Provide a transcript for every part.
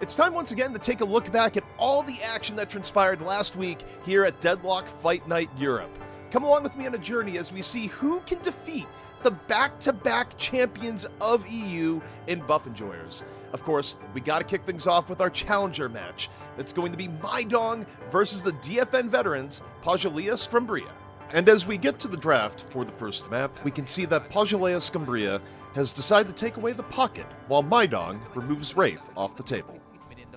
It's time once again to take a look back at all the action that transpired last week here at Deadlock Fight Night Europe. Come along with me on a journey as we see who can defeat the back-to-back champions of EU in Buff Enjoyers. Of course, we gotta kick things off with our challenger match. That's going to be Mydong versus the DFN veterans, Pajaleia Scumbria. And as we get to the draft for the first map, we can see that Pajaleia Scumbria has decided to take away the pocket, while Mydong removes Wraith off the table.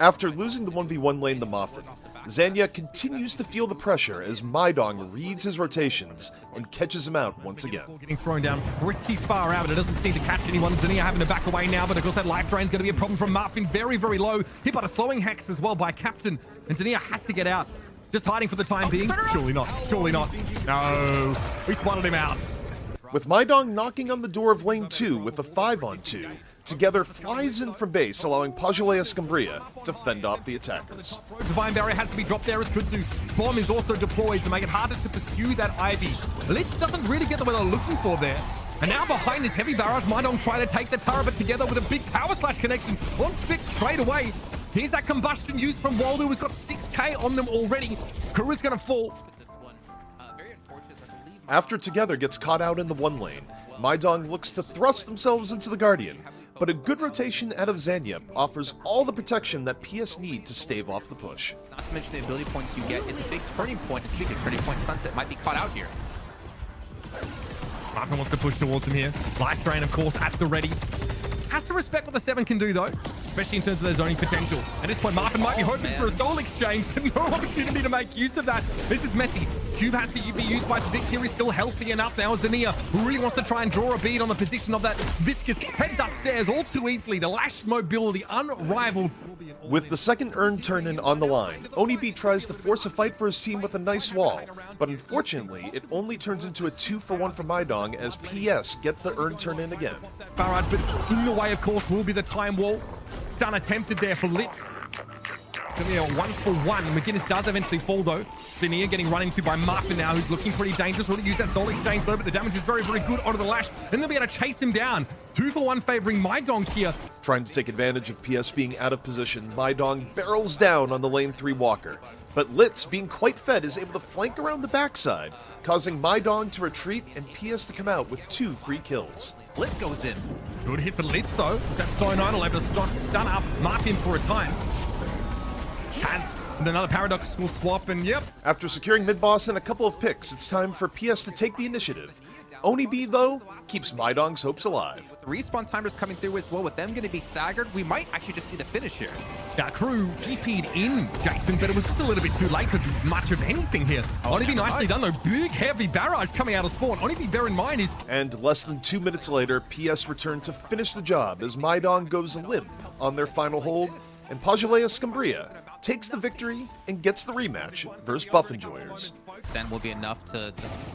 After losing the 1v1 lane to Moffin, Zanya continues to feel the pressure as Mydong reads his rotations and catches him out once again. Getting thrown down pretty far out, but it doesn't seem to catch anyone. Zania having to back away now, but of course that life drain is going to be a problem from Marfin. Very, very low. Hit by the slowing hex as well by Captain, and Zania has to get out. Just hiding for the time being. Surely not. Surely not. No. We spotted him out. With Mydong knocking on the door of lane 2 with a 5-on-2, Together flies in from base, allowing Pajaleia Scumbria to fend off the attackers. Divine Barrier has to be dropped there as Kutsu. Bomb is also deployed to make it harder to pursue that Ivy. Lich doesn't really get the what they're looking for there. And now behind his heavy barrage, Mydong try to take the turret, but together with a big power slash connection on Spick straight away. Here's that combustion used from Waldo, who's got 6k on them already. Kuru's gonna fall. After Together gets caught out in the 1 lane, Mydong looks to thrust themselves into the Guardian, but a good rotation out of Zanya offers all the protection that PS need to stave off the push. Not to mention the ability points you get. It's a big turning point. And speaking of turning point, Sunset might be caught out here. Marfin wants to push towards him here. Life Drain, of course, at the ready. Has to respect what the 7 can do, though, especially in terms of their zoning potential. At this point, Marfin might be hoping for a soul exchange, but no opportunity to make use of that. This is messy. Cube has to be used by Vic here. He's still healthy enough now. Zania, who really wants to try and draw a bead on the position of that Viscous, heads upstairs all too easily. The Lash mobility unrivaled. With the second urn turn-in on the line, Onibi tries to force a fight for his team with a nice wall, but unfortunately, it only turns into a 2-for-1 for Mydong as PS get the urn turn-in again. Barrage, but in the way, of course, will be the time wall. Stun attempted there for Litz. Gonna be a 1-for-1. McGinnis does eventually fall, though. Zania getting run into by Marfin now, who's looking pretty dangerous. Will use that soul exchange, though, but the damage is very, very good onto the Lash. Then they'll be able to chase him down. 2-for-1 favoring Mydong here. Trying to take advantage of PS being out of position, Mydong barrels down on the lane 3 walker. But Litz, being quite fed, is able to flank around the backside, causing Mydong to retreat and PS to come out with 2 free kills. Litz goes in. Good hit for Litz, though. That Stone Idol able to stun up Marfin for a time. Has another paradoxical swap, and yep. After securing mid-boss and a couple of picks, it's time for PS to take the initiative. Onibi, though, keeps Mydong's hopes alive. With the respawn timers coming through as well, with them going to be staggered, we might actually just see the finish here. Yeah, Crew TP'd in, Jason, but it was just a little bit too late to do much of anything here. Onibi nicely done, though. Big, heavy barrage coming out of spawn. Onibi, bear in mind, is... And less than 2 minutes later, PS return to finish the job as Mydong goes limp on their final hold, and Pajaleia Scumbria takes the victory and gets the rematch versus Buff Enjoyers. Extend will be enough to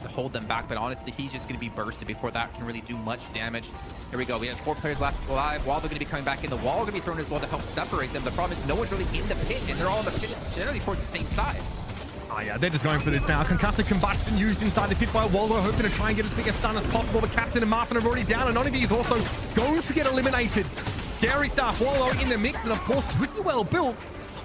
hold them back, but honestly, he's just going to be bursted before that can really do much damage. Here we go. We have 4 players left alive. Wall, they're going to be coming back in. The wall going to be thrown as well to help separate them. The problem is no one's really in the pit, and they're all in the pit generally towards the same side. Oh yeah, they're just going for this now. Concussive combustion used inside the pit by Waldo, hoping to try and get as big a stun as possible. But Captain and Marfin are already down, and Onibi is also going to get eliminated. Scary stuff. Waldo in the mix, and of course, pretty well built.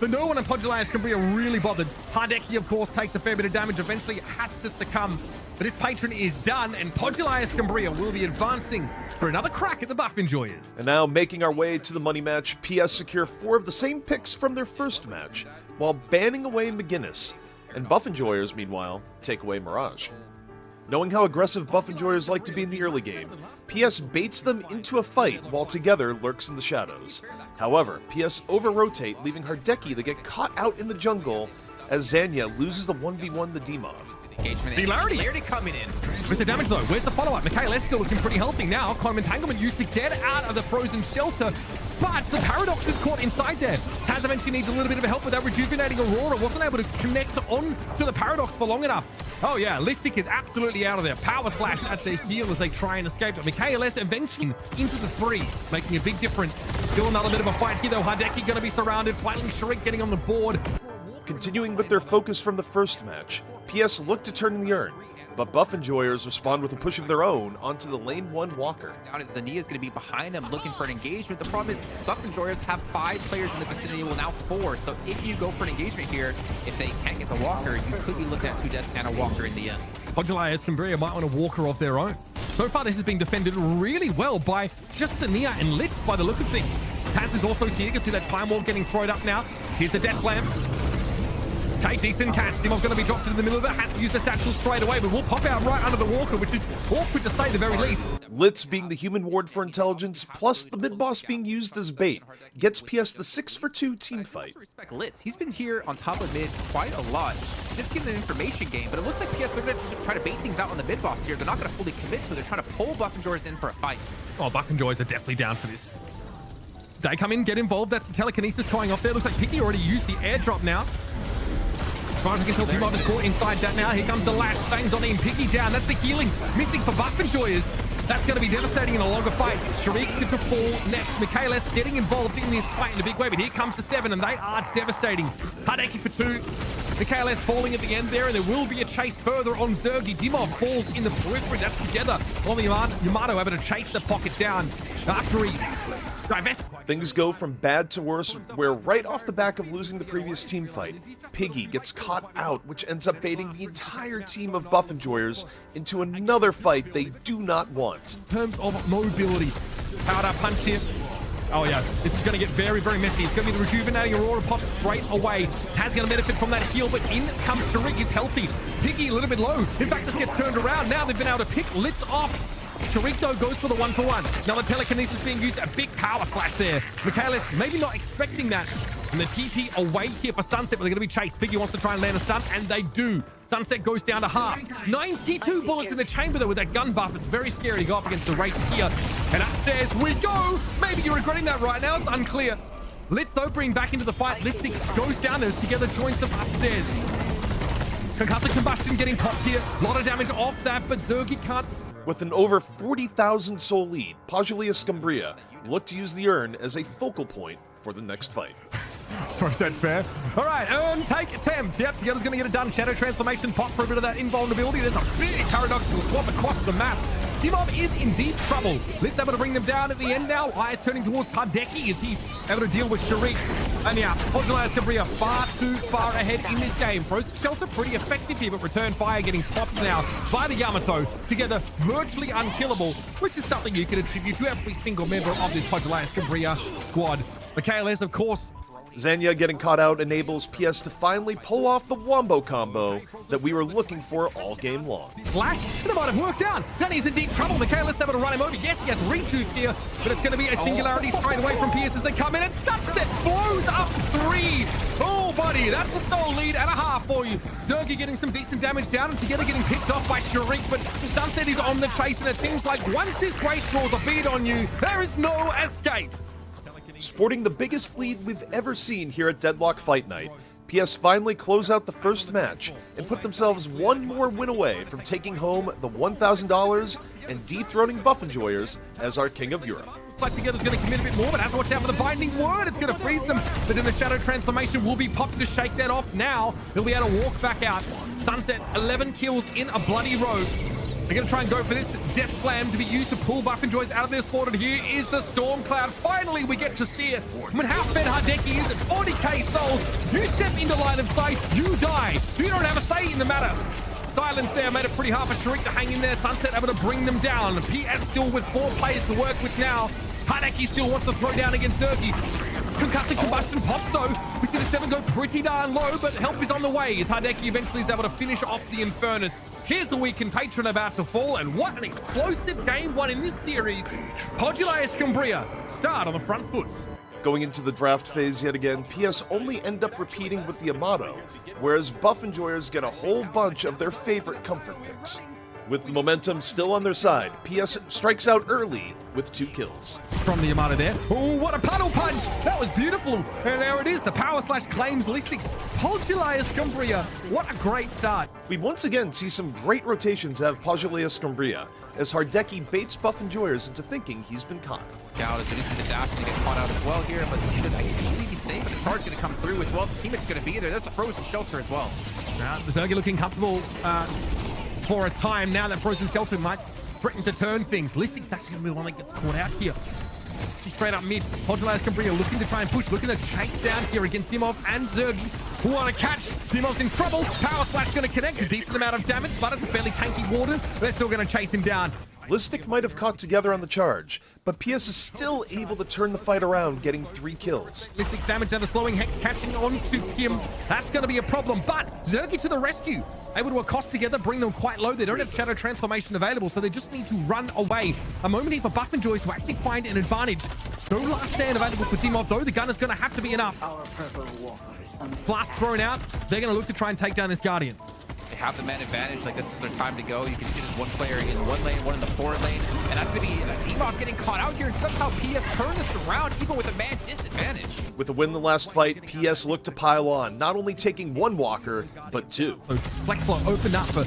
But no one in Pajaleia Scumbria really bothered. Hardeki, of course, takes a fair bit of damage. Eventually has to succumb. But his patron is done, and Pajaleia Scumbria will be advancing for another crack at the Buff Enjoyers. And now, making our way to the money match, PS secure 4 of the same picks from their first match, while banning away McGinnis. And Buff Enjoyers, meanwhile, take away Mirage. Knowing how aggressive Buff Enjoyers like to be in the early game, PS baits them into a fight while Together lurks in the shadows. However, PS over-rotate, leaving Hardeki to get caught out in the jungle as Zanya loses the 1v1 the Demov. Engagement. Hilarity coming in. With the damage, though, where's the follow-up? Mikhail still looking pretty healthy now. Quantum Entanglement used to get out of the frozen shelter, but the Paradox is caught inside there. Taz eventually needs a little bit of help with that rejuvenating Aurora. Wasn't able to connect on to the Paradox for long enough. Oh yeah, Listic is absolutely out of there. Power slash at their heel as they try and escape. But Mikhail eventually into the 3, making a big difference. Still another bit of a fight here, though. Hardeki going to be surrounded. Fighting Shriek getting on the board. Continuing with their focus from the first match, PS look to turn in the urn, but Buff Enjoyers respond with a push of their own onto the lane 1 Walker. Down as Zania is going to be behind them looking for an engagement. The problem is Buff Enjoyers have 5 players in the vicinity, well now 4. So if you go for an engagement here, if they can't get the Walker, you could be looking at 2 deaths and a Walker in the end. Hydra Nation might want a Walker of their own. So far, this has been defended really well by just Zania and Litz by the look of things. Taz is also here. You can see that Time Wall getting thrown up now. Here's the Death Slam. Okay, decent catch. Dimov's going to be dropped in the middle of it. Has to use the satchel straight away, but will pop out right under the Walker, which is awkward to say at the very least. Litz being the human ward for intelligence, plus the mid-boss being used as bait, gets PS the 6-for-2 team fight. Respect Litz. He's been here on top of mid quite a lot. Just getting an information game, but it looks like PS they're going to just try to bait things out on the mid-boss here. They're not going to fully commit to it. They're trying to pull Buff Enjoyers in for a fight. Oh, Buff Enjoyers are definitely down for this. They come in, get involved. That's the telekinesis trying off there. Looks like Piggy already used the airdrop now. As far as I can tell, Timov is caught inside that now. Here comes the last bangs on him. Piggy down. That's the healing. Missing for Buff Enjoyers. That's going to be devastating in a longer fight. Sharik to fall next. Michaelis getting involved in this fight in a big way, but here comes the 7, and they are devastating. Hideki for 2. Michaelis falling at the end there, and there will be a chase further on Zergi. Dimov falls in the periphery. That's together. On the Yamato able to chase the pocket down. After he divest. Things go from bad to worse, where right off the back of losing the previous team fight, Piggy gets caught out, which ends up baiting the entire team of Buff Enjoyers into another fight they do not want. In terms of mobility, powered up punch here. Oh yeah, this is going to get very, very messy. It's going to be the rejuvenating Aurora pop straight away. Taz going to benefit from that heal, but in comes Sharik. Is healthy. Piggy a little bit low. In fact, this gets turned around. Now they've been able to pick Litz off. Sharik, though, goes for the 1-for-1. Now the telekinesis being used, a big power slash there. Michaelis maybe not expecting that. And the TT away here for Sunset, but they're going to be chased. Piggy wants to try and land a stun, and they do. Sunset goes down to half. 92 bullets in the chamber, though, with that gun buff. It's very scary to go up against the Wraith here. And upstairs we go. Maybe you're regretting that right now. It's unclear. Litz, though, bring back into the fight. Listic goes down there. Together joins them upstairs. Concussive combustion getting popped here. A lot of damage off that, but Zergi can't. With an over 40,000 soul lead, Pajulia Scumbria look to use the urn as a focal point for the next fight. Sorry, that's fair. All right, urn, take, attempt. Yep, Together's going to get it done. Shadow transformation, pop for a bit of that invulnerability. There's a big paradoxical swap across the map. Dimov is in deep trouble. Litz able to bring them down at the end now. Eyes turning towards Hideki as he's able to deal with Sharik. And yeah, Pajulia Scumbria far too far ahead in this game. Frozen Shelter pretty effective here, but return fire getting popped now by the Yamato. Together, virtually unkillable, which is something you can attribute to every single member of this Pajulia Scumbria squad. Michaelis, of course. Zanya getting caught out enables PS to finally pull off the wombo combo that we were looking for all game long. Slash, and it might have worked out. Danny's in deep trouble. Michaelis able to run him over. Yes, he has retooth here, but it's going to be a singularity straight away from PS as they come in, and Sunset blows up 3. Oh, buddy, that's a soul lead and a half for you. Zergi getting some decent damage down, and Together getting picked off by Sharik, but Sunset is on the chase, and it seems like once this race draws a bead on you, there is no escape. Sporting the biggest lead we've ever seen here at Deadlock Fight Night, PS finally close out the first match and put themselves one more win away from taking home the $1,000 and dethroning Buff Enjoyers as our King of Europe. Looks like Together's going to commit a bit more, but has to watch out for the binding word. It's going to freeze them, but then the shadow transformation will be popped to shake that off. Now he'll be able to walk back out. Sunset, 11 kills in a bloody row. They're going to try and go for this Death Slam to be used to pull Buff Enjoyers out of their sport. And here is the Storm Cloud. Finally, we get to see it. When half-fed Hideki is at 40k souls, you step into line of sight, you die. You don't have a say in the matter. Silence there made it pretty hard for Sharik to hang in there. Sunset able to bring them down. PS still with 4 players to work with now. Hideki still wants to throw down against Zergi. Concussive combustion pops though. We see the 7 go pretty darn low, but help is on the way as Hideki eventually is able to finish off the Infernus. Here's the weekend patron about to fall, and what an explosive game one in this series. Pajulia Scumbria start on the front foot. Going into the draft phase yet again, PS only end up repeating with the Yamato, whereas Buff Enjoyers get a whole bunch of their favorite comfort picks. With the momentum still on their side, PS strikes out early with 2 kills. From the Yamato there. Oh, what a puddle punch! That was beautiful. And there it is, the power slash claims Listic. Pajulia Scumbria, what a great start. We once again see some great rotations out of Pajulia Scumbria, as Hideki baits Buff Enjoyers into thinking he's been caught. Out as it is the dash to get caught out as well here, but he should ideally be safe. The charge going to come through as well. The teammate's going to be there. There's the frozen shelter as well. Zergi looking comfortable. for a time now that Frozen Shelter might threaten to turn things. Listic's actually going to be the one that gets caught out here. Straight up mid. Podula's Cambria looking to try and push, looking to chase down here against Dimov and Zergi. What a catch. Dimov's in trouble. Power Slash going to connect. A decent amount of damage, but it's a fairly tanky Warden. They're still going to chase him down. Listic might have caught together on the charge, but PS is still able to turn the fight around, getting 3 kills. Listic's damage and the slowing Hex catching on to him. That's going to be a problem, but Zergi to the rescue. Able to accost together, bring them quite low. They don't have Shadow Transformation available, so they just need to run away. A moment here for Buff and Joyce to actually find an advantage. No last stand available for Dimov, though. The gun is going to have to be enough. Flask thrown out. They're going to look to try and take down this Guardian. They have the man advantage. Like, this is their time to go. You can see there's one player in one lane, one in the forward lane, and that's going to be Dimov getting caught out here, and somehow PS turned this around, even with a man disadvantage. With the win in the last fight, PS looked to pile on, not only taking 1 walker, but 2. So flex slot opened up for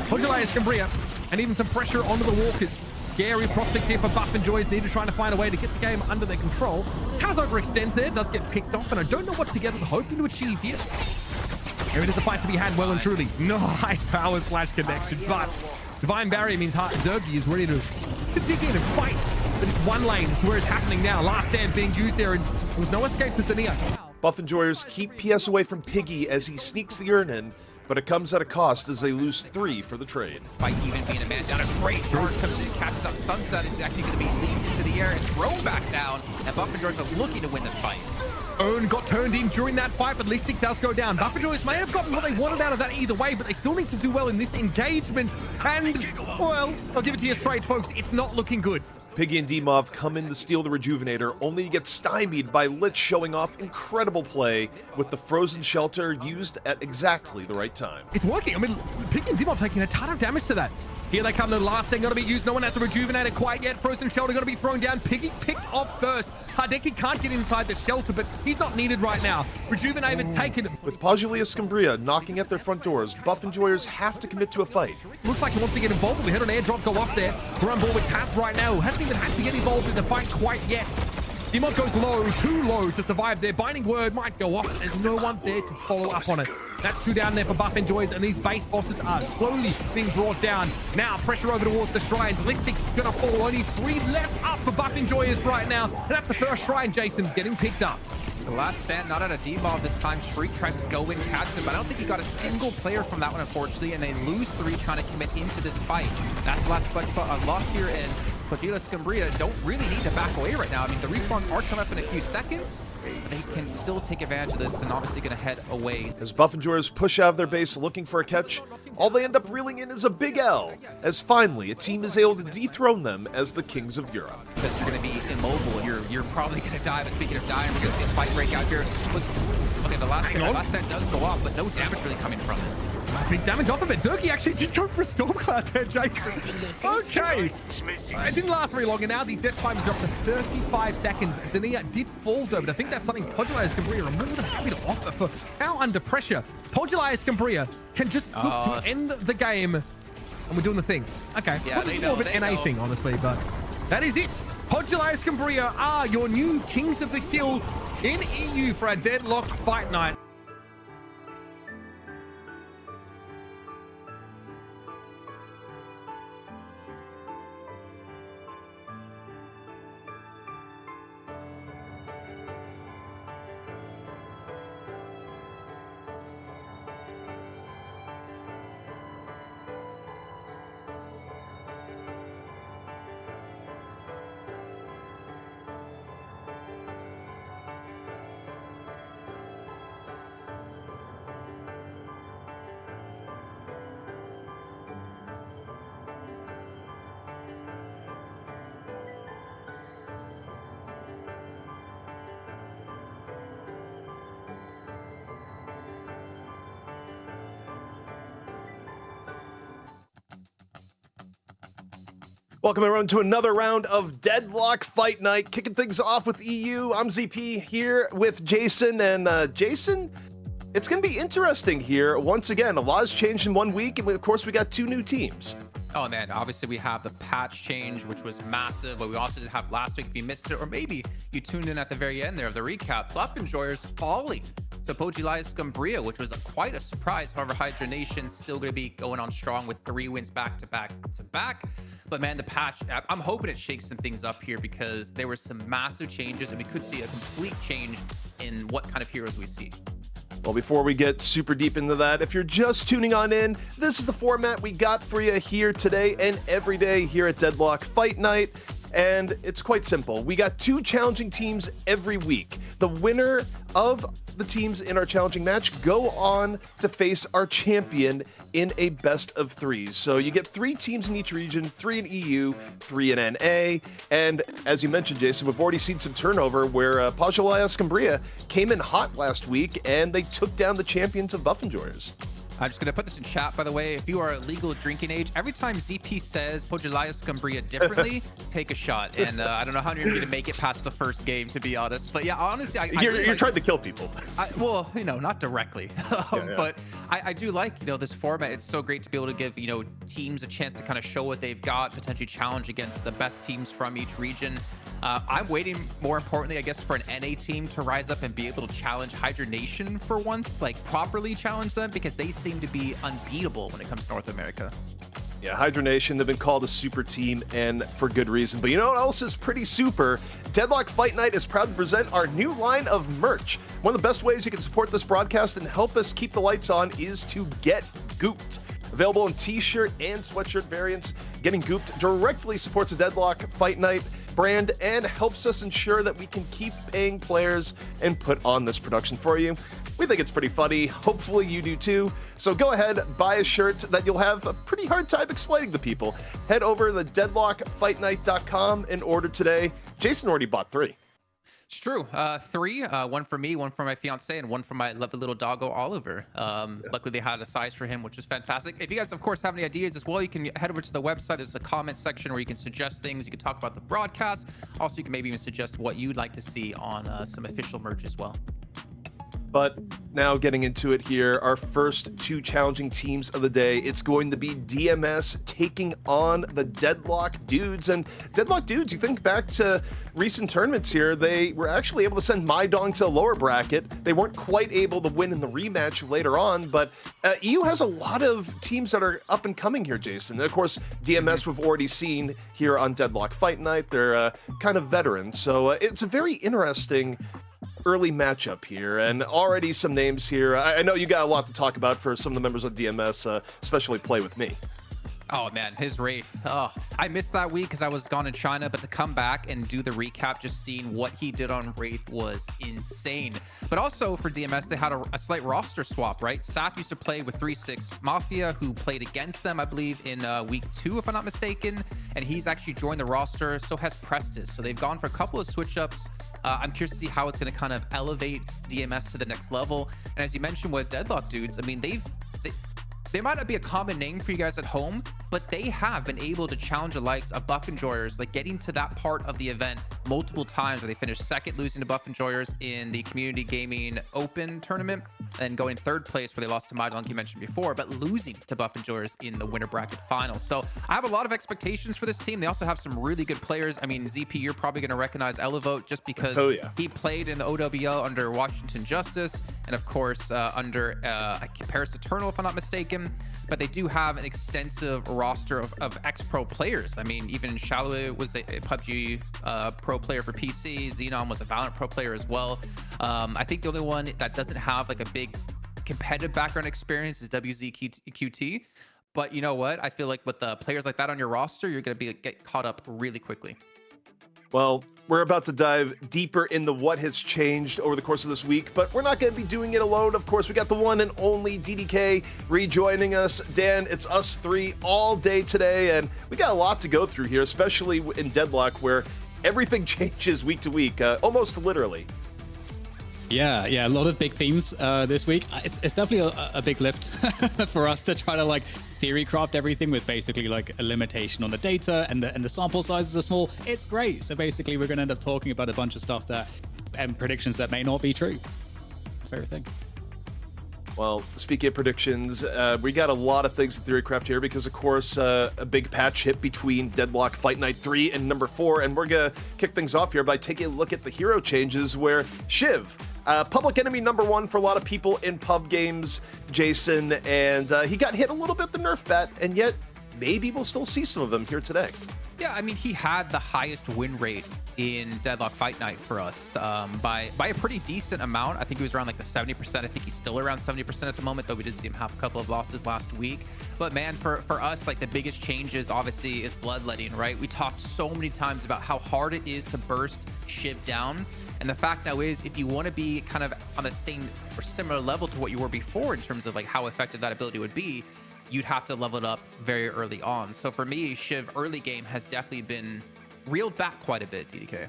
Podula's Cambria, and even some pressure onto the Walkers. Scary prospect here for Buff and Joyce. Need to try to find a way to get the game under their control. Taz overextends there, does get picked off, and I don't know what Together's hoping to achieve here. Here it is, a fight to be had well and truly. Nice Power Slash connection, but Divine Barrier means Zergi is ready to dig in and fight. But it's one lane, it's where it's happening now. Last stand being used there, and there was no escape for Sania. Buff Enjoyers keep PS away from Piggy as he sneaks the urn in, but it comes at a cost as they lose 3 for the trade. By even being a man down, a great charge comes in, catches up Sunset, is actually going to be leaped into the air and thrown back down, and Buff and George are looking to win this fight. Owen got turned in during that fight, but Listic does go down. Buff and Joyce may have gotten what they wanted out of that either way, but they still need to do well in this engagement. And, well, I'll give it to you straight, folks. It's not looking good. Piggy and Dimov come in to steal the Rejuvenator, only to get stymied by Lich showing off incredible play with the Frozen Shelter used at exactly the right time. It's working. I mean, Piggy and Dimov taking a ton of damage to that. Here they come, the last thing going to be used. No one has a Rejuvenator quite yet. Frozen Shelter going to be thrown down. Piggy picked off first. Hideki can't get inside the shelter, but he's not needed right now. Rejuvenator taken. With Podula's Cambria knocking at their front doors, Buff Enjoyers have to commit to a fight. Looks like he wants to get involved. We heard an airdrop go off there. We're on board with Taz right now. Hasn't even had to get involved in the fight quite yet. Dimov goes low, too low to survive there. Binding Word might go off. There's no one there to follow up on it. That's 2 down there for Buff Enjoys, and these base bosses are slowly being brought down. Now, pressure over towards the shrines. Listic's gonna fall. Only 3 left up for Buff Enjoyers right now. And that's the first shrine, Jason, getting picked up. The last stand, not out of Dimov this time. Shriek tries to go in, catch him, but I don't think he got a single player from that one, unfortunately, and they lose 3 trying to commit into this fight. That's the last flex spot unlocked here, and Podula's Cambria don't really need to back away right now. I mean, the respawns are coming up in a few seconds, but they can still take advantage of this and obviously going to head away. As Buff Enjoyers push out of their base looking for a catch, all they end up reeling in is a big L, as finally a team is able to dethrone them as the Kings of Europe. Because you're going to be immobile, and you're probably going to die, but speaking of dying, we're going to see a fight break out here. Look, okay, the last stand does go off, but no damage really coming from it. Big damage off of it. Zergi actually did go for a Stormcloud there, Jason. Okay. It didn't last very long, and now the death time is dropped to 35 seconds. Zania did fall, though, but I think that's something Podula's Cambria are more than happy to offer for how under pressure Podula's Cambria can just look to end the game. And we're doing the thing. Okay. Yeah, well, this is more of an NA thing, honestly, but that is it. Podula's Cambria are your new Kings of the Kill in EU for a Deadlock Fight Night. Welcome everyone to another round of Deadlock Fight Night, kicking things off with EU. I'm ZP here with Jason, and Jason, it's going to be interesting here. Once again, a lot has changed in 1 week, and of course we got 2 new teams. Oh man, obviously we have the patch change, which was massive, but we also did have last week if you missed it, or maybe you tuned in at the very end there of the recap. Buff Enjoyers falling to Pogilias Scumbria, which was quite a surprise. However, Hydra Nation still going to be going on strong with 3 wins back to back to back. But man, the patch, I'm hoping it shakes some things up here, because there were some massive changes and we could see a complete change in what kind of heroes we see. Well, before we get super deep into that, if you're just tuning on in, this is the format we got for you here today and every day here at Deadlock Fight Night. And it's quite simple. We got 2 challenging teams every week. The winner of the teams in our challenging match go on to face our champion in a best of 3s. So you get 3 teams in each region, 3 in EU, 3 in NA. And as you mentioned, Jason, we've already seen some turnover where Pogilias Scumbria came in hot last week and they took down the champions of Buff Enjoyers. I'm just going to put this in chat, by the way. If you are legal drinking age, every time ZP says Pogilias Scumbria differently, take a shot. And I don't know how you're going to make it past the first game, to be honest. But yeah, honestly, you're trying to kill people. Well, not directly. But I do like, this format. It's so great to be able to give, teams a chance to kind of show what they've got, potentially challenge against the best teams from each region. I'm waiting, more importantly, I guess, for an NA team to rise up and be able to challenge Hydra Nation for once, like properly challenge them, because they seem to be unbeatable when it comes to North America. Yeah, Hydra Nation, they've been called a super team, and for good reason. But you know what else is pretty super? Deadlock Fight Night is proud to present our new line of merch. One of the best ways you can support this broadcast and help us keep the lights on is to get gooped. Available in t-shirt and sweatshirt variants, getting gooped directly supports the Deadlock Fight Night brand and helps us ensure that we can keep paying players and put on this production for you. We think it's pretty funny. Hopefully you do too. So go ahead, buy a shirt that you'll have a pretty hard time explaining to people. Head over to the deadlockfightnight.com and order today. Jason already bought 3. It's true. 3, one for me, one for my fiance, and one for my lovely little doggo Oliver. Luckily they had a size for him, which was fantastic. If you guys, of course, have any ideas as well, you can head over to the website. There's a comment section where you can suggest things. You can talk about the broadcast. Also, you can maybe even suggest what you'd like to see on some official merch as well. But now getting into it here, our first 2 challenging teams of the day. It's going to be DMS taking on the Deadlock Dudes. And Deadlock Dudes, you think back to recent tournaments here, they were actually able to send Maidong to the lower bracket. They weren't quite able to win in the rematch later on, but EU has a lot of teams that are up and coming here, Jason. And of course, DMS we've already seen here on Deadlock Fight Night. They're kind of veterans, so it's a very interesting early matchup here, and already some names here. I know you got a lot to talk about for some of the members of DMS, especially Play With Me. Oh man, his Wraith. Oh, I missed that week because I was gone in China, but to come back and do the recap, just seeing what he did on Wraith was insane. But also for DMS, they had a slight roster swap, right? Saf used to play with 3-6 Mafia, who played against them, I believe, in week 2, if I'm not mistaken. And he's actually joined the roster, so has Prestis. So they've gone for a couple of switch-ups. I'm curious to see how it's going to kind of elevate DMS to the next level. And as you mentioned with Deadlock Dudes, I mean, they might not be a common name for you guys at home, but they have been able to challenge the likes of Buff Enjoyers, like getting to that part of the event multiple times where they finished second, losing to Buff Enjoyers in the Community Gaming Open tournament, and going 3rd place where they lost to Maidong, you mentioned before, but losing to Buff Enjoyers in the winner bracket final. So I have a lot of expectations for this team. They also have some really good players. I mean, ZP, you're probably going to recognize Elevote just because he played in the OWL under Washington Justice, and of course under Paris Eternal, if I'm not mistaken. But they do have an extensive roster of ex-pro players. I mean, even Shallow was a PUBG pro player for PC. Xenon was a Valorant pro player as well. I think the only one that doesn't have like a big competitive background experience is WZQT. But you know what? I feel like with the players like that on your roster, you're going to get caught up really quickly. Well, we're about to dive deeper into what has changed over the course of this week, but we're not going to be doing it alone. Of course, we got the one and only DDK rejoining us. Dan, it's us 3 all day today, and we got a lot to go through here, especially in Deadlock, where everything changes week to week, almost literally. Yeah, a lot of big themes this week. It's definitely a big lift for us to try to like theory craft everything with basically like a limitation on the data, and the sample sizes are small. It's great. So basically we're going to end up talking about a bunch of stuff that and predictions that may not be true. Favorite thing. Well, speaking of predictions, we got a lot of things to Theorycraft here because, of course, a big patch hit between Deadlock Fight Night 3 and number 4, and we're going to kick things off here by taking a look at the hero changes where Shiv, public enemy number 1 for a lot of people in pub games, Jason, and he got hit a little bit the nerf bat, and yet maybe we'll still see some of them here today. Yeah, I mean, he had the highest win rate in Deadlock Fight Night for us by a pretty decent amount. I think he was around like the 70%. I think he's still around 70% at the moment, though we did see him have a couple of losses last week. But man, for us, like the biggest changes obviously is bloodletting, right? We talked so many times about how hard it is to burst Shiv down. And the fact now is, if you want to be kind of on the same or similar level to what you were before in terms of like how effective that ability would be, you'd have to level it up very early on. So for me, Shiv early game has definitely been reeled back quite a bit, DDK.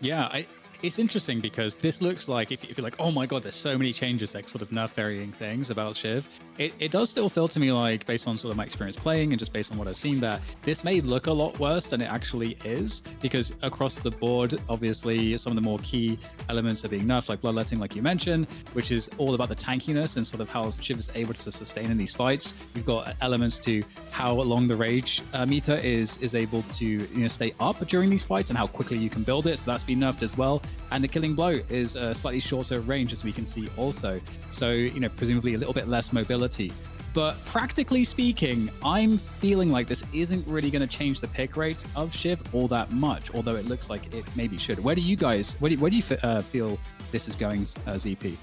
Yeah, it's interesting because this looks like, if you're like, oh my god, there's so many changes, like sort of nerf varying things about Shiv, it does still feel to me like, based on sort of my experience playing and just based on what I've seen there, this may look a lot worse than it actually is, because across the board, obviously, some of the more key elements are being nerfed, like bloodletting, like you mentioned, which is all about the tankiness and sort of how Shiv is able to sustain in these fights. You've got elements to how long the rage meter is able to stay up during these fights and how quickly you can build it, so that's been nerfed as well. And the killing blow is a slightly shorter range, as we can see also. So, presumably a little bit less mobility. But practically speaking, I'm feeling like this isn't really going to change the pick rates of Shiv all that much, although it looks like it maybe should. Where do you feel this is going, ZP?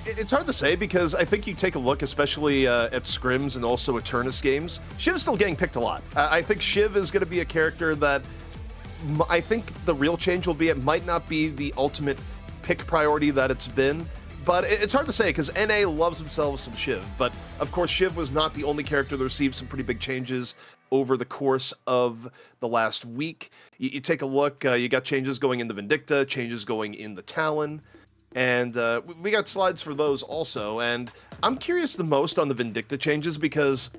It's hard to say because I think you take a look, especially at scrims and also Eternus games, Shiv's still getting picked a lot. I think Shiv is going to be a character that I think the real change will be it might not be the ultimate pick priority that it's been, but it's hard to say because NA loves themselves some Shiv. But of course, Shiv was not the only character that received some pretty big changes over the course of the last week. You take a look, you got changes going in the Vindicta, changes going in the Talon, and we got slides for those also. And I'm curious the most on the Vindicta changes because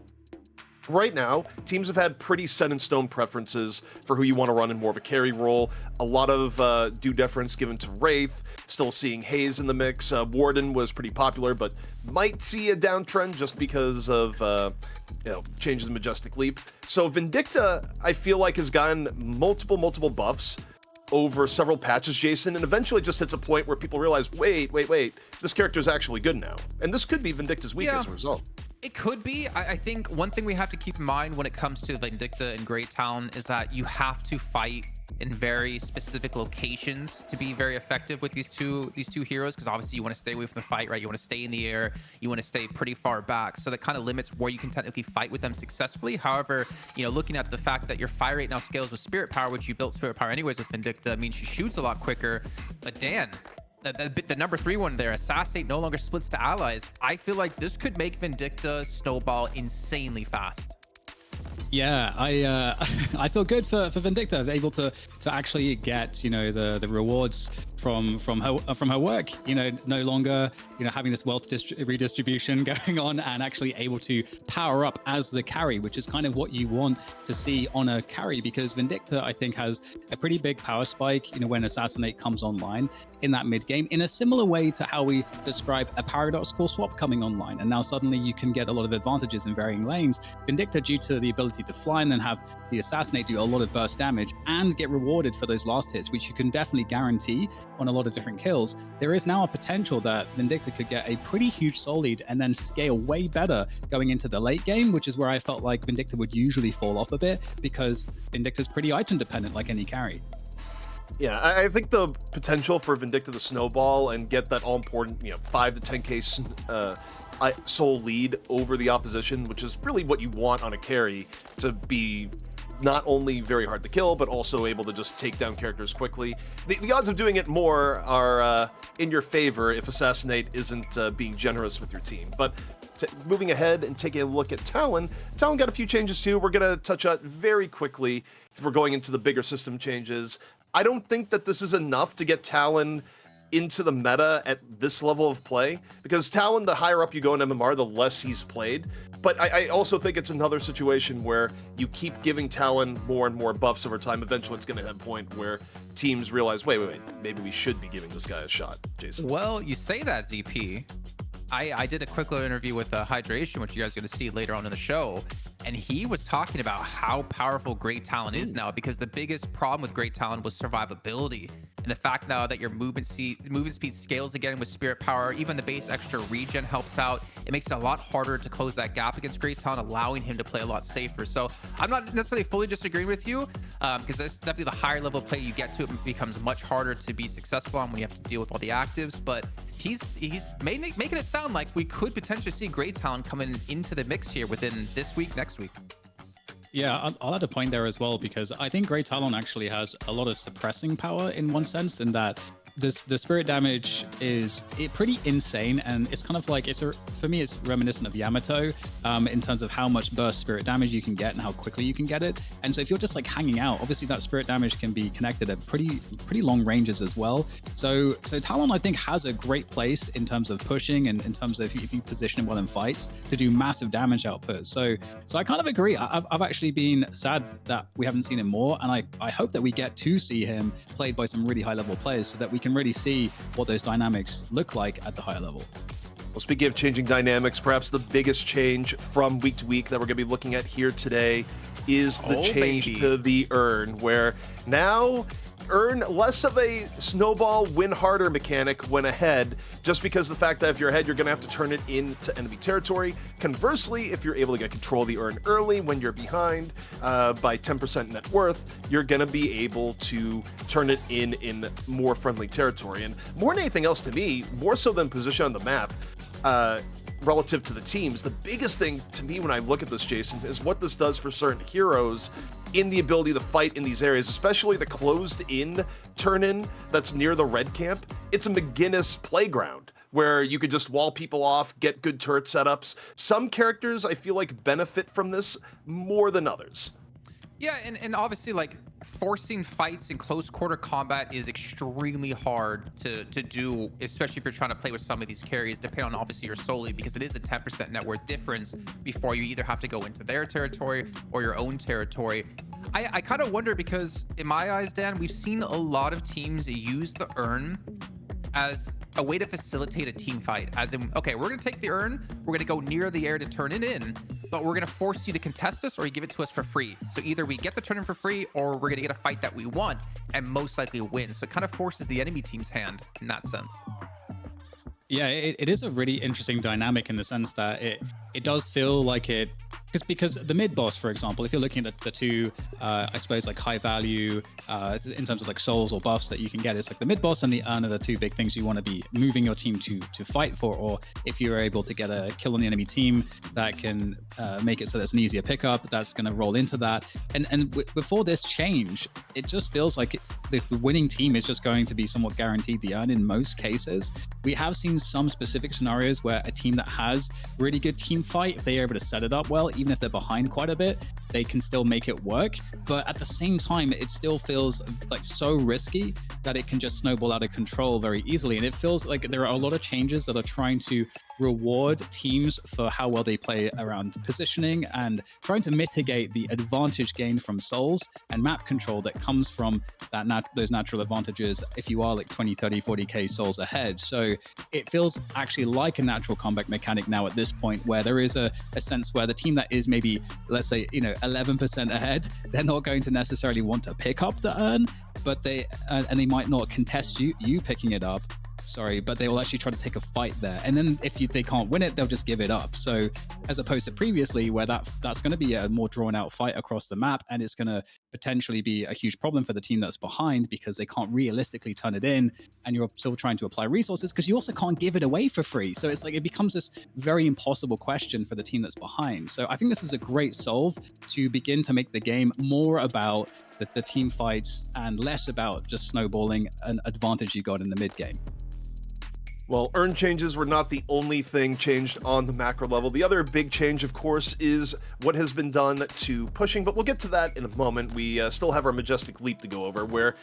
right now, teams have had pretty set-in-stone preferences for who you want to run in more of a carry role. A lot of due deference given to Wraith, still seeing Haze in the mix. Warden was pretty popular, but might see a downtrend just because of changes in Majestic Leap. So Vindicta, I feel like, has gotten multiple buffs over several patches, Jason, and eventually just hits a point where people realize, wait, this character is actually good now. And this could be Vindicta's week as a result. It could be. I think one thing we have to keep in mind when it comes to Vindicta and Great Town is that you have to fight in very specific locations to be very effective with these two heroes, because obviously you want to stay away from the fight, right? You want to stay in the air, you want to stay pretty far back, so that kind of limits where you can technically fight with them successfully. However, looking at the fact that your fire rate now scales with Spirit Power, which you built Spirit Power anyways with Vindicta, means she shoots a lot quicker. But Dan, the number 3 one there, Assassinate no longer splits to allies. I feel like this could make Vindicta snowball insanely fast. Yeah, I feel good for Vindicta, able to actually get the rewards from her work. No longer having this wealth redistribution going on, and actually able to power up as the carry, which is kind of what you want to see on a carry, because Vindicta, I think, has a pretty big power spike when Assassinate comes online in that mid game, in a similar way to how we describe a paradoxical swap coming online, and now suddenly you can get a lot of advantages in varying lanes. Vindicta, due to the ability to fly and then have the Assassinate do a lot of burst damage and get rewarded for those last hits, which you can definitely guarantee on a lot of different kills, there is now a potential that Vindicta could get a pretty huge soul lead and then scale way better going into the late game, which is where I felt like Vindicta would usually fall off a bit, because Vindicta's pretty item dependent like any carry. Yeah, I think the potential for Vindicta to snowball and get that all-important 5 to 10k soul lead over the opposition, which is really what you want on a carry, to be not only very hard to kill, but also able to just take down characters quickly. The odds of doing it more are in your favor if Assassinate isn't being generous with your team. But moving ahead and taking a look at Talon got a few changes too. We're going to touch on very quickly if we're going into the bigger system changes. I don't think that this is enough to get Talon into the meta at this level of play, because Talon, the higher up you go in MMR, the less he's played. But I also think it's another situation where you keep giving Talon more and more buffs over time. Eventually, it's going to hit a point where teams realize, wait, maybe we should be giving this guy a shot, Jason. Well, you say that, ZP, I did a quick little interview with Hydra Nation, which you guys are going to see later on in the show, and he was talking about how powerful Great Talon is now, because the biggest problem with Great Talon was survivability. And the fact now that your movement speed scales again with Spirit Power, even the base extra regen helps out. It makes it a lot harder to close that gap against Great Talon, allowing him to play a lot safer. So I'm not necessarily fully disagreeing with you, because that's definitely the higher level play you get to, it becomes much harder to be successful on when you have to deal with all the actives. But he's making it sound like we could potentially see Great Talon coming into the mix here within this week, next week. Yeah, I'll add a point there as well, because I think Great Talon actually has a lot of suppressing power in one sense, in that the spirit damage is pretty insane, and it's kind of like for me it's reminiscent of Yamato in terms of how much burst spirit damage you can get and how quickly you can get it. And so if you're just like hanging out, obviously that spirit damage can be connected at pretty long ranges as well. So Talon, I think, has a great place in terms of pushing, and in terms of if you position him well in fights to do massive damage output. So I kind of agree. I've actually been sad that we haven't seen him more, and I hope that we get to see him played by some really high level players, so that we can really see what those dynamics look like at the higher level. Well, speaking of changing dynamics, perhaps the biggest change from week to week that we're going to be looking at here today is the change to the urn, where now Urn, less of a snowball win harder mechanic when ahead, just because the fact that if you're ahead, you're going to have to turn it into enemy territory. Conversely, if you're able to get control of the Urn early when you're behind by 10% net worth, you're going to be able to turn it in more friendly territory. And more than anything else to me, more so than position on the map, relative to the teams, the biggest thing to me when I look at this, Jason, is what this does for certain heroes in the ability to fight in these areas, especially the closed-in turn-in that's near the red camp. It's a McGinnis playground where you could just wall people off, get good turret setups. Some characters, I feel like, benefit from this more than others. Yeah, and obviously, like, forcing fights in close quarter combat is extremely hard to do, especially if you're trying to play with some of these carries, depending on obviously your solely, because it is a 10% net worth difference before you either have to go into their territory or your own territory. I kind of wonder, because in my eyes, Dan, we've seen a lot of teams use the urn as a way to facilitate a team fight, as in, okay, we're going to take the urn, we're going to go near the air to turn it in, but we're going to force you to contest us, or you give it to us for free. So either we get the turn in for free, or we're going to get a fight that we want and most likely win. So it kind of forces the enemy team's hand in that sense. Yeah, it is a really interesting dynamic in the sense that it does feel like it, because the mid boss, for example, if you're looking at the two, I suppose, like high value in terms of like souls or buffs that you can get, it's like the mid boss and the urn are the two big things you want to be moving your team to fight for. Or if you're able to get a kill on the enemy team, that can make it so that's an easier pickup, that's going to roll into that. And before this change, it just feels like the winning team is just going to be somewhat guaranteed the urn in most cases. We have seen some specific scenarios where a team that has really good team fight, if they are able to set it up well, even if they're behind quite a bit, they can still make it work. But at the same time, it still feels like so risky that it can just snowball out of control very easily. And it feels like there are a lot of changes that are trying to reward teams for how well they play around positioning and trying to mitigate the advantage gained from souls and map control that comes from those natural advantages if you are like 20, 30, 40k souls ahead. So it feels actually like a natural combat mechanic now at this point, where there is a sense where the team that is maybe, let's say, 11% ahead, they're not going to necessarily want to pick up the urn, but they might not contest you picking it up. But they will actually try to take a fight there. And then if they can't win it, they'll just give it up. So as opposed to previously, where that's going to be a more drawn out fight across the map, and it's going to potentially be a huge problem for the team that's behind because they can't realistically turn it in, and you're still trying to apply resources because you also can't give it away for free. So it's like it becomes this very impossible question for the team that's behind. So I think this is a great solve to begin to make the game more about the team fights and less about just snowballing an advantage you got in the mid game. Well, urn changes were not the only thing changed on the macro level. The other big change, of course, is what has been done to pushing, but we'll get to that in a moment. We still have our Majestic Leap to go over, where,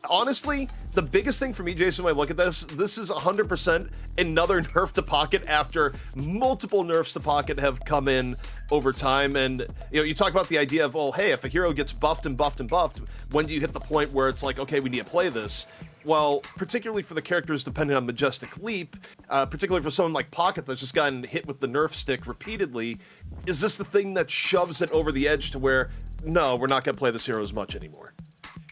honestly, the biggest thing for me, Jason, when I look at this is 100% another nerf to pocket after multiple nerfs to pocket have come in over time. And, you talk about the idea of, oh, hey, if a hero gets buffed and buffed and buffed, when do you hit the point where it's like, okay, we need to play this? well, particularly for the characters dependent on Majestic Leap, particularly for someone like Pocket that's just gotten hit with the nerf stick repeatedly, is this the thing that shoves it over the edge to where, no, we're not going to play this hero as much anymore?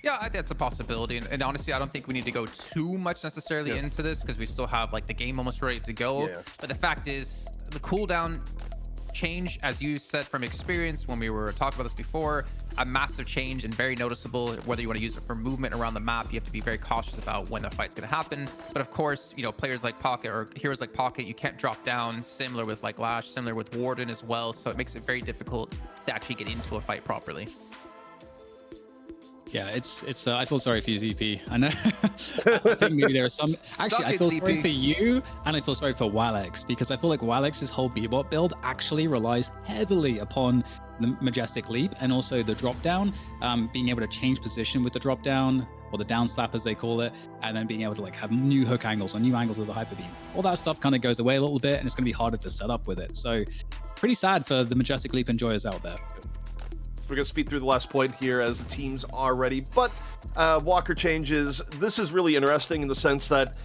Yeah, I think that's a possibility. And honestly, I don't think we need to go too much necessarily into this because we still have like the game almost ready to go. Yeah. But the fact is, the cooldown change, as you said from experience when we were talking about this before, a massive change and very noticeable. Whether you want to use it for movement around the map, you have to be very cautious about when the fight's going to happen. But of course, you know, players like Pocket or heroes like Pocket, you can't drop down, similar with like Lash, similar with Warden as well. So it makes it very difficult to actually get into a fight properly. Yeah, it's. I feel sorry for you, ZP. I know. I think maybe there are some. Actually, I feel sorry for you, and I feel sorry for Walex because I feel like Walex's whole Bebop build actually relies heavily upon the Majestic Leap and also the drop down, being able to change position with the drop down or the down slap as they call it, and then being able to like have new hook angles or new angles of the hyper beam. All that stuff kind of goes away a little bit, and it's going to be harder to set up with it. So, pretty sad for the Majestic Leap enjoyers out there. We're going to speed through the last point here as the teams are ready, but Walker changes. This is really interesting in the sense that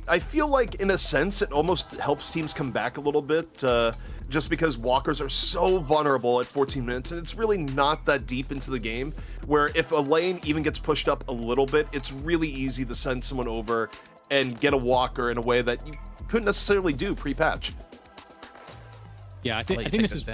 I feel like in a sense it almost helps teams come back a little bit just because Walkers are so vulnerable at 14 minutes and it's really not that deep into the game where if a lane even gets pushed up a little bit, it's really easy to send someone over and get a Walker in a way that you couldn't necessarily do pre-patch. Yeah, I think this is...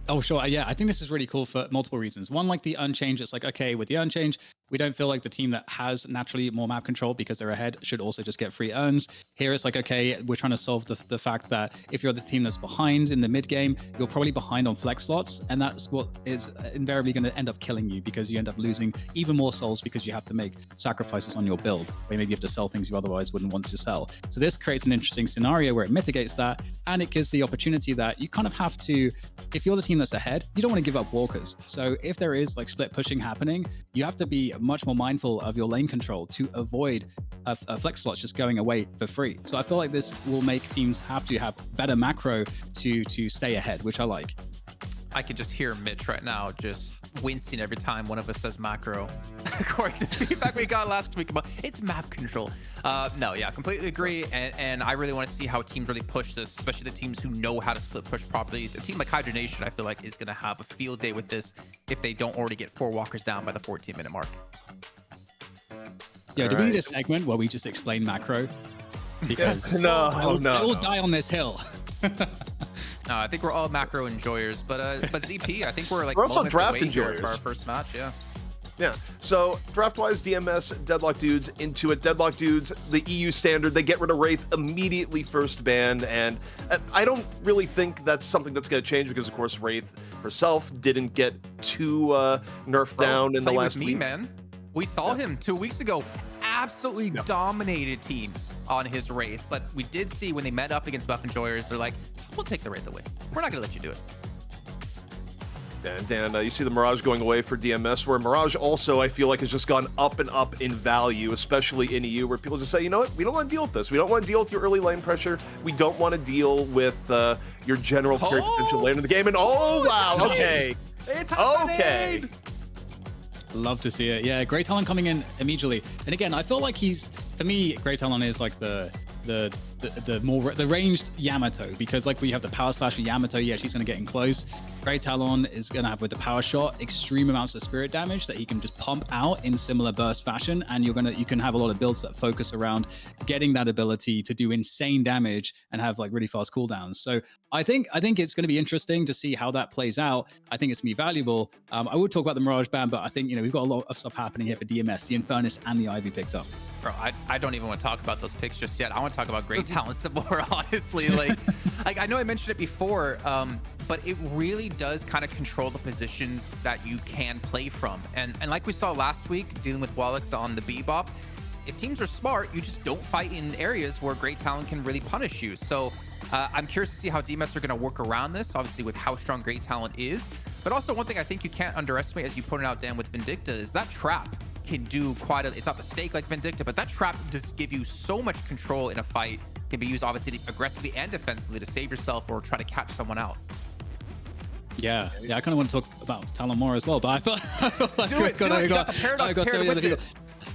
Oh, sure. Yeah, I think this is really cool for multiple reasons. One, like the Unchange, it's like, okay, with the Unchange, we don't feel like the team that has naturally more map control because they're ahead should also just get free urns. Here it's like, okay, we're trying to solve the fact that if you're the team that's behind in the mid game, you're probably behind on flex slots, and that's what is invariably going to end up killing you because you end up losing even more souls because you have to make sacrifices on your build, where maybe you have to sell things you otherwise wouldn't want to sell. So this creates an interesting scenario where it mitigates that, and it gives the opportunity that you kind of have to, if you're the team that's ahead, you don't want to give up walkers. So if there is like split pushing happening, you have to be much more mindful of your lane control to avoid a flex slots just going away for free. So I feel like this will make teams have to have better macro to stay ahead, which I like. I can just hear Mitch right now just wincing every time one of us says macro. According to the feedback we got last week about it's map control. No, yeah, completely agree. And I really want to see how teams really push this, especially the teams who know how to split push properly. A team like Hydra Nation, I feel like, is going to have a field day with this if they don't already get 4 walkers down by the 14-minute mark. Yeah, do we need a segment where we just explain macro? Because no. We'll die on this hill. I think we're all macro enjoyers, but ZP, I think we're like we're also moments draft away here enjoyers for our first match. Yeah. So draft-wise, DMS, Deadlock Dudes into it. Deadlock Dudes, the EU standard, they get rid of Wraith immediately first ban, and I don't really think that's something that's going to change because, of course, Wraith herself didn't get too nerfed down in the last week. Man, we saw him 2 weeks ago. Absolutely dominated teams on his Wraith, but we did see when they met up against Buff Enjoyers, they're like, we'll take the Wraith away. We're not going to let you do it. And you see the Mirage going away for DMS, where Mirage also, I feel like, has just gone up and up in value, especially in EU, where people just say, you know what, we don't want to deal with this. We don't want to deal with your early lane pressure. We don't want to deal with your general carry potential later in the game. And wow, okay. It's happening. Okay. Love to see it. Yeah, Great Talon coming in immediately. And again, I feel like for me, Great Talon is like the ranged Yamato, because like we have the power slash with Yamato, yeah, she's going to get in close. Great Talon is going to have with the power shot extreme amounts of spirit damage that he can just pump out in similar burst fashion, and you can have a lot of builds that focus around getting that ability to do insane damage and have like really fast cooldowns. So I think it's going to be interesting to see how that plays out. I think it's going to be valuable. I would talk about the Mirage ban, but I think we've got a lot of stuff happening here for DMS. The Infernus and the Ivy picked up. Bro, I don't even want to talk about those picks just yet. I want to talk about Great Talon some more, honestly. Like I know I mentioned it before, but it really does kind of control the positions that you can play from. And like we saw last week, dealing with Wallets on the Bebop, if teams are smart, you just don't fight in areas where Great Talon can really punish you. So I'm curious to see how DMS are going to work around this, obviously with how strong Great Talon is. But also one thing I think you can't underestimate, as you pointed out, Dan, with Vindicta, is that trap can do it's not the stake like Vindicta, but that trap does give you so much control in a fight. Can be used obviously aggressively and defensively to save yourself or try to catch someone out. Yeah, I kind of want to talk about Talon more as well, but I feel like do it. You got the Paradox paired with it.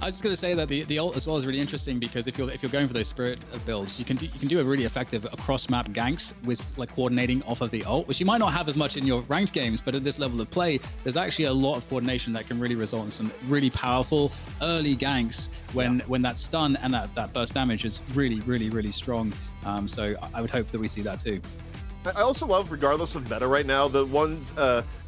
I was just gonna say that the ult as well is really interesting because if you're going for those spirit builds, you can do a really effective across map ganks with like coordinating off of the ult, which you might not have as much in your ranked games, but at this level of play, there's actually a lot of coordination that can really result in some really powerful early ganks when that stun and that burst damage is really strong. So I would hope that we see that too. I also love, regardless of meta right now, the one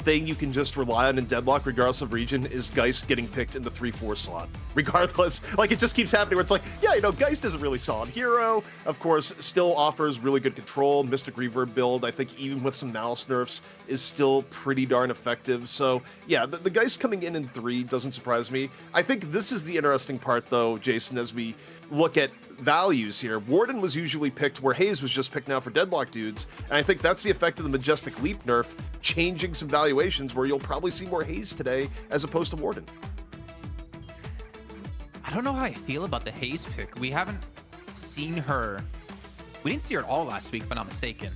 thing you can just rely on in Deadlock, regardless of region, is Geist getting picked in the 3-4 slot. Regardless, like, it just keeps happening where it's like, yeah, you know, Geist is a really solid hero. Of course, still offers really good control. Mystic Reverb build, I think, even with some Malice nerfs, is still pretty darn effective. So, yeah, the Geist coming in 3 doesn't surprise me. I think this is the interesting part, though, Jason, as we look at values here. Warden was usually picked where Hayes was just picked now for Deadlock dudes, and I think that's the effect of the Majestic Leap nerf, changing some valuations where you'll probably see more Hayes today as opposed to Warden. I don't know how I feel about the Hayes pick. We haven't seen her. We didn't see her at all last week, if I'm not mistaken.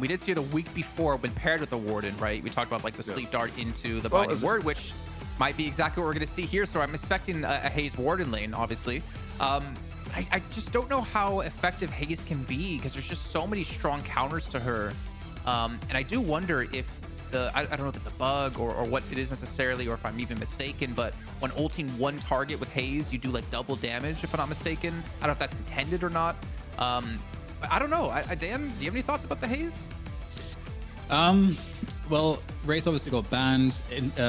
We did see her the week before when paired with the Warden, right? We talked about like the sleep dart into the Binding Word, which might be exactly what we're going to see here. So I'm expecting a Hayes Warden lane, obviously. I just don't know how effective Hayes can be because there's just so many strong counters to her. And I do wonder if I don't know if it's a bug or what it is necessarily, or if I'm even mistaken, but when ulting one target with Hayes, you do like double damage, if I'm not mistaken. I don't know if that's intended or not. But I don't know. Dan, do you have any thoughts about the Hayes? Well, Wraith obviously got banned.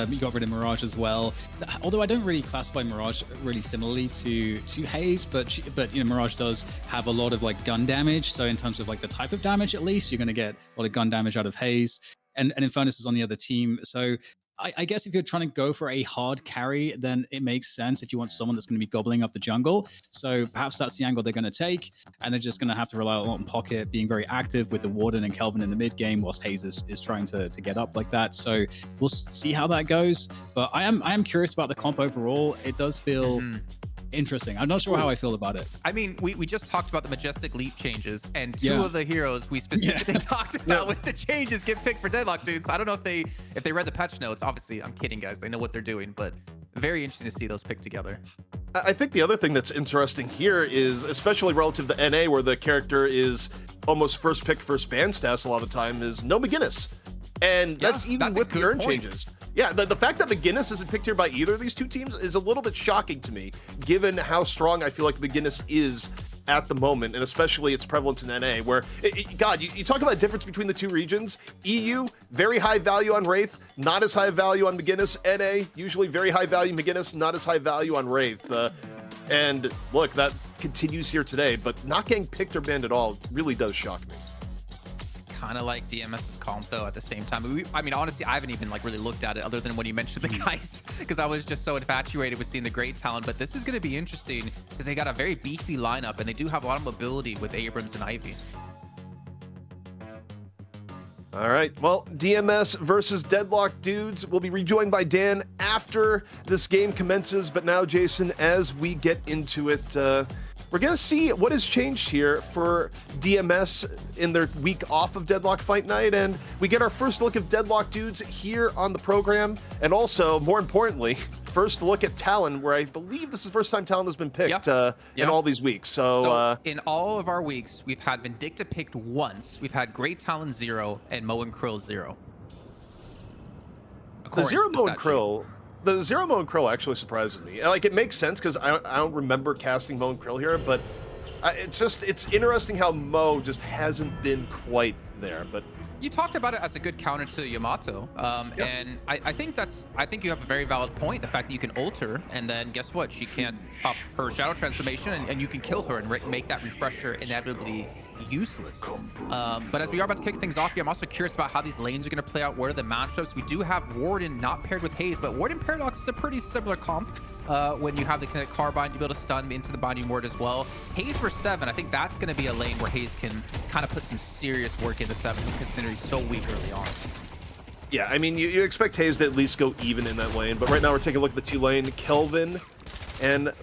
You got rid of Mirage as well. Although I don't really classify Mirage really similarly to Hayes, but you know, Mirage does have a lot of like gun damage. So in terms of like the type of damage, at least you're going to get a lot of gun damage out of Hayes. And Infernus is on the other team. So I guess if you're trying to go for a hard carry, then it makes sense if you want someone that's going to be gobbling up the jungle. So perhaps that's the angle they're going to take, and they're just going to have to rely a lot on Pocket being very active with the Warden and Kelvin in the mid game, whilst Hayes is trying to get up like that. So we'll see how that goes. But I am curious about the comp overall. It does feel interesting. I'm not sure how I feel about it. I mean, we just talked about the Majestic Leap changes, and two of the heroes we specifically talked about with the changes get picked for Deadlock dudes. So I don't know if they read the patch notes. Obviously, I'm kidding, guys. They know what they're doing, but very interesting to see those picked together. I think the other thing that's interesting here is, especially relative to NA, where the character is almost first pick, first ban stats a lot of the time, is no McGinnis. And that's even with the earn changes. Yeah, the fact that McGinnis isn't picked here by either of these two teams is a little bit shocking to me, given how strong I feel like McGinnis is at the moment, and especially its prevalence in NA, where, God, you talk about a difference between the two regions. EU, very high value on Wraith, not as high value on McGinnis. NA, usually very high value McGinnis, not as high value on Wraith. And look, that continues here today, but not getting picked or banned at all really does shock me. Kind of like DMS's comp though at the same time. I mean, honestly, I haven't even like really looked at it other than when you mentioned the guys, because I was just so infatuated with seeing the great talent. But this is going to be interesting because they got a very beefy lineup, and they do have a lot of mobility with Abrams and Ivy. All right, well, DMS versus Deadlock dudes will be rejoined by Dan after this game commences. But now, Jason, as we get into it, we're going to see what has changed here for DMS in their week off of Deadlock Fight Night, and we get our first look of Deadlock dudes here on the program, and also, more importantly, first look at Talon, where I believe this is the first time Talon has been picked in all these weeks. So in all of our weeks, we've had Vindicta picked once, we've had Great Talon 0, and Mo and Krill 0. The Zero Mo and Krill... The Zero Mo and Krill actually surprises me. Like, it makes sense because I don't remember casting Mo and Krill here, but it's interesting how Mo just hasn't been quite there. But you talked about it as a good counter to Yamato, and I think you have a very valid point. The fact that you can ult her, and then guess what? She can't pop her shadow transformation, and you can kill her and make that refresher inevitably useless. But as we are about to kick things off here, I'm also curious about how these lanes are going to play out. What are the matchups? We do have Warden not paired with Hayes, but Warden Paradox is a pretty similar comp when you have the Kinetic Carbine to be able to stun into the Binding Word as well. Hayes for 7, I think that's going to be a lane where Hayes can kind of put some serious work into 7, considering he's so weak early on. Yeah, I mean, you expect Hayes to at least go even in that lane, but right now we're taking a look at the 2 lane, Kelvin and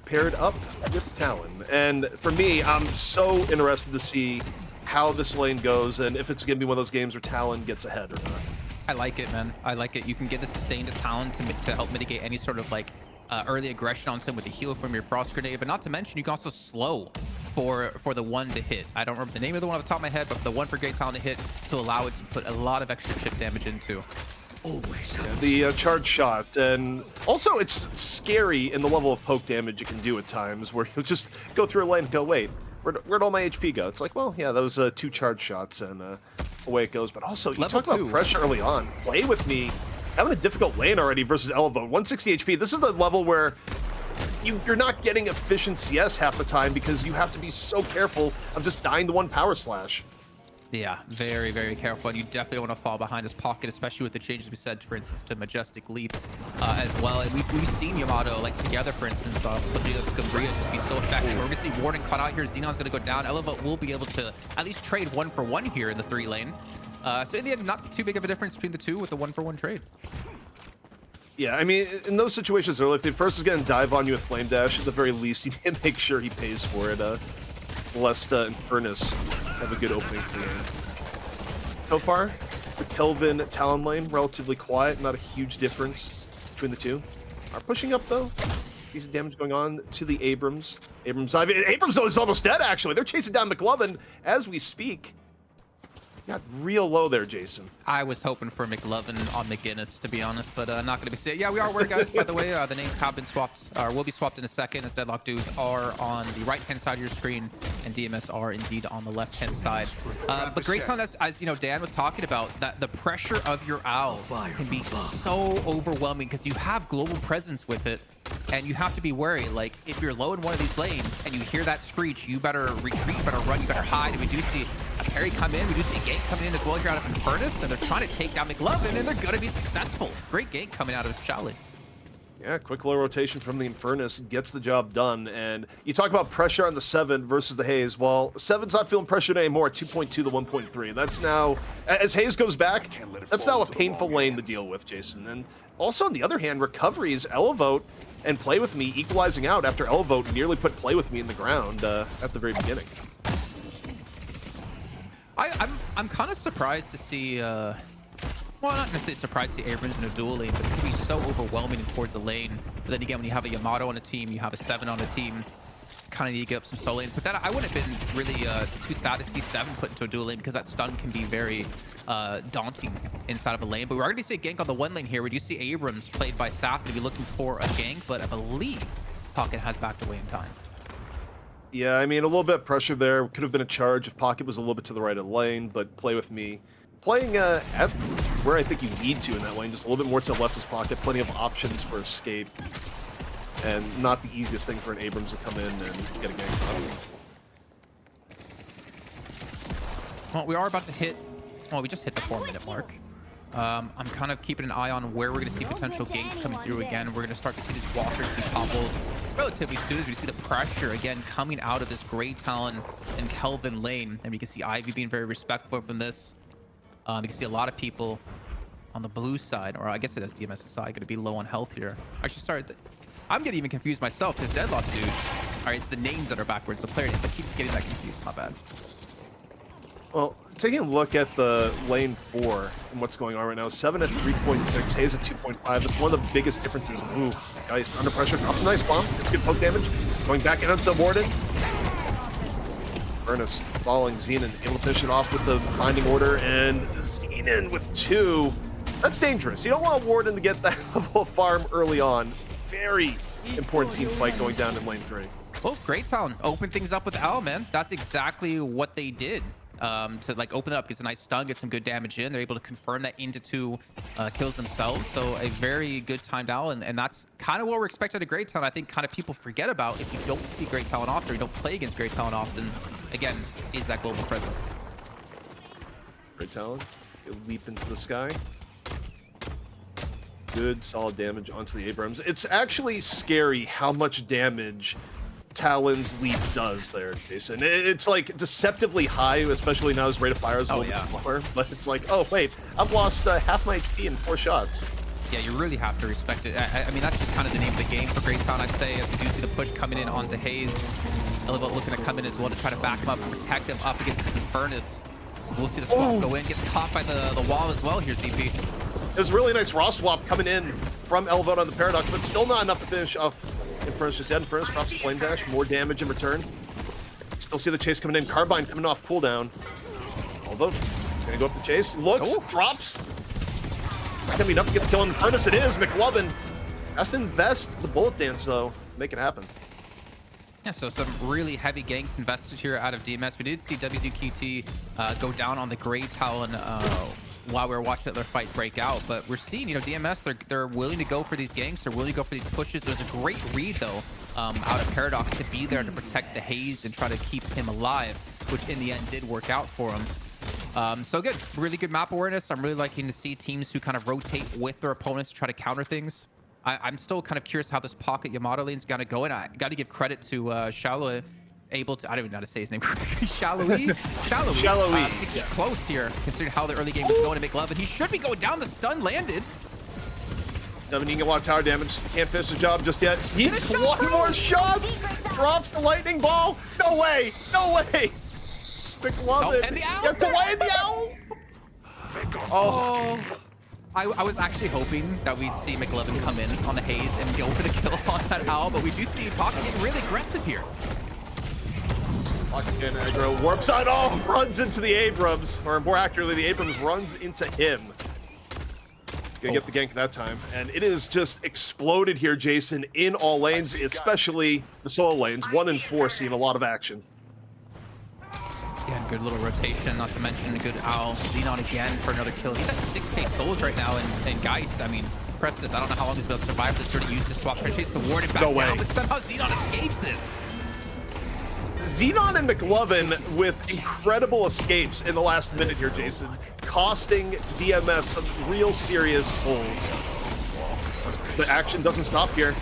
paired up with Talon. And for me, I'm so interested to see how this lane goes and if it's going to be one of those games where Talon gets ahead or not. I like it, man. I like it. You can give the sustain to Talon to help mitigate any sort of like early aggression onto him with the heal from your frost grenade, but not to mention you can also slow for the one to hit. I don't remember the name of the one off the top of my head, but the one for Great Talon to hit to allow it to put a lot of extra chip damage into. The charge shot, and also it's scary in the level of poke damage you can do at times, where you'll just go through a lane and go, wait, where'd all my HP go? It's like, well, yeah, that was 2 charge shots, and away it goes. But also, you talk about pressure early on. Play with me. Having a difficult lane already versus Elevo. 160 HP. This is the level where you're not getting efficient CS half the time because you have to be so careful of just dying to one power slash. Yeah, very, very careful. And you definitely don't want to fall behind his pocket, especially with the changes we said, for instance, to Majestic Leap as well. And we've seen Yamato, like, together, for instance, Scambria just be so effective. We're going to see Warden caught out here. Xenon's going to go down. Elevo will be able to at least trade 1-for-1 here in the 3 lane. So in the end, not too big of a difference between the two with the 1-for-1 trade. Yeah, I mean, in those situations, if the first is going to dive on you with Flame Dash, at the very least, you need to make sure he pays for it. Lest Infernus have a good opening for the game. So far, the Kelvin Talon lane, relatively quiet, not a huge difference between the two. Are pushing up, though. Decent damage going on to the Abrams. Abrams is almost dead, actually. They're chasing down McLovin as we speak. Got real low there, Jason. I was hoping for McLovin on McGinnis, to be honest, but not going to be safe. Yeah, we are aware, guys, by the way. The names have been swapped, or will be swapped in a second, as Deadlock dudes are on the right-hand side of your screen, and DMS are indeed on the left-hand side. But Great Talon, as you know, Dan was talking about, that the pressure of your owl can be so overwhelming because you have global presence with it. And you have to be wary, like, if you're low in one of these lanes and you hear that screech, you better retreat, you better run, you better hide. And we do see a parry come in, we do see a gank coming in as well here out of Infernus, and they're trying to take down McLovin, and they're going to be successful. Great gank coming out of Shaolin. Yeah, quick low rotation from the Infernus gets the job done. And you talk about pressure on the 7 versus the Haze. Well, 7's not feeling pressured anymore, 2.2 to 1.3. That's now, as Haze goes back, that's now a painful lane to deal with, Jason. And also, on the other hand, recoveries, Elevote, and Play With Me equalizing out after Elevote nearly put Play With Me in the ground at the very beginning. I'm kind of surprised to see, well, not necessarily surprised to see Abrams in a dual lane, but it can be so overwhelming towards the lane. But then again, when you have a Yamato on a team, you have a 7 on a team, kind of need to get up some solo lanes. But then I wouldn't have been really too sad to see 7 put into a dual lane because that stun can be very daunting inside of a lane. But we're already seeing a gank on the 1 lane here. We do see Abrams, played by Saf, to be looking for a gank, but I believe Pocket has backed away in time. Yeah, I mean, a little bit of pressure there. Could have been a charge if Pocket was a little bit to the right of the lane, but Play With Me playing at where I think you need to in that lane, just a little bit more to the left as Pocket, plenty of options for escape, and not the easiest thing for an Abrams to come in and get a gank. Well, we are about to hit, well, we just hit the 4-minute mark. I'm kind of keeping an eye on where we're going to see potential ganks coming through again. We're going to start to see these walkers be toppled relatively soon as we see the pressure again coming out of this Great Talon and Kelvin lane. And we can see Ivy being very respectful from this. You can see a lot of people on the blue side, or I guess it is DMS side, going to be low on health here. Actually, sorry, I'm getting even confused myself because Deadlock dudes, all right, it's the names that are backwards, the player names. I keep getting that confused. My bad. Well, taking a look at the lane 4 and what's going on right now, 7 at 3.6, Haze at 2.5. That's one of the biggest differences. Ooh, guys, under pressure, drops a nice bomb. It's good poke damage. Going back in onto Warden. Ernest following Xenon, able to finish it off with the binding order, and Xenon with 2. That's dangerous. You don't want Warden to get that level of farm early on. Very important team fight going down in lane 3. Well, Great Talon open things up with Al, man. That's exactly what they did. To like open it up, gets a nice stun, get some good damage in. They're able to confirm that into 2 kills themselves. So a very good timed Owl, and that's kind of what we're expecting at Great Talon. I think kind of people forget about if you don't see Great Talon often, or you don't play against Great Talon often. Again, is that global presence. Great Talon, leap into the sky. Good solid damage onto the Abrams. It's actually scary how much damage Talon's leap does there, Jason. It's like deceptively high, especially now his rate of fire is a little bit slower. But it's like, oh wait, I've lost half my HP in 4 shots. Yeah, you really have to respect it. I mean, that's just kind of the name of the game for Great Talon, I'd say. As we do see the push coming in onto Haze, Elevote looking to come in as well to try to back him up and protect him up against this Infernus. We'll see the swap go in, gets caught by the wall as well here, ZP. There's a really nice raw swap coming in from Elvote on the Paradox, but still not enough to finish off Inferno's just yet. Inferno's drops a Flame Dash, more damage in return. Still see the chase coming in. Carbine coming off cooldown. Elvote gonna go up the chase. Looks, drops. Not gonna be enough to get the kill on Infernus. It is. McLovin has to invest the bullet dance, though, to make it happen. Yeah, so some really heavy ganks invested here out of DMS. We did see WZQT go down on the Grey Talon while we were watching their fight break out, but we're seeing, DMS, they're willing to go for these ganks, they're willing to go for these pushes. There's a great read, though, out of Paradox to be there to protect the Haze and try to keep him alive, which in the end did work out for him. So good, really good map awareness. I'm really liking to see teams who kind of rotate with their opponents to try to counter things. I'm still kind of curious how this pocket Yamato lane's gonna go, and I got to give credit to Shallow, able to, I don't even know how to say his name correctly, Shallowy to keep close here, considering how the early game was going to McLovin. He should be going down. The stun landed. Doesn't even get a lot of tower damage. Can't finish the job just yet. Needs one more shot. Drops the lightning ball. No way. No way. McLovin and the owl gets away. The owl. Oh. I was actually hoping that we'd see McLovin come in on the Haze and go for the kill on that owl, but we do see Pocket getting really aggressive here. Pocket and aggro. Warps on. Oh, runs into the Abrams. Or more accurately, the Abrams runs into him. Gonna get the gank that time. And it is just exploded here, Jason, in all lanes, especially the solo lanes. 1 and 4 seeing a lot of action. Yeah, good little rotation, not to mention a good owl. Xenon again for another kill. He's at 6k souls right now, and Geist, I mean, Prestis, I don't know how long he's been able to survive this. Trying to use the swap, trying to chase the ward and back down, but somehow Xenon escapes this. Xenon and McLovin with incredible escapes in the last minute here, Jason, costing DMS some real serious souls. The action doesn't stop here.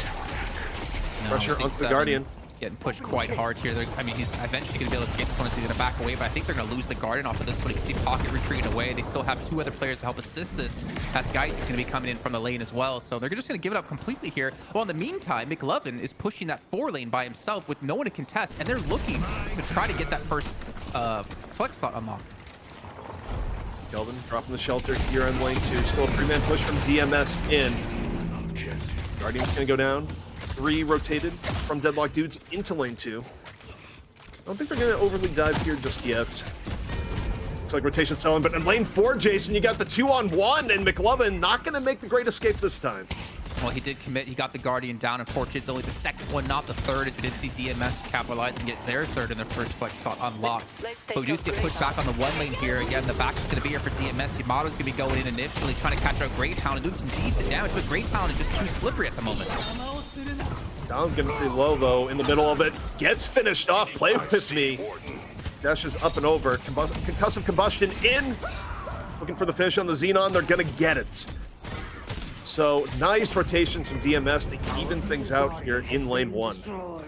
No, Pressure onto the Guardian. Getting pushed quite hard here. I mean, he's eventually going to be able to escape this one, so he's going to back away, but I think they're going to lose the Guardian off of this one. You can see Pocket retreating away. They still have 2 other players to help assist this, as Geist is going to be coming in from the lane as well, so they're just going to give it up completely here. Well, in the meantime, McLovin is pushing that 4 lane by himself with no one to contest, and they're looking to try to get that first flex slot unlocked. Kelvin dropping the shelter here on lane 2. Still a 3-man push from DMS in. Guardian's going to go down. 3 rotated from Deadlock dudes into lane 2. I don't think they're going to overly dive here just yet. Looks like rotation selling, but in lane 4, Jason, you got the 2-on-1, and McLovin not going to make the great escape this time. Well, he did commit. He got the Guardian down. Unfortunately, it's only the second one, not the third, as we did see DMS capitalize and get their third and their first flex slot unlocked. But we do see a push back on the 1 lane here. Again, the back is going to be here for DMS. Yamato's going to be going in initially, trying to catch out Grey Talon and doing some decent damage, but Grey Talon is just too slippery at the moment. Down's getting pretty low, though, in the middle of it. Gets finished off. Play with me. Dashes up and over. Concussive combustion in. Looking for the fish on the Xenon. They're going to get it. So nice rotations from DMS to even things out here in lane 1.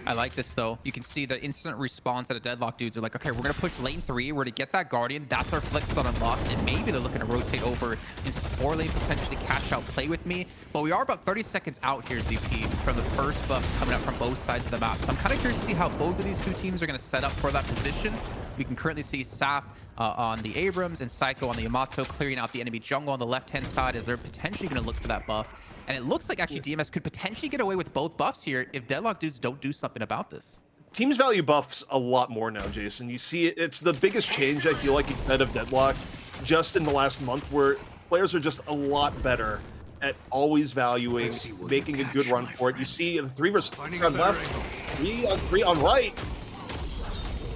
I like this, though. You can see the instant response out of Deadlock dudes are like, okay, we're going to push lane 3. We're to get that Guardian. That's our flex slot unlocked. And maybe they're looking to rotate over into the 4 lane, potentially cash out play with me. But we are about 30 seconds out here, ZP, from the first buff coming up from both sides of the map. So I'm kind of curious to see how both of these 2 teams are going to set up for that position. We can currently see Saf on the Abrams and Psycho on the Yamato, clearing out the enemy jungle on the left-hand side as they're potentially going to look for that buff. And it looks like actually DMS could potentially get away with both buffs here if Deadlock dudes don't do something about this. Teams value buffs a lot more now, Jason. You see it's the biggest change, I feel like, in of Deadlock just in the last month, where players are just a lot better at always valuing, making a good run for it. You see the 3 versus 3 on left, 3 on 3 on right.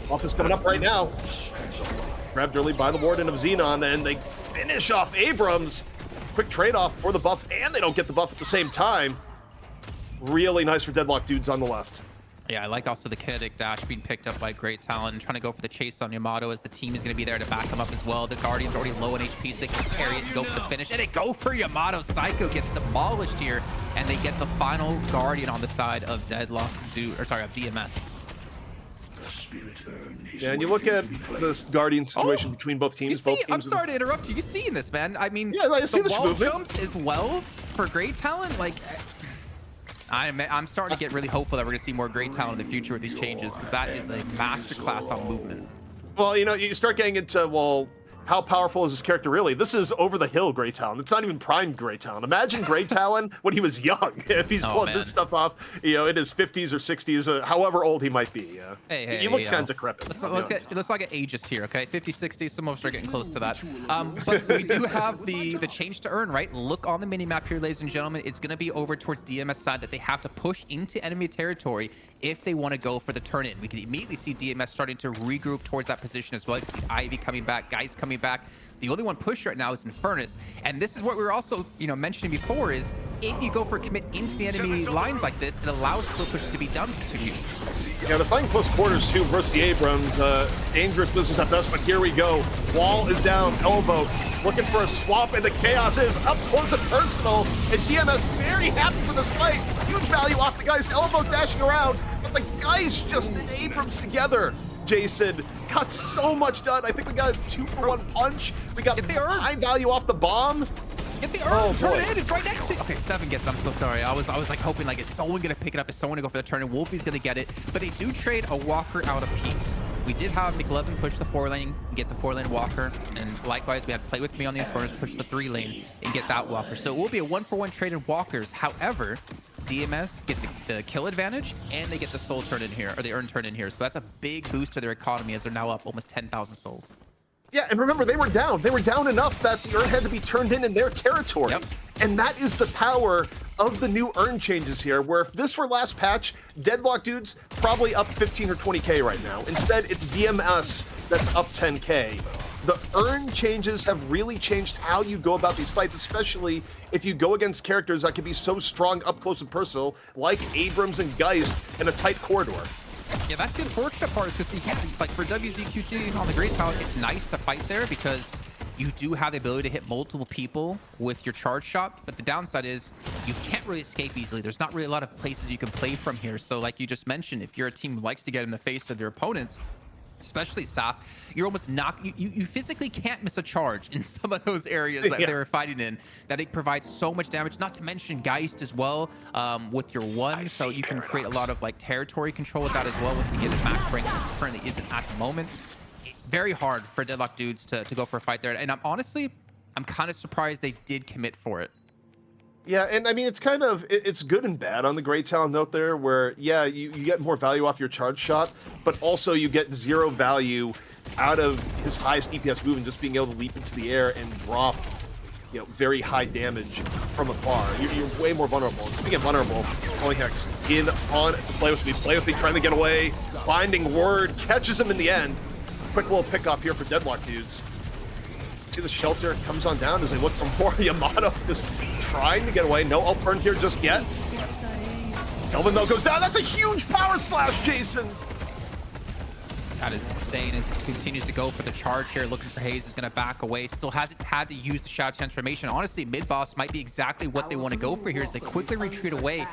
Buff is coming up right now. Grabbed early by the Warden of Xenon, and they finish off Abrams. Quick trade-off for the buff, and they don't get the buff at the same time. Really nice for Deadlock dudes on the left. Yeah, I like also the kinetic dash being picked up by Great Talon, trying to go for the chase on Yamato as the team is going to be there to back him up as well. The Guardian's already low on HP, so they can carry it and go for the finish. And they go for Yamato. Psycho gets demolished here, and they get the final Guardian on the side of Deadlock, of DMS. Yeah, and you look at this Guardian situation between both teams. I'm sorry to interrupt you. You seeing this, man? I mean, yeah, I see the wall movement. jumps as well for Great Talon. Like, I'm starting to get really hopeful that we're going to see more Great Talon in the future with these changes, because that is a masterclass on movement. Well, you know, you start getting into, well, how powerful is this character really? This is over the hill Grey Talon. It's not even prime Grey Talon. Imagine Grey Talon when he was young. If he's pulling this stuff off, you know, in his 50s or 60s, however old he might be. He looks kind of decrepit. Let's not get ages here, okay? 50, 60, some of us are getting close to that. But we do have the change to earn, right? Look on the minimap here, ladies and gentlemen. It's going to be over towards DMS side that they have to push into enemy territory if they want to go for the turn-in. We can immediately see DMS starting to regroup towards that position as well. You can see Ivy coming back, Geist coming back. The only one pushed right now is Infernus. And this is what we were also, mentioning before is if you go for a commit into the enemy lines like this, it allows split push to be done to you. Yeah, they're fighting close quarters too versus the Abrams. Dangerous business at best, but here we go. Wall is down, elbow, looking for a swap, and the chaos is up close and personal. And DMS very happy for this fight. Huge value off the guy's elbow dashing around, but the guys just and Abrams together. Jason got so much done. I think we got a 2-for-1 punch. We got high value off the bomb. Get the urn, turn it in, it's right next to you. Okay, 7 gets it. I'm so sorry. I was like hoping like, is someone gonna pick it up? Is someone gonna go for the turn? And Wolfie's gonna get it. But they do trade a walker out of piece. We did have McLevin push the 4-lane and get the 4-lane walker. And likewise, we had Play With Me on the Infernus push the 3-lane and get that walker. So it will be a 1-for-1 trade in walkers. However, DMS get the kill advantage and they get the soul turn in here, or the earn turn in here. So that's a big boost to their economy as they're now up almost 10,000 souls. Yeah, and remember, they were down. They were down enough that the urn had to be turned in their territory. Yep. And that is the power of the new urn changes here, where if this were last patch, Deadlock dudes probably up 15 or 20k right now. Instead, it's DMS that's up 10k. The urn changes have really changed how you go about these fights, especially if you go against characters that can be so strong up close and personal, like Abrams and Geist in a tight corridor. Yeah, that's the unfortunate part, because like for WZQT on the Great Talon, it's nice to fight there because you do have the ability to hit multiple people with your charge shot, but the downside is you can't really escape easily. There's not really a lot of places you can play from here. So like you just mentioned, if you're a team who likes to get in the face of their opponents, especially Saf, you're almost not, you physically can't miss a charge in some of those areas that they were fighting in, that it provides so much damage, not to mention Geist as well, with your 1, so you can create a lot of like territory control with that as well once you get his max rank, which currently isn't at the moment. Very hard for Deadlock dudes to go for a fight there, and I'm kind of surprised they did commit for it. Yeah, and I mean, it's kind of, it's good and bad on the Great Talon note there, where, yeah, you get more value off your charge shot, but also you get 0 value out of his highest DPS move and just being able to leap into the air and drop, very high damage from afar. You're way more vulnerable. And speaking of vulnerable, Hex in on to Play With Me, trying to get away, finding Word, catches him in the end. Quick little pick off here for Deadlock dudes. See the shelter comes on down as they look for more. Yamato just trying to get away. No up burn here just yet. Kelvin though goes down. That's a huge power slash, Jason. That is insane as he continues to go for the charge here. Looking for Hayes is going to back away. Still hasn't had to use the Shadow Transformation. Honestly, mid boss might be exactly what they want to go for here as they quickly retreat away.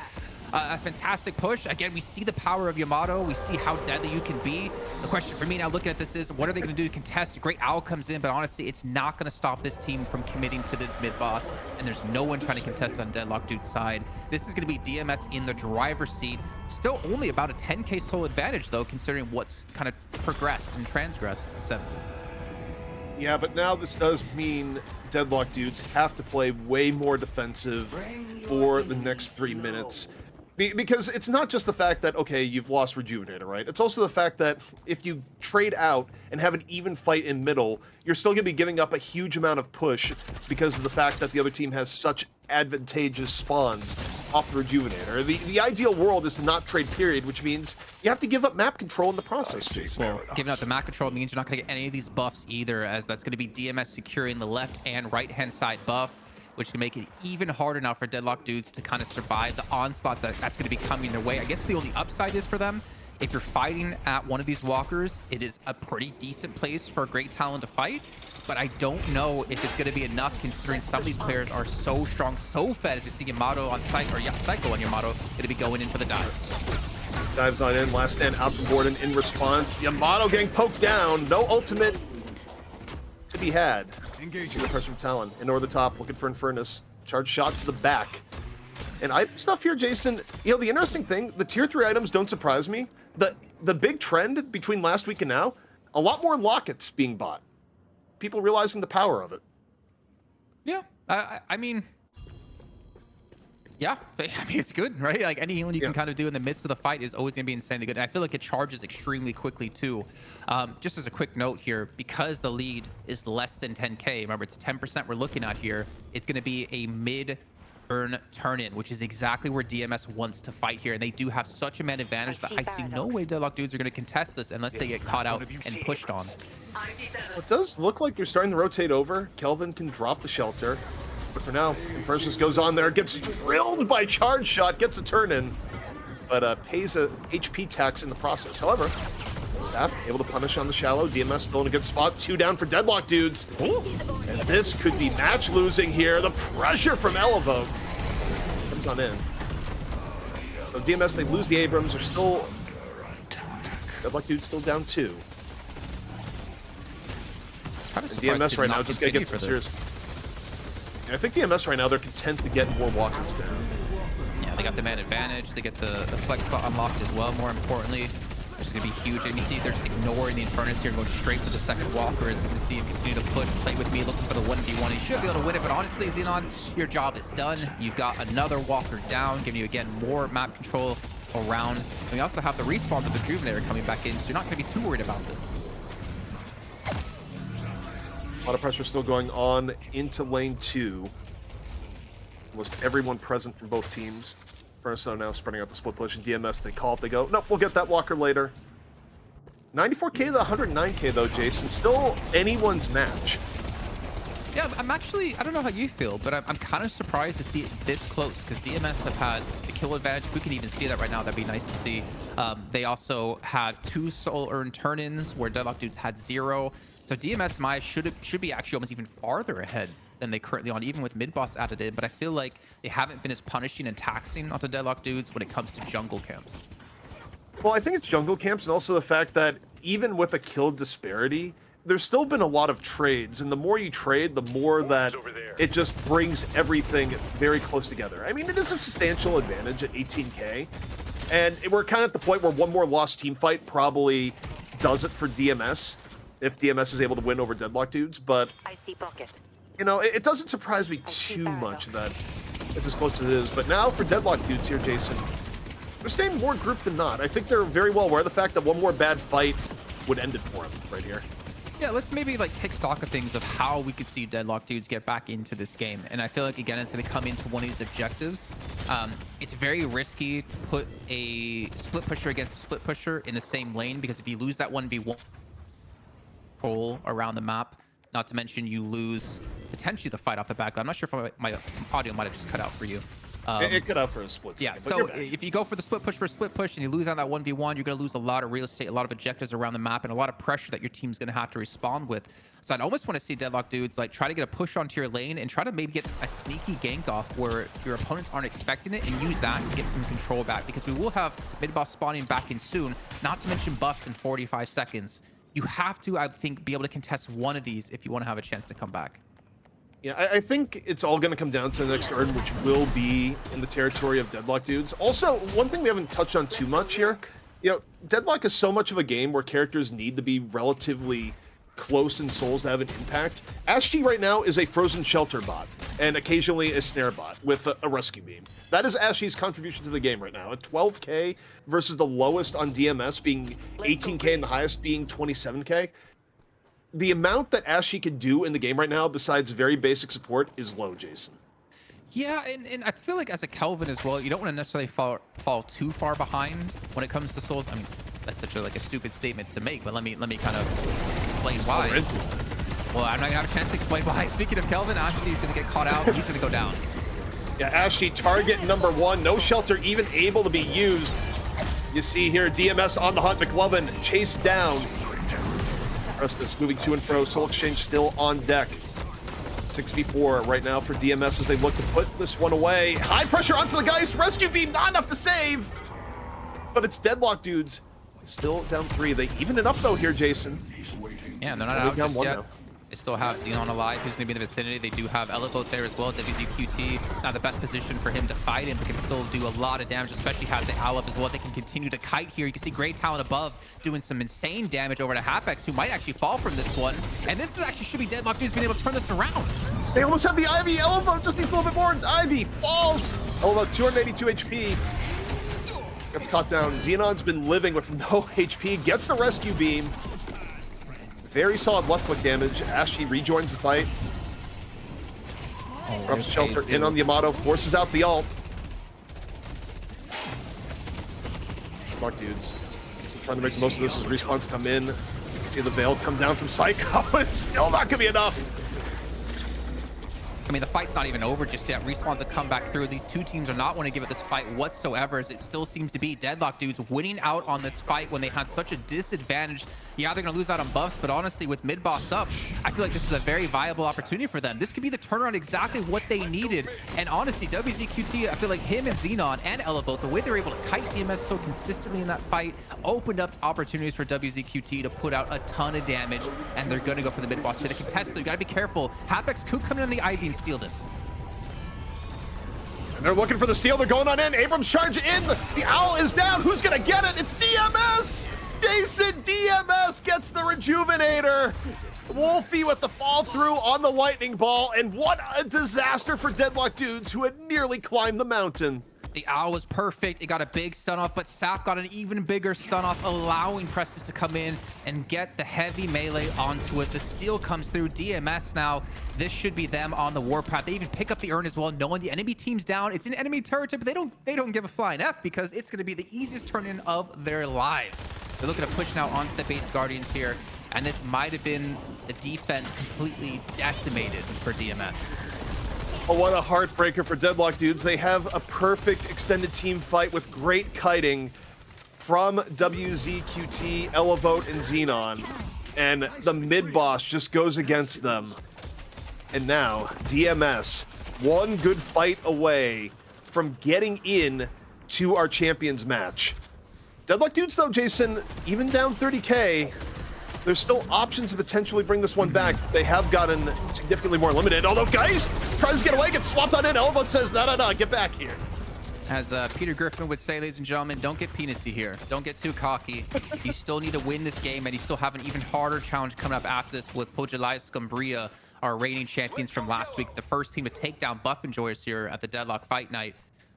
A fantastic push. Again, we see the power of Yamato. We see how deadly you can be. The question for me now looking at this is, what are they going to do to contest? Great Owl comes in, but honestly, it's not going to stop this team from committing to this mid-boss, and there's no one trying to contest on Deadlock dude's side. This is going to be DMS in the driver's seat. Still only about a 10k soul advantage, though, considering what's kind of progressed and transgressed since. Yeah, but now this does mean Deadlock dudes have to play way more defensive for the next 3 minutes. Because it's not just the fact that, okay, you've lost Rejuvenator, right? It's also the fact that if you trade out and have an even fight in middle, you're still going to be giving up a huge amount of push because of the fact that the other team has such advantageous spawns off the Rejuvenator. The ideal world is to not trade, period, which means you have to give up map control in the process, Jason. Well, giving up the map control means you're not going to get any of these buffs either, as that's going to be DMS securing the left and right-hand side buff, which can make it even harder now for Deadlock dudes to kind of survive the onslaught that's going to be coming their way. I guess the only upside is for them, if you're fighting at one of these walkers, it is a pretty decent place for a Great Talon to fight, but I don't know if it's going to be enough considering some of these players are so strong, so fed. As you see Yamato on Psycho, or Psycho on Yamato, going to be going in for the dive. Dives on in, last stand out from Gordon in response. Yamato getting poked down, no ultimate to be had. Engaging the pressure from Talon. In over the top, looking for Infernus. Charge shot to the back. And item stuff here, Jason, the interesting thing, the tier 3 items don't surprise me. The big trend between last week and now, a lot more lockets being bought. people realizing the power of it. Yeah, I mean, yeah, I mean, it's good, right? Like any healing you can kind of do in the midst of the fight is always going to be insanely good. And I feel like it charges extremely quickly too. Just as a quick note here, because the lead is less than 10K, remember it's 10% we're looking at here, it's going to be a mid-turn turn-in, which is exactly where DMS wants to fight here. And they do have such a man advantage that I see no way Deadlock dudes are going to contest this unless they get caught out and pushed on. It does look like they're starting to rotate over. Kelvin can drop the shelter. But for now, Versus goes on there, gets drilled by charge shot, gets a turn in, but pays a HP tax in the process. However, Zap able to punish on the shallow. DMS still in a good spot. 2 down for Deadlock dudes. Ooh. And this could be match losing here. The pressure from Elevo comes on in. So DMS, they lose the Abrams. They're still... Deadlock dudes still down 2. And DMS right now just gonna get some serious... I think DMS right now, they're content to get more walkers down. Yeah, they got the man advantage. They get the flex slot unlocked as well, more importantly. Which is going to be huge. And you see they're just ignoring the Infernus here and going straight to the second walker. As we can see him continue to push, play with me, looking for the 1v1. He should be able to win it, but honestly, Xenon, your job is done. You've got another walker down, giving you, again, more map control around. And we also have the respawn of the Rejuvenator coming back in, so you're not going to be too worried about this. A lot of pressure still going on into lane 2. Almost everyone present from both teams. Inferno now spreading out the split push, and DMS, they call it, they go, nope, we'll get that walker later. 94K to 109K though, Jason. Still anyone's match. Yeah, I'm actually, I don't know how you feel, but I'm kind of surprised to see it this close, because DMS have had the kill advantage. If we can even see that right now, that'd be nice to see. They also had 2 soul-earned turn-ins, where Deadlock dudes had 0. So DMS Maya should be actually almost even farther ahead than they currently on, even with mid-boss added in. But I feel like they haven't been as punishing and taxing onto Deadlock dudes when it comes to jungle camps. Well, I think it's jungle camps, and also the fact that even with a kill disparity, there's still been a lot of trades, and the more you trade, the more that it just brings everything very close together. I mean, it is a substantial advantage at 18K, and we're kind of at the point where one more lost team fight probably does it for DMS, if DMS is able to win over Deadlock dudes, but, you know, it doesn't surprise me too much that it's as close as it is. But now for Deadlock dudes here, Jason, they're staying more grouped than not. I think they're very well aware of the fact that one more bad fight would end it for him right here. Yeah, let's maybe like take stock of things of how we could see Deadlock dudes get back into this game. And I feel like, again, it's going to come into one of these objectives. It's very risky to put a split pusher against a split pusher in the same lane, because if you lose that 1v1 control around the map, not to mention you lose potentially the fight off the back. I'm not sure if my audio might have just cut out for you. It cut out for a split yeah, second, so if you go for the split push for a split push and you lose on that 1v1, you're going to lose a lot of real estate, a lot of objectives around the map, and a lot of pressure that your team's going to have to respond with. So I'd almost want to see Deadlock dudes like try to get a push onto your lane and try to maybe get a sneaky gank off where your opponents aren't expecting it, and use that to get some control back, because we will have mid-boss spawning back in soon, not to mention buffs in 45 seconds. You have to, I think, be able to contest one of these if you want to have a chance to come back. Yeah, I think it's all going to come down to the next turn, which will be in the territory of Deadlock dudes. Also, one thing we haven't touched on too much here, you know, Deadlock is so much of a game where characters need to be relatively close in souls to have an impact. Ashley right now is a frozen shelter bot, and occasionally a snare bot with a rescue beam. That is Ashley's contribution to the game right now. At 12K versus the lowest on DMS being 18K and the highest being 27K. The amount that Ashley can do in the game right now, besides very basic support, is low, Jason. Yeah, and I feel like as a Kelvin as well, you don't want to necessarily fall too far behind when it comes to souls. I mean, that's such a stupid statement to make, but let me kind of explain why. Well, I'm not gonna have a chance to explain why. Speaking of Kelvin, Ashley's gonna get caught out. He's gonna go down. Yeah, Ashley, target number 1. No shelter even able to be used. You see here, DMS on the hunt. McLovin chased down. Restus moving to and fro. Soul Exchange still on deck. 6v4 right now for DMS as they look to put this one away. High pressure onto the Geist. Rescue beam, not enough to save. But it's Deadlock dudes. Still down 3. They even it up though here, Jason. Yeah, they're not out down just 1 yet. now. They still have Xenon alive, who's going to be in the vicinity. They do have Elevote there as well. WZQT, not the best position for him to fight in, but can still do a lot of damage, especially has the owl up as well. They can continue to kite here. You can see Great Talon above doing some insane damage over to Hapex, who might actually fall from this one. And this is actually should be Deadlock Dudes being able to turn this around. They almost have the Ivy. Elevote just needs a little bit more. Ivy falls. Elevote 282 HP. Gets caught down. Xenon's been living with no HP. Gets the rescue beam. Very solid left click damage. Ashy rejoins the fight. Corrupts Shelter in on the Yamato. Forces out the ult. Fuck dudes. Trying to make the most of this as respawns come in. You can see the Veil come down from Psycho. It's still not gonna be enough. I mean, the fight's not even over just yet. Respawns have come back through. These two teams are not want to give it this fight whatsoever, as it still seems to be Deadlock Dudes winning out on this fight when they had such a disadvantage. Yeah, they're going to lose out on buffs, but honestly, with mid-boss up, I feel like this is a very viable opportunity for them. This could be the turnaround exactly what they needed. And honestly, WZQT, I feel like him and Xenon and Elevote, the way they're able to kite DMS so consistently in that fight, opened up opportunities for WZQT to put out a ton of damage, and they're going to go for the mid-boss here. The contest, you got to be careful. Hapex could come in on the Ivy and steal this. And they're looking for the steal. They're going on in. Abrams charge in. The owl is down. Who's going to get it? It's DMS. Jason DMS gets the Rejuvenator. Wolfie with the fall through on the lightning ball. And what a disaster for Deadlock Dudes, who had nearly climbed the mountain. The owl was perfect. It got a big stun off, but Saf got an even bigger stun off, allowing Prestis to come in and get the heavy melee onto it. The steal comes through. DMS now, this should be them on the warpath. They even pick up the urn as well, knowing the enemy team's down. It's in enemy territory, but they don't give a flying F, because it's going to be the easiest turn-in of their lives. They're looking to push now onto the base Guardians here, and this might have been the defense completely decimated for DMS. Oh, what a heartbreaker for Deadlock Dudes. They have a perfect extended team fight with great kiting from WZQT, Elevote, and Xenon. And the mid-boss just goes against them. And now, DMS, one good fight away from getting in to our champions match. Deadlock Dudes, though, Jason, even down 30K, there's still options to potentially bring this one back. They have gotten significantly more limited. Although Geist tries to get away, gets swapped on in. Elevote says, no, get back here. As Peter Griffin would say, ladies and gentlemen, don't get penisy here. Don't get too cocky. You still need to win this game, and you still have an even harder challenge coming up after this with Pojali Scumbria, our reigning champions from last week. The first team to take down Buff Enjoyers here at the Deadlock Fight Night.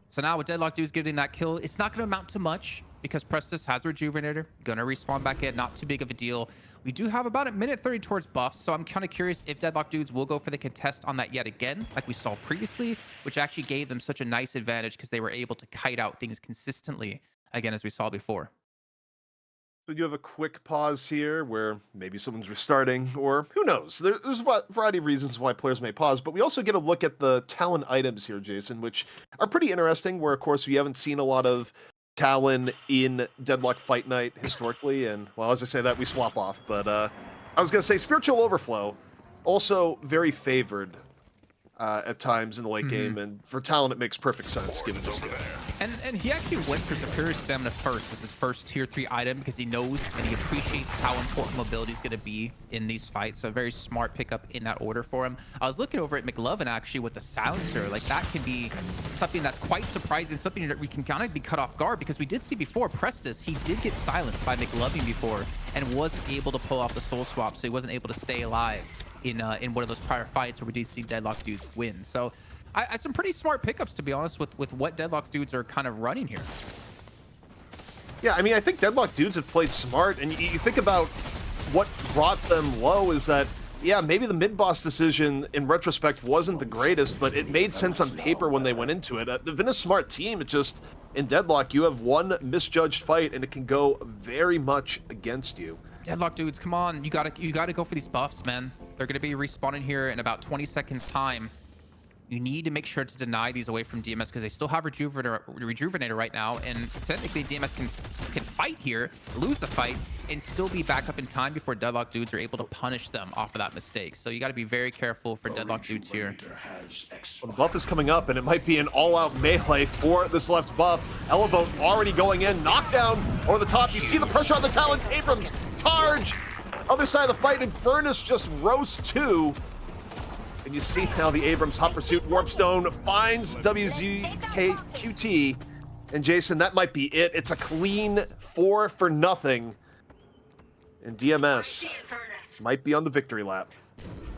So now with Deadlock Dudes getting that kill, it's not going to amount to much, because Prestis has Rejuvenator, gonna respawn back in, not too big of a deal. We do have about a minute 30 towards buffs, so I'm kind of curious if Deadlock Dudes will go for the contest on that yet again, like we saw previously, which actually gave them such a nice advantage because they were able to kite out things consistently, again, as we saw before. So you have a quick pause here where maybe someone's restarting, or who knows? There's a variety of reasons why players may pause, but we also get a look at the Talon items here, Jason, which are pretty interesting, where, of course, we haven't seen a lot of Talon in Deadlock Fight Night historically, and, well, as I say that, we swap off, but I was going to say Spiritual Overflow, also very favored at times in the late game, and for Talon it makes perfect sense given this game. And he actually went for Superior Stamina first as his first tier 3 item, because he knows and he appreciates how important mobility is going to be in these fights. So a very smart pickup in that order for him. I was looking over at McLovin actually with the silencer. Like, that can be something that's quite surprising, something that we can kind of be cut off guard, because we did see before Prestis, he did get silenced by McLovin before and wasn't able to pull off the soul swap, so he wasn't able to stay alive in one of those prior fights where we did see Deadlock Dudes win. So I some pretty smart pickups, to be honest, with what Deadlock Dudes are kind of running here. Yeah, I mean, I think Deadlock Dudes have played smart, and you think about what brought them low is that, yeah, maybe the mid-boss decision in retrospect wasn't the greatest, but it made sense on paper when they went into it. They've been a smart team. It just, in Deadlock, you have one misjudged fight, and it can go very much against you. Deadlock Dudes, come on. You gotta go for these buffs, man. They're going to be respawning here in about 20 seconds time. You need to make sure to deny these away from DMS, because they still have Rejuvenator right now, and technically DMS can fight here, lose the fight, and still be back up in time before Deadlock Dudes are able to punish them off of that mistake. So you got to be very careful for Deadlock Dudes here. Well, the buff is coming up, and it might be an all-out melee for this left buff. Elevote already going in, knockdown over the top. You see the pressure on the Talon. Abrams, charge! Other side of the fight, Infernus just roasts 2. And you see now the Abrams hot pursuit. Warpstone finds WZKQT. And Jason, that might be it. It's a clean 4 for nothing. And DMS might be on the victory lap.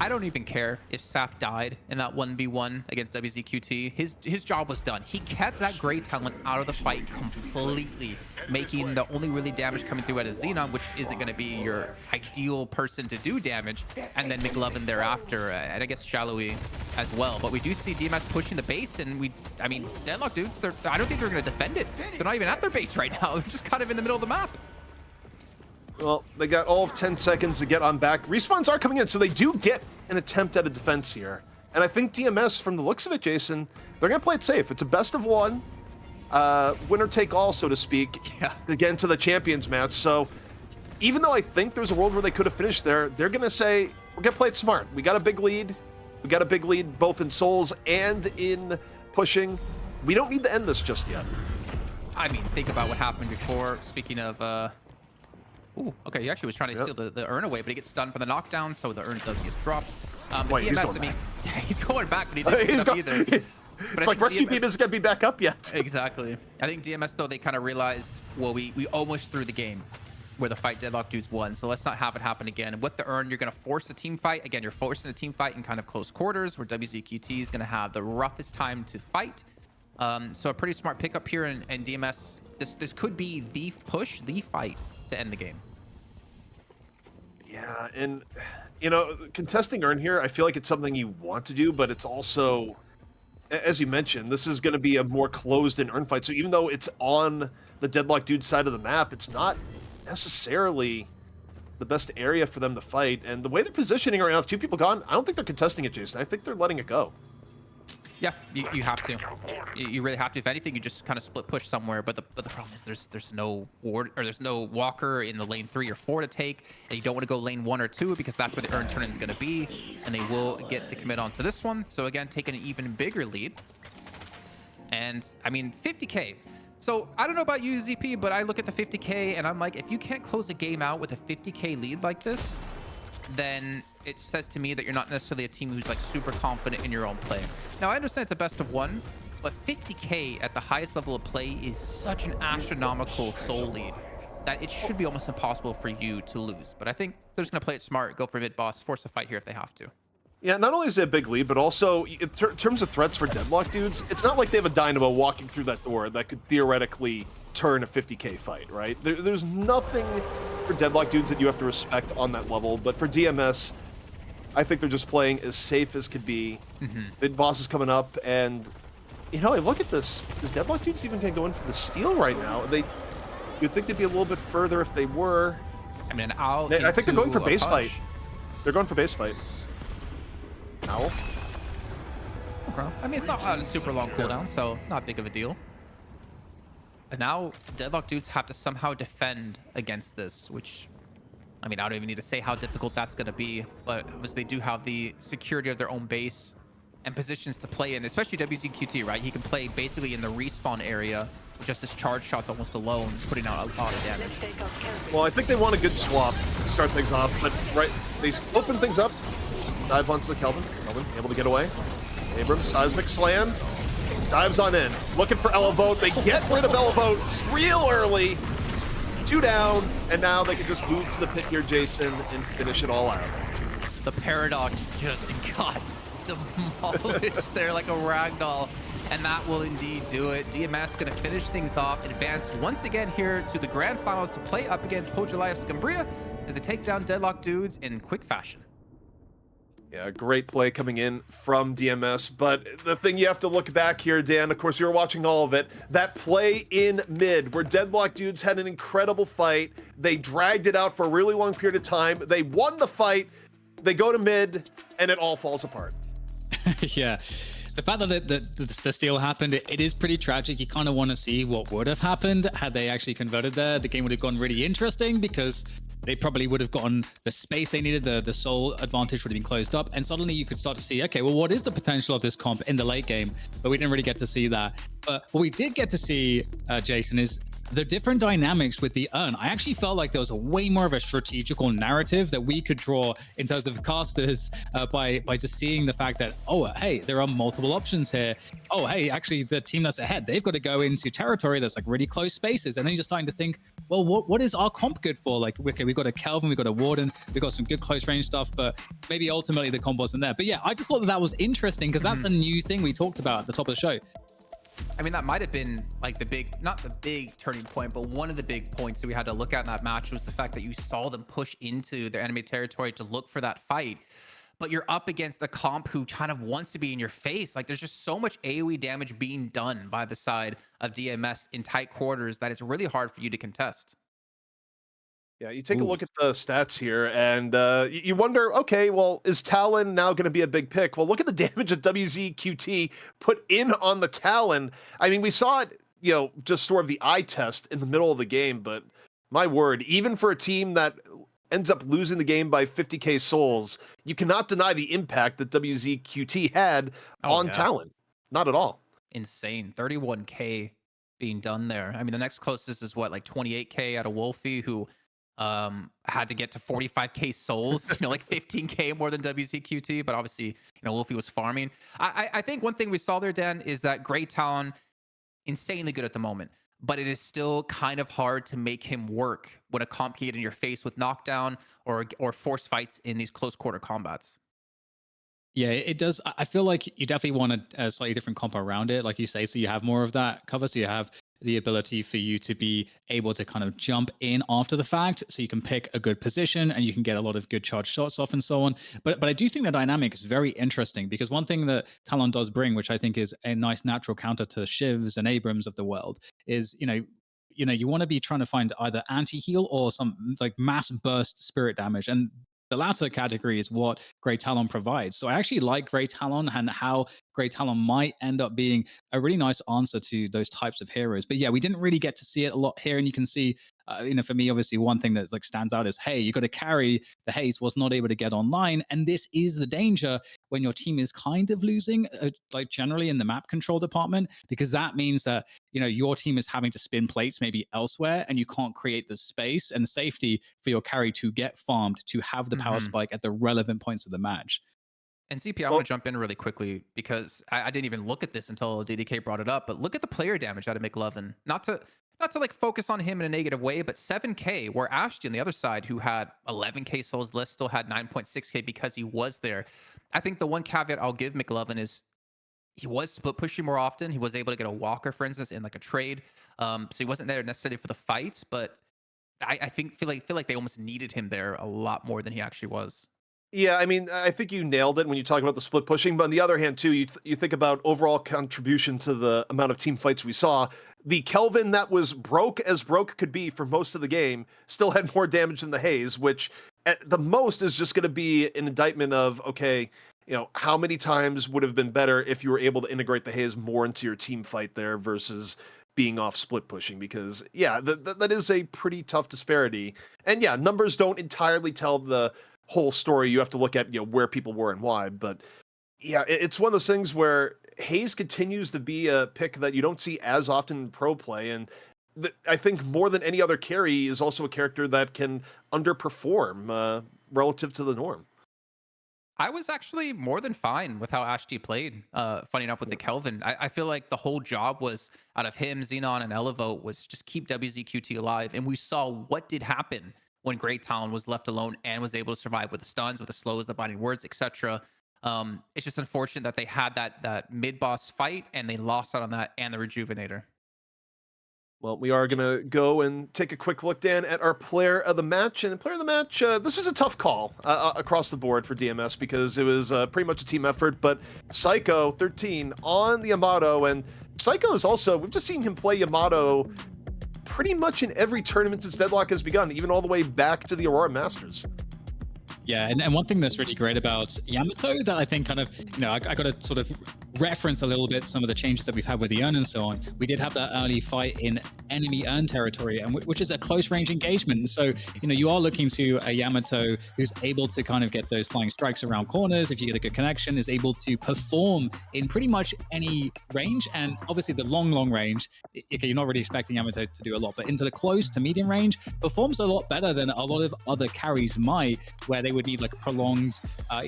I don't even care if Saf died in that 1v1 against WZQT. His job was done. He kept that gray talent out of the fight completely, making the only really damage coming through at a Xenon, which isn't going to be your ideal person to do damage, and then McLovin thereafter, and I guess Shallowy as well. But we do see DMS pushing the base, and I mean, Deadlock dudes, I don't think they're going to defend it. They're not even at their base right now. They're just kind of in the middle of the map. Well, they got all of 10 seconds to get on back. Respawns are coming in, so they do get an attempt at a defense here. And I think DMS, from the looks of it, Jason, they're going to play it safe. It's a best of 1, winner take all, so to speak, to get into the champions match. So even though I think there's a world where they could have finished there, they're going to say, we're going to play it smart. We got a big lead. We got a big lead both in souls and in pushing. We don't need to end this just yet. I mean, think about what happened before. Speaking of... Ooh, okay, he actually was trying to steal the urn away, but he gets stunned for the knockdown, so the urn does get dropped. But Wait, DMS, I mean, he's going back, but he didn't pick it up either. But it's like Rescue Beam isn't going to be back up yet. Exactly. I think DMS, though, they kind of realized, well, we almost threw the game where the fight Deadlock dudes won, so let's not have it happen again. And with the urn, you're going to force a team fight. Again, you're forcing a team fight in kind of close quarters, where WZQT is going to have the roughest time to fight. So a pretty smart pickup here, and DMS, this could be the push, the fight to end the game. Yeah, and, you know, contesting urn here, I feel like it's something you want to do, but it's also, as you mentioned, this is going to be a more closed-in urn fight. So even though it's on the Deadlock dude side of the map, it's not necessarily the best area for them to fight. And the way they're positioning right now, if 2 people gone, I don't think they're contesting it, Jason. I think they're letting it go. Yeah, you have to. You really have to. If anything, you just kind of split push somewhere. But the problem is there's no ward, or there's no walker in the lane 3 or 4 to take, and you don't want to go lane 1 or 2 because that's where the urn turn is going to be, and they will get the commit onto this one. So again, taking an even bigger lead. And I mean, 50k. So I don't know about you, ZP, but I look at the 50k and I'm like, if you can't close a game out with a 50k lead like this, then it says to me that you're not necessarily a team who's like super confident in your own play. Now, I understand it's a best of 1, but 50k at the highest level of play is such an astronomical soul lead that it should be almost impossible for you to lose. But I think they're just going to play it smart, go for mid boss, force a fight here if they have to. Yeah, not only is it a big lead, but also in terms of threats for Deadlock dudes, it's not like they have a Dynamo walking through that door that could theoretically turn a 50k fight, right? There's nothing for Deadlock dudes that you have to respect on that level, but for DMS, I think they're just playing as safe as could be. Mid boss is coming up, and you know, I look at this. Is Deadlock dudes even gonna go in for the steal right now? You'd think they'd be a little bit further if they were. I mean, I think they're going for base fight. They're going for base fight. Owl. Okay. I mean, it's not a super long cooldown, so not big of a deal. And now Deadlock dudes have to somehow defend against this, which, I mean, I don't even need to say how difficult that's going to be, but obviously they do have the security of their own base and positions to play in, especially WZQT, right? He can play basically in the respawn area, just his charge shots almost alone, putting out a lot of damage. Well, I think they want a good swap to start things off, but right, they open things up, dive onto the Kelvin, able to get away. Abrams, seismic slam, dives on in, looking for Elevote. They get rid of Elevote real early. 2 down, and now they can just move to the pit here, Jason, and finish it all out. The Paradox just got demolished there like a ragdoll, and that will indeed do it. DMS going to finish things off, advance once again here to the grand finals to play up against Pojalias Scumbria as they take down Deadlock dudes in quick fashion. Yeah, great play coming in from DMS, but the thing you have to look back here, Dan, of course you were watching all of it, that play in mid where Deadlock dudes had an incredible fight. They dragged it out for a really long period of time. They won the fight. They go to mid and it all falls apart. Yeah. The fact that the steal happened, it is pretty tragic. You kind of want to see what would have happened had they actually converted there. The game would have gone really interesting because they probably would have gotten the space they needed. The soul advantage would have been closed up. And suddenly you could start to see, okay, well, what is the potential of this comp in the late game? But we didn't really get to see that. But what we did get to see, Jason, is the different dynamics with the urn, I actually felt like there was a way more of a strategical narrative that we could draw in terms of casters by just seeing the fact that, oh, hey, there are multiple options here. Oh, hey, actually, the team that's ahead, they've got to go into territory that's like really close spaces. And then you're just starting to think, well, what is our comp good for? Like, okay, we've got a Kelvin, we've got a Warden, we've got some good close range stuff, but maybe ultimately the comp wasn't there. But yeah, I just thought that was interesting because that's a new thing we talked about at the top of the show. I mean, that might have been like the big, not the big turning point, but one of the big points that we had to look at in that match was the fact that you saw them push into their enemy territory to look for that fight. But you're up against a comp who kind of wants to be in your face. Like, there's just so much AoE damage being done by the side of DMS in tight quarters that it's really hard for you to contest. Yeah, you take a look at the stats here, and you wonder, okay, well, is Talon now going to be a big pick? Well, look at the damage that WZQT put in on the Talon. I mean, we saw it, just sort of the eye test in the middle of the game, but my word, even for a team that ends up losing the game by 50k souls, you cannot deny the impact that WZQT had on Talon. Not at all. Insane. 31k being done there. I mean, the next closest is what, like 28k out of Wolfie, who had to get to 45k souls, like 15k more than WZQT, but obviously, Wolfie was farming. I think one thing we saw there, Dan, is that Grey Talon, insanely good at the moment, but it is still kind of hard to make him work when a comp can get in your face with knockdown or force fights in these close quarter combats. Yeah, it does. I feel like you definitely want a slightly different comp around it, like you say, so you have more of that cover, so you have the ability for you to be able to kind of jump in after the fact, so you can pick a good position and you can get a lot of good charged shots off and so on. But I do think the dynamic is very interesting, because one thing that Talon does bring, which I think is a nice natural counter to Shivs and Abrams of the world, is you want to be trying to find either anti-heal or some like mass burst spirit damage, and the latter category is what Grey Talon provides. So I actually like Grey Talon and how Grey Talon might end up being a really nice answer to those types of heroes. But yeah, we didn't really get to see it a lot here. And you can see, for me, obviously, one thing that like stands out is, hey, you got to carry. The Haze was not able to get online. And this is the danger when your team is kind of losing, like generally in the map control department, because that means that, your team is having to spin plates maybe elsewhere, and you can't create the space and safety for your carry to get farmed, to have the power spike at the relevant points of the match. And CP, I want to jump in really quickly, because I didn't even look at this until DDK brought it up, but look at the player damage out of McLovin. Not to like focus on him in a negative way, but 7k, where Ashton, the other side, who had 11k souls list, still had 9.6k because he was there. I think the one caveat I'll give McLovin is he was split pushing more often. He was able to get a Walker, for instance, in like a trade. So he wasn't there necessarily for the fights, but I feel like they almost needed him there a lot more than he actually was. Yeah, I mean, I think you nailed it when you talk about the split pushing. But on the other hand, too, you think about overall contribution to the amount of team fights we saw. The Kelvin that was broke as broke could be for most of the game still had more damage than the Haze, which at the most is just going to be an indictment of, okay, how many times would have been better if you were able to integrate the Haze more into your team fight there versus being off split pushing, because yeah, that is a pretty tough disparity. And yeah, numbers don't entirely tell the whole story. You have to look at where people were and why. But yeah, it's one of those things where Haze continues to be a pick that you don't see as often in pro play, and I think more than any other carry is also a character that can underperform relative to the norm. I was actually more than fine with how Ashty played. Funny enough, with the Kelvin, I feel like the whole job was out of him, Xenon, and Elevote was just keep WZQT alive, and we saw what did happen when Grey Talon was left alone and was able to survive with the stuns, with the slows, the binding words, etc. It's just unfortunate that they had that mid-boss fight and they lost out on that and the Rejuvenator. Well, we are going to go and take a quick look, Dan, at our player of the match. And player of the match, this was a tough call across the board for DMS, because it was pretty much a team effort. But Psycho, 13, on the Yamato. And Psycho is also, we've just seen him play Yamato pretty much in every tournament since Deadlock has begun, even all the way back to the Aurora Masters. Yeah, and one thing that's really great about Yamato that I think kind of, I got to sort of reference a little bit some of the changes that we've had with the urn and so on, we did have that early fight in enemy urn territory, and which is a close range engagement. And so, you are looking to a Yamato who's able to kind of get those flying strikes around corners. If you get a good connection, is able to perform in pretty much any range. And obviously the long range, okay, you're not really expecting Yamato to do a lot, but into the close to medium range, performs a lot better than a lot of other carries might, where they would need like a prolonged,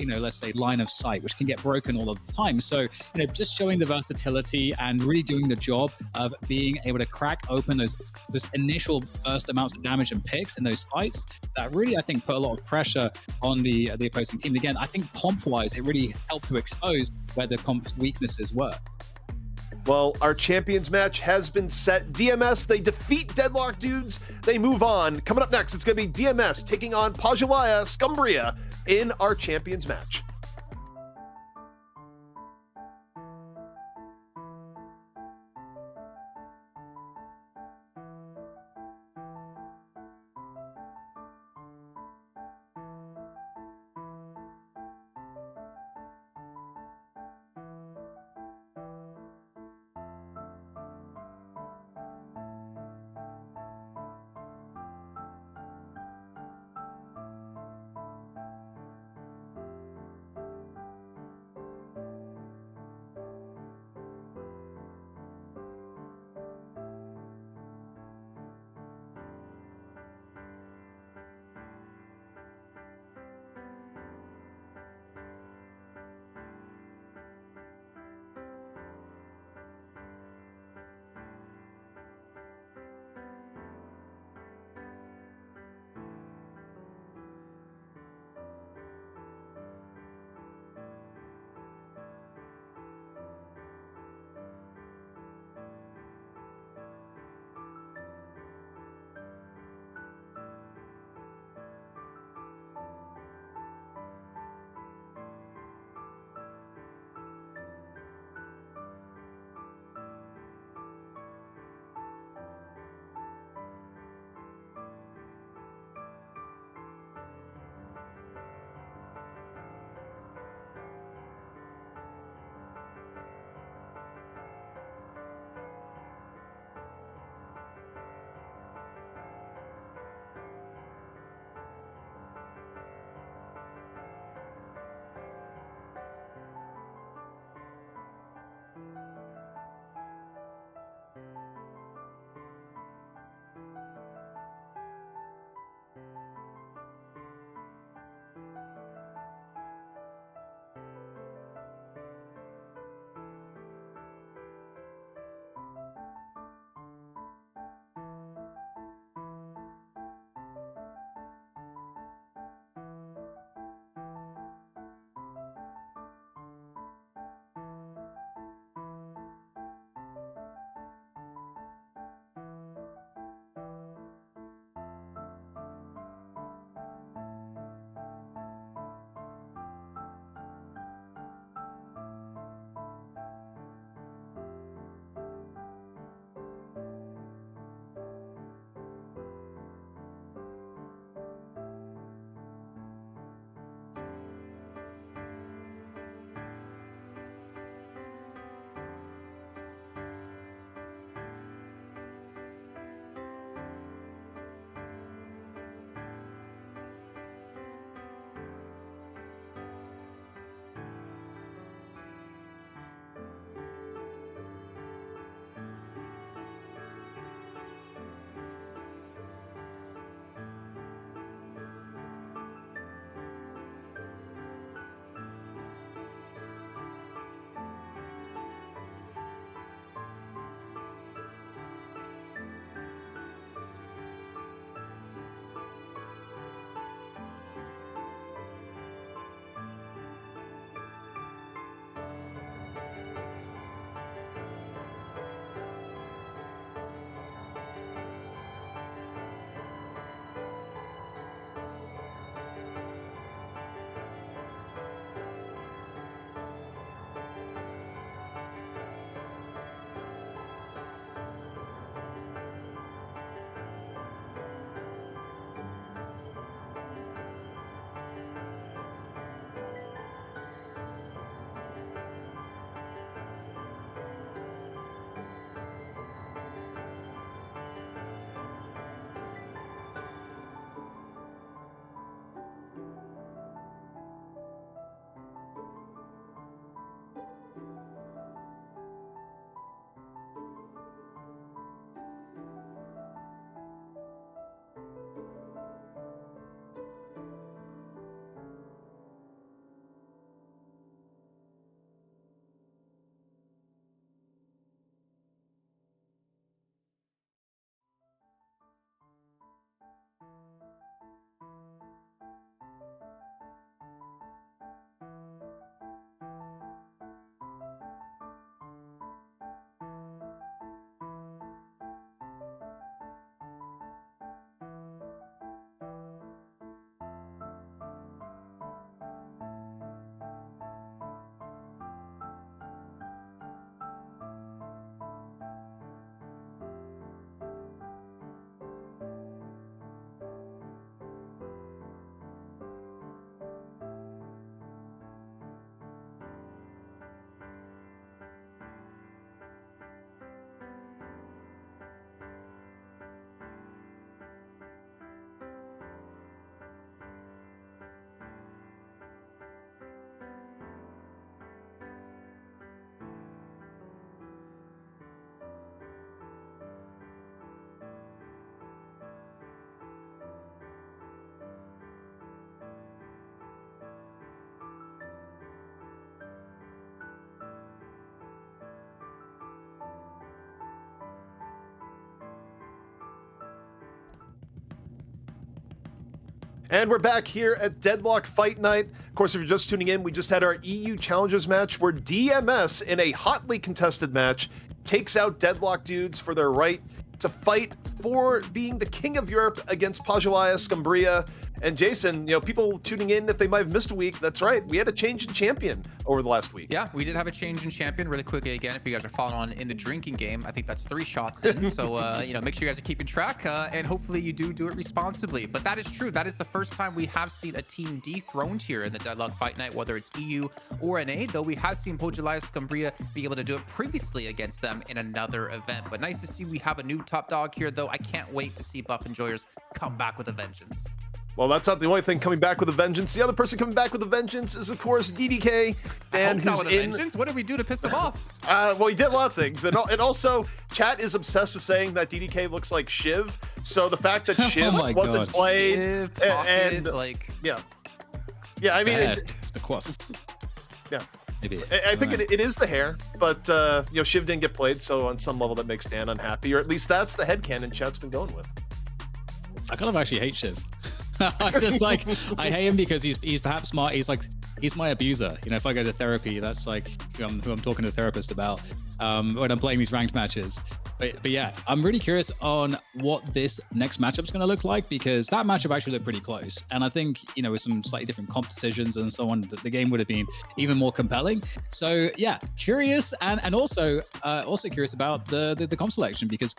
let's say line of sight, which can get broken all of the time. So, just showing the versatility and really doing the job of being able to crack open those initial burst amounts of damage and picks in those fights, that really, I think, put a lot of pressure on the opposing team. And again, I think comp-wise, it really helped to expose where the comp's weaknesses were. Well, our champions match has been set. DMS, they defeat Deadlock Dudes. They move on. Coming up next, it's going to be DMS taking on Pajawaya Scumbria in our champions match. And we're back here at Deadlock Fight Night. Of course, if you're just tuning in, we just had our EU Challengers match where DMS, in a hotly contested match, takes out Deadlock Dudes for their right to fight for being the king of Europe against Pajulaya Scumbria. And Jason, people tuning in, if they might have missed a week, that's right, we had a change in champion over the last week. Yeah, we did have a change in champion really quickly. Again, if you guys are following on in the drinking game, I think that's 3 shots in. So, make sure you guys are keeping track, and hopefully you do it responsibly. But that is true. That is the first time we have seen a team dethroned here in the Deadlock Fight Night, whether it's EU or NA, though we have seen Pajulaya Scumbria be able to do it previously against them in another event. But nice to see we have a new top dog here, though. I can't wait to see Buff Enjoyers come back with a vengeance. Well, that's not the only thing coming back with a vengeance. The other person coming back with a vengeance is, of course, DDK. Dan, who's in. Vengeance? What did we do to piss him off? Well, he did a lot of things, and also, chat is obsessed with saying that DDK looks like Shiv. So the fact that Shiv wasn't played, Shiv, pocket, yeah, I mean, it's the quaff. Yeah. Maybe. I think it is the hair, but Shiv didn't get played, so on some level that makes Dan unhappy, or at least that's the headcanon chat's been going with. I kind of actually hate Shiv. I just I hate him because he's perhaps smart. He's my abuser. If I go to therapy, that's who I'm talking to a therapist about when I'm playing these ranked matches. But yeah, I'm really curious on what this next matchup's going to look like, because that matchup actually looked pretty close. And I think, with some slightly different comp decisions and so on, the game would have been even more compelling. So yeah, curious and also curious about the comp selection, because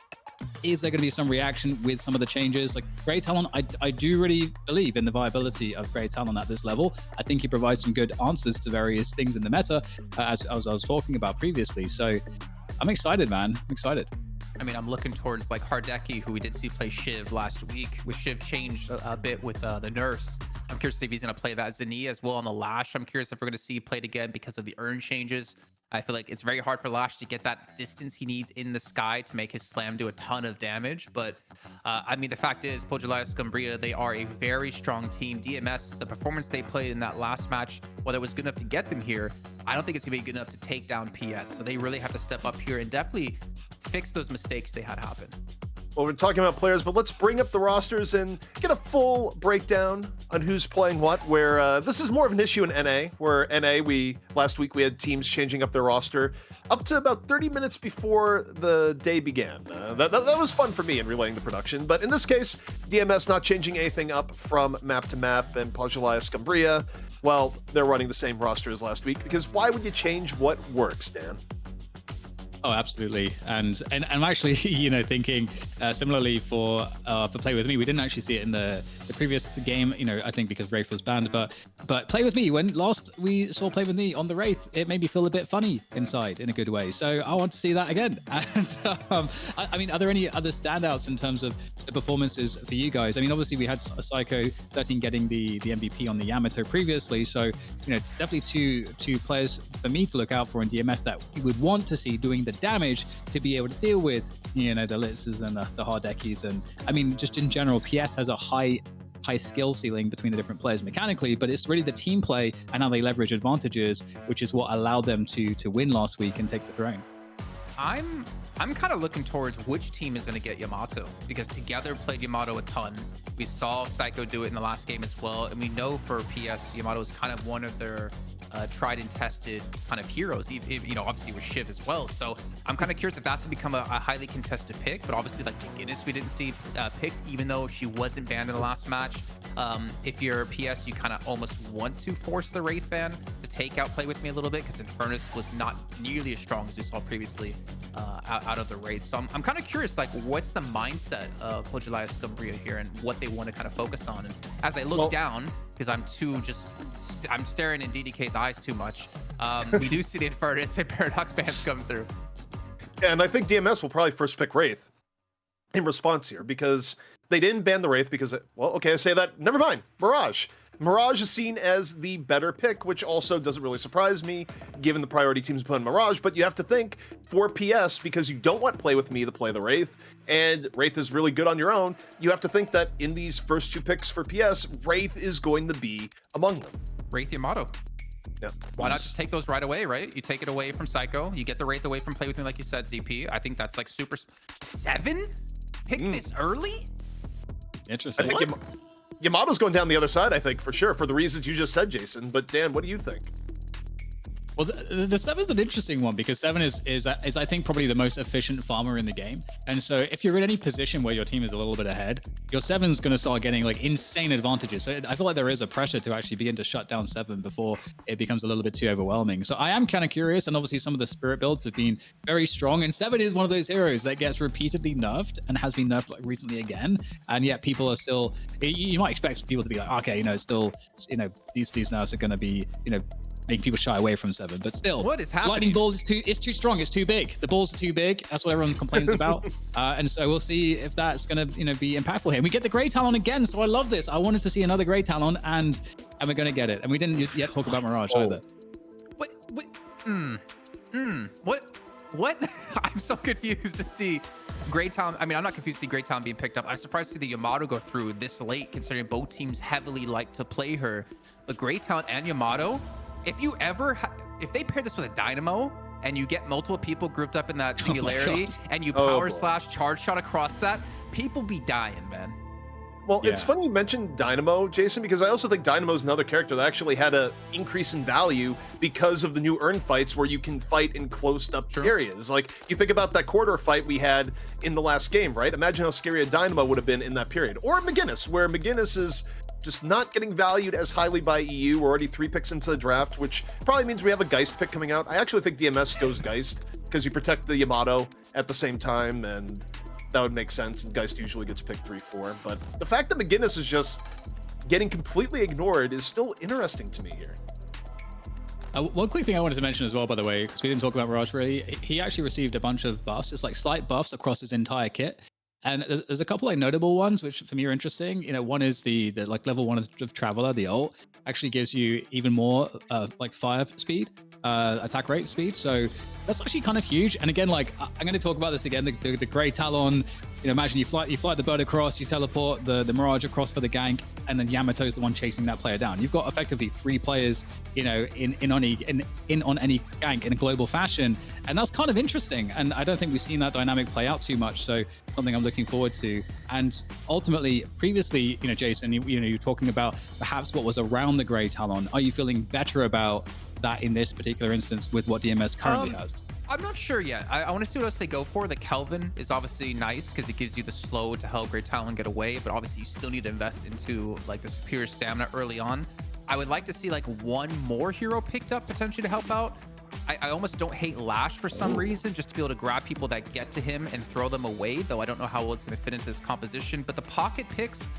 is there going to be some reaction with some of the changes? Like Grey Talon, I do really believe in the viability of Grey Talon at this level. I think he provides some good answers to various things in the meta, as I was talking about previously. So I'm excited, man. I'm excited. I mean, I'm looking towards Hardeki, who we did see play Shiv last week, with Shiv changed a bit with the nerfs. I'm curious if he's going to play that Zani as well on the Lash. I'm curious if we're going to see played again because of the urn changes. I feel like it's very hard for Lash to get that distance he needs in the sky to make his slam do a ton of damage. But I mean, the fact is, Pajulaya Scumbria, they are a very strong team. DMS, the performance they played in that last match, whether it was good enough to get them here, I don't think it's going to be good enough to take down PS. So they really have to step up here and definitely fix those mistakes they had happen. Well, we're talking about players, but let's bring up the rosters and get a full breakdown on who's playing what, where this is more of an issue in NA, where NA, last week we had teams changing up their roster up to about 30 minutes before the day began. That was fun for me in relaying the production, but in this case, DMS not changing anything up from map to map, and Pajulaya Scumbria, well, they're running the same roster as last week, because why would you change what works, Dan? Oh, absolutely. And I'm actually, thinking similarly for Play With Me. We didn't actually see it in the previous game, I think because Wraith was banned. But Play With Me, when last we saw Play With Me on the Wraith, it made me feel a bit funny inside in a good way. So I want to see that again. And I mean, are there any other standouts in terms of the performances for you guys? I mean, obviously we had Psycho 13 getting the MVP on the Yamato previously. So, definitely two players for me to look out for in DMS that you would want to see doing the damage to be able to deal with, the Litzes and the Hardekis. And I mean, just in general, PS has a high skill ceiling between the different players mechanically, but it's really the team play and how they leverage advantages, which is what allowed them to win last week and take the throne. I'm kind of looking towards which team is going to get Yamato, because Together played Yamato a ton. We saw Psycho do it in the last game as well, and we know for PS, Yamato is kind of one of their tried and tested kind of heroes, obviously with Shiv as well. So I'm kind of curious if that's going to become a highly contested pick, but obviously Guinness we didn't see picked, even though she wasn't banned in the last match. If you're PS, you kind of almost want to force the Wraith ban to take out Play With Me a little bit, because Infernus was not nearly as strong as we saw previously out of the Wraith. So I'm kind of curious, what's the mindset of Pajulaya Scumbria here and what they want to kind of focus on. And as I look down, because I'm staring in DDK's eyes too much, we do see the Infernus and Paradox bans come through. Yeah, and I think DMS will probably first pick Wraith in response here, because they didn't ban the Wraith because, I say that, never mind, Mirage. Mirage is seen as the better pick, which also doesn't really surprise me, given the priority teams put on Mirage, but you have to think, for PS, because you don't want Play With Me to play the Wraith, and Wraith is really good on your own, you have to think that in these first 2 picks for PS, Wraith is going to be among them. Wraith Yamato. Yeah. Why not just take those right away, right? You take it away from Psycho, you get the Wraith away from Play With Me, like you said, ZP. I think that's super... 7? Pick this early? Interesting. Yamato's going down the other side, I think, for sure, for the reasons you just said, Jason. But Dan, what do you think? Well, the Seven's an interesting one because Seven is I think probably the most efficient farmer in the game. And so if you're in any position where your team is a little bit ahead, your Seven's going to start getting like insane advantages. So I feel like there is a pressure to actually begin to shut down Seven before it becomes a little bit too overwhelming. So I am kind of curious, and obviously some of the spirit builds have been very strong, and Seven is one of those heroes that gets repeatedly nerfed and has been nerfed like recently again. And yet people are still, you might expect people to be like, okay, still, these nerfs are going to be, make people shy away from Seven, but still, what is happening? Lightning Ball is too strong. It's too big. The balls are too big. That's what everyone complains about. And so we'll see if that's gonna, be impactful here. And we get the Grey Talon again, so I love this. I wanted to see another Grey Talon, and we're gonna get it. And we didn't yet talk about Mirage either. What? I'm so confused to see Grey Talon. I mean, I'm not confused to see Grey Talon being picked up. I'm surprised to see the Yamato go through this late, considering both teams heavily like to play her. But Grey Talon and Yamato, if they pair this with a Dynamo and you get multiple people grouped up in that singularity and you power slash charge shot across that, people be dying, man. Well, it's funny you mentioned Dynamo, Jason, because I also think Dynamo is another character that actually had an increase in value because of the new earn fights where you can fight in closed-up areas. Like, you think about that corridor fight we had in the last game, right? Imagine how scary a Dynamo would have been in that period. Or McGinnis, where McGinnis is just not getting valued as highly by EU. We're already 3 picks into the draft, which probably means we have a Geist pick coming out. I actually think DMS goes Geist because you protect the Yamato at the same time, and that would make sense, and Geist usually gets picked 3-4. But the fact that McGinnis is just getting completely ignored is still interesting to me here. One quick thing I wanted to mention as well, by the way, because we didn't talk about Mirage really, he actually received a bunch of buffs. It's like slight buffs across his entire kit. And there's a couple like notable ones, which for me are interesting. One is the like level 1 of Traveler, the ult, actually gives you even more like fire speed, attack rate speed. So that's actually kind of huge. And again, like I'm going to talk about this again, the Grey Talon. Imagine you fly the bird across, you teleport the Mirage across for the gank, and then Yamato's the one chasing that player down. You've got effectively 3 players, in on any gank in a global fashion, and that's kind of interesting. And I don't think we've seen that dynamic play out too much. So something I'm looking forward to. And ultimately, previously, Jason, you're talking about perhaps what was around the Grey Talon. Are you feeling better about that in this particular instance with what DMS currently has? I'm not sure yet. I want to see what else they go for. The Kelvin is obviously nice because it gives you the slow to help Grey Talon get away, but obviously you still need to invest into like the superior stamina early on. I would like to see like one more hero picked up potentially to help out. I almost don't hate Lash for some reason, just to be able to grab people that get to him and throw them away, though I don't know how well it's going to fit into this composition. But the pocket picks,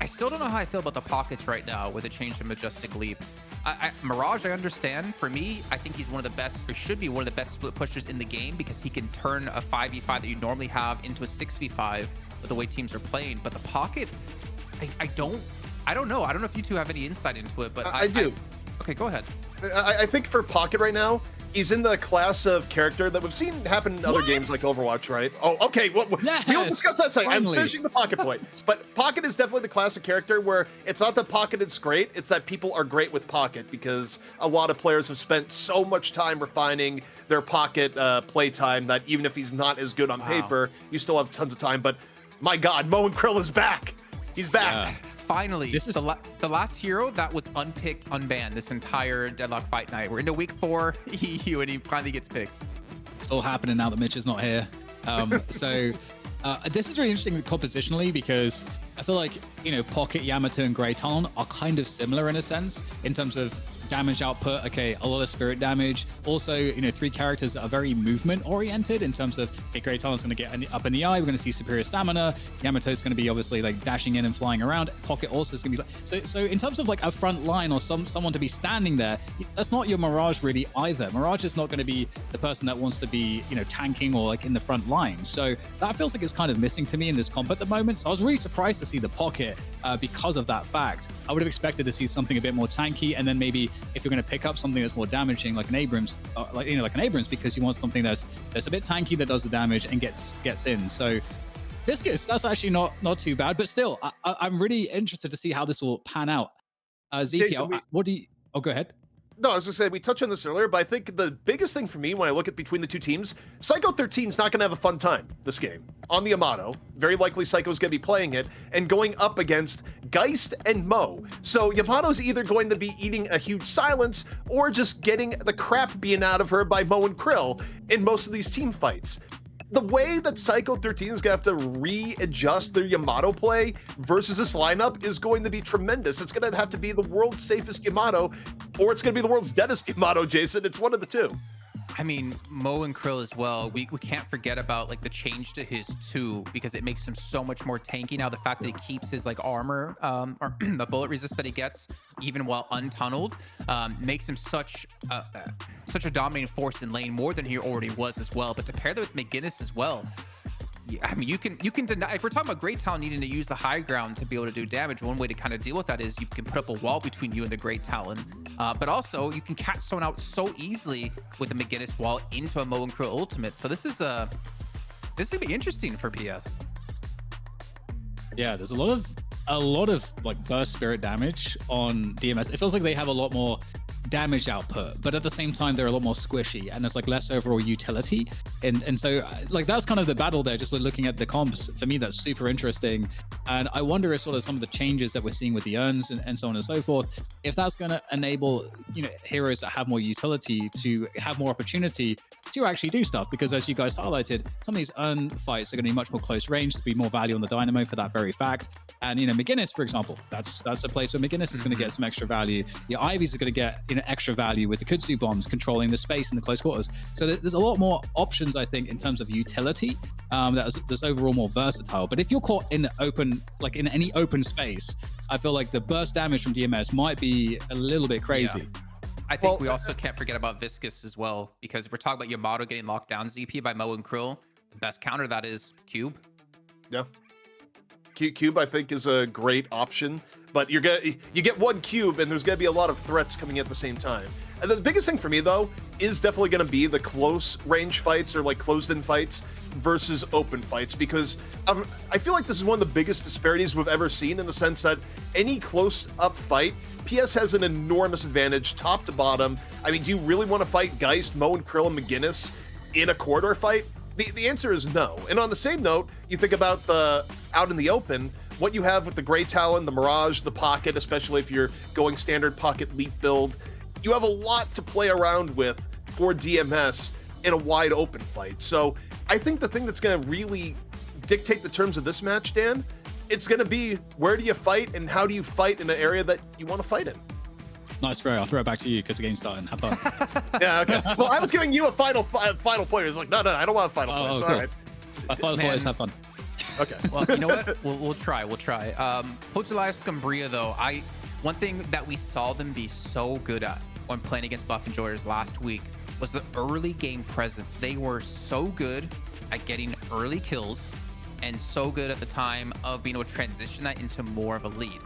I still don't know how I feel about the pockets right now with a change to Majestic Leap. Mirage, I understand. For me, I think he's one of the best, or should be one of the best split pushers in the game, because he can turn a 5v5 that you normally have into a 6v5 with the way teams are playing. But the pocket, I don't know. I don't know if you two have any insight into it, but I do. Okay, go ahead. I think for Pocket right now, he's in the class of character that we've seen happen in other games like Overwatch, right? Oh, okay. Yes, we'll discuss that second. finally. I'm finishing the Pocket point. But Pocket is definitely the class of character where it's not that Pocket is great, it's that people are great with Pocket, because a lot of players have spent so much time refining their Pocket playtime that even if he's not as good on paper, you still have tons of time. But my God, Mo and Krill is back. He's back. Yeah. Finally, this is the last hero that was unpicked, unbanned this entire Deadlock Fight Night. We're into week 4, and he finally gets picked. It's all happening now that Mitch is not here. So this is really interesting compositionally, because I feel like, Pocket, Yamato, and Grey Talon are kind of similar in a sense in terms of damage output. Okay, a lot of spirit damage. Also, 3 characters that are very movement oriented in terms of, okay, Grey Talon's going to get up in the eye. We're going to see superior stamina. Yamato's going to be obviously like dashing in and flying around. Pocket also is going to be like, so in terms of like a front line or someone to be standing there, that's not your Mirage really either. Mirage is not going to be the person that wants to be, tanking or like in the front line. So that feels like it's kind of missing to me in this comp at the moment. So I was really surprised to see the Pocket because of that fact. I would have expected to see something a bit more tanky, and then maybe if you're going to pick up something that's more damaging, like an Abrams, like an Abrams, because you want something that's a bit tanky that does the damage and gets in. So that's actually not too bad, but still, I'm really interested to see how this will pan out. ZP, Jason, what do you? Oh, go ahead. No, I was going to say, we touched on this earlier, but I think the biggest thing for me when I look at between the two teams, Psycho 13 is not going to have a fun time this game. on the Yamato. Very likely Psycho's going to be playing it and going up against Geist and Mo. So Yamato's either going to be eating a huge silence or just getting the crap beaten out of her by Mo and Krill in most of these team fights. The way that Psycho 13 is going to have to readjust their Yamato play versus this lineup is going to be tremendous. It's going to have to be the world's safest Yamato, or it's going to be the world's deadest Yamato, Jason. It's one of the two. I mean, Mo and Krill as well. We can't forget about like the change to his 2 because it makes him so much more tanky now. The fact that he keeps his like armor or the bullet resist that he gets even while untunneled makes him such a dominating force in lane, more than he already was as well. But to pair that with McGinnis as well, I mean, you can deny, if we're talking about Great Talon needing to use the high ground to be able to do damage, one way to kind of deal with that is you can put up a wall between you and the Great Talon. But also you can catch someone out so easily with the McGinnis wall into a Mo and Krill ultimate. So this is gonna be interesting for PS. Yeah, there's a lot of like burst spirit damage on DMS. It feels like they have a lot more damage output, but at the same time they're a lot more squishy and there's like less overall utility, and so like that's kind of the battle there. Just looking at the comps, for me that's super interesting, and I wonder if sort of some of the changes that we're seeing with the urns and so on and so forth, if that's going to enable, you know, heroes that have more utility to have more opportunity to actually do stuff, because as you guys highlighted, some of these urn fights are going to be much more close range, to be more value on the dynamo for that very fact. And you know, McGinnis, for example, that's a place where McGinnis is going to get some extra value. Your Ivies are going to get, you know, extra value with the Kudzu bombs controlling the space in the close quarters. So there's a lot more options, I think, in terms of utility, that's overall more versatile. But if you're caught in the open, like in any open space, I feel like the burst damage from DMS might be a little bit crazy. Yeah. I think we also can't forget about Viscous as well, because if we're talking about Yamato getting locked down ZP by Mo and Krill, the best counter to that is Cube. Yeah. Cube, I think, is a great option, but you get one cube and there's going to be a lot of threats coming at the same time. And the biggest thing for me, though, is definitely going to be the close range fights or like closed-in fights versus open fights, because I feel like this is one of the biggest disparities we've ever seen, in the sense that any close-up fight, PS has an enormous advantage top to bottom. I mean, do you really want to fight Geist, Mo and Krill and McGinnis in a corridor fight? The answer is no. And on the same note, you think about the out in the open, what you have with the Grey Talon, the Mirage, the Pocket, especially if you're going standard Pocket Leap build, you have a lot to play around with for DMS in a wide open fight. So I think the thing that's going to really dictate the terms of this match, Dan, it's going to be where do you fight and how do you fight in an area that you want to fight in. Nice throw. I'll throw it back to you because the game's starting. Have fun. Yeah, okay. Well, I was giving you a final point. It's like, no, I don't want a final point. Cool. All right. My final point is have fun. Okay. Well, you know what? We'll try. Potelias Scumbria, though, one thing that we saw them be so good at when playing against Buff Enjoyers last week was the early game presence. They were so good at getting early kills and so good at the time of being able to transition that into more of a lead.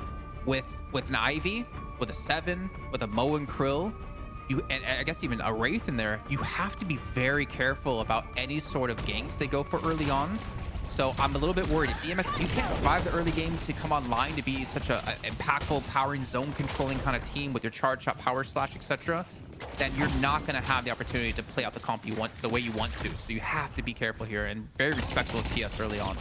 With an Ivy, with a 7, with a Mo and Krill, and I guess even a Wraith in there, you have to be very careful about any sort of ganks they go for early on. So I'm a little bit worried. If DMS, if you can't survive the early game to come online to be such a impactful, powering, zone controlling kind of team with your charge shot, power slash, etc., then you're not going to have the opportunity to play out the comp you want, the way you want to. So you have to be careful here and very respectful of PS early on.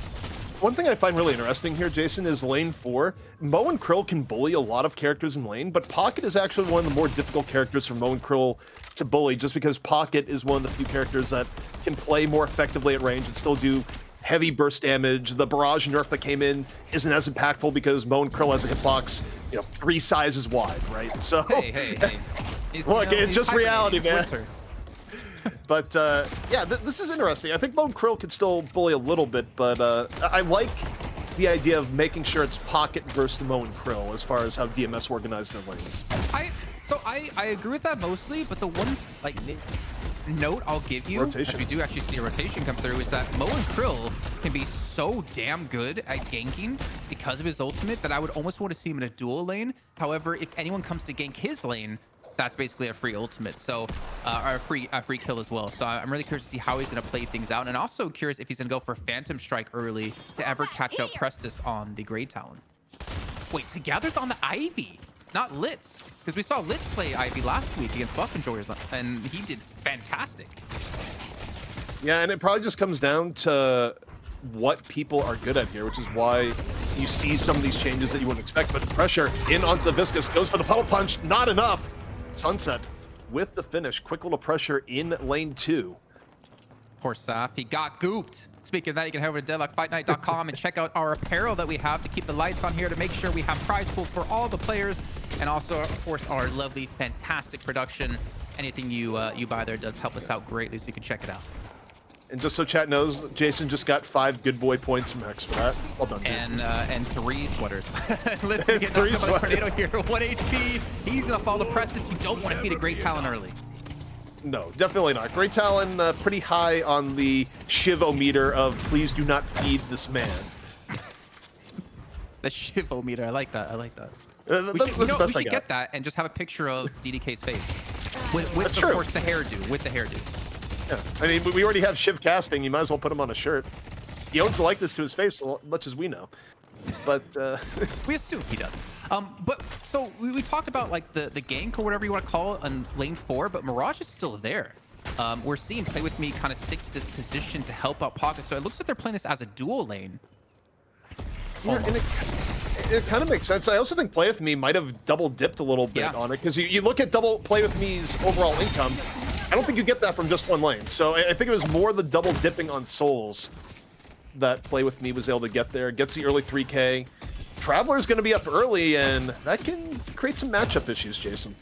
One thing I find really interesting here, Jason, is lane 4. Mo and Krill can bully a lot of characters in lane, but Pocket is actually one of the more difficult characters for Mo and Krill to bully, just because Pocket is one of the few characters that can play more effectively at range and still do heavy burst damage. The barrage nerf that came in isn't as impactful because Mo and Krill has a hitbox, 3 sizes wide, right? So hey. Look, it's just reality, man. But yeah, this is interesting. I think Mo and Krill could still bully a little bit, but I like the idea of making sure it's Pocket versus Mo and Krill as far as how DMS organized their lanes. I agree with that mostly, but the one note I'll give you, if you do actually see a rotation come through, is that Mo and Krill can be so damn good at ganking because of his ultimate that I would almost want to see him in a dual lane. However, if anyone comes to gank his lane, that's basically a free ultimate, so or a free kill as well. So I'm really curious to see how he's going to play things out, and also curious if he's going to go for Phantom Strike early to ever catch out Prestus on the Grey Talon. Wait, Together's on the Ivy, not Litz, because we saw Litz play Ivy last week against Buff Enjoyers, and he did fantastic. Yeah, and it probably just comes down to what people are good at here, which is why you see some of these changes that you wouldn't expect. But pressure in onto the Viscous, goes for the puddle punch, not enough. Sunset with the finish. Quick little pressure in lane 2. Poor Saf, he got gooped. Speaking of that, you can head over to deadlockfightnight.com and check out our apparel that we have to keep the lights on here to make sure we have prize pool for all the players, and also, of course, our lovely, fantastic production. Anything you buy there does help us out greatly, so you can check it out. And just so chat knows, Jason just got 5 good boy points from Hex for that. Well done, Jason. And 3 sweaters. Listen, get knocked out by the tornado here. 1 HP. He's gonna fall to Prestus. You don't want to feed a Great Talon early. No, definitely not. Great Talon pretty high on the Shiv-o-meter of please do not feed this man. The Shiv-o-meter. I like that. I like that. We should get that and just have a picture of DDK's face. With of course, the hairdo. With the hairdo. Yeah, I mean, we already have Shiv casting. You might as well put him on a shirt. He owns the likeness to his face as much as we know. But we assume he does. But so we talked about like the gank or whatever you want to call it on lane 4, but Mirage is still there. We're seeing Play With Me kind of stick to this position to help out Pocket. So it looks like they're playing this as a dual lane. Yeah, and it kind of makes sense. I also think Play With Me might have double dipped a little bit on it, because you look at Play With Me's overall income. I don't think you get that from just one lane. So I think it was more the double dipping on souls that Play With Me was able to get there. Gets the early 3K. Traveler's going to be up early, and that can create some matchup issues, Jason.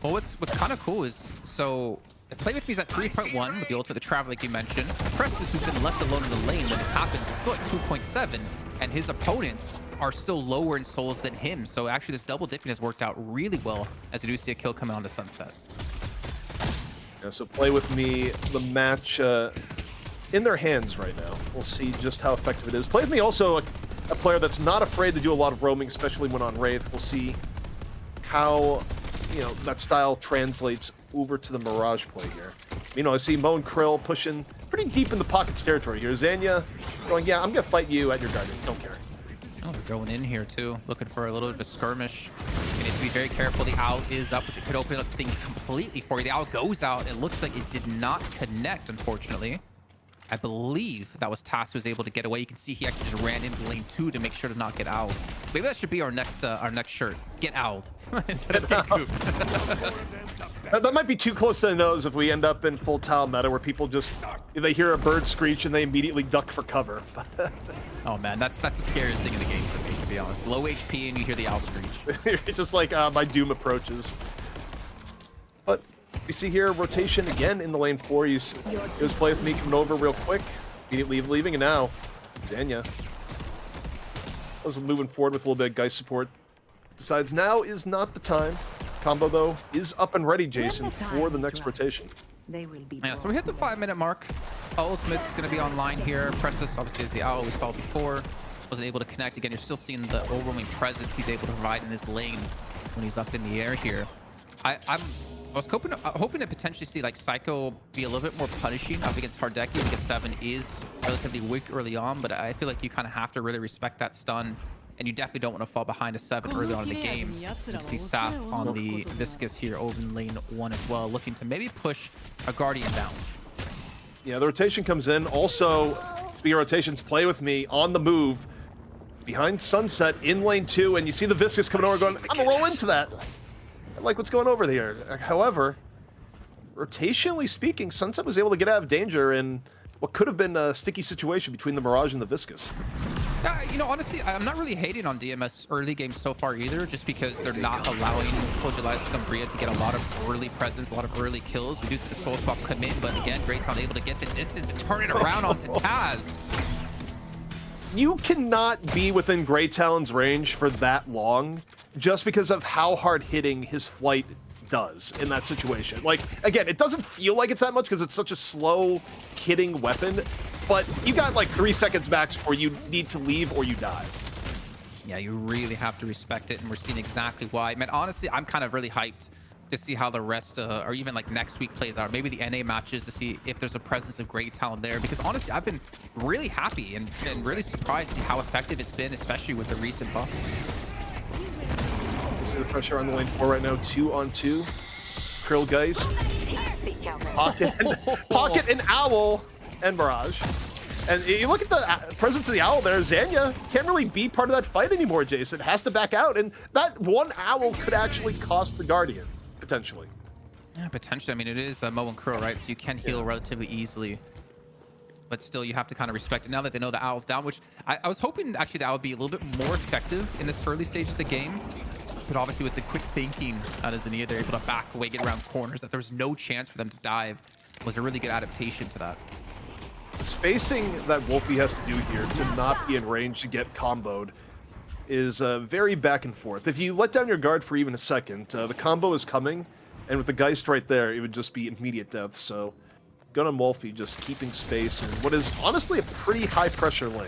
Well, what's kind of cool is, so Play With Me's at 3.1 with the ultimate, the Traveler, like you mentioned. Prestus, who's been left alone in the lane when this happens, is still at 2.7, and his opponents are still lower in souls than him. So actually, this double dipping has worked out really well, as we do see a kill coming onto Sunset. Yeah, so Play With Me, the match in their hands right now. We'll see just how effective it is. Play With Me also a player that's not afraid to do a lot of roaming, especially when on Wraith. We'll see how that style translates over to the Mirage play here. I see Mo and Krill pushing pretty deep in the Pockets territory here. Zanya going, yeah, I'm gonna fight you at your Guardian. Don't care. Oh, they're going in here too, looking for a little bit of a skirmish. You need to be very careful. The owl is up, which could open up things completely for you. The owl goes out. It looks like it did not connect, unfortunately. I believe that was Tass who was able to get away. You can see he actually just ran into lane 2 to make sure to not get owled. Maybe that should be our next shirt. Get owled instead of get cooped. That might be too close to the nose if we end up in full tile meta where people they hear a bird screech and they immediately duck for cover. Oh man, that's the scariest thing in the game for me, to be honest. Low HP and you hear the owl screech. It's just like my doom approaches. But we see here rotation again in the lane 4. It was Play With Me coming over real quick, immediately leaving, and now Zanya was moving forward with a little bit of Geist support. Decides now is not the time. Combo though is up and ready, Jason, for the next rotation. They will be so we hit the 5-minute mark. Ultimate's going to be online here. Prestus obviously is the owl we saw before. Wasn't able to connect. Again, you're still seeing the overwhelming presence he's able to provide in this lane when he's up in the air here. I was hoping to potentially see like Psycho be a little bit more punishing up against Hardeki, because 7 is relatively weak early on, but I feel like you kind of have to really respect that stun, and you definitely don't want to fall behind a 7 early on in the game. You see Saf on the Viscous here over in lane 1 as well, looking to maybe push a Guardian down. Yeah, the rotation comes in. Also, speaking of rotations, Play With Me on the move behind Sunset in lane 2, and you see the Viscous coming over going, I'm gonna roll into that. I like what's going over there. However, rotationally speaking, Sunset was able to get out of danger in what could have been a sticky situation between the Mirage and the Viscous. Honestly, I'm not really hating on DMS early games so far either, just because they're not allowing Kojali's Scumbria to get a lot of early presence, a lot of early kills. We do see the Soul Swap come in, but again, Great's not able to get the distance and turn it around onto Taz. You cannot be within Grey Talon's range for that long just because of how hard hitting his flight does in that situation. Like, again, it doesn't feel like it's that much because it's such a slow hitting weapon, but you got like 3 seconds max before you need to leave or you die. Yeah, you really have to respect it, and we're seeing exactly why. Man, honestly, I'm kind of really hyped to see how the rest, or even like next week plays out. Maybe the NA matches to see if there's a presence of Great Talon there, because honestly, I've been really happy and really surprised to see how effective it's been, especially with the recent buffs. You see the pressure on the lane 4 right now, 2-on-2. Krill Geist, Pocket and Owl, and Mirage. And you look at the presence of the owl there, Zanya can't really be part of that fight anymore, Jason. Has to back out, and that one owl could actually cost the Guardian, potentially. Yeah, potentially. I mean, it is Mo and Crow, right? So you can heal relatively easily. But still, you have to kind of respect it now that they know the owl's down, which I was hoping actually that would be a little bit more effective in this early stage of the game. But obviously with the quick thinking out of Xenia, they're able to back away, get around corners, that there was no chance for them to dive was a really good adaptation to that. The spacing that Wolfie has to do here to not be in range to get comboed is very back and forth. If you let down your guard for even a second, the combo is coming, and with the Geist right there, it would just be immediate death. So Gun on Wolfie just keeping space in what is honestly a pretty high pressure lane.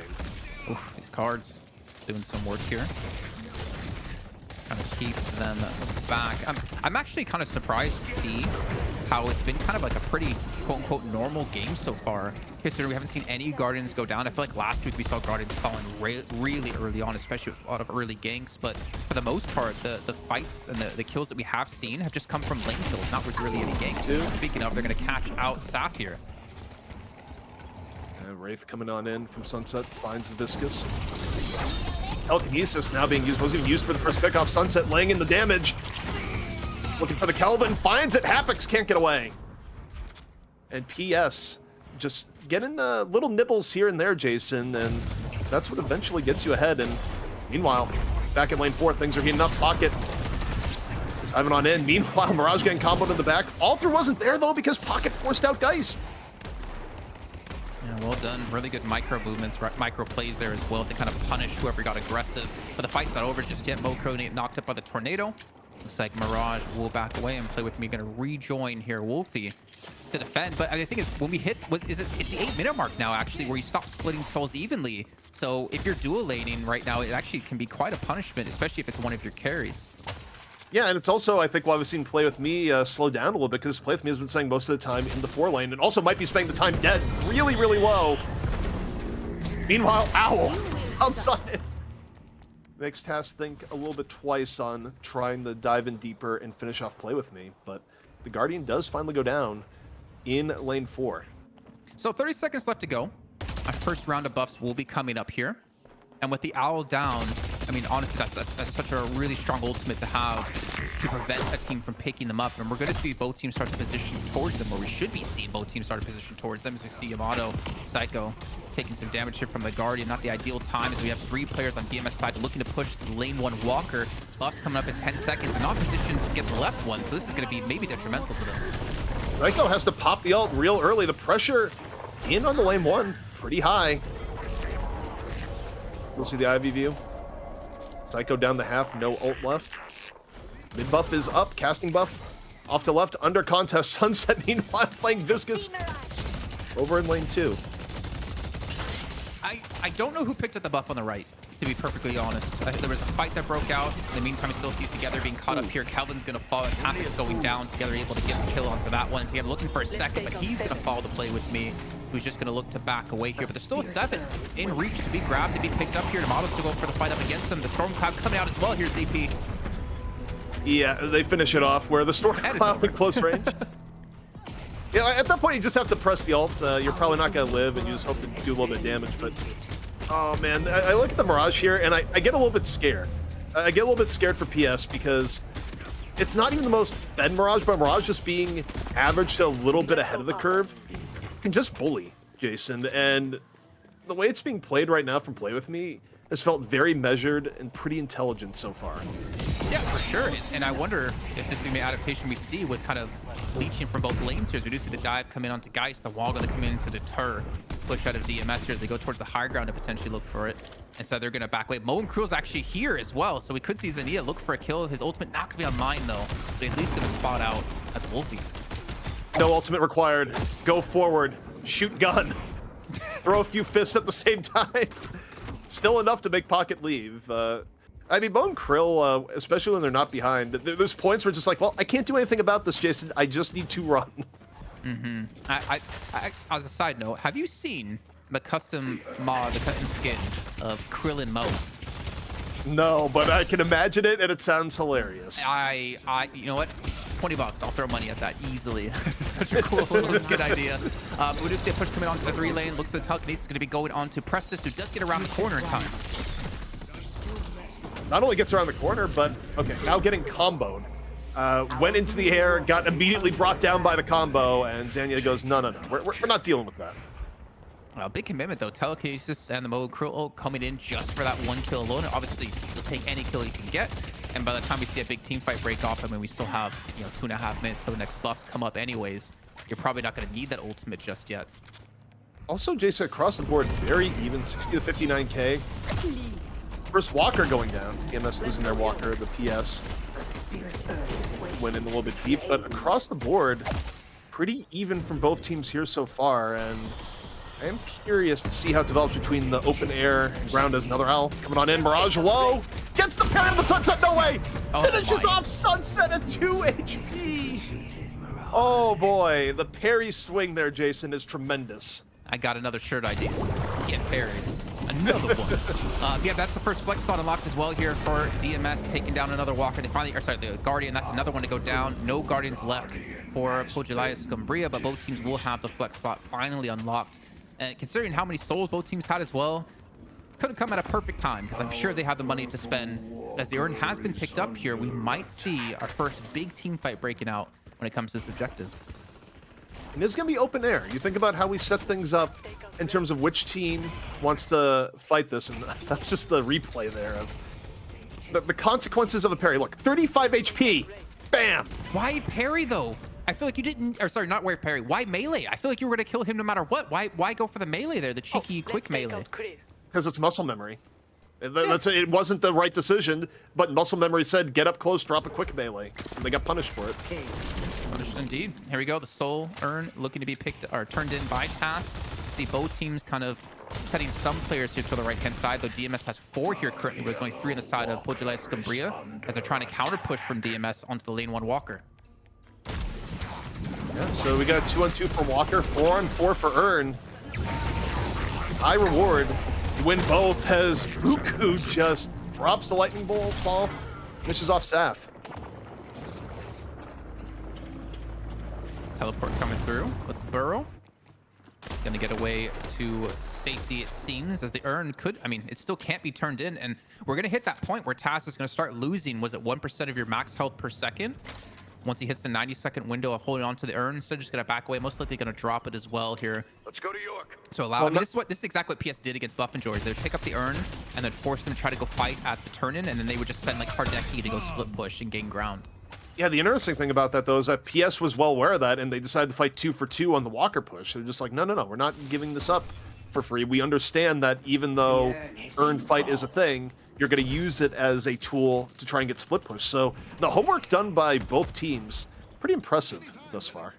Oof, these cards doing some work here. Kind of keep them back. I'm actually kind of surprised to see how it's been kind of like a pretty quote-unquote normal game so far, considering we haven't seen any Guardians go down. I feel like last week we saw Guardians falling really early on, especially with a lot of early ganks, but for the most part, the fights and the kills that we have seen have just come from lane kills, not with really any ganks. Speaking of, they're going to catch out Saf here. Wraith coming on in from Sunset, finds the Viscous. Telekinesis now being used, wasn't even used for the first pick off. Sunset laying in the damage. Looking for the Kelvin, finds it. Hapex can't get away. And PS just getting little nibbles here and there, Jason, and that's what eventually gets you ahead. And meanwhile, back in lane 4, things are heating up. Pocket is diving on in. Meanwhile, Mirage getting comboed in the back. Fall through wasn't there, though, because Pocket forced out Geist. Yeah, well done. Really good micro movements, micro plays there as well to kind of punish whoever got aggressive. But the fight's not over just yet. Mokro knocked up by the tornado. Looks like Mirage will back away and play with me. Going to rejoin here, Wolfie, to defend. But the thing is, when we hit, it's the 8-minute mark now, actually, where you stop splitting souls evenly. So if you're dual laning right now, it actually can be quite a punishment, especially if it's one of your carries. Yeah, and it's also, I think, why we've seen Play With Me slow down a little bit, because Play With Me has been spending most of the time in the 4 lane, and also might be spending the time dead really low. Meanwhile, Owl outside. Makes Taz think a little bit twice on trying to dive in deeper and finish off Play With Me, but the Guardian does finally go down in lane 4. So 30 seconds left to go. Our first round of buffs will be coming up here. And with the Owl down, I mean, honestly, that's such a really strong ultimate to have to prevent a team from picking them up. And we're going to see both teams start to position towards them, or we should be seeing both teams start to position towards them, as we see Yamato, Psycho taking some damage here from the Guardian. Not the ideal time, as we have 3 players on DMS side looking to push lane 1 Walker. Buffs coming up in 10 seconds. They're not positioned to get the left one, so this is going to be maybe detrimental to them. Psycho has to pop the ult real early. The pressure in on the lane 1 pretty high. We'll see the IV view. Psycho down the half, no ult left. Mid buff is up, casting buff off to left, under contest. Sunset meanwhile playing Viscous over in lane 2. I don't know who picked up the buff on the right, to be perfectly honest. There was a fight that broke out. In the meantime, we still see Together being caught up here. Calvin's going to fall, and Happy's going down. Together able to get the kill onto that one. Together looking for a second, but he's going to fall to Play With Me, who's just going to look to back away here. But there's still a 7 in reach to be grabbed, to be picked up here. Yamato's to go for the fight up against them. The Storm Cloud coming out as well. Here's ZP. Yeah, they finish it off where the Storm Cloud in close range. Yeah, at that point, you just have to press the ult. You're probably not going to live, and you just hope to do a little bit of damage. But, oh, man, I look at the Mirage here, and I get a little bit scared. I get a little bit scared for PS, because it's not even the most fed Mirage, but Mirage just being average to a little bit ahead of the curve can just bully, Jason. And the way it's being played right now from Play With Me has felt very measured and pretty intelligent so far. Yeah, for sure. And I wonder if this is going to be an adaptation we see with kind of leeching from both lanes here. As we do see the dive come in onto Geist, the wall going to come in to deter push out of DMS here as they go towards the high ground to potentially look for it. Instead, they're going to back away. Mo and Cruel's actually here as well, so we could see Xenia look for a kill. His ultimate not going to be online, though, but at least going to spot out as Wolfie. No ultimate required. Go forward. Shoot gun. Throw a few fists at the same time. Still enough to make Pocket leave. I mean, Mo and Krill, especially when they're not behind, there's points where it's just like, well, I can't do anything about this, Jason. I just need to run. Mm-hmm. As a side note, have you seen the custom mod, the custom skin of Krill and Mo? No, but I can imagine it, and it sounds hilarious. You know what? $20. I'll throw money at that easily. Such a cool little skid idea. We do see a push coming onto the 3 lane. Looks like the telekinesis is going to be going on to Prestis, who does get around the corner in time. Not only gets around the corner, but okay, now getting comboed. Went into the air, got immediately brought down by the combo, and Zanya goes, no, we're not dealing with that. Big commitment though. Telekinesis and the Mo Cruel ult coming in just for that 1 kill alone. Obviously, you'll take any kill you can get. And by the time we see a big team fight break off, I mean, we still have 2.5 minutes till the next buffs come up anyways. You're probably not going to need that ultimate just yet. Also, Jason, across the board, very even, 60 to 59k. First Walker going down. EMS losing their Walker, the PS. Went in a little bit deep, but across the board, pretty even from both teams here so far. And I am curious to see how it develops between the open air and ground as another owl. Coming on in, Mirage low. Gets the parry of the Sunset, no way! Finishes off Sunset at 2 HP! Oh boy, the parry swing there, Jason, is tremendous. I got another shirt idea. Get parried. Another one. Yeah, that's the first flex slot unlocked as well here for DMS, taking down another Walker. They finally, the Guardian, that's another one to go down. No Guardians left for Pojaliah Scumbria, but both teams will have the flex slot finally unlocked. And considering how many souls both teams had as well, could have come at a perfect time because I'm sure they have the money to spend. As the urn has been picked up here, we might see our first big team fight breaking out when it comes to this objective. And it's going to be open air. You think about how we set things up in terms of which team wants to fight this, and that's just the replay there of the consequences of a parry. Look, 35 HP, bam! Why parry though? I feel like you didn't, or sorry, not why parry. Why melee? I feel like you were going to kill him no matter what. Why go for the melee there, the cheeky quick melee? Because it's muscle memory. It wasn't the right decision, but muscle memory said get up close, drop a quick melee, and they got punished for it. Punished indeed. Here we go. The soul urn looking to be picked or turned in by TAS. See both teams kind of setting some players here to the right-hand side, though DMS has 4 here currently. There's only 3 on the side of Pojaliah Scumbria as they're trying to counter push from DMS onto the lane 1 Walker. Yeah, so we got 2-on-2 for Walker, 4-on-4 for Urn. High reward. You win both as Fuku just drops the lightning ball, finishes off Saf. Teleport coming through with the Burrow. Gonna get away to safety, it seems, as the urn could, I mean, it still can't be turned in, and we're gonna hit that point where TAS is gonna start losing, was it 1% of your max health per second? Once he hits the 90-second window of holding on to the urn, so just gonna back away, most likely gonna drop it as well here. Let's go to York. So allow, I mean, this is exactly what PS did against Buff and George. They would pick up the urn and then force them to try to go fight at the turn-in, and then they would just send like Hardeki to go split push and gain ground. Yeah, the interesting thing about that, though, is that PS was well aware of that, and they decided to fight 2 for 2 on the Walker push. They're just like, no, we're not giving this up for free. We understand that even though Urn Fight is a thing, you're going to use it as a tool to try and get split push. So the homework done by both teams, pretty impressive thus far.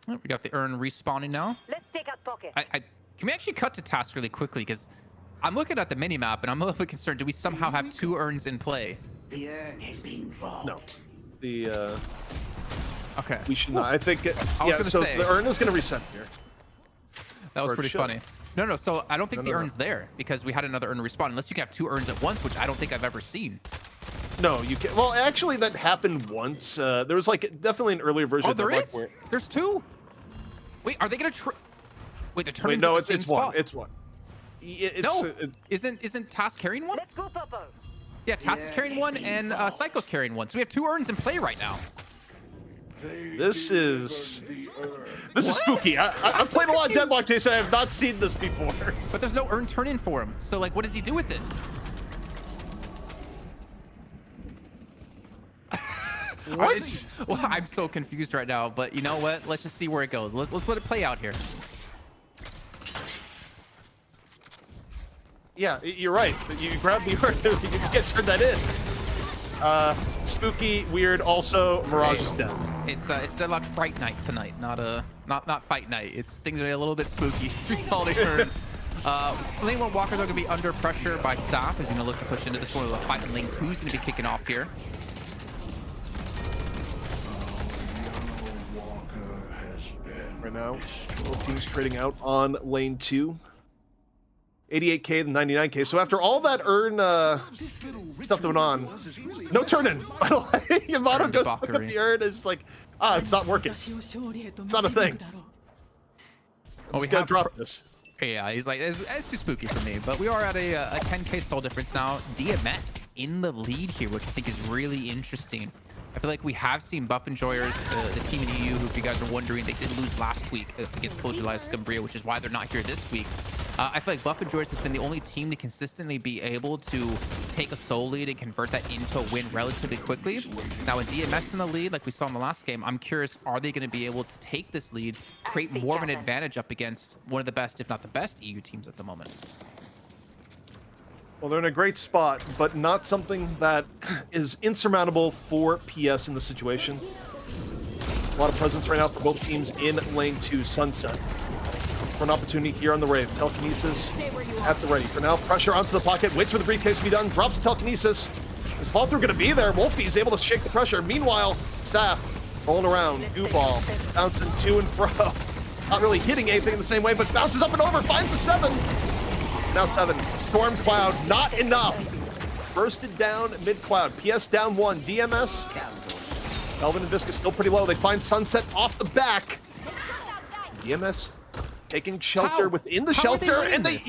Oh, we got the Urn respawning now. Let's take out pocket. Can we actually cut to TAS really quickly? Because I'm looking at the minimap, and I'm a little bit concerned. Do we somehow have 2 urns in play? The urn has been dropped. No. Okay. We should not. I think, gonna say, the Urn is going to reset here. That was pretty funny. No, so I don't think the urn's no. there because we had another urn respawn. Unless you can have 2 urns at once, which I don't think I've ever seen. No, you can't. Well, actually, that happened once. There was like definitely an earlier version. Oh, of there is? where... There's 2? Wait, are they going to Wait, they're turning no, the it's same one. spot? It's one. No, isn't TAS carrying one? Let's go, Popo. Yeah, TAS is carrying one and Psycho's carrying one. So we have 2 urns in play right now. This is spooky. I've played a lot of Deadlock, Jason. I have not seen this before. But there's no urn turn in for him. So like, what does he do with it? What? Well, I'm so confused right now. But you know what? Let's just see where it goes. Let's let it play out here. Yeah, you're right. You grab the urn, you can't turn that in. Spooky, weird. Also, Mirage is dead. It's Deadlock Fight Night tonight, not Fight Night. Things are a little bit spooky. We saw the urn. Lane 1 Walker, they're going to be under pressure by Saf. He's going to look to push into this one. The fight in lane 2 is going to be kicking off here. Right now, both teams trading out on lane 2. 88k and 99k. So after all that earn stuff going on, no turn-in. Yamato goes to pick up the earn. It's just like, it's not working. It's not a thing. Well, we gotta have drop this. Yeah, he's like, it's too spooky for me. But we are at a 10k soul difference now. DMS in the lead here, which I think is really interesting. I feel like we have seen Buff Enjoyers, the team in EU, who, if you guys are wondering, they did lose last week against Pulverized Scumbria, which is why they're not here this week. I feel like Buff Enjoyers has been the only team to consistently be able to take a soul lead and convert that into a win relatively quickly. Now, with DMS in the lead, like we saw in the last game, I'm curious, are they going to be able to take this lead, create more of an advantage up against one of the best, if not the best, EU teams at the moment? Well, they're in a great spot, but not something that is insurmountable for PS in the situation. A lot of presence right now for both teams in lane 2 Sunset. For an opportunity here on the Rave. Telekinesis at the ready. For now, pressure onto the pocket. Waits for the briefcase to be done. Drops Telekinesis. Is fall through going to be there? Wolfie's able to shake the pressure. Meanwhile, Saf rolling around. Goo ball. Bouncing to and fro. Not really hitting anything in the same way, but bounces up and over. Finds the 7. Now 7. Storm Cloud. Not enough. Bursted down mid cloud. PS down 1. DMS. Elvin and Viscus still pretty low. They find Sunset off the back. DMS taking shelter within the shelter, and they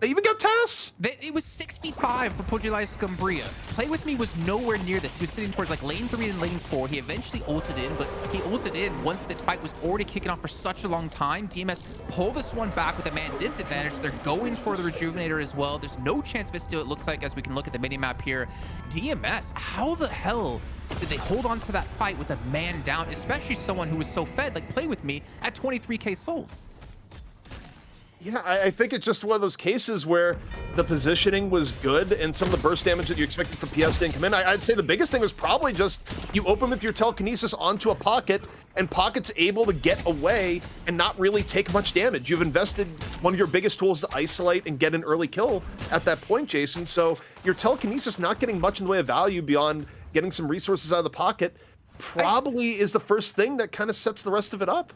even got Tass. It was 65 for Pulverized Scumbria. Play With Me was nowhere near this. He was sitting towards like lane 3 and lane 4. He eventually ulted in, but he ulted in once the fight was already kicking off for such a long time. DMS pull this one back with a man disadvantage. They're going for the Rejuvenator as well. There's no chance of it still, it looks like, as we can look at the mini map here. DMS, how the hell did they hold on to that fight with a man down, especially someone who was so fed, like Play With Me, at 23k souls? Yeah, I think it's just one of those cases where the positioning was good and some of the burst damage that you expected from PS didn't come in. I'd say the biggest thing was probably just you open with your telekinesis onto a pocket, and pocket's able to get away and not really take much damage. You've invested one of your biggest tools to isolate and get an early kill at that point, Jason. So your telekinesis not getting much in the way of value beyond getting some resources out of the pocket probably is the first thing that kind of sets the rest of it up.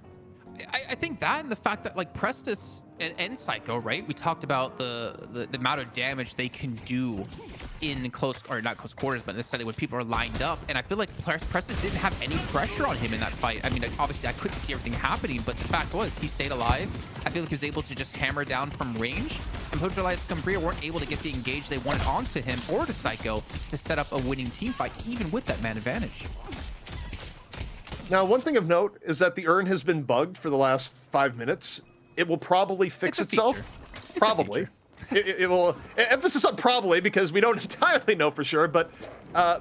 I think that, and the fact that like Prestus and Psycho, right? We talked about the amount of damage they can do in close, or not close quarters, but necessarily when people are lined up. And I feel like Prestus didn't have any pressure on him in that fight. I mean, obviously I couldn't see everything happening, but the fact was he stayed alive. I feel like he was able to just hammer down from range. And Pulverized Scumbria weren't able to get the engage they wanted onto him or to Psycho to set up a winning team fight, even with that man advantage. Now, one thing of note is that the urn has been bugged for the last 5 minutes. It will probably fix itself. Probably. It will. Emphasis on probably, because we don't entirely know for sure, but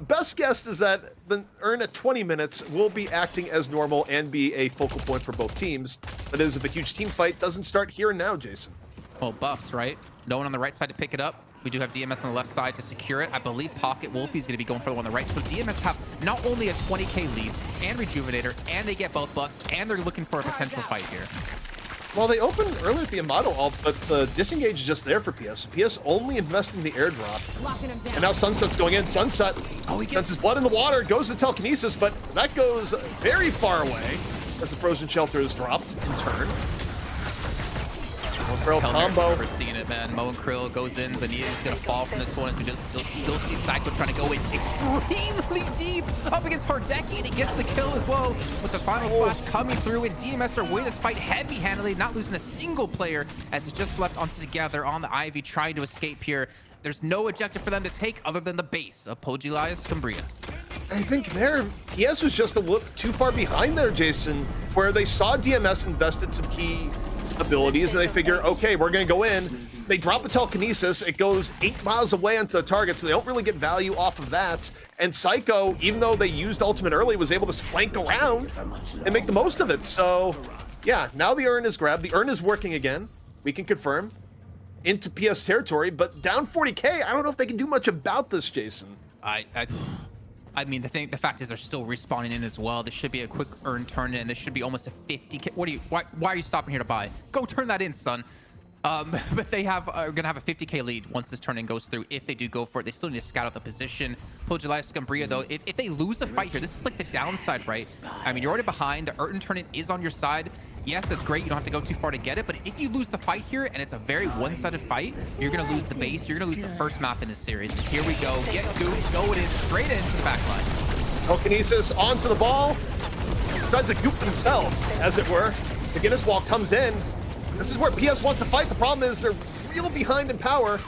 best guess is that the urn at 20 minutes will be acting as normal and be a focal point for both teams. That is, if a huge team fight doesn't start here and now, Jason. Well, buffs, right? No one on the right side to pick it up. We do have DMS on the left side to secure it. I believe Pocket Wolfie is going to be going for the one on the right. So DMS have not only a 20k lead and Rejuvenator, and they get both buffs, and they're looking for a potential fight here. Well, they opened early with the Amato ult, but the disengage is just there for PS. PS only investing the airdrop. And now Sunset's going in. Sunset senses blood in the water, goes to telekinesis, but that goes very far away as the frozen shelter is dropped in turn. Krill combo. Never seen it, man. Mo and Krill goes in. Zania is gonna fall from this one as we just still see Psycho trying to go in extremely deep up against Hardeki, and he gets the kill as well with the final flash coming through. And DMS are winning this fight heavy-handedly, not losing a single player as it's just left onto together on the Ivy trying to escape here. There's no objective for them to take other than the base of Pulverized Scumbria. I think their PS was just a little too far behind there, Jason, where they saw DMS invested some key abilities and they figure, okay, we're gonna go in. They drop a telekinesis, it goes 8 miles away onto the target, so they don't really get value off of that. And Psycho, even though they used ultimate early, was able to flank around and make the most of it. So yeah, now the urn is grabbed. The urn is working again. We can confirm into PS territory, but down 40k. I don't know if they can do much about this, Jason. I mean, the fact is they're still respawning in as well. This should be a quick earn turn in. This should be almost a 50k. Why are you stopping here to buy? Go turn that in, son. But they are gonna have a 50k lead once this turn in goes through. If they do go for it, they still need to scout out the position. Pulverized Scumbria, though, if they lose a fight here, this is like the downside, right? I mean, you're already behind. The Urton turn in is on your side. Yes, it's great. You don't have to go too far to get it, but if you lose the fight here and it's a very one-sided fight, you're going to lose the base. You're going to lose the first map in this series. Here we go. Get gooped. Going in straight into the back line. Telekinesis onto the ball. Decides to goop themselves, as it were. The Guinness wall comes in. This is where PS wants to fight. The problem is they're real behind in power.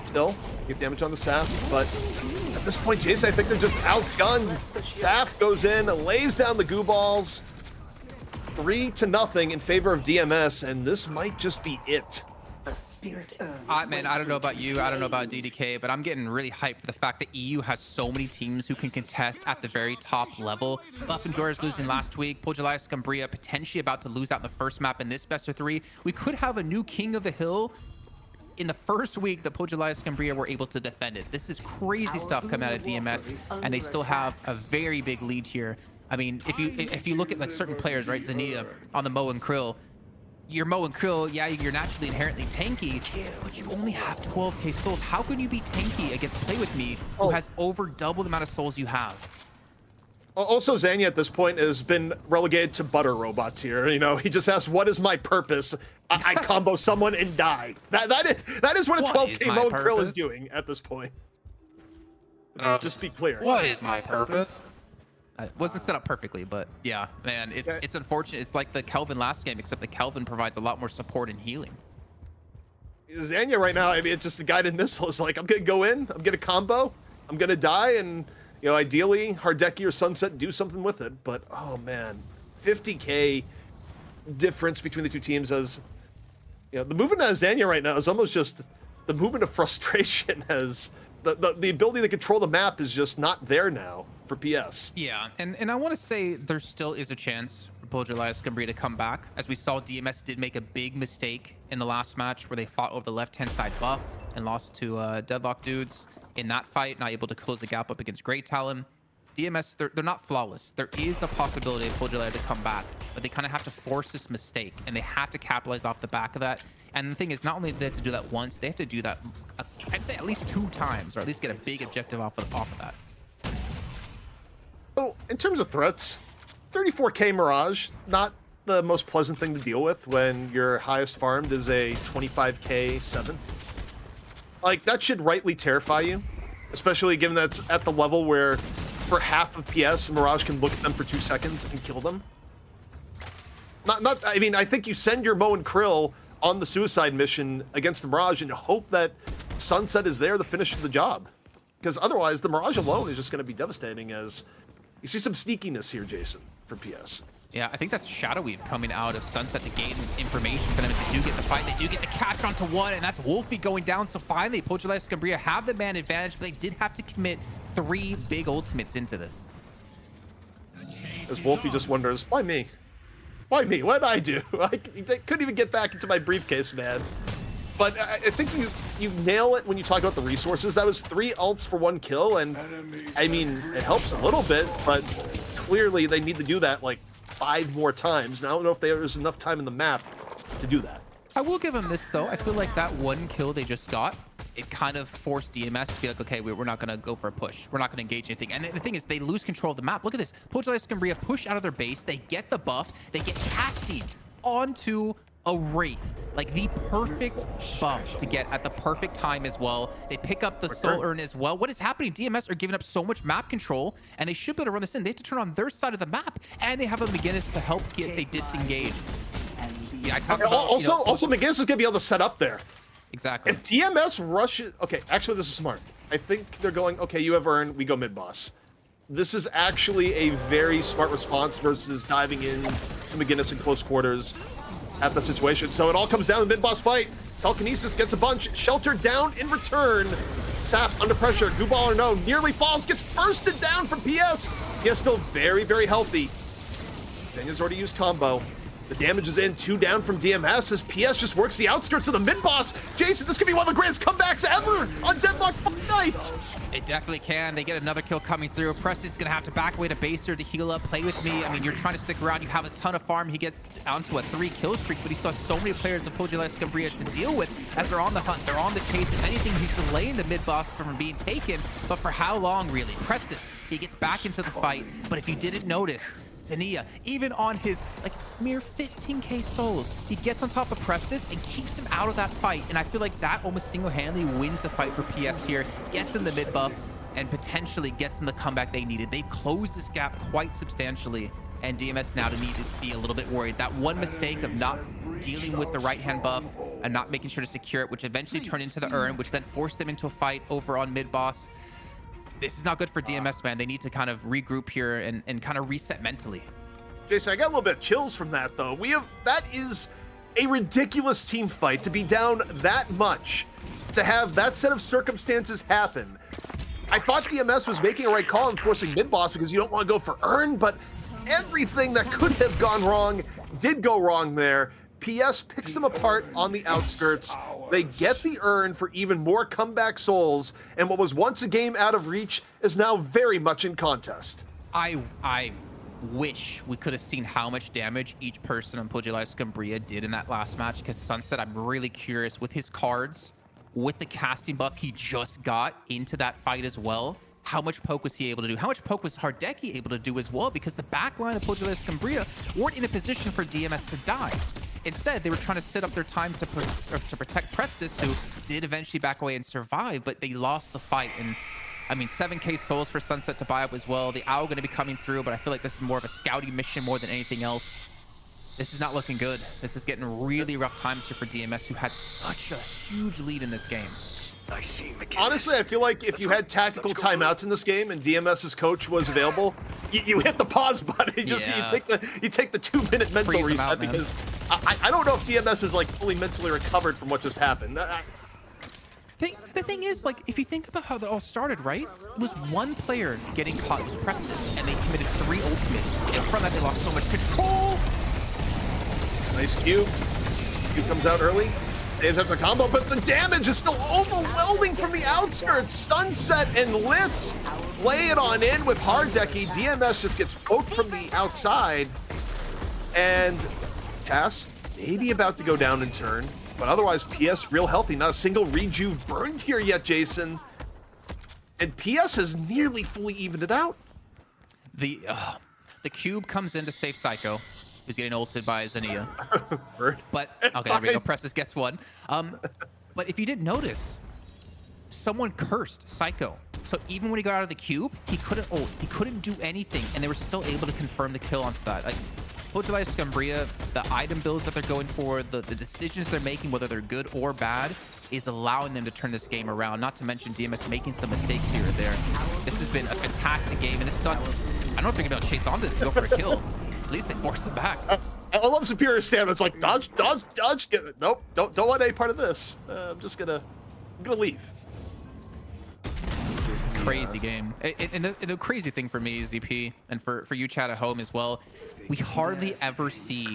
Still, get damage on the Saf, but at this point, Jason, I think they're just outgunned. Saf goes in, lays down the goo balls. 3-0 in favor of DMS, and this might just be it. The spirit Man, I don't know about you. I don't know about DDK, but I'm getting really hyped for the fact that EU has so many teams who can contest at the very top level. Buff and Jorah's losing last week. Pojolaya Scumbria potentially about to lose out in the first map in this best of 3. We could have a new King of the Hill in the first week that Pojolaya Scumbria were able to defend it. This is crazy stuff coming out of DMS, and they still have a very big lead here. I mean, if you look at like certain players, right, Zania on the Mo and Krill, your Mo and Krill, yeah, you're naturally inherently tanky, but you only have 12k souls. How can you be tanky against Play With Me, who has over double the amount of souls you have? Also, Zanya at this point has been relegated to butter robots here. You know, he just asks, "What is my purpose?" I combo someone and die. That is what a 12k Mo and Krill is doing at this point. Just be clear. What is my purpose? It wasn't set up perfectly, but yeah, man, it's unfortunate. It's like the Kelvin last game, except the Kelvin provides a lot more support and healing. Zanya right now, I mean, it's just the guided missile is like, I'm gonna go in, I'm gonna combo, I'm gonna die, and you know, ideally Hardeki or Sunset do something with it. But oh man, 50k difference between the two teams. As you know, the movement of Zanya right now is almost just the movement of frustration. As the ability to control the map is just not there now for PS. Yeah, and I want to say there still is a chance for Pojolaya Scumbria to come back. As we saw, DMS did make a big mistake in the last match where they fought over the left-hand side buff and lost to Deadlock dudes in that fight, not able to close the gap up against Great Talon. DMS, they're not flawless. There is a possibility of Pojolaya to come back, but they kind of have to force this mistake, and they have to capitalize off the back of that. And the thing is, not only do they have to do that once, they have to do that, I'd say at least 2 times, or at least get a big objective off of that. So, in terms of threats, 34k Mirage, not the most pleasant thing to deal with when your highest farmed is a 25k 7. Like, that should rightly terrify you, especially given that it's at the level where for half of PS, Mirage can look at them for 2 seconds and kill them. I mean, I think you send your Mo and Krill on the suicide mission against the Mirage and hope that Sunset is there to finish the job. Because otherwise, the Mirage alone is just going to be devastating. As you see some sneakiness here, Jason, for PS. Yeah, I think that's Shadow Weave coming out of Sunset to gain information for them. If they do get the fight, they do get the catch onto one, and that's Wolfie going down. So finally, Pojolaya Scumbria have the man advantage, but they did have to commit 3 big ultimates into this. As Wolfie just wonders, why me? Why me? What did I do? I couldn't even get back into my briefcase, man. But I think you nail it when you talk about the resources. That was 3 ults for 1 kill, and I mean, it helps a little bit, but clearly they need to do that like 5 more times. And I don't know if there's enough time in the map to do that. I will give them this, though. I feel like that 1 kill they just got, it kind of forced DMS to be like, okay, we're not going to go for a push. We're not going to engage anything. And the thing is, they lose control of the map. Look at this. Pojolaya Scumbria push out of their base. They get the buff. They get casting onto a Wraith. Like the perfect buff to get at the perfect time as well. They pick up the Soul Urn as well. What is happening? DMS are giving up so much map control, and they should be able to run this in. They have to turn on their side of the map, and they have a McGinnis to help get they disengage. Yeah, I talked about, also McGinnis is going to be able to set up there. Exactly. If DMS rushes... Okay, actually, this is smart. I think they're going, okay, you have Urn, we go mid-boss. This is actually a very smart response versus diving in to McGinnis in close quarters at the situation. So it all comes down to the mid-boss fight. Telekinesis gets a bunch, sheltered down in return. Saf under pressure, Goo Ball or no, nearly falls, gets bursted down from PS. PS still very, very healthy. Daniel's already used combo. The damage is in, 2 down from DMS as PS just works the outskirts of the mid-boss. Jason, this could be one of the greatest comebacks ever on Deadlock Fight Night. It definitely can. They get another kill coming through. Presty's going to have to back away to Baser to heal up, Play With Me. I mean, you're trying to stick around. You have a ton of farm. He gets onto a 3-kill streak, but he still has so many players of Pojolaya Scumbria to deal with as they're on the hunt. They're on the chase. If anything, he's delaying the mid-boss from being taken, but for how long, really? Prestis, he gets back into the fight, but if you didn't notice, Zania, even on his like mere 15k souls, he gets on top of Prestis and keeps him out of that fight. And I feel like that almost single-handedly wins the fight for PS here, gets in the mid buff, and potentially gets in the comeback they needed. They've closed this gap quite substantially, and DMS now needed to be a little bit worried. That one mistake of not dealing with the right-hand buff and not making sure to secure it, which eventually turned into the urn, which then forced them into a fight over on mid boss. This is not good for DMS, man. They need to kind of regroup here and kind of reset mentally. Jason, I got a little bit of chills from that, though. That is a ridiculous team fight to be down that much, to have that set of circumstances happen. I thought DMS was making a right call in forcing mid-boss because you don't want to go for urn, but everything that could have gone wrong did go wrong there. PS picks them apart on the outskirts. They get the urn for even more comeback souls, and what was once a game out of reach is now very much in contest. I wish we could have seen how much damage each person on Pugilai Scumbria did in that last match, because Sunset, I'm really curious with his cards, with the casting buff he just got into that fight as well, how much poke was he able to do? How much poke was Hardeki able to do as well? Because the back line of Pugilai Scumbria weren't in a position for DMS to die. Instead, they were trying to sit up their time to protect Prestis, who did eventually back away and survive, but they lost the fight. And I mean, 7k souls for Sunset to buy up as well. The Owl going to be coming through, but I feel like this is more of a scouting mission more than anything else. This is not looking good. This is getting really rough times here for DMS, who had such a huge lead in this game. Honestly, I feel like if you had tactical timeouts in this game and DMS's coach was available, you hit the pause button. You take the 2-minute mental reset, because I don't know if DMS is like fully mentally recovered from what just happened. The thing is, like, if you think about how that all started, right? It was one player getting caught, it was Prestis, and they committed 3 ultimates. And from that, they lost so much control. Nice Q. Q comes out early. Saves after combo, but the damage is still overwhelming from the outskirts. Sunset and Litz lay it on in with Hardeki. DMS just gets poked from the outside. And Tass maybe about to go down in turn, but otherwise PS real healthy. Not a single rejuve burned here yet, Jason. And PS has nearly fully evened it out. The cube comes in to save Psycho, who's getting ulted by Zania. But okay, there we go. Prestis gets one. But if you didn't notice, someone cursed Psycho. So even when he got out of the cube, he couldn't ult. He couldn't do anything, and they were still able to confirm the kill onto that. Like, Pugilai Scumbria, the item builds that they're going for, the decisions they're making, whether they're good or bad, is allowing them to turn this game around. Not to mention DMS making some mistakes here or there. This has been a fantastic game, and it's done. I don't know if they're going to chase on this and go for a kill. At least they force him back. I love superior stamina. It's like dodge, dodge, dodge. Nope, don't want any part of this. I'm just gonna leave. Crazy game. And the crazy thing for me, ZP, and for you chat at home as well, we hardly ever see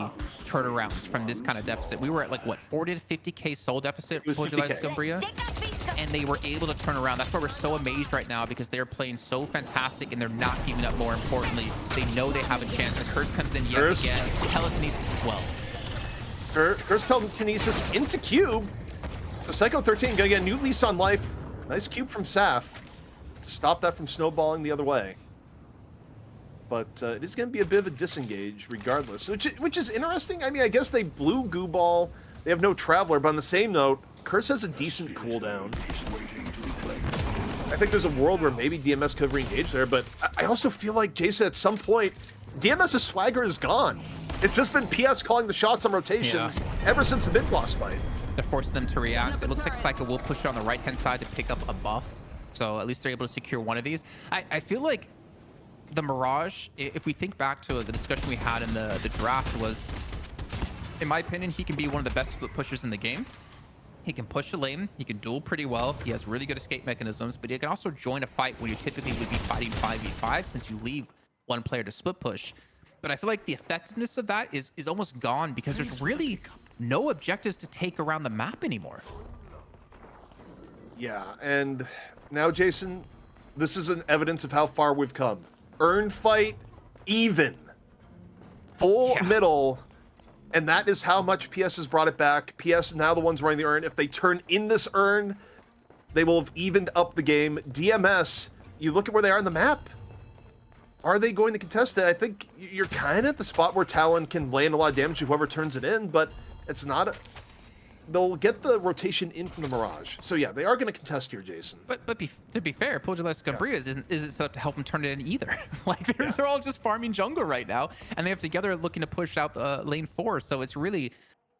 turnarounds from this kind of deficit. We were at like what, 40 to 50k soul deficit for Pugilai Scumbria, and they were able to turn around. That's why we're so amazed right now, because they're playing so fantastic and they're not giving up. More importantly, they know they have a chance. The curse comes in yet again. Telekinesis as well. Curse telekinesis into cube. So Psycho 13 gonna get a new lease on life. Nice cube from Saf to stop that from snowballing the other way. But it is going to be a bit of a disengage regardless, which is interesting. I mean, I guess they blew Goo Ball. They have no Traveler, but on the same note, Curse has a decent cooldown. I think there's a world where maybe DMS could have re-engaged there, but I also feel like, Jason, at some point, DMS's swagger is gone. It's just been PS calling the shots on rotations ever since the mid-boss fight. They're forcing them to react. It looks like Psycho will push it on the right-hand side to pick up a buff, so at least they're able to secure one of these. I feel like the Mirage, if we think back to the discussion we had in the draft, was, in my opinion, he can be one of the best split pushers in the game. He can push a lane, he can duel pretty well, he has really good escape mechanisms, but he can also join a fight when you typically would be fighting 5v5, since you leave one player to split push. But I feel like the effectiveness of that is almost gone, because there's really no objectives to take around the map anymore. Yeah, and now, Jason, this is an evidence of how far we've come. Urn fight, even. Full middle, and that is how much PS has brought it back. PS now the ones running the urn. If they turn in this urn, they will have evened up the game. DMS, you look at where they are on the map. Are they going to contest it? I think you're kind of at the spot where Talon can land a lot of damage to whoever turns it in, but it's not a... They'll get the rotation in from the Mirage. So yeah, they are going to contest here, Jason. But to be fair, Pugilist Cambria isn't set up to help them turn it in either. Like they're all just farming jungle right now, and they have together looking to push out the lane 4. So it's really,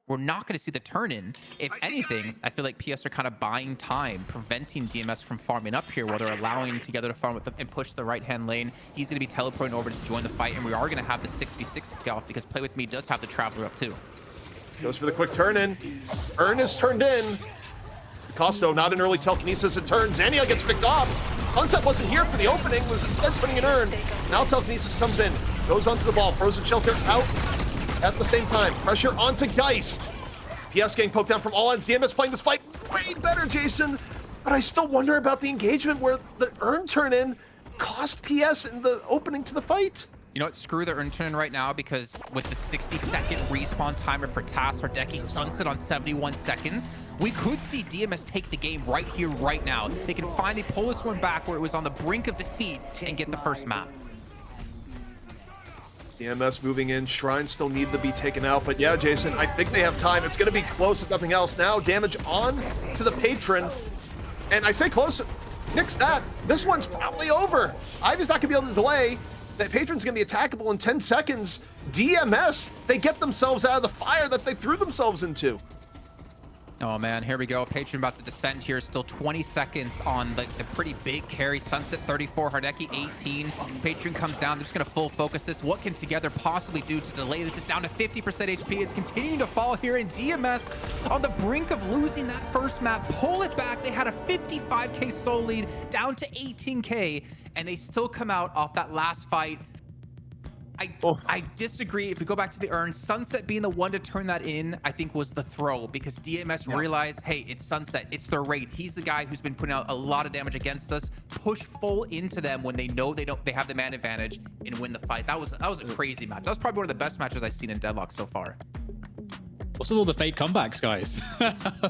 we're not going to see the turn in. If anything, I feel like PS are kind of buying time, preventing DMS from farming up here, while they're allowing together to farm with them and push the right hand lane. He's going to be teleporting over to join the fight, and we are going to have the 6v6 kick off because Play With Me does have the Traveler up too. Goes for the quick turn in. Urn is turned in. Costo, not an early telekinesis. It turns. Zania gets picked off. Sunset wasn't here for the opening, was instead turning an Urn. Now telekinesis comes in. Goes onto the ball. Frozen Shelter out at the same time. Pressure onto Geist. PS getting poked down from all ends. DMS playing this fight way better, Jason. But I still wonder about the engagement where the Urn turn in cost PS in the opening to the fight. You know what? Screw the Urn turn right now, because with the 60-second respawn timer for TAS, Hardeki Sunset on 71 seconds, we could see DMS take the game right here, right now. They can finally pull this one back where it was on the brink of defeat and get the first map. DMS moving in. Shrines still need to be taken out. But yeah, Jason, I think they have time. It's going to be close if nothing else. Now damage on to the Patron. And I say close. Nix that. This one's probably over. Ivy's not going to be able to delay. That Patron's going to be attackable in 10 seconds. DMS, they get themselves out of the fire that they threw themselves into. Oh man, here we go. Patron about to descend here. Still 20 seconds on the pretty big carry. Sunset 34, Hardeki 18. Patron comes down. They're just going to full focus this. What can Together possibly do to delay this? It's down to 50% HP. It's continuing to fall here, and DMS on the brink of losing that first map. Pull it back. They had a 55k soul lead down to 18k, and they still come out off that last fight. I disagree. If we go back to the Urn, Sunset being the one to turn that in, I think was the throw, because DMS realized, hey, it's Sunset, it's their Wraith. He's the guy who's been putting out a lot of damage against us. Push full into them when they know they have the man advantage and win the fight. That was a crazy match. That was probably one of the best matches I've seen in Deadlock so far. What's with all the fake comebacks, guys?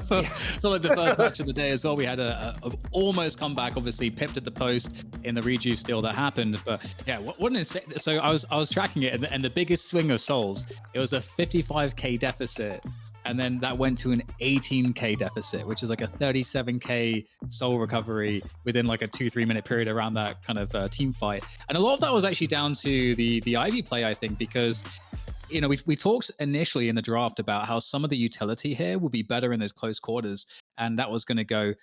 for like the first match of the day as well, we had a almost comeback. Obviously, pipped at the post in the rejuve steal that happened. But yeah, what an insane. So I was tracking it, and the biggest swing of souls, it was a 55k deficit, and then that went to an 18k deficit, which is like a 37k soul recovery within like a 2-3 minute period around that kind of team fight. And a lot of that was actually down to the Ivy play, I think, because you know, we talked initially in the draft about how some of the utility here will be better in those close quarters, and that was going to go,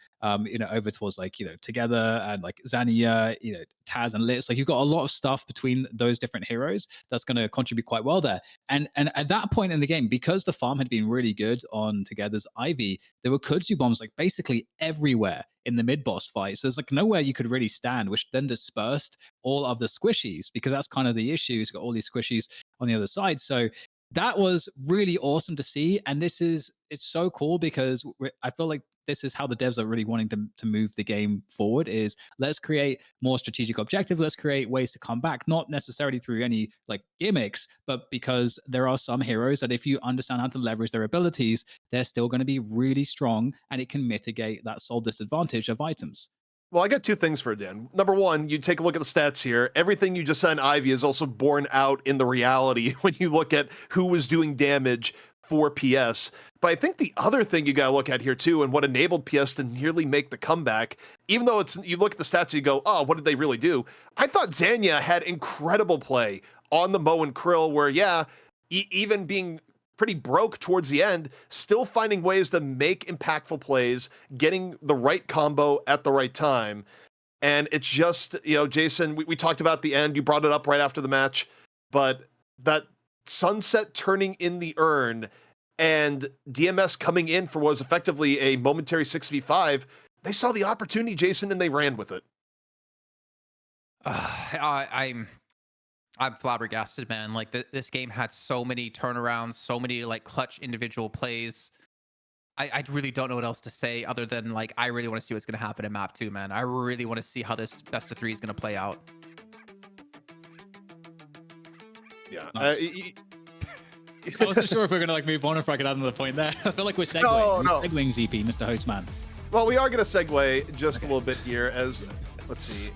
you know, over towards like, you know, Together and like Zania, you know, Taz and Litz. Like you've got a lot of stuff between those different heroes that's going to contribute quite well there. And at that point in the game, because the farm had been really good on Together's Ivy, there were kudzu bombs like basically everywhere in the mid-boss fight. So there's like nowhere you could really stand, which then dispersed all of the squishies, because that's kind of the issue. It's got all these squishies on the other side. So that was really awesome to see. And it's so cool, because I feel like this is how the devs are really wanting them to move the game forward, is let's create more strategic objectives. Let's create ways to come back, not necessarily through any like gimmicks, but because there are some heroes that if you understand how to leverage their abilities, they're still going to be really strong, and it can mitigate that soul disadvantage of items. Well, I got two things for it, Dan. Number one, you take a look at the stats here. Everything you just said in Ivy is also borne out in the reality when you look at who was doing damage for PS. But I think the other thing you got to look at here too, and what enabled PS to nearly make the comeback, even though you look at the stats and you go, oh, what did they really do? I thought Zanya had incredible play on the Mo and Krill, where, yeah, even being pretty broke towards the end, still finding ways to make impactful plays, getting the right combo at the right time. And it's just, you know, Jason, we talked about the end. You brought it up right after the match, but that Sunset turning in the Urn and DMS coming in for what was effectively a momentary 6v5, they saw the opportunity, Jason, and they ran with it. I'm flabbergasted, man. Like this game had so many turnarounds, so many like clutch individual plays. I really don't know what else to say other than like, I really want to see what's going to happen in map 2, man. I really want to see how this best of 3 is going to play out. Yeah. Nice. I wasn't sure if we're going to like move on, or if I could add another point there. I feel like we're segueing. No. We're segueing ZP, Mr. Hostman. Well, we are going to segue just a little bit here as, let's see.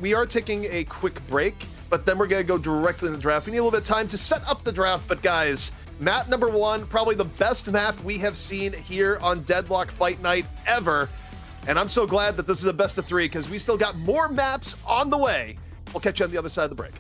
We are taking a quick break. but then we're going to go directly in the draft. We need a little bit of time to set up the draft, but guys, map number 1, probably the best map we have seen here on Deadlock Fight Night ever. And I'm so glad that this is a best of 3 because we still got more maps on the way. We'll catch you on the other side of the break.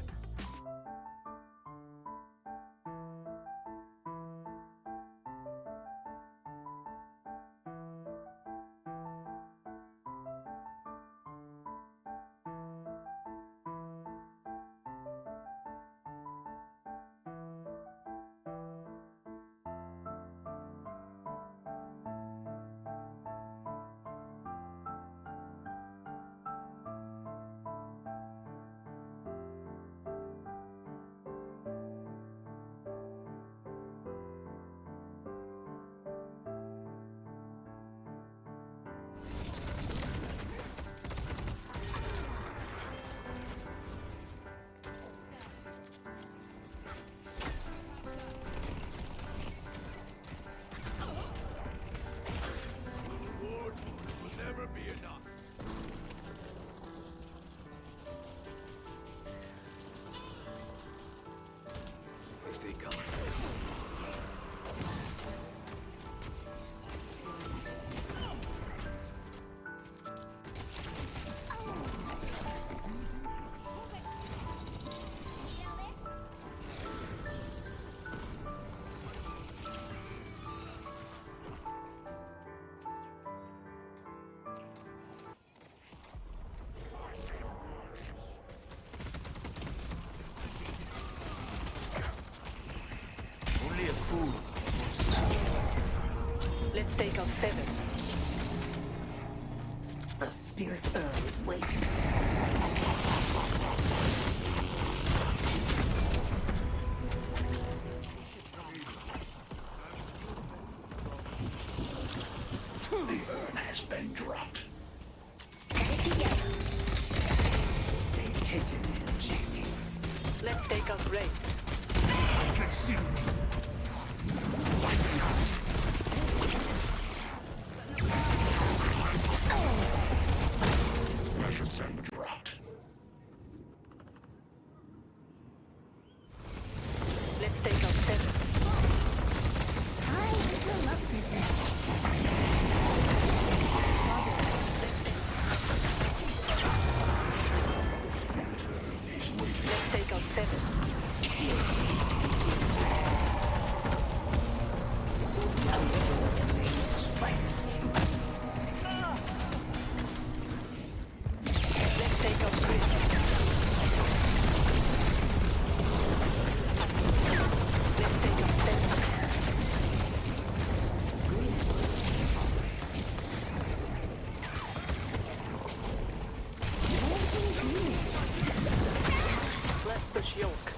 Let's take out 7. The spirit earl is waiting. The urn has been dropped. They've taken the objective. Let's take out Ray. Pressure's been dropped. Let's take out 7. Let's take out 7. Let's take out 3. Let's take out 7. Let's push Yoke.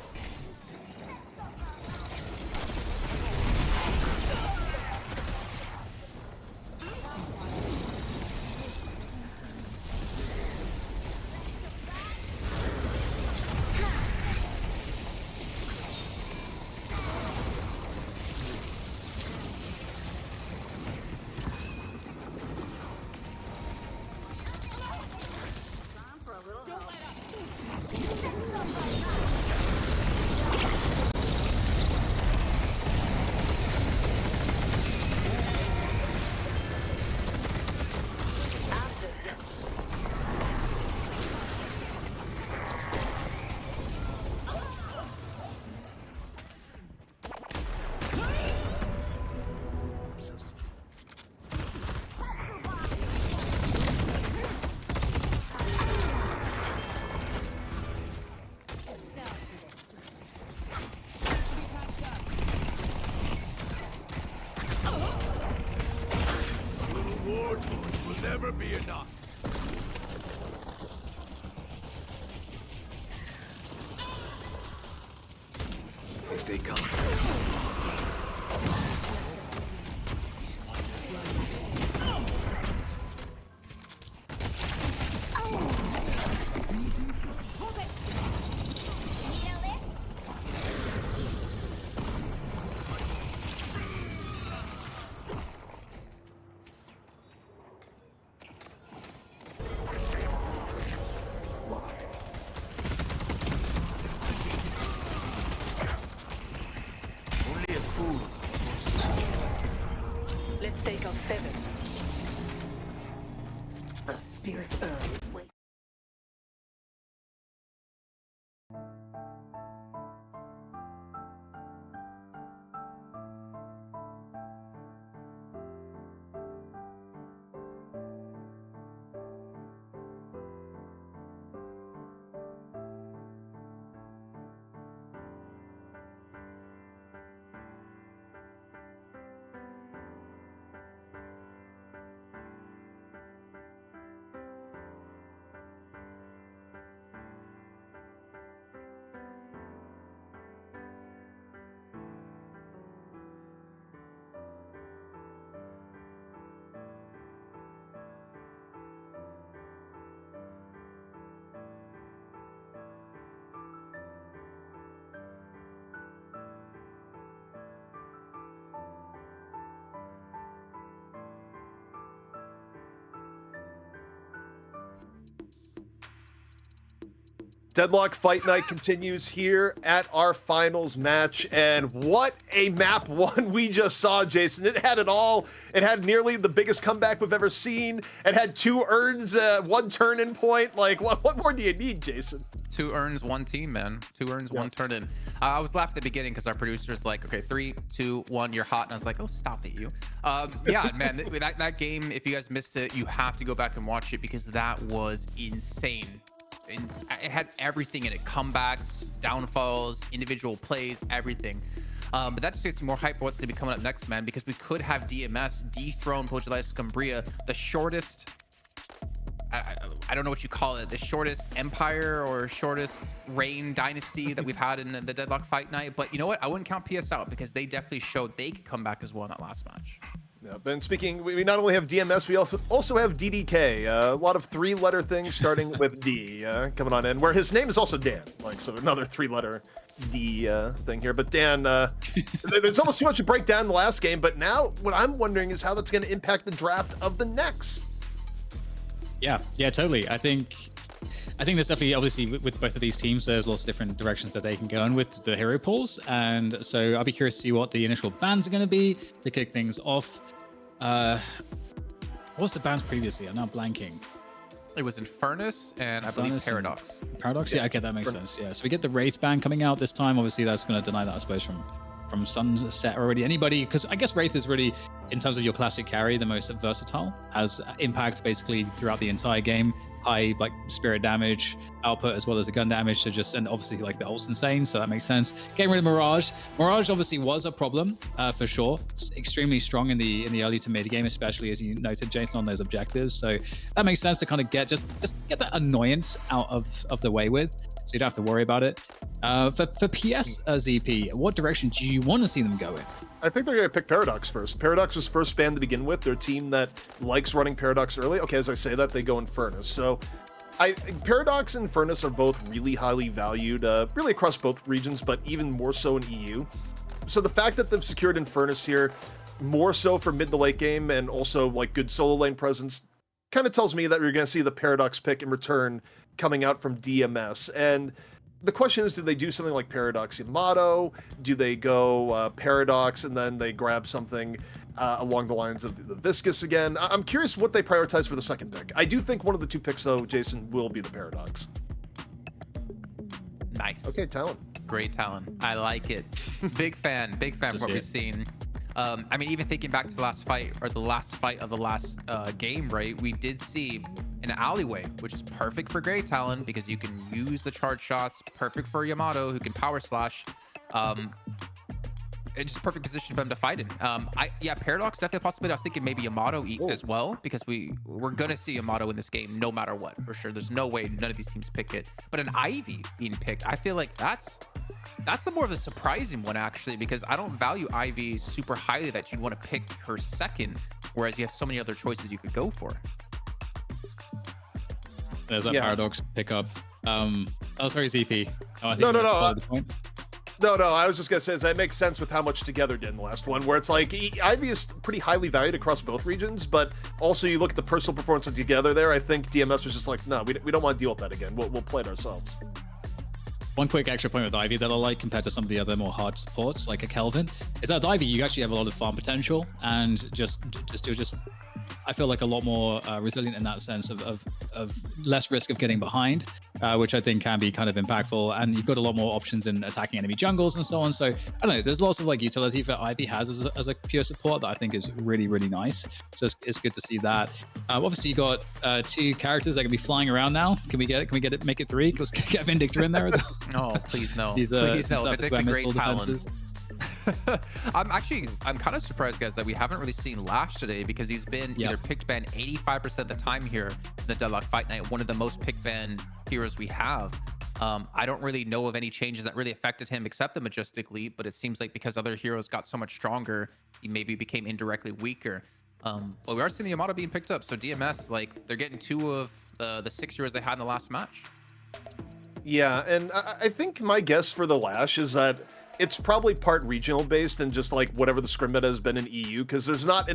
If they come. The spirit urn is waiting. Deadlock Fight Night continues here at our finals match, and what a map one we just saw, Jason. It had it all. It had nearly the biggest comeback we've ever seen. It had 2 urns, 1 turn-in point. Like, what more do you need, Jason? 2 urns, 1 team, man. 2 urns, 1 turn-in. I was laughing at the beginning because our producer's like, okay, 3, 2, 1, you're hot. And I was like, oh, stop it, you. Yeah, man, that game, if you guys missed it, you have to go back and watch it because that was insane. It had everything in it: comebacks, downfalls, individual plays, everything. But that just gets more hype for what's going to be coming up next, man, because we could have DMS dethrone Pogilias Scumbria, the shortest, I don't know what you call it, the shortest empire or shortest reign dynasty that we've had in the Deadlock Fight Night. But you know what? I wouldn't count PS out because they definitely showed they could come back as well in that last match. Yeah, but speaking, we not only have DMS, we also have DDK. A lot of 3-letter things starting with D coming on in, where his name is also Dan. Like, so another 3-letter D thing here. But Dan, there's almost too much to break down in the last game. But now what I'm wondering is how that's going to impact the draft of the next. Yeah, totally. I think there's definitely, obviously, with both of these teams, there's lots of different directions that they can go in with the hero pools. And so I'll be curious to see what the initial bans are going to be to kick things off. What's the bans previously? I'm now blanking. It was Infernus and I believe Paradox. Paradox? Yeah, okay, that makes sense. Yeah, so we get the Wraith ban coming out this time. Obviously, that's going to deny that, I suppose, from Sunset already. Anybody, because I guess Wraith is really, in terms of your classic carry, the most versatile, has impact basically throughout the entire game. High like spirit damage output as well as the gun damage, so just, and obviously like the ult's insane, so that makes sense. Getting rid of Mirage obviously was a problem for sure. It's extremely strong in the early to mid game, especially as you noted, Jason, on those objectives, so that makes sense to kind of get just get that annoyance out of the way with, so you don't have to worry about it. For PS ZP, what direction do you want to see them go in? I think they're going to pick Paradox first. Paradox was first banned to begin with. They're a team that likes running Paradox early. Okay, as I say that, they go Infernus. So Paradox and Infernus are both really highly valued, really across both regions, but even more so in EU. So the fact that they've secured Infernus here, more so for mid to late game, and also like good solo lane presence, kind of tells me that we're going to see the Paradox pick in return coming out from DMS. And the question is, do they do something like Paradox Yamato? Do they go Paradox and then they grab something along the lines of the Viscous again? I'm curious what they prioritize for the second pick. I do think one of the 2 picks, though, Jason, will be the Paradox. Nice. Okay, Talon. Great Talon. I like it. Big fan of what we've seen. I mean, even thinking back to the last fight, or the last fight of the last game, right? We did see an alleyway, which is perfect for Grey Talon because you can use the charge shots. Perfect for Yamato, who can power slash. It's just a perfect position for them to fight in. Yeah, Paradox definitely a possibility. I was thinking maybe Yamato as well, because we're gonna see Yamato in this game no matter what, for sure. There's no way none of these teams pick it. But an Ivy being picked, I feel like that's the more of the surprising one, actually, because I don't value Ivy super highly that you'd want to pick her second, whereas you have so many other choices you could go for. There's that Paradox pickup. Oh, sorry, ZP. Oh, I think No, I was just going to say, that makes sense with how much Together did in the last one, where it's like, Ivy is pretty highly valued across both regions, but also you look at the personal performance of Together there, I think DMS was just like, no, we don't want to deal with that again. We'll play it ourselves. One quick extra point with Ivy that I like compared to some of the other more hard supports, like a Kelvin, is that with Ivy, you actually have a lot of farm potential, and just I feel like a lot more resilient in that sense of less risk of getting behind, which I think can be kind of impactful. And you've got a lot more options in attacking enemy jungles and so on. So I don't know, there's lots of like utility for Ivy has as a pure support that I think is really, really nice. So it's good to see that. Obviously you got 2 characters that can be flying around now. Can we make it 3? Let's get Vindictor in there as well. Oh, please no. These please no. surface wear missile Talon. defenses. I'm kind of surprised, guys, that we haven't really seen Lash today, because he's been either picked ban 85% of the time here in the Deadlock Fight Night, one of the most picked ban heroes we have. I don't really know of any changes that really affected him except the Majestic Leap, but it seems like because other heroes got so much stronger, he maybe became indirectly weaker. But we are seeing the Yamato being picked up, so DMS, like, they're getting 2 of the 6 heroes they had in the last match. Yeah, and I think my guess for the Lash is that it's probably part regional based and just like whatever the scrim meta has been in EU, because there's not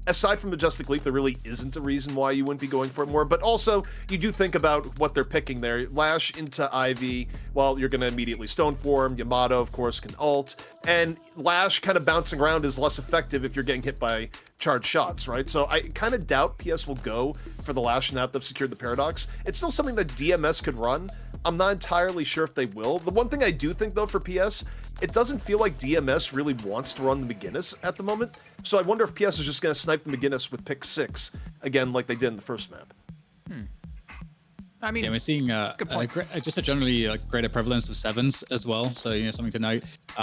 aside from Majestic Leap, there really isn't a reason why you wouldn't be going for it more. But also, you do think about what they're picking there. Lash into Ivy, well, you're going to immediately Stone Form. Yamato, of course, can ult. And Lash kind of bouncing around is less effective if you're getting hit by charged shots, right? So I kind of doubt PS will go for the Lash now that they've secured the Paradox. It's still something that DMS could run. I'm not entirely sure if they will. The one thing I do think, though, for PS, it doesn't feel like DMS really wants to run the McGinnis at the moment. So I wonder if PS is just going to snipe the McGinnis with pick 6, again, like they did in the first map. I mean, yeah, we're seeing just a generally greater prevalence of 7s as well. So something to note.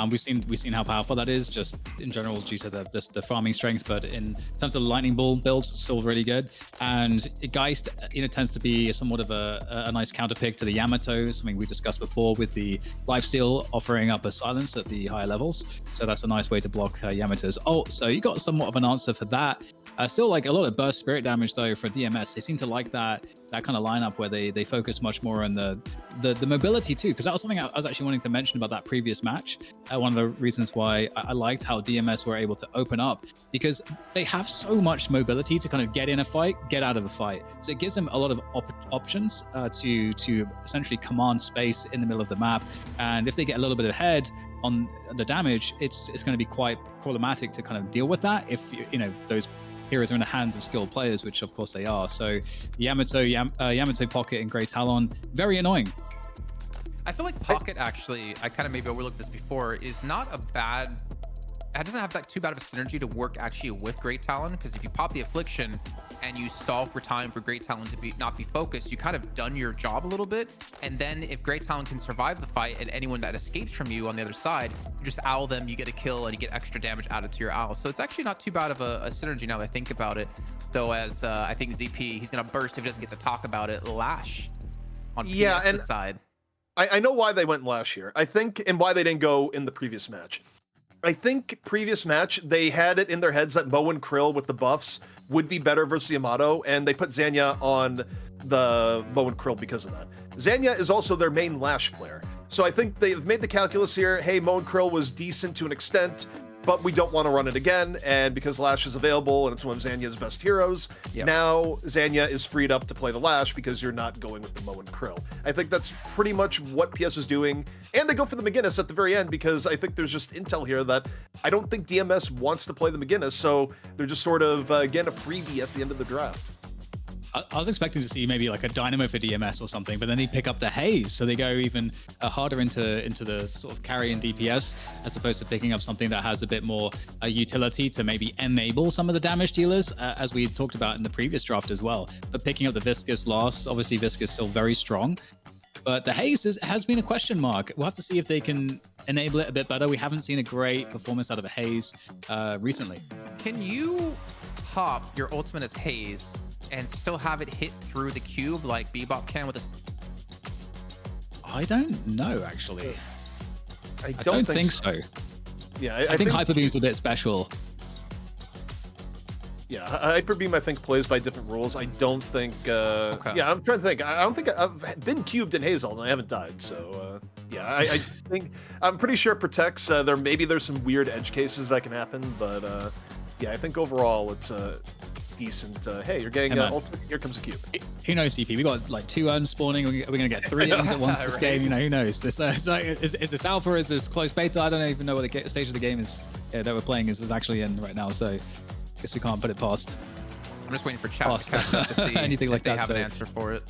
We've seen how powerful that is just in general due to the farming strength, but in terms of the lightning ball builds, still really good. And Geist tends to be somewhat of a nice counter pick to the Yamato, something we discussed before with the lifesteal offering up a silence at the higher levels. So that's a nice way to block Yamato's ult. So you got somewhat of an answer for that. Still like a lot of burst spirit damage though for DMS. They seem to like that kind of lineup where they focus much more on the mobility too, because that was something I was actually wanting to mention about that previous match. One of the reasons why I liked how DMS were able to open up, because they have so much mobility to kind of get in a fight, get out of a fight. So it gives them a lot of options to essentially command space in the middle of the map. And if they get a little bit ahead on the damage, it's going to be quite problematic to kind of deal with that if those heroes are in the hands of skilled players, which of course they are. So Yamato Pocket and Grey Talon, very annoying. I feel like Pocket, actually, I kind of maybe overlooked this before, is not a bad... It doesn't have that too bad of a synergy to work actually with Great Talon, because if you pop the Affliction and you stall for time for Great Talon to not be focused, you kind of done your job a little bit. And then if Great Talon can survive the fight and anyone that escapes from you on the other side, you just owl them, you get a kill, and you get extra damage added to your owl. So it's actually not too bad of a synergy now that I think about it. Though, as I think ZP, he's going to burst if he doesn't get to talk about it. Lash on PS's side. I know why they went Lash here. I think, and why they didn't go in the previous match. I think previous match, they had it in their heads that Mo and Krill with the buffs would be better versus Yamato, and they put Zanya on the Mo and Krill because of that. Zanya is also their main Lash player. So I think they've made the calculus here, hey, Mo and Krill was decent to an extent, but we don't want to run it again, and because Lash is available and it's one of Zanya's best heroes, now Zanya is freed up to play the Lash because you're not going with the Mo and Krill. I think that's pretty much what PS is doing, and they go for the McGinnis at the very end because I think there's just intel here that I don't think DMS wants to play the McGinnis, so they're just sort of, again, a freebie at the end of the draft. I was expecting to see maybe like a Dynamo for DMS or something, but then they pick up the Haze, so they go even harder into the sort of carry and DPS, as opposed to picking up something that has a bit more utility to maybe enable some of the damage dealers, as we talked about in the previous draft as well. But picking up the Viscous last, obviously Viscous still very strong, but the Haze has been a question mark. We'll have to see if they can enable it a bit better. We haven't seen a great performance out of a Haze recently. Can you pop your ultimate as Haze and still have it hit through the cube like Bebop can with a... I don't know, actually. I don't think so. Yeah, I think Hyper Beam's a bit special. Yeah, Hyper Beam I think plays by different rules. I don't think... Yeah, I'm trying to think. I don't think I've been cubed in Hazel and I haven't died, so... yeah, I think... I'm pretty sure it protects. Maybe there's some weird edge cases that can happen, but yeah, I think overall it's... decent. Hey, you're getting ult. Here comes a cube. Who knows, CP? We got like 2 urns spawning. We're going to get 3 urns at once this game. Who knows? Is this alpha? Is this close beta? I don't even know what the stage of the game is that we're playing is actually in right now. So I guess we can't put it past I'm just waiting for chat Lost. to catch up to see Anything if like they that, have an so- answer for it.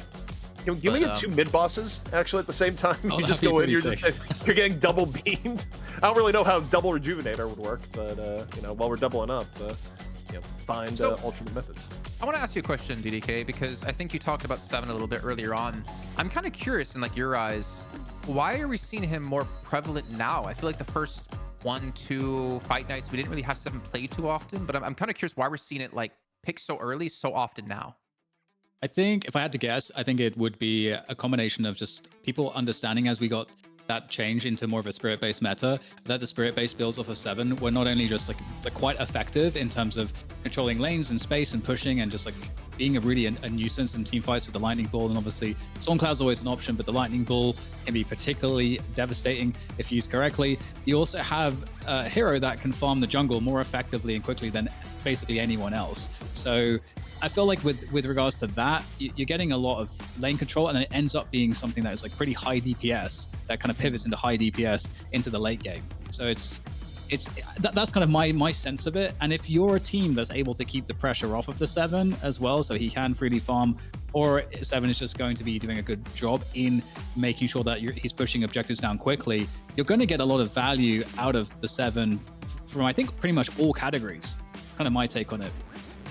Can we get 2 mid bosses actually at the same time? Oh, You just that'd be go in, pretty you're getting double beamed. I don't really know how double rejuvenator would work, but you know, while we're doubling up, you know, find alternate methods. I want to ask you a question, DDK, because I think you talked about Seven a little bit earlier on. I'm kind of curious in like your eyes, why are we seeing him more prevalent now? I feel like the first 1-2 fight nights, we didn't really have Seven play too often, but I'm kind of curious why we're seeing it like picked so early, so often now. I think if I had to guess, I think it would be a combination of just people understanding as we got that change into more of a spirit-based meta, that the spirit-based builds off of Seven were not only just like quite effective in terms of controlling lanes and space and pushing and just like being a nuisance in team fights with the lightning ball, and obviously Stormcloud's always an option, but the lightning ball can be particularly devastating if used correctly. You also have a hero that can farm the jungle more effectively and quickly than basically anyone else. So I feel like with regards to that, you're getting a lot of lane control, and then it ends up being something that is like pretty high DPS that kind of pivots into high DPS into the late game. So that's kind of my sense of it. And if you're a team that's able to keep the pressure off of the Seven as well, so he can freely farm, or Seven is just going to be doing a good job in making sure that he's pushing objectives down quickly, you're going to get a lot of value out of the Seven from I think pretty much all categories. It's kind of my take on it.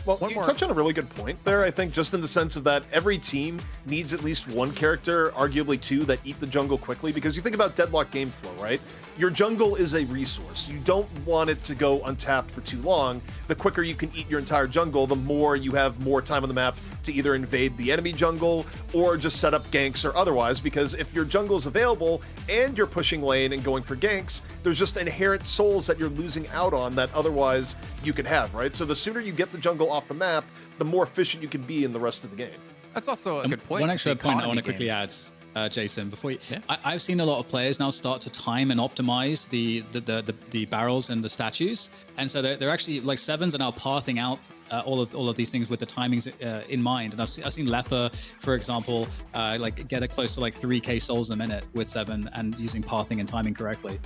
Well, you touch on a really good point there, I think, just in the sense of that every team needs at least one character, arguably 2, that eat the jungle quickly, because you think about Deadlock game flow, right? Your jungle is a resource. You don't want it to go untapped for too long. The quicker you can eat your entire jungle, the more you have more time on the map to either invade the enemy jungle or just set up ganks or otherwise, because if your jungle is available and you're pushing lane and going for ganks, there's just inherent souls that you're losing out on that otherwise you could have, right? So the sooner you get the jungle off the map, the more efficient you can be in the rest of the game. That's also a good point. One extra the point I want economy to quickly game. add, Jason, before you, Yeah. I've seen a lot of players now start to time and optimize the barrels and the statues, and so they're actually like Sevens are now pathing out all of these things with the timings in mind. And I've seen Lefa, for example, like get close to like 3k souls a minute with Seven and using pathing and timing correctly.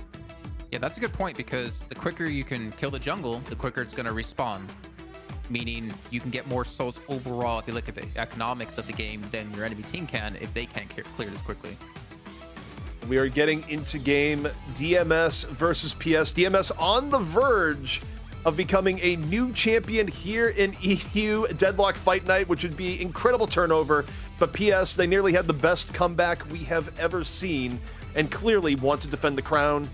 Yeah, that's a good point, because the quicker you can kill the jungle, the quicker it's going to respawn. Meaning you can get more souls overall if you look at the economics of the game than your enemy team can if they can't clear it as quickly. We are getting into game DMS versus PS. DMS on the verge of becoming a new champion here in EU Deadlock Fight Night, which would be incredible turnover. But PS, they nearly had the best comeback we have ever seen and clearly want to defend the crown.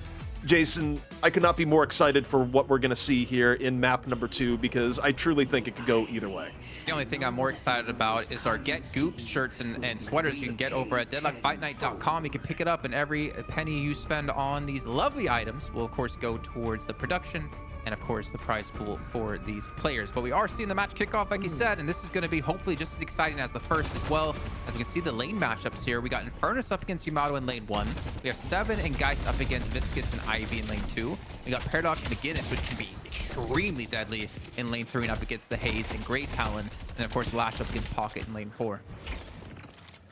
Jason, I could not be more excited for what we're going to see here in map number 2, because I truly think it could go either way. The only thing I'm more excited about is our Get Goops shirts and sweaters you can get over at deadlockfightnight.com. You can pick it up, and every penny you spend on these lovely items will, of course, go towards the production and, of course, the prize pool for these players. But we are seeing the match kick off, like you said, and this is going to be hopefully just as exciting as the first as well. As we can see the lane matchups here, we got Infernus up against Yamato in lane 1. We have Seven and Geist up against Viscus and Ivy in lane 2. We got Paradox and McGinnis, which can be extremely deadly in lane 3 and up against the Haze and Grey Talon. And, of course, Lash up against Pocket in lane 4.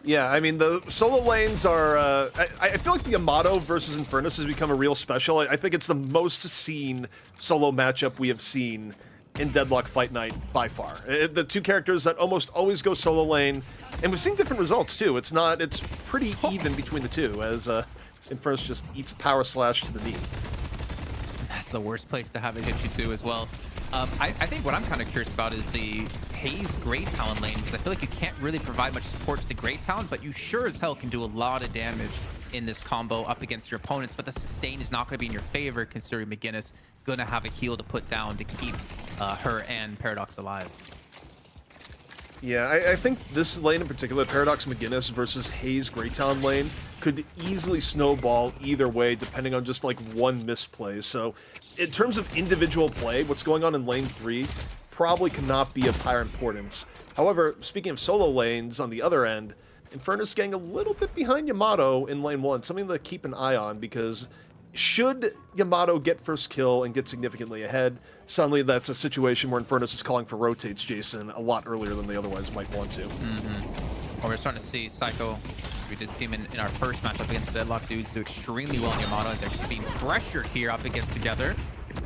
Yeah, I mean, the solo lanes are... I feel like the Yamato versus Infernus has become a real special. I think it's the most seen solo matchup we have seen in Deadlock Fight Night by far. The two characters that almost always go solo lane, and we've seen different results too. It's pretty even between the two, as Infernus just eats Power Slash to the knee. That's the worst place to have it hit you to as well. I think what I'm kind of curious about is the Haze Grey Talon lane, because I feel like you can't really provide much support to the Grey Talon, but you sure as hell can do a lot of damage in this combo up against your opponents. But the sustain is not going to be in your favor, considering McGinnis going to have a heal to put down to keep her and Paradox alive. Yeah, I think this lane in particular, Paradox McGinnis versus Haze Grey Talon lane, could easily snowball either way, depending on just like one misplay. So in terms of individual play, what's going on in lane 3 probably cannot be of higher importance. However, speaking of solo lanes, on the other end, Infernus getting a little bit behind Yamato in lane 1, something to keep an eye on, because should Yamato get first kill and get significantly ahead, suddenly that's a situation where Infernus is calling for rotates, Jason, a lot earlier than they otherwise might want to. Well, we're starting to see Psycho. We did see him in our first matchup against Deadlock dudes do extremely well in Yamato. He's actually being pressured here up against together.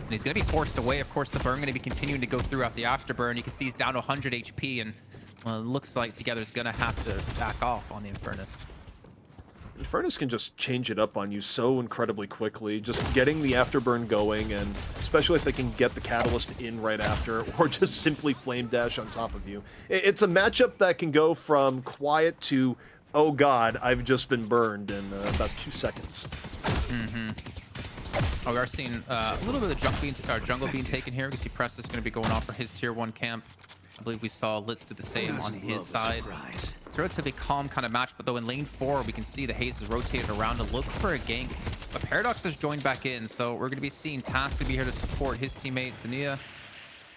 And he's going to be forced away. Of course, the burn going to be continuing to go throughout the afterburn. You can see he's down to 100 HP, and well, it looks like Together's going to have to back off on the Infernus. Infernus can just change it up on you so incredibly quickly, just getting the afterburn going, and especially if they can get the catalyst in right after, or just simply flame dash on top of you. It's a matchup that can go from quiet to, oh god, I've just been burned in about 2 seconds. Oh, we are seeing a little bit of the jungle being taken here. We see Press is going to be going off for his tier 1 camp. I believe we saw Litz do the same on his side. It's a relatively calm kind of match, but though in lane 4, we can see the Haze is rotated around to look for a gank. But Paradox has joined back in, so we're going to be seeing Task to be here to support his teammate, Zania.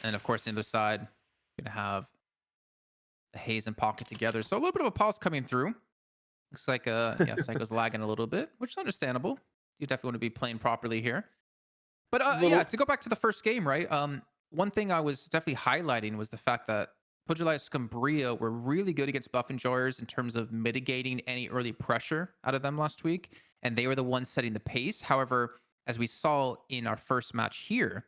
And of course, on the other side, we're going to have the Haze and Pocket together. So a little bit of a pause coming through. Looks like, yeah, Psycho's lagging a little bit, which is understandable. You definitely want to be playing properly here. But yeah, to go back to the first game, right? One thing I was definitely highlighting was the fact that Pugilite Scumbria were really good against buff enjoyers in terms of mitigating any early pressure out of them last week, and they were the ones setting the pace. However, as we saw in our first match here,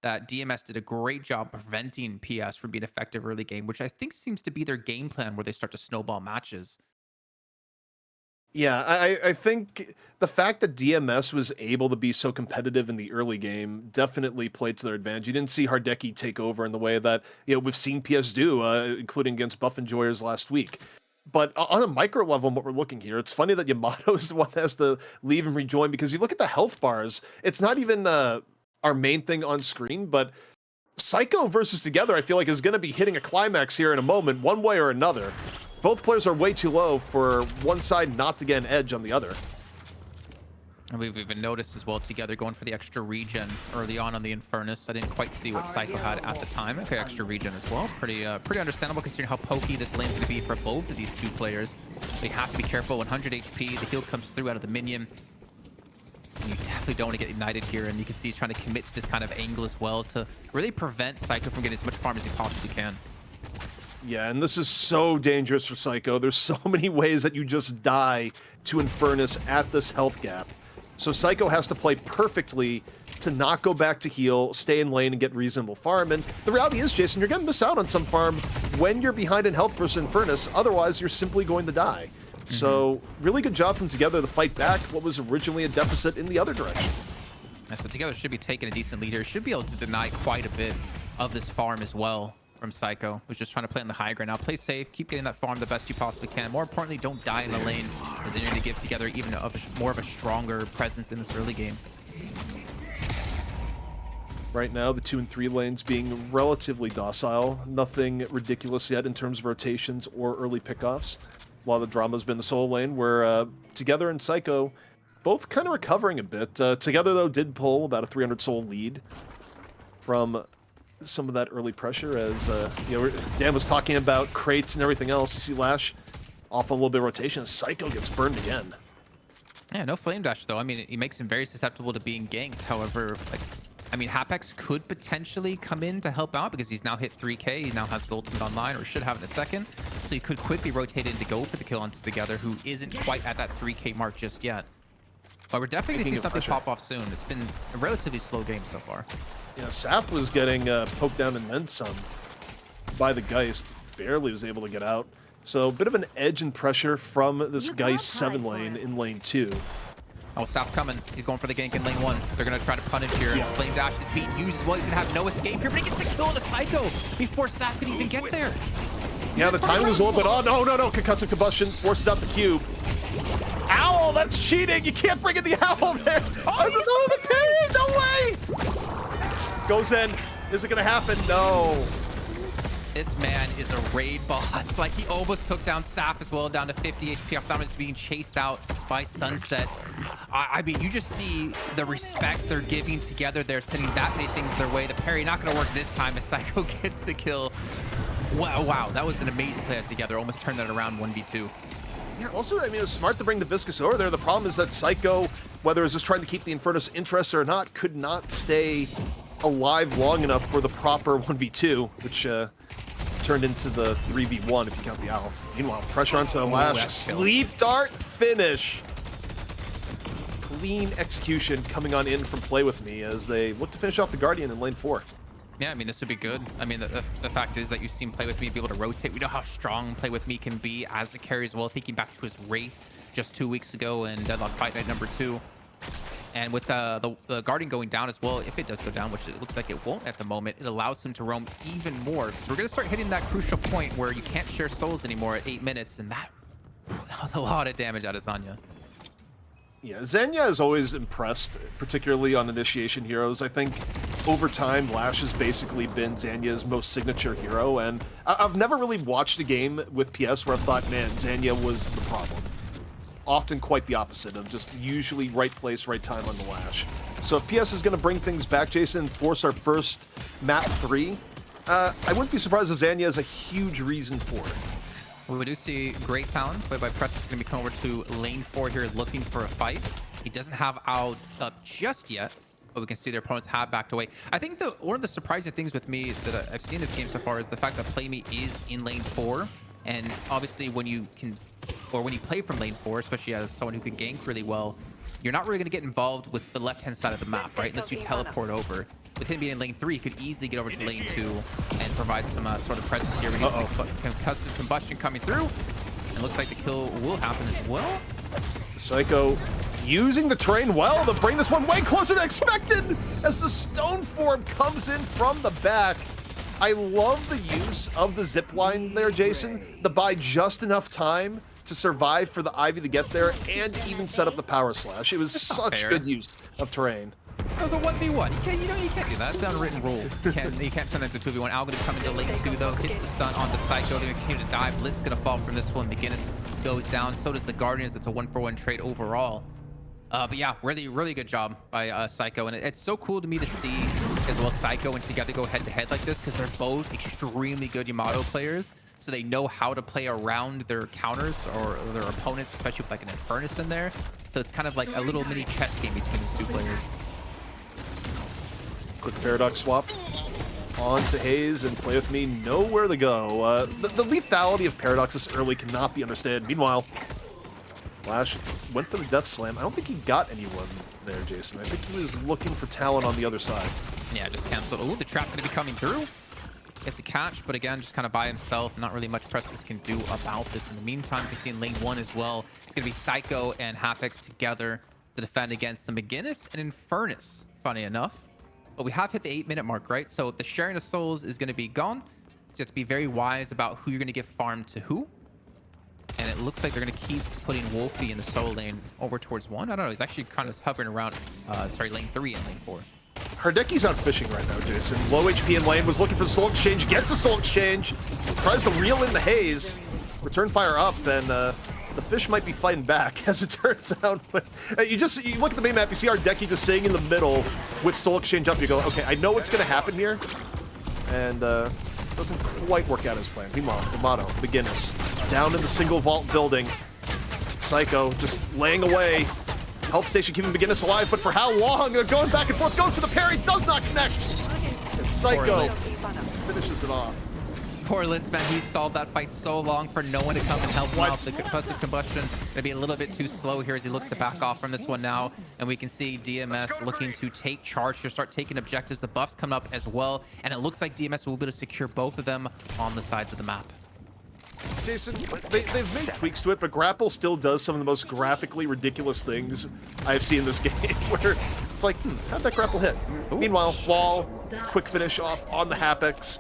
that DMS did a great job preventing PS from being effective early game, which I think seems to be their game plan where they start to snowball matches. Yeah, I think the fact that DMS was able to be so competitive in the early game definitely played to their advantage. You didn't see Hardeki take over in the way that we've seen PS do, including against buff enjoyers last week. But on a micro level, what we're looking here, it's funny that Yamato is the one that has to leave and rejoin, because you look at the health bars, it's not even our main thing on screen, but Psycho versus Together, I feel like, is going to be hitting a climax here in a moment, one way or another. Both players are way too low for one side not to get an edge on the other. And we've even noticed as well, Together going for the extra regen early on the Infernus. I didn't quite see what Psycho had at the time. Okay, extra regen as well. Pretty understandable considering how pokey this lane's going to be for both of these two players. They have to be careful. 100 HP, the heal comes through out of the minion. And you definitely don't want to get ignited here, and you can see he's trying to commit to this kind of angle as well to really prevent Psycho from getting as much farm as he possibly can. Yeah, and this is so dangerous for Psycho. There's so many ways that you just die to Infernus at this health gap. So Psycho has to play perfectly to not go back to heal, stay in lane, and get reasonable farm. And the reality is, Jason, you're going to miss out on some farm when you're behind in health versus Infernus. Otherwise, you're simply going to die. So really good job from Together to fight back what was originally a deficit in the other direction. And so Together should be taking a decent lead here. Should be able to deny quite a bit of this farm as well from Psycho, who's just trying to play on the high ground. Now play safe, keep getting that farm the best you possibly can. More importantly, don't die in the lane, because then you're going to give Together even more of a stronger presence in this early game. Right now, the 2 and 3 lanes being relatively docile. Nothing ridiculous yet in terms of rotations or early pickoffs. A lot of the drama's been the solo lane, where Together and Psycho both kind of recovering a bit. Together, though, did pull about a 300 soul lead from some of that early pressure, as Dan was talking about crates and everything else. You see Lash off a little bit of rotation. Psycho gets burned again. Yeah, no flame dash though. I mean, it makes him very susceptible to being ganked. However, I mean, Hapex could potentially come in to help out because he's now hit 3k. He now has the ultimate online, or should have in a second. So he could quickly rotate in to go for the kill onto Together, who isn't quite at that 3k mark just yet. But we're definitely going to see something pop off soon. It's been a relatively slow game so far. Yeah, Saf was getting poked down and then some by the Geist. Barely was able to get out. So a bit of an edge and pressure from this Geist 7 lane in lane 2. Oh, Saf's coming. He's going for the gank in lane 1. They're going to try to punish here. Yeah. Flame dash is being used as well. He's going to have no escape here, but he gets the kill on a Psycho before Saf could even get there. Yeah, the timing was a little bit odd. No. Concussive Combustion forces out the cube. Owl, that's cheating. You can't bring in the owl there. Oh, no way. Goes in. Is it going to happen? No. This man is a raid boss. Like, he almost took down Saf as well, down to 50 HP. I thought he was being chased out by Sunset. I mean, you just see the respect they're giving Together. They're sending that many things their way. The parry not going to work this time as Psycho gets the kill. Wow, that was an amazing play Together. Almost turned that around 1v2. Yeah, also, I mean, it was smart to bring the Viscous over there. The problem is that Psycho, whether it was just trying to keep the Infernus interest or not, could not stay alive long enough for the proper 1v2, which turned into the 3v1 if you count the owl. Meanwhile, pressure onto the Lash. Sleep dart finish. clean execution coming on in from Play With Me as they look to finish off the Guardian in lane 4. Yeah, I mean, this would be good. I mean, the fact is that you've seen Play With Me be able to rotate. We know how strong Play With Me can be as a carry as well, thinking back to his Wraith just 2 weeks ago in Deadlock Fight Night number 2. And with the Guardian going down as well, if it does go down, which it looks like it won't at the moment, it allows him to roam even more. So we're going to start hitting that crucial point where you can't share souls anymore at 8 minutes, and that was a lot of damage out of Zanya. Yeah, Zenya is always impressed, particularly on initiation heroes. I think over time, Lash has basically been Zenya's most signature hero, and I've never really watched a game with PS where I thought, man, Zenya was the problem. Often quite the opposite of just usually right place, right time on the Lash. So if PS is going to bring things back, Jason, and force our first map 3, I wouldn't be surprised if Zenya is a huge reason for it. Well, we do see great talent played by Preston's going to be coming over to lane 4 here looking for a fight. He doesn't have Owl up just yet, but we can see their opponents have backed away. I think one of the surprising things with me that I've seen this game so far is the fact that Play Me is in lane 4. And obviously when you play from lane 4, especially as someone who can gank really well, you're not really going to get involved with the left-hand side of the map, right? Unless you teleport over. With him being in lane 3, he could easily get over to lane 2 and provide some sort of presence here. We need some concussive combustion coming through. And looks like the kill will happen as well. Psycho using the terrain well to bring this one way closer than expected as the stone form comes in from the back. I love the use of the zipline there, Jason, to buy just enough time to survive for the Ivy to get there and even set up the power slash. It was such good use of terrain. It was a 1v1. You can't do that. It's an unwritten rule. You can't turn that into 2v1. Al gonna come into lane 2 though. Hits the stun onto Psycho. They're gonna continue to dive. Blitz gonna fall from this one. McGinnis goes down. So does the Guardians. It's a 1-for-1 trade overall. But yeah, really good job by Psycho. And it's so cool to me to see as well Psycho and together go head to head like this because they're both extremely good Yamato players. So they know how to play around their counters or their opponents, especially with like an Infernus in there. So it's kind of like a little mini chess game between these two players. Quick Paradox swap on to Haze and Play With Me. Nowhere to go. The lethality of Paradox this early cannot be understood. Meanwhile, Lash went for the Death Slam. I don't think he got anyone there, Jason. I think he was looking for talent on the other side. Yeah, just canceled. Ooh, the trap going to be coming through. Gets a catch, but again, just kind of by himself. Not really much Preston can do about this. In the meantime, you can see in lane 1 as well, it's going to be Psycho and Hapex together to defend against the McGinnis and Infernus, funny enough. But we have hit the 8-minute mark, right? So the sharing of souls is going to be gone. So you have to be very wise about who you're going to give farm to who. And it looks like they're going to keep putting Wolfie in the solo lane over towards 1. I don't know. He's actually kind of hovering around, lane 3 and lane 4. Hardeki's out fishing right now, Jason. Low HP in lane, was looking for the soul exchange, gets the soul exchange, tries to reel in the Haze, return fire up, and the fish might be fighting back, as it turns out. But you look at the main map, you see Hardeki just sitting in the middle with soul exchange up, you go, okay, I know what's going to happen here, and doesn't quite work out as planned. Meanwhile, Yamato, McGinnis, down in the single vault building. Psycho just laying away. Health station keeping McGinnis alive, but for how long? They're going back and forth, goes for the parry, does not connect. And Psycho finishes it off. Poor Litz, man, he stalled that fight so long for no one to come and help him out. The concussive combustion going to be a little bit too slow here as he looks to back off from this one now. And we can see DMS looking to take charge to start taking objectives. The buffs come up as well. And it looks like DMS will be able to secure both of them on the sides of the map. Jason, they've made tweaks to it, but Grapple still does some of the most graphically ridiculous things I've seen in this game, where it's like, how'd that Grapple hit? Ooh. Meanwhile, wall, quick finish off on the Hapex.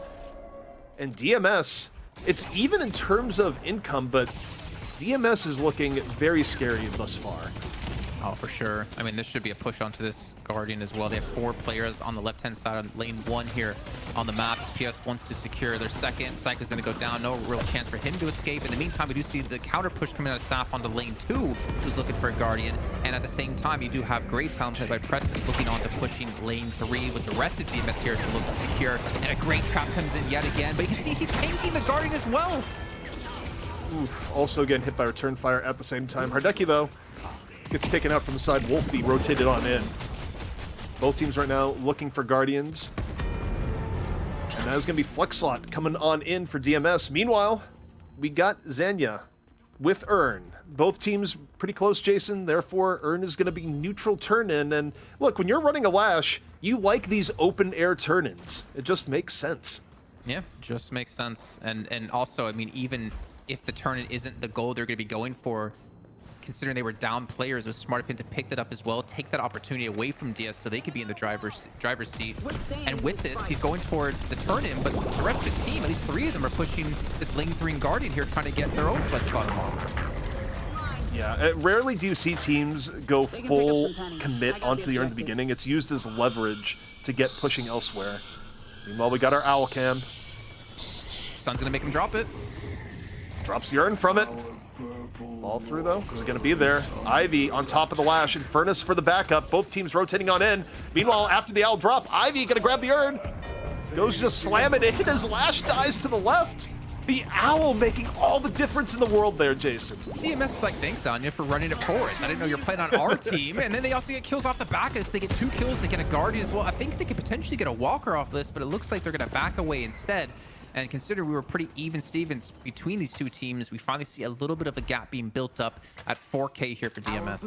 And DMS, it's even in terms of income, but DMS is looking very scary thus far. Oh, for sure. I mean, this should be a push onto this Guardian as well. They have 4 players on the left-hand side on lane 1 here on the map. PS wants to secure their second. Psycho's going to go down. No real chance for him to escape. In the meantime, we do see the counter push coming out of Saf onto lane 2, who's looking for a Guardian. And at the same time, you do have great talent played by Prestis looking on to pushing lane 3 with the rest of DMS here to look to secure. And a great trap comes in yet again. But you can see he's tanking the Guardian as well. Oof, also getting hit by return fire at the same time. Hardeki, though, gets taken out from the side. Wolfie rotated on in. Both teams right now looking for Guardians. And that is going to be Flex Slot coming on in for DMS. Meanwhile, we got Zenya with Urn. Both teams pretty close, Jason. Therefore, Urn is going to be neutral turn-in. And look, when you're running a Lash, you like these open-air turn-ins. It just makes sense. Yeah, just makes sense. And also, I mean, even if the turn-in isn't the goal they're going to be going for, considering they were down players, it was smart of him to pick that up as well, take that opportunity away from DS so they could be in the driver's seat. And with this, he's going towards the turn-in, but the rest of his team, at least 3 of them, are pushing this lingering Guardian here, trying to get their own flex bottom off. Yeah, rarely do you see teams go full commit onto the Urn at the beginning. It's used as leverage to get pushing elsewhere. Meanwhile, we got our Owl Cam. Sun's gonna make him drop it. Drops the Urn from it. Ball through, though. Is it going to be there? Ivy on top of the Lash, and Furnace for the backup. Both teams rotating on in. Meanwhile, after the Owl drop, Ivy going to grab the Urn. Goes to just slam it in as Lash dies to the left. The Owl making all the difference in the world there, Jason. DMS is like, thanks, Anya, for running it forward. I didn't know you're playing on our team. And then they also get kills off the back of this. They get 2 kills. They get a Guardian as well. I think they could potentially get a Walker off this, but it looks like they're going to back away instead. And consider we were pretty even Stevens between these two teams, we finally see a little bit of a gap being built up at 4K here for DMS.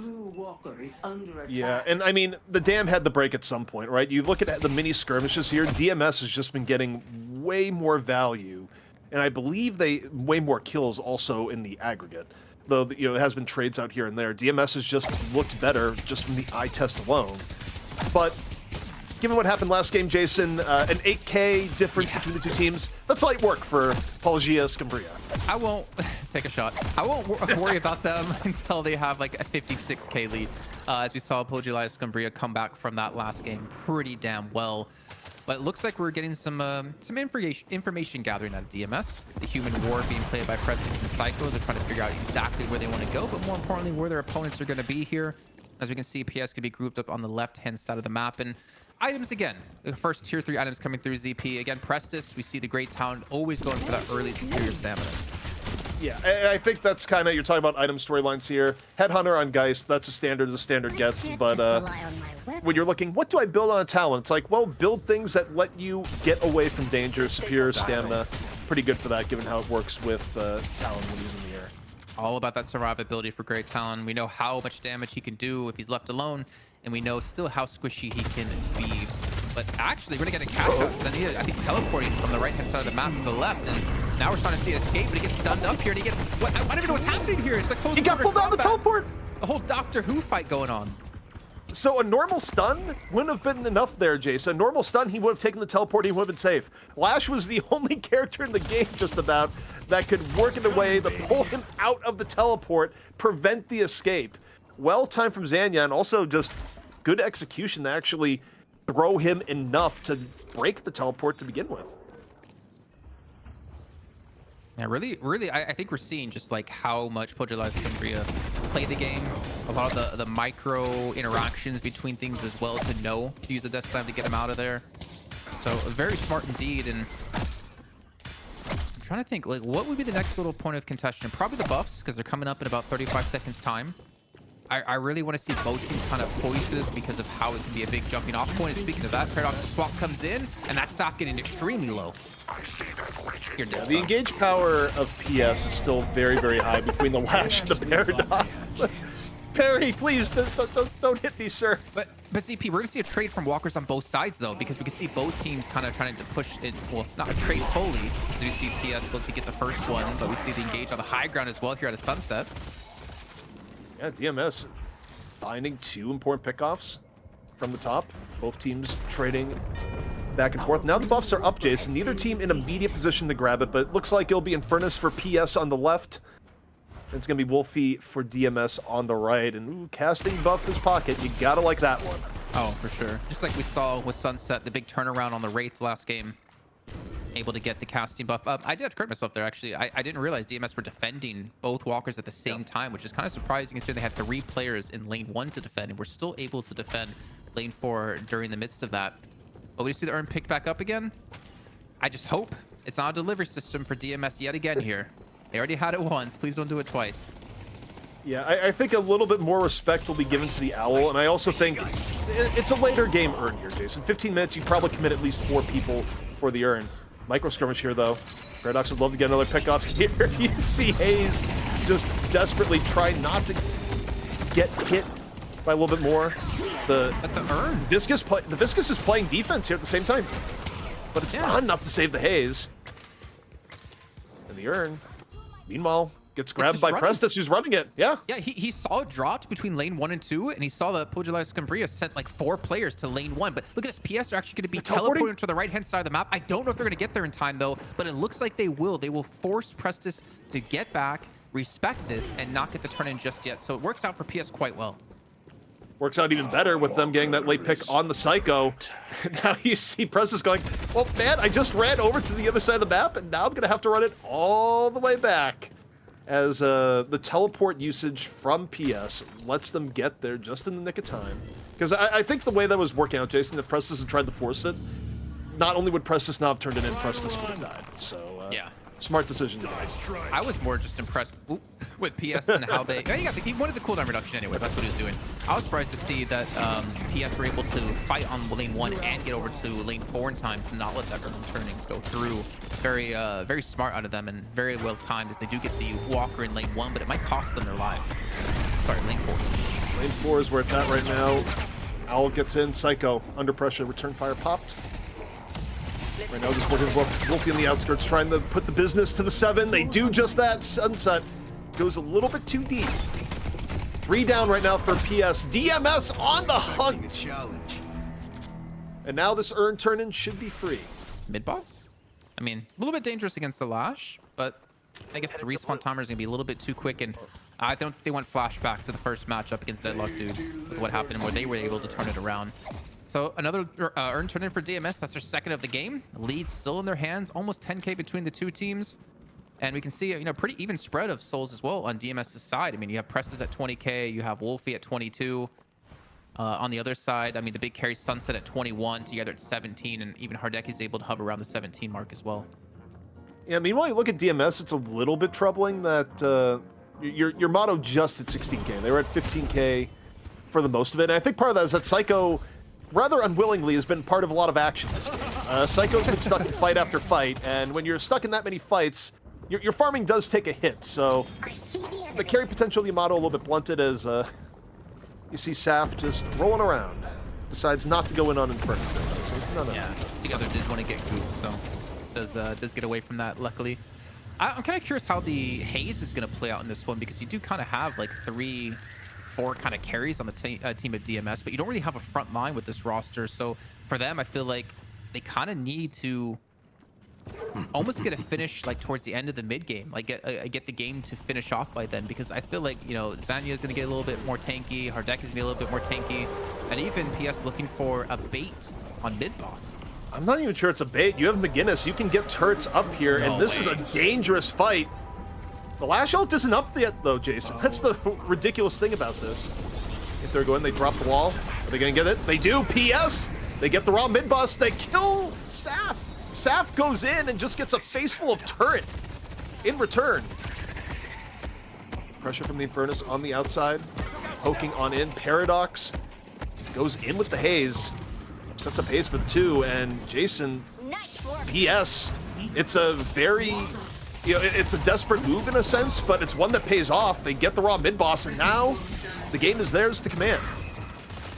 Yeah, and I mean, the dam had to break at some point, right? You look at the mini skirmishes here, DMS has just been getting way more value, and I believe way more kills also in the aggregate. Though, you know, it has been trades out here and there. DMS has just looked better just from the eye test alone. But given what happened last game, Jason, an 8K difference between the two teams, that's light work for Apologia Scumbria. I won't take a shot. I won't worry about them until they have like a 56K lead. As we saw Apologia Scumbria come back from that last game pretty damn well. But it looks like we're getting some information gathering out of DMS. The human war being played by Presence and Psycho. They're trying to figure out exactly where they want to go, but more importantly, where their opponents are going to be here. As we can see, PS could be grouped up on the left-hand side of the map. And items again, the first tier 3 items coming through ZP. Again, Prestis, we see the Great Town always going for that early superior stamina. Yeah, and I think that's kind of, you're talking about item storylines here. Headhunter on Geist, that's as a standard gets, but when you're looking, what do I build on a Talon? It's like, well, build things that let you get away from danger, superior stamina. Pretty good for that, given how it works with Talon when he's in the air. All about that survivability for Great Talon. We know how much damage he can do if he's left alone, and we know still how squishy he can be. But actually, we're gonna get a catch up. I think teleporting from the right-hand side of the map to the left, and now we're starting to see an escape, but he gets stunned up here, and he gets what? I don't even know what's happening here. It's like he got pulled out of the teleport. A whole Doctor Who fight going on. So a normal stun wouldn't have been enough there, Jason. A normal stun, he would have taken the teleport, he would have been safe. Lash was the only character in the game just about that could work in a way to pull him out of the teleport, prevent the escape. Well timed from Zanya, and also just good execution to actually throw him enough to break the teleport to begin with. Yeah, really, I think we're seeing just like how much Pogilai Scumbria play the game. A lot of the micro interactions between things as well to know to use the death slam to get him out of there. So very smart indeed. And I'm trying to think, like, what would be the next little point of contention? Probably the buffs, because they're coming up in about 35 seconds time. I really want to see both teams kind of poise this because of how it can be a big jumping off point. And speaking of that, Paradox swap comes in, and that Saf getting extremely low. You're dead, the engage power of PS is still very, very high between the Lash and the Paradox. Parry, please, don't hit me, sir. But ZP, we're gonna see a trade from walkers on both sides though, because we can see both teams kind of trying to push it. Well, not a trade fully, because we see PS look to get the first one, but we see the engage on the high ground as well here at a Sunset. Yeah, DMS finding 2 important pickoffs from the top. Both teams trading back and forth. Now the buffs are up, Jason. Neither team in immediate position to grab it, but it looks like it'll be Infernus for PS on the left. And it's going to be Wolfie for DMS on the right. And ooh, casting buff his pocket. You gotta like that one. Oh, for sure. Just like we saw with Sunset, the big turnaround on the Wraith last game. Able to get the casting buff up. I did correct myself there, actually. I didn't realize DMS were defending both walkers at the same time, which is kind of surprising considering they had 3 players in lane 1 to defend, and we're still able to defend lane 4 during the midst of that. But we see the Urn picked back up again. I just hope it's not a delivery system for DMS yet again here. They already had it once. Please don't do it twice. Yeah, I think a little bit more respect will be given to the Owl, and I also think it's a later game Urn here, Jason. 15 minutes, you probably commit at least 4 people for the Urn. Micro skirmish here, though. Paradox would love to get another pick off here. You see Hayes just desperately try not to get hit by a little bit more. But the urn. The Viscous is playing defense here at the same time, but it's not enough to save the Haze. And the urn, meanwhile, gets grabbed by Prestus, who's running it. Yeah, he saw it dropped between lane 1 and 2, and he saw that Pugilized Cumbria sent like 4 players to lane 1. But look at this, PS are actually going to be teleporting to the right-hand side of the map. I don't know if they're going to get there in time, though, but it looks like they will. They will force Prestus to get back, respect this, and not get the turn in just yet. So it works out for PS quite well. Works out even better with them getting that late pick on the Psycho. Now you see Prestus going, well, man, I just ran over to the other side of the map, and now I'm going to have to run it all the way back. As the teleport usage from PS lets them get there just in the nick of time. Because I think the way that was working out, Jason, if Prestus had tried to force it, not only would Prestus not have turned it in, Prestus would have died. So, yeah. Smart decision. I was more just impressed with PS and how they... He wanted the cooldown reduction anyway. That's what he was doing. I was surprised to see that PS were able to fight on lane 1 and get over to lane 4 in time to not let that urban turning go through. Very, very smart out of them and very well timed as they do get the Walker in lane 1, but it might cost them their lives. Sorry, lane 4. Lane 4 is where it's at right now. Owl gets in. Psycho under pressure. Return fire popped. Right now, just working with Wolfie on the outskirts, trying to put the business to the 7. They do just that. Sunset goes a little bit too deep. 3 down right now for PS. DMS on the hunt. And now this urn turn-in should be free. Mid-boss? I mean, a little bit dangerous against the Lash, but I guess the respawn timer is going to be a little bit too quick, and I don't think they want flashbacks to the first matchup against Deadlock dudes with what happened and where they were able to turn it around. So another urn turn in for DMS. That's their second of the game. Lead still in their hands. Almost 10k between the two teams. And we can see, pretty even spread of souls as well on DMS's side. I mean, you have Prestus at 20k. You have Wolfie at 22. On the other side, I mean, the big carry Sunset at 21. Together at 17. And even Hardek is able to hover around the 17 mark as well. Yeah, meanwhile, you look at DMS, it's a little bit troubling that your motto just at 16k. They were at 15k for the most of it. And I think part of that is that Psycho, rather unwillingly, has been part of a lot of actions. Psycho's been stuck in fight after fight, and when you're stuck in that many fights, your farming does take a hit. So the carry potential of the Yamato a little bit blunted as you see Saf just rolling around. Decides not to go in on Inferno. So yeah, the other did want to get gooped, so does get away from that, luckily. I'm kind of curious how the Haze is going to play out in this one, because you do kind of have like 3-4 kind of carries on the team of DMS, but you don't really have a front line with this roster. So for them, I feel like they kind of need to almost get a finish like towards the end of the mid game, like get the game to finish off by then, because I feel like Zanya is going to get a little bit more tanky, Hardek is going to be a little bit more tanky, and even PS looking for a bait on mid boss. I'm not even sure it's a bait. You have McGinnis. You can get turrets up here, and this is a dangerous fight. The Lash ult isn't up yet, though, Jason. That's the ridiculous thing about this. If they're going, they drop the wall. Are they going to get it? They do. PS! They get the raw mid-boss. They kill Saf. Saf goes in and just gets a face full of turret in return. Pressure from the Infernus on the outside. Poking on in. Paradox goes in with the Haze. Sets up Haze for the 2. And Jason, PS, it's a very... it's a desperate move in a sense, but it's one that pays off. They get the raw mid-boss, and now the game is theirs to command.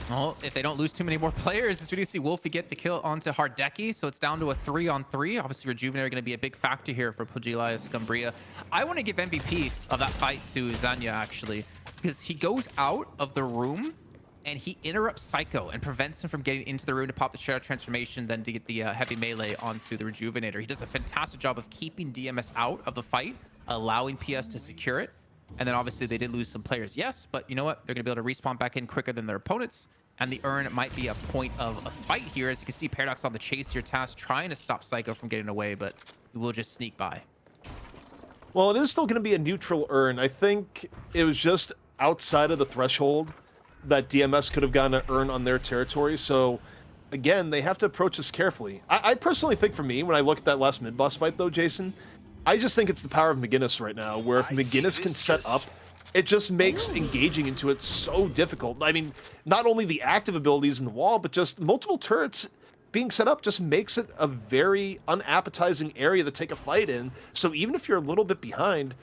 Well, if they don't lose too many more players, as we do see Wolfie get the kill onto Hardeki, so it's down to a 3-on-3. Obviously, Rejuvenator going to be a big factor here for Pugilized Cumbria. I want to give MVP of that fight to Zanya, actually, because he goes out of the room and he interrupts Psycho and prevents him from getting into the room to pop the Shadow Transformation, then to get the heavy melee onto the Rejuvenator. He does a fantastic job of keeping DMS out of the fight, allowing PS to secure it. And then obviously they did lose some players, yes, but you know what? They're going to be able to respawn back in quicker than their opponents. And the urn might be a point of a fight here. As you can see, Paradox on the chase here, Task trying to stop Psycho from getting away, but he will just sneak by. Well, it is still going to be a neutral urn. I think it was just outside of the threshold that DMS could have gotten an urn on their territory. So, again, they have to approach this carefully. I personally think, for me, when I look at that last mid-boss fight, though, Jason, I just think it's the power of McGinnis right now, where if McGinnis can set up, it just makes engaging into it so difficult. I mean, not only the active abilities in the wall, but just multiple turrets being set up just makes it a very unappetizing area to take a fight in. So even if you're a little bit behind,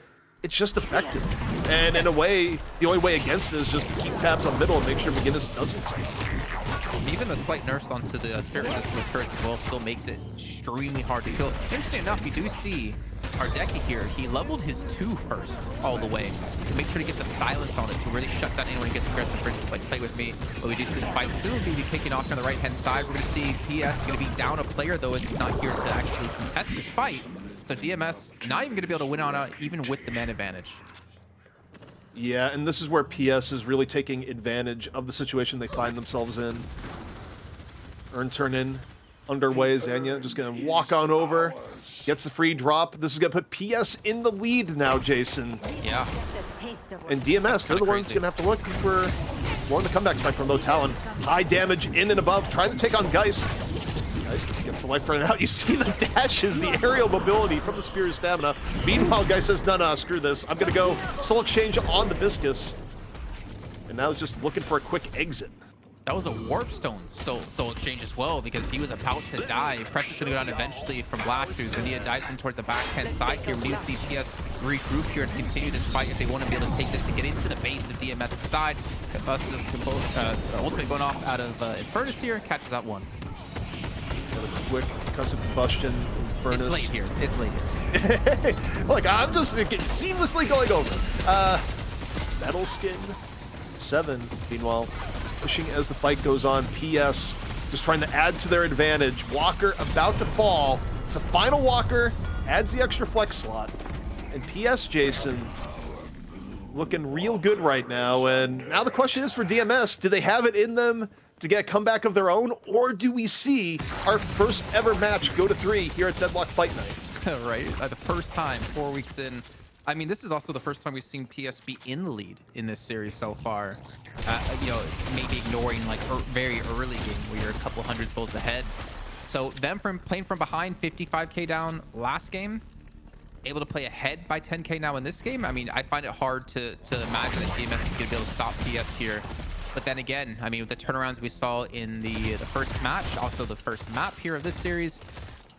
it's just effective. And in a way, the only way against it is just to keep tabs on middle and make sure McGinnis doesn't see. Even the slight nerfs onto the Spirit Resist with turrets as well still makes it extremely hard to kill. Interesting enough, you do see Ardeki here. He leveled his 2 first all the way to make sure to get the silence on it to really shut that in when he gets aggressive. For instance, like play with me. But we do see the fight soon be kicking off on the right-hand side. We're going to see PS going to be down a player, though it's not here to actually contest this fight. So DMS not even going to be able to win on it, even with the man advantage. Yeah, and this is where PS is really taking advantage of the situation they find themselves in. Earn turn in underway. Zanya just going to walk on over. Gets the free drop. This is going to put PS in the lead now, Jason. Yeah. And DMS, they're the ones going to have to look for more of the comeback spike from low talent. High damage in and above, trying to take on Geist. Geist gets the life burn out. You see the dashes, the aerial mobility from the Spear's stamina. Meanwhile, Geist says, no, screw this. I'm going to go soul exchange on the Viscus. And now he's just looking for a quick exit. That was a Warp Stone soul exchange as well, because he was about to die. Pressure's gonna go down eventually from Blast Shoes. Nia dives in towards the backhand side here. We do see PS regroup here and continue this fight if they want to be able to take this and get into the base of DMS's side. Ultimately going off out of Infernus here, catches that one. Another quick custom combustion. Infernus. It's late here. It's late here. Look, I'm just seamlessly going over. Metal Skin 7, meanwhile. Pushing as the fight goes on. PS just trying to add to their advantage. Walker about to fall. It's a final Walker. Adds the extra flex slot. And PS, Jason, looking real good right now. And now the question is for DMS, do they have it in them to get a comeback of their own? Or do we see our first ever match go to 3 here at Deadlock Fight Night? Right? The first time, 4 weeks in. I mean, this is also the first time we've seen PS be in the lead in this series so far. You know, maybe ignoring like very early game where you're a couple hundred souls ahead. So them playing from behind, 55k down last game, able to play ahead by 10k now in this game. I mean, I find it hard to imagine that DMS is going to be able to stop PS here. But then again, I mean, with the turnarounds we saw in the first match, also the first map here of this series,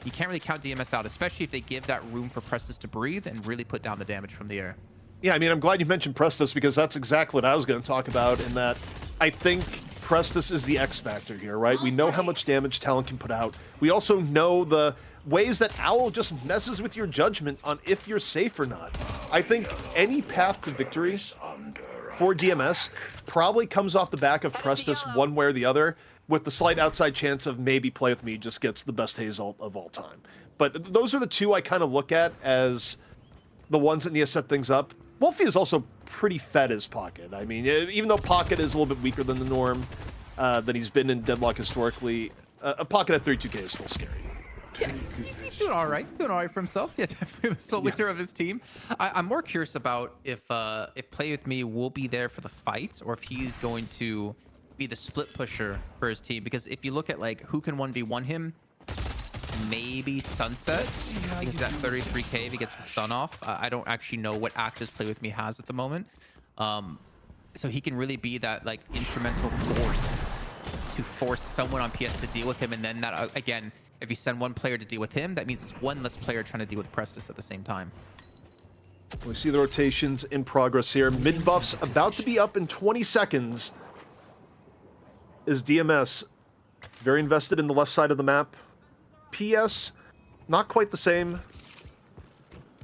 you can't really count DMS out, especially if they give that room for Prestus to breathe and really put down the damage from the air. Yeah, I mean, I'm glad you mentioned Prestus because that's exactly what I was going to talk about in that I think Prestus is the X factor here, right? We know how much damage Talon can put out. We also know the ways that Owl just messes with your judgment on if you're safe or not. I think any path to victory for DMS probably comes off the back of Prestus one way or the other, with the slight outside chance of maybe Play With Me just gets the best Hazel of all time. But those are the two I kind of look at as the ones that need to set things up. Wolfie is also pretty fed as Pocket. I mean, even though Pocket is a little bit weaker than the norm that he's been in Deadlock historically, a Pocket at 32k is still scary. Yeah, he's doing all right for himself. Yeah, definitely the sole leader of his team. I'm more curious about if Play With Me will be there for the fights or if he's going to be the split pusher for his team. Because if you look at like who can 1v1 him, maybe Sunset, because he's at 33k if he gets the stun off. I don't actually know what actives Play With Me has at the moment. So he can really be that like instrumental force to force someone on PS to deal with him. And then that again, if you send one player to deal with him, that means it's one less player trying to deal with Prestus at the same time. We see the rotations in progress here. Mid buffs about to be up in 20 seconds. Is DMS very invested in the left side of the map? PS, not quite the same.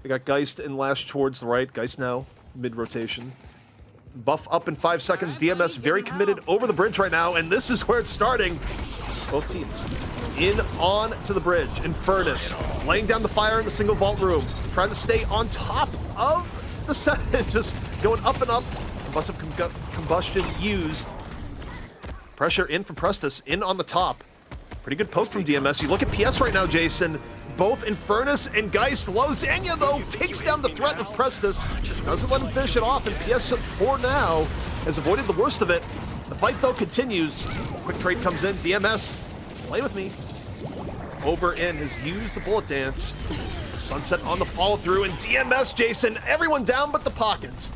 They got Geist and Lash towards the right. Geist now, mid-rotation. Buff up in 5 seconds. DMS very committed over the bridge right now, and this is where it's starting. Both teams in on to the bridge. Infernus laying down the fire in the single vault room, trying to stay on top of the set, just going up and up. Combustive combustion used. Pressure in from Prestus, in on the top. Pretty good poke from DMS. You look at PS right now, Jason. Both Infernus and Geist low. Zanya, though, takes down the threat of Prestus. Doesn't let him finish it off, and PS for now has avoided the worst of it. The fight, though, continues. Quick trade comes in. DMS, Play With Me. Over in, has used the bullet dance. Sunset on the follow through, and DMS, Jason, everyone down but the Pockets.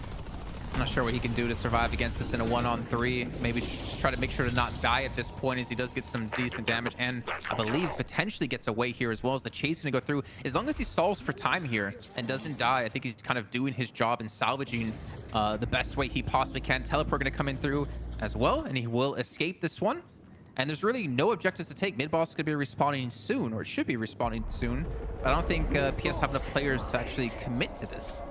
I'm not sure what he can do to survive against us in a 1-on-3. Maybe just try to make sure to not die at this point, as he does get some decent damage, and I believe potentially gets away here as well, as the chase going to go through. As long as he solves for time here and doesn't die, I think he's kind of doing his job and salvaging the best way he possibly can. Teleport going to come in through as well, and he will escape this one. And there's really no objectives to take. Mid boss could be respawning soon, or it should be respawning soon. But I don't think PS have enough players to actually commit to this.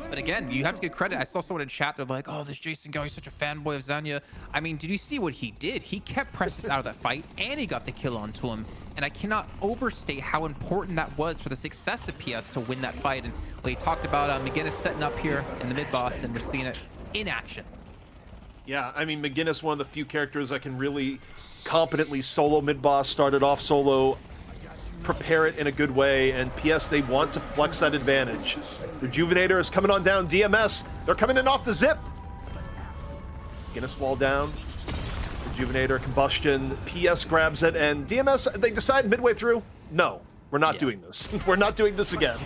But again, you have to give credit. I saw someone in chat, they're like, oh, this Jason guy, he's such a fanboy of Zanya. I mean, did you see what he did? He kept Prestis out of that fight, and he got the kill onto him. And I cannot overstate how important that was for the success of PS to win that fight. And well, he talked about McGinnis setting up here in the mid boss, and we're seeing it in action. Yeah, I mean, McGinnis, one of the few characters that can really competently solo mid-boss, started off solo, prepare it in a good way, and PS, they want to flex that advantage. Rejuvenator is coming on down, DMS, they're coming in off the zip. Guinness wall down, Rejuvenator, Combustion, PS grabs it, and DMS, they decide midway through, no, we're not doing this. We're not doing this again.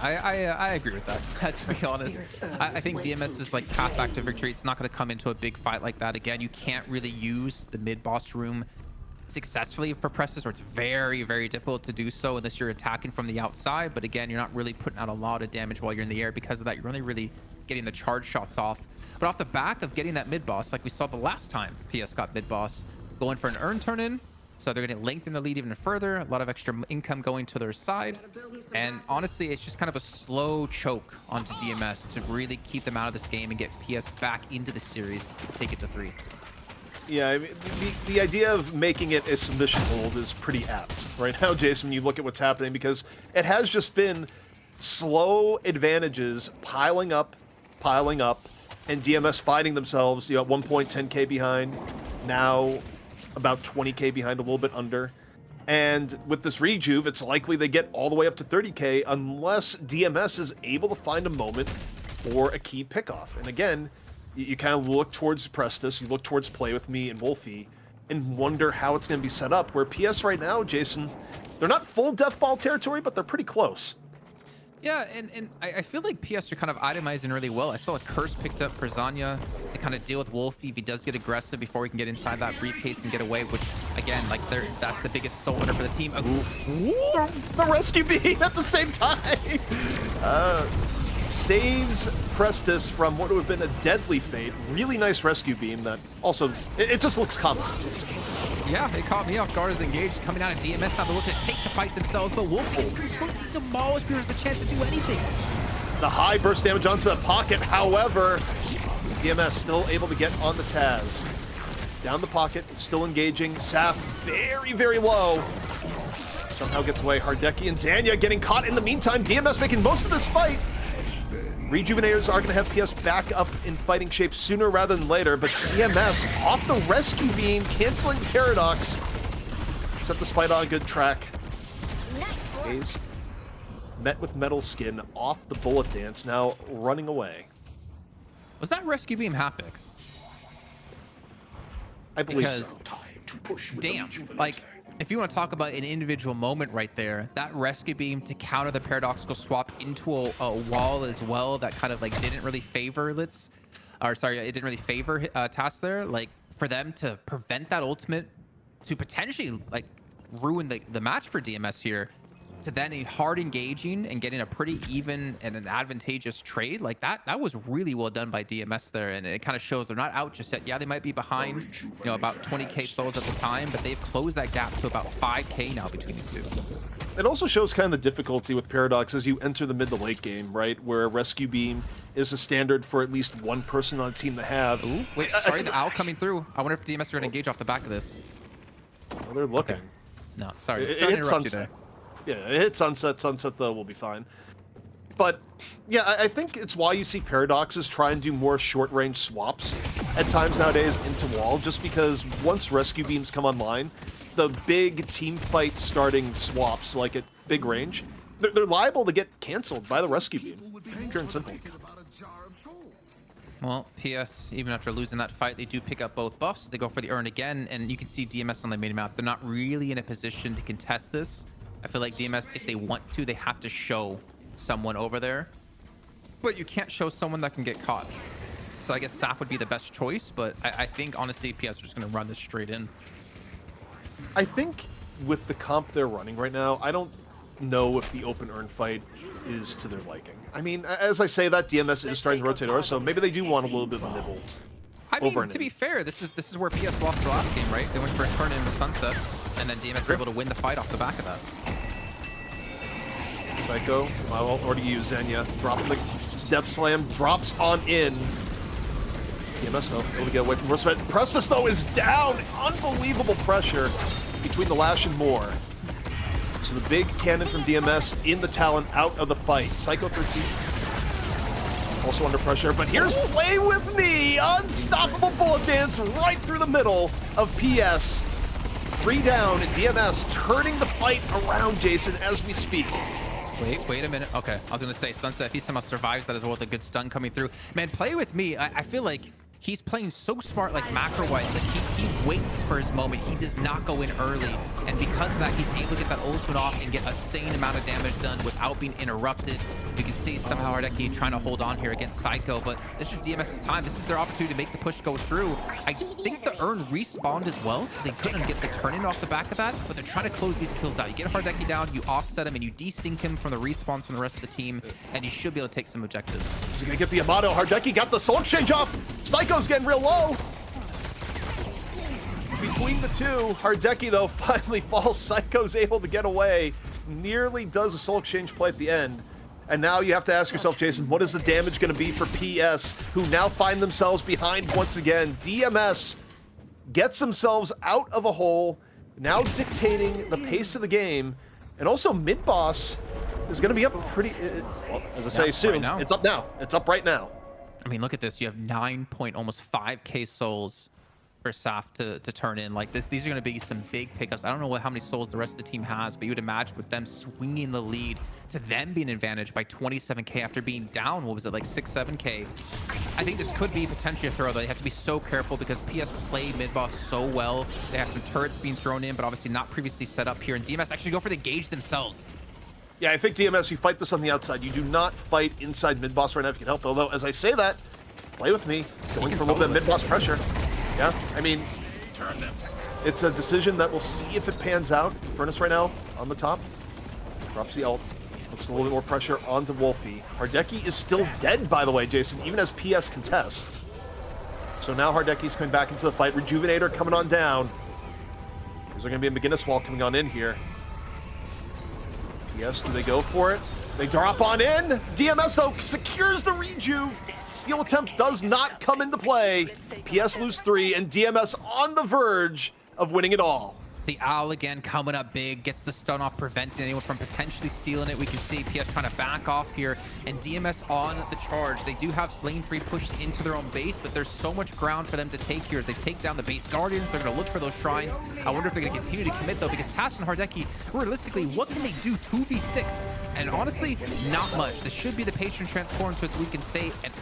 I agree with that, to be honest. I think DMS's like path back to victory, it's not going to come into a big fight like that again. You can't really use the mid-boss room successfully for Prestis, or it's very, very difficult to do so unless you're attacking from the outside. But again, you're not really putting out a lot of damage while you're in the air. Because of that, you're only really getting the charge shots off. But off the back of getting that mid-boss, like we saw the last time PS got mid-boss, going for an earn turn-in. So they're going to lengthen the lead even further. A lot of extra income going to their side. And honestly, it's just kind of a slow choke onto DMS to really keep them out of this game and get PS back into the series, take it to 3. Yeah, I mean, the idea of making it a submission hold is pretty apt right now, Jason, when you look at what's happening, because it has just been slow advantages piling up, and DMS finding themselves, at one point 10k behind, now about 20k behind, a little bit under. And with this rejuve, it's likely they get all the way up to 30k unless DMS is able to find a moment for a key pickoff. And again, you kind of look towards Prestis, you look towards Play With Me and Wolfie, and wonder how it's going to be set up. Where PS right now, Jason, they're not full death ball territory, but they're pretty close. Yeah, and I feel like PS are kind of itemizing really well. I saw a curse picked up for Zanya to kind of deal with Wolfie if he does get aggressive before he can get inside that briefcase and get away, which, again, like, that's the biggest soul winner for the team. The rescue beam at the same time! Saves Prestis from what would have been a deadly fate. Really nice rescue beam that also, it just looks common. Yeah, it caught me off guard as engaged. Coming out of DMS, now they're looking to take the fight themselves, but Wolfie gets completely demolished before he has the chance to do anything. The high burst damage onto the pocket, however, DMS still able to get on the Taz. Down the pocket, still engaging. Saf very, very low. Somehow gets away. Hardeki and Zanya getting caught in the meantime. DMS making most of this fight. Rejuvenators are going to have PS back up in fighting shape sooner rather than later, but DMS off the rescue beam, canceling the Paradox. Set the fight on a good track. Hayes met with Metal Skin off the bullet dance, now running away. Was that rescue beam Hapix? I believe Because, so. damn, like, if you want to talk about an individual moment right there, that rescue beam to counter the paradoxical swap into a wall as well, that kind of like didn't really favor it didn't really favor Task there. Like, for them to prevent that ultimate to potentially like ruin the match for DMS here, to then a hard engaging and getting a pretty even and an advantageous trade like that was really well done by DMS there. And it kind of shows they're not out just yet. Yeah, they might be behind, about 20k souls at the time, but they've closed that gap to about 5k now between these two. It also shows kind of the difficulty with Paradox as you enter the mid to late game, right? Where rescue beam is a standard for at least one person on a team to have. Ooh, wait, sorry, the owl coming through. I wonder if DMS are going to engage off the back of this. Well, they're looking. Okay. No, sorry. It Sorry to hits interrupt you sunset. there. Yeah, it hits sunset. Sunset, though, will be fine. But, yeah, I think it's why you see Paradoxes try and do more short-range swaps at times nowadays into wall, just because once rescue beams come online, the big team fight starting swaps, like at big range, they're liable to get canceled by the rescue beam. Pure and simple. Well, PS, even after losing that fight, they do pick up both buffs. They go for the earn again, and you can see DMS on the main map. They're not really in a position to contest this. I feel like DMS, if they want to, they have to show someone over there. but you can't show someone that can get caught. So I guess Saf would be the best choice, but I think honestly PS are just going to run this straight in. I think with the comp they're running right now, I don't know if the open urn fight is to their liking. I mean, as I say that, DMS is starting to rotate over, so maybe they do want a little bit of a nibble. I mean, to be fair, this is where PS lost the last game, right? They went for a turn in with Sunset, and then DMS were able to win the fight off the back of that. Psycho, I'll already use Xenia, dropping the Death Slam, drops on in. DMS though, able to get away from Respect. Prestus though is down, unbelievable pressure between the Lash and Moore. So the big cannon from DMS in the Talon out of the fight. Psycho 13 also under pressure, but here's Play With Me! Unstoppable bullet dance right through the middle of PS. 3 down, and DMS turning the fight around, Jason, as we speak. Wait a minute. Okay, I was gonna say Sunset, if he somehow survives that as well with a good stun coming through. Man, Play With Me, I feel like he's playing so smart, like macro-wise, that he waits for his moment. He does not go in early, and because of that, he's able to get that ultimate off and get a sane amount of damage done without being interrupted. You can see somehow Hardeki trying to hold on here against Psycho, but this is DMS's time. This is their opportunity to make the push go through. I think the Urn respawned as well, so they couldn't get the turn-in off the back of that, but they're trying to close these kills out. You get Hardeki down, you offset him, and you desync him from the respawns from the rest of the team, and you should be able to take some objectives. Is he gonna get the Amato? Hardeki got the soul exchange off! Psycho's getting real low! Between the two, Hardeki though finally falls. Psycho's able to get away. Nearly does a soul exchange play at the end. And now you have to ask yourself, Jason, what is the damage going to be for PS, who now find themselves behind once again? DMS gets themselves out of a hole, now dictating the pace of the game. And also, mid-boss is going to be up pretty... well, as I say, soon. Right, it's up now. It's up right now. I mean, look at this. You have 9 almost 5K souls for Saf to turn in. Like this, these are going to be some big pickups. I don't know how many souls the rest of the team has, but you would imagine with them swinging the lead to them being advantaged by 27K after being down, what was it, like 6-7K? I think this could be potentially a throw, though. You have to be so careful because PS play mid-boss so well. They have some turrets being thrown in, but obviously not previously set up here. And DMS actually go for the gauge themselves. Yeah, I think DMS, you fight this on the outside. You do not fight inside mid-boss right now if you can help. Although, as I say that, Play With Me, going for a little bit of mid-boss pressure. Yeah, I mean, it's a decision that we'll see if it pans out. Furnace right now on the top. Drops the ult. Looks a little bit more pressure onto Wolfie. Hardeki is still dead, by the way, Jason, even as PS contest. So now Hardeki's coming back into the fight. Rejuvenator coming on down. Is there going to be a McGinnis wall coming on in here? Yes, do they go for it? They drop on in. DMS, though, secures the rejuve. Steal attempt does not come into play. PS lose 3, and DMS on the verge of winning it all. The Owl again coming up big, gets the stun off, preventing anyone from potentially stealing it. We can see PS trying to back off here, and DMS on the charge. They do have lane 3 pushed into their own base, but there's so much ground for them to take here as they take down the base guardians. They're going to look for those shrines. I wonder if they're going to continue to commit, though, because Tass and Hardeki, realistically, what can they do 2v6? And honestly, not much. This should be the Patron transform so we can stay. And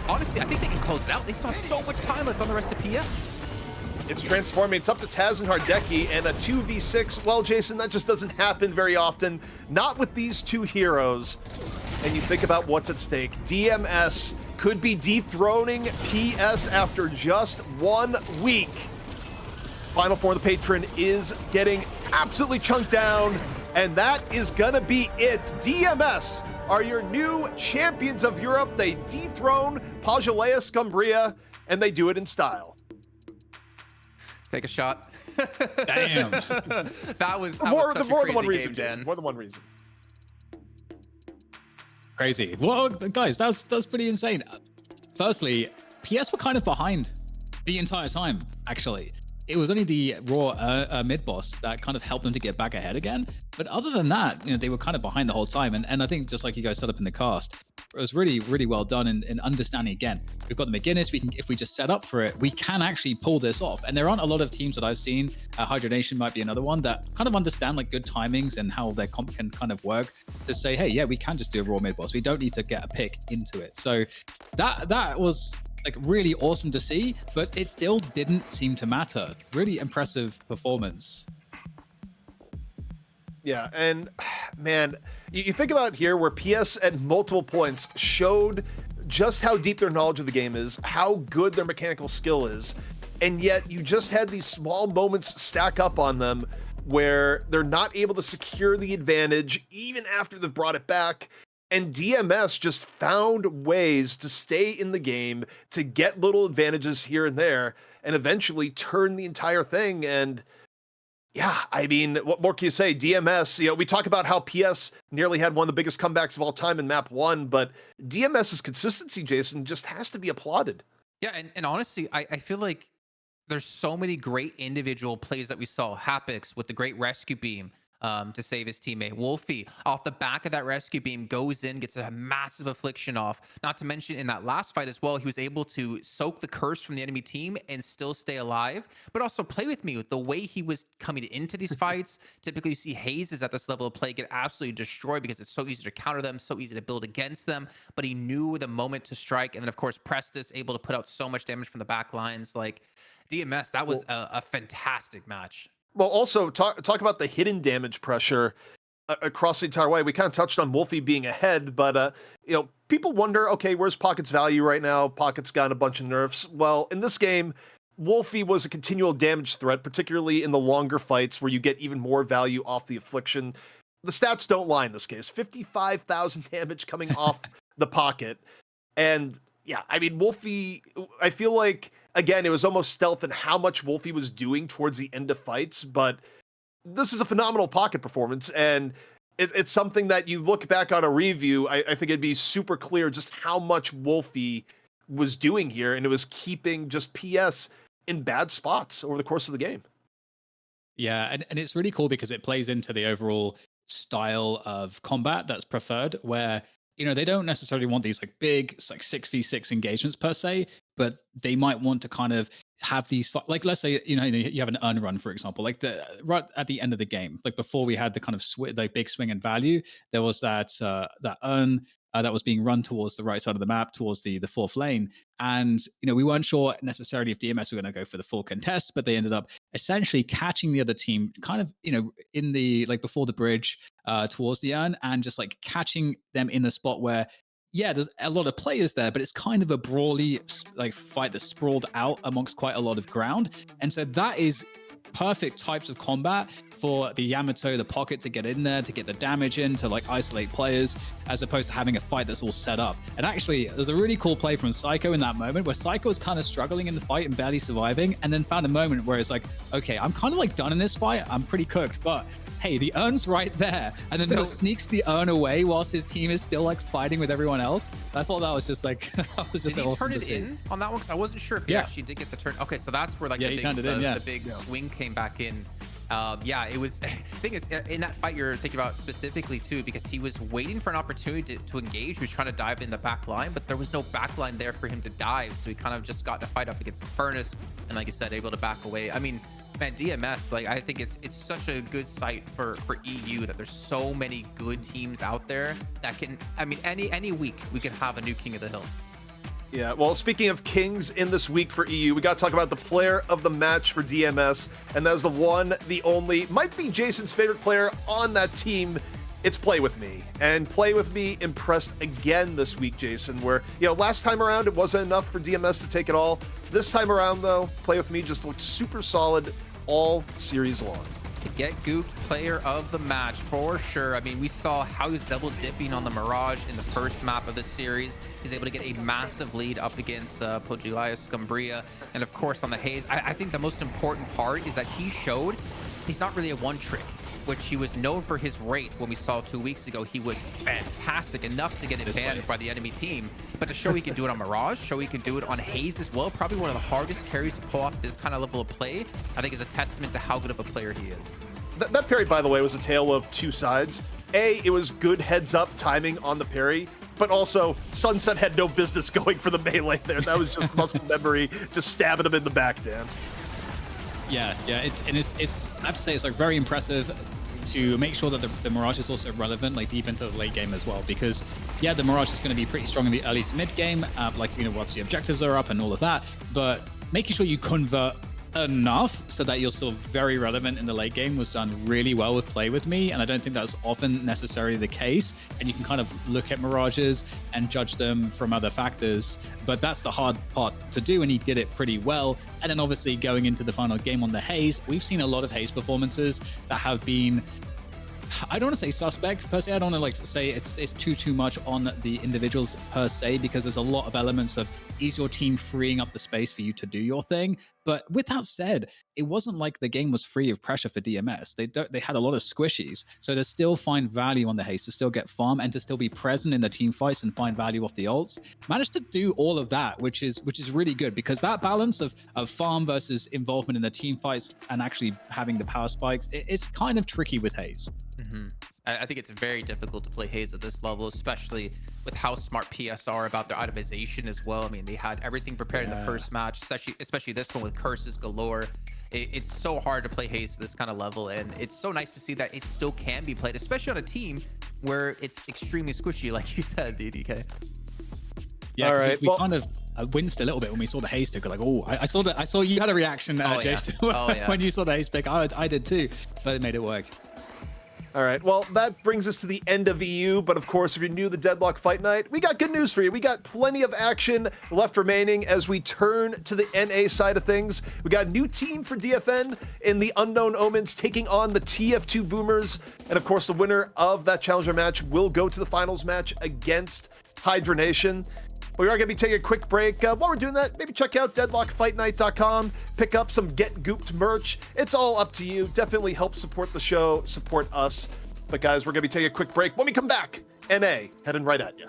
honestly, I think they can close it out. They still have so much time left on the rest of PS. It's transforming. It's up to Taz and Hardeki, and a 2v6. Well, Jason, that just doesn't happen very often. Not with these two heroes. And you think about what's at stake. DMS could be dethroning PS after just 1 week. Final Four of the Patron is getting absolutely chunked down, and that is gonna be it. DMS are your new champions of Europe. They dethrone Pajaleia Scumbria, and they do it in style. Take a shot. Damn. that was More such than a one crazy reason, game, Jason. Dan. More than one reason. Crazy. Well, guys, that's pretty insane. Firstly, PS were kind of behind the entire time, actually. It was only the raw mid boss that kind of helped them to get back ahead again. But other than that, you know, they were kind of behind the whole time. And I think just like you guys set up in the cast, it was really, really well done in understanding again. We've got the McGinnis. We can, if we just set up for it, we can actually pull this off. And there aren't a lot of teams that I've seen. Hydra Nation might be another one that kind of understand like good timings and how their comp can kind of work to say, hey, yeah, we can just do a raw mid boss. We don't need to get a pick into it. So that was like really awesome to see, but it still didn't seem to matter. Really impressive performance. Yeah, and man, you think about here where PS at multiple points showed just how deep their knowledge of the game is, how good their mechanical skill is, and yet you just had these small moments stack up on them where they're not able to secure the advantage even after they've brought it back. And DMS just found ways to stay in the game, to get little advantages here and there, and eventually turn the entire thing. And yeah, I mean, what more can you say? DMS, we talk about how PS nearly had one of the biggest comebacks of all time in map 1, but DMS's consistency, Jason, just has to be applauded. Yeah, and honestly, I feel like there's so many great individual plays that we saw. Hapix with the great rescue beam to save his teammate. Wolfie, off the back of that rescue beam, goes in, gets a massive affliction off. Not to mention in that last fight as well, he was able to soak the curse from the enemy team and still stay alive. But also play with me with the way he was coming into these fights. Typically, you see Hazes at this level of play get absolutely destroyed because it's so easy to counter them, so easy to build against them. But he knew the moment to strike. And then, of course, Prestis able to put out so much damage from the back lines. Like, DMS, that was a fantastic match. Well, also talk about the hidden damage pressure across the entire way. We kind of touched on Wolfie being ahead, but people wonder, okay, where's Pocket's value right now? Pocket's got a bunch of nerfs. Well, in this game, Wolfie was a continual damage threat, particularly in the longer fights where you get even more value off the affliction. The stats don't lie in this case. 55,000 damage coming off the Pocket. And yeah, I mean, Wolfie, I feel like, again, it was almost stealth in how much Wolfie was doing towards the end of fights, but this is a phenomenal Pocket performance, and it's something that you look back on a review, I think it'd be super clear just how much Wolfie was doing here, and it was keeping just PS in bad spots over the course of the game. Yeah, and it's really cool because it plays into the overall style of combat that's preferred, where they don't necessarily want these like big, like 6v6 engagements per se, but they might want to kind of have these, like, let's say, you have an urn run, for example, like right at the end of the game, like before we had the kind of the big swing in value, there was that urn that was being run towards the right side of the map, towards the fourth lane. And, we weren't sure necessarily if DMS were going to go for the full contest, but they ended up essentially catching the other team kind of, in the, like before the bridge towards the urn, and just like catching them in the spot where, yeah, there's a lot of players there, but it's kind of a brawly like fight that's sprawled out amongst quite a lot of ground. And so that is perfect types of combat for the Yamato, the Pocket, to get in there, to get the damage in, to like isolate players, as opposed to having a fight that's all set up. And actually, there's a really cool play from Psycho in that moment where Psycho was kind of struggling in the fight and barely surviving, and then found a moment where it's like, okay, I'm kind of like done in this fight, I'm pretty cooked, but hey, the urn's right there, and then just sneaks the urn away whilst his team is still like fighting with everyone else. I thought that was just like, that was just did he awesome turn it in on that one? Because I wasn't sure if he actually did get the turn. Okay, so that's where like the big swing came back in. It was. The thing is, in that fight, you're thinking about specifically too, because he was waiting for an opportunity to engage. He was trying to dive in the back line, but there was no back line there for him to dive. So he kind of just got to fight up against the Furnace, and like you said, able to back away. I mean, man, DMS, like, I think it's such a good sight for EU that there's so many good teams out there that can. I mean, any week we could have a new King of the Hill. Yeah, well, speaking of kings in this week for EU, we got to talk about the player of the match for DMS, and that was the one, the only, might be Jason's favorite player on that team. It's Play With Me. And Play With Me impressed again this week, Jason, where, last time around it wasn't enough for DMS to take it all. This time around, though, Play With Me just looked super solid all series long. Get gooped player of the match for sure. I mean, we saw how he was double dipping on the Mirage in the first map of the series. He's able to get a massive lead up against Pogiliah Scumbria, and of course on the Haze. I think the most important part is that he showed he's not really a one trick, which he was known for his rate. When we saw 2 weeks ago, he was fantastic enough to get it banned by the enemy team, but to show he can do it on Mirage, show he can do it on Haze as well, probably one of the hardest carries to pull off this kind of level of play, I think is a testament to how good of a player he is. That parry, by the way, was a tale of two sides. A, it was good heads-up timing on the parry, but also Sunset had no business going for the melee there. That was just muscle memory, just stabbing him in the back, Dan. Yeah, it's I have to say, it's like very impressive to make sure that the Mirage is also relevant, like deep into the late game as well, because yeah, the Mirage is going to be pretty strong in the early to mid game, once the objectives are up and all of that, but making sure you convert enough so that you're still very relevant in the late game was done really well with Play With Me, and I don't think that's often necessarily the case. And you can kind of look at Mirages and judge them from other factors, but that's the hard part to do, and he did it pretty well. And then obviously going into the final game on the Haze, we've seen a lot of Haze performances that have been, I don't want to say suspect per se. I don't want to say it's too much on the individuals per se, because there's a lot of elements of, is your team freeing up the space for you to do your thing? But with that said, it wasn't like the game was free of pressure for DMS. They had a lot of squishies, so to still find value on the Haze, to still get farm, and to still be present in the team fights and find value off the ults, managed to do all of that, which is really good, because that balance of farm versus involvement in the team fights and actually having the power spikes, it's kind of tricky with Haze. I think it's very difficult to play Haze at this level, especially with how smart PS are about their itemization as well. I mean, they had everything prepared in the first match, especially this one with curses galore. It's so hard to play Haze at this kind of level, and it's so nice to see that it still can be played, especially on a team where it's extremely squishy, like you said, DDK. Yeah, all right. We kind of winced a little bit when we saw the Haze pick. We're like, oh, I saw you had a reaction, Jason, when you saw the Haze pick. I did too, but it made it work. All right, well, that brings us to the end of EU, but of course, if you're new to the Deadlock Fight Night, we got good news for you. We got plenty of action left remaining as we turn to the NA side of things. We got a new team for DFN in the Unknown Omens taking on the TF2 Boomers, and of course, the winner of that challenger match will go to the finals match against Hydra Nation. We are going to be taking a quick break. While we're doing that, maybe check out deadlockfightnight.com, pick up some Get Gooped merch. It's all up to you. Definitely help support the show, support us. But guys, we're going to be taking a quick break. When we come back, NA heading right at you.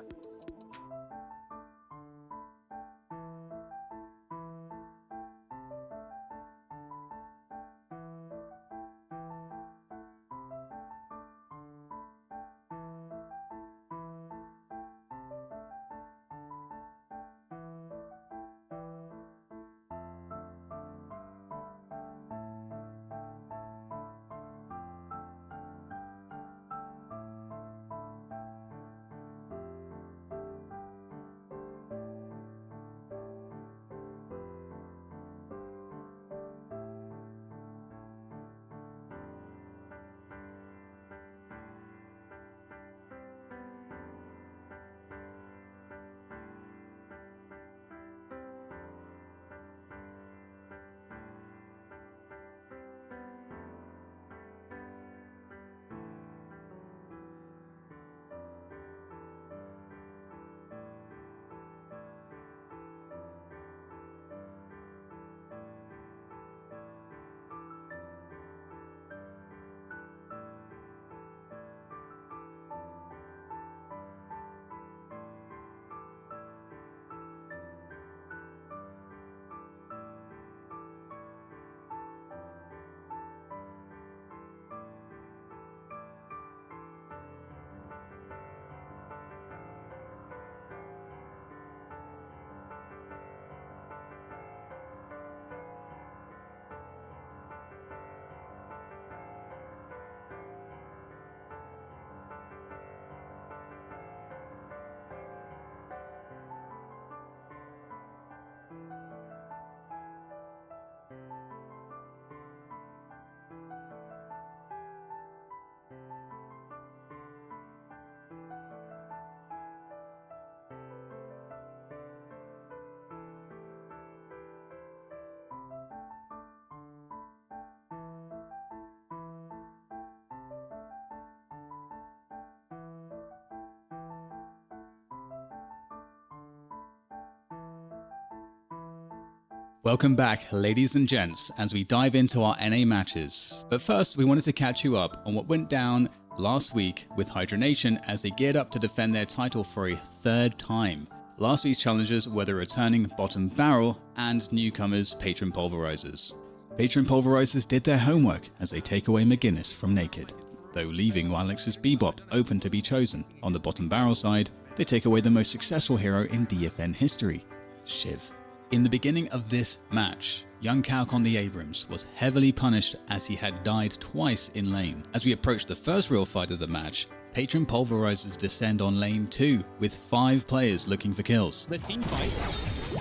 Welcome back, ladies and gents, as we dive into our NA matches. But first, we wanted to catch you up on what went down last week with Hydra Nation as they geared up to defend their title for a third time. Last week's challengers were the returning Bottom Barrel and newcomers Patron Pulverizers. Patron Pulverizers did their homework as they take away McGuinness from Naked, though leaving Alex's Bebop open to be chosen. On the Bottom Barrel side, they take away the most successful hero in DFN history, Shiv. In the beginning of this match, young Calc on the Abrams was heavily punished as he had died twice in lane. As we approach the first real fight of the match, Patron Pulverizers descend on lane 2 with 5 players looking for kills. This team fight.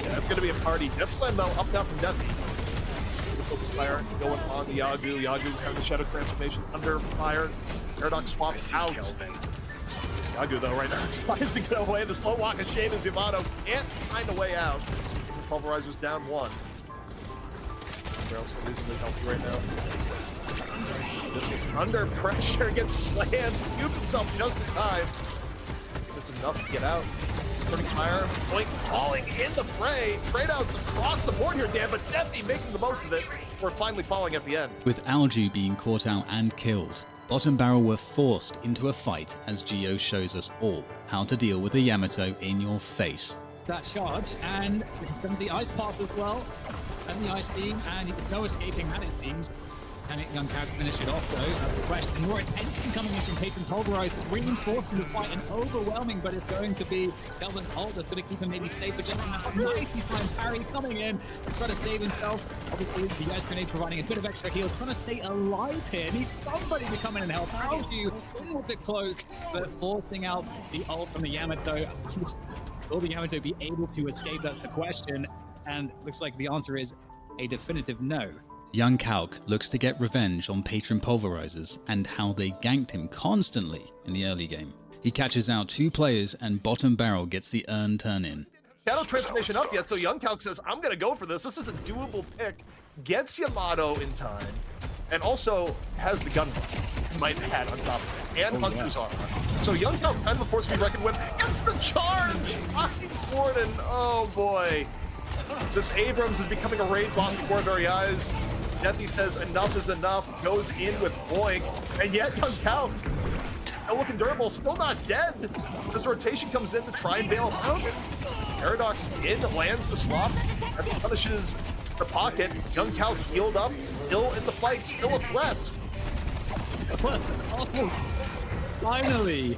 Yeah, it's going to be a party. Death Slam though, up now from Deathy. Focus fire going on the Yagu. Yagu having the shadow transformation under fire. Paradox swap out. Yagu though right now tries to get away. The slow walk of Shane as Yamato can't find a way out. Pulverizer's down one. Barrel's so reasonably healthy right now. This is under pressure, gets slammed, cubed himself just in time. That's enough to get out. Turning fire, Blink falling in the fray. Trade outs across the board here, Dan, but Deathy making the most of it. We're finally falling at the end. With Alju being caught out and killed, Bottom Barrel were forced into a fight as Geo shows us all how to deal with a Yamato in your face. That charge, and comes the ice path as well, and the ice beam, and there's no escaping that, it seems. Can it Young Cow finish it off though? That's the question. More attention coming in from Patron Pulverized, reinforcing the fight and overwhelming, but it's going to be Kelvin Holt that's going to keep him maybe safe, but just enough. Nicely timed parry coming in, trying to save himself. Obviously, the ice grenade providing a bit of extra heal, trying to stay alive here. Needs somebody to come in and help. Alju in with the cloak, but forcing out the ult from the Yamato. Will the Yamato be able to escape? That's the question. And looks like the answer is a definitive no. Young Kalk looks to get revenge on Patron Pulverizers and how they ganked him constantly in the early game. He catches out 2 players and Bottom Barrel gets the earn turn in. Shadow transformation up yet, so Young Kalk says, I'm gonna go for this. This is a doable pick. Gets Yamato in time, and also has the gun might add on top of it, and Hunter's armor. So Young Kalk kind of a force to be reckoned with. Gets the charge! Finds Gordon, oh boy. This Abrams is becoming a raid boss before our very eyes. Deathy says enough is enough, goes in with Boink, and yet Young Kalk, still looking durable, still not dead. This rotation comes in to try and bail him out. Paradox in, lands the swap, and punishes the pocket. Young Kalk healed up, still in the fight, still a threat. Oh, finally,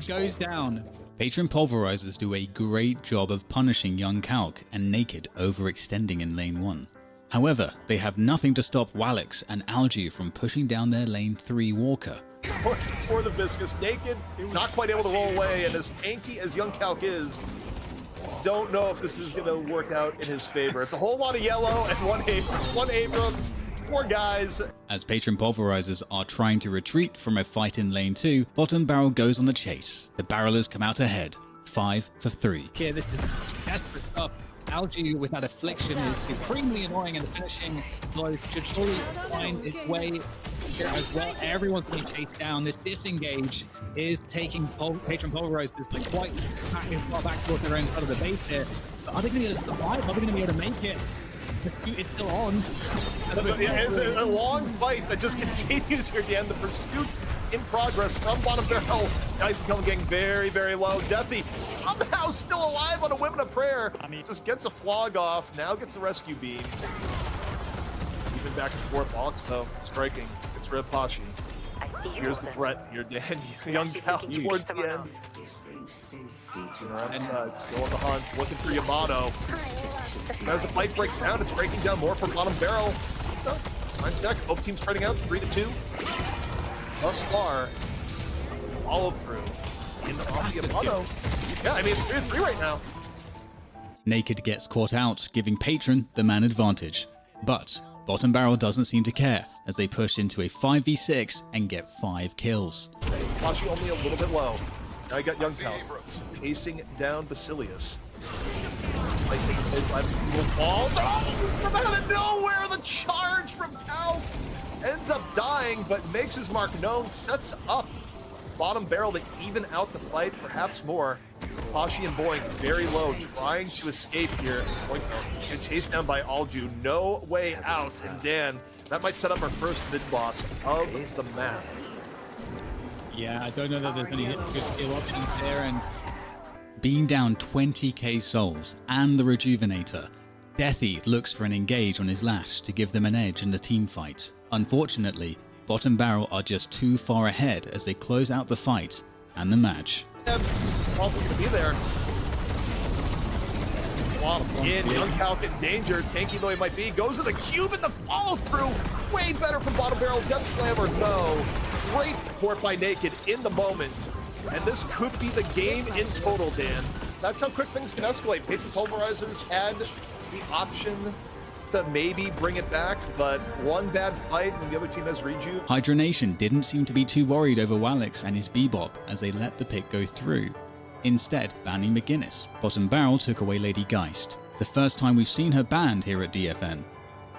goes down. Patron Pulverizers do a great job of punishing Young Kalk and Naked overextending in lane 1. However, they have nothing to stop Wallix and Alju from pushing down their lane 3 Walker. For the Viscous, Naked, not quite able to roll away, and as tanky as Young Kalk is, don't know if this is going to work out in his favor. It's a whole lot of yellow and one Abrams, 4 guys. As Patron Pulverizers are trying to retreat from a fight in lane 2, Bottom Barrel goes on the chase. The Barrelers come out ahead, 5 for 3. Okay, this is desperate stuff. Alju with that affliction is supremely annoying, and the finishing blow should surely find its way here as well. Everyone's being chased down. This disengage is taking Patron Pulverizers like quite far back towards their own side of the base here. But are they going to be able to survive? Are they going to be able to make it? It's still on. Yeah, it's a long fight that just continues here at the end. The pursuit in progress from Bottom Barrel. Nice and getting very, very low. Deathy somehow still alive on a Women of Prayer. Just gets a flog off. Now gets a rescue beam. Even back and forth. Alex though, striking. It's rid of Pashi. Here's the threat. You're dead. Young Kalk towards the end. Around the side, still on the hunt, looking for Yamato. As the fight breaks down, it's breaking down more for Bottom Barrel. Finds deck, both teams trading out 3-2. Thus far, follow through in off the Yamato. Yeah, I mean, it's 3-3 right now. Naked gets caught out, giving Patron the man advantage. But Bottom Barrel doesn't seem to care as they push into a 5v6 and get 5 kills. Pashi only a little bit low. Now you got Young Kalk pacing down Basilius. Fight taking place by the single ball. Oh, from out of nowhere, the charge from Kalk ends up dying, but makes his mark known, sets up Bottom Barrel to even out the fight, perhaps more. Pashi and Boink very low, trying to escape here. Boink gets chased down by Alju. No way out. And Dan, that might set up our first mid-boss of the map. Yeah, I don't know that there's any good skill options there, and being down 20k souls and the Rejuvenator, Deathy looks for an engage on his Lash to give them an edge in the team fight. Unfortunately, Bottom Barrel are just too far ahead as they close out the fight and the match. Also going to be there. In, Young Kalk in danger, tanky though he might be, goes to the cube and the follow through. Way better from Bottom Barrel. Death Slammer, no. Great support by Naked in the moment. And this could be the game in total, Dan. That's how quick things can escalate. Patron Pulverizers had the option to maybe bring it back, but one bad fight and the other team has rejuve. Hydra Nation didn't seem to be too worried over Wallix and his Bebop as they let the pick go through, instead banning McGuinness. Bottom Barrel took away Lady Geist, the first time we've seen her banned here at DFN.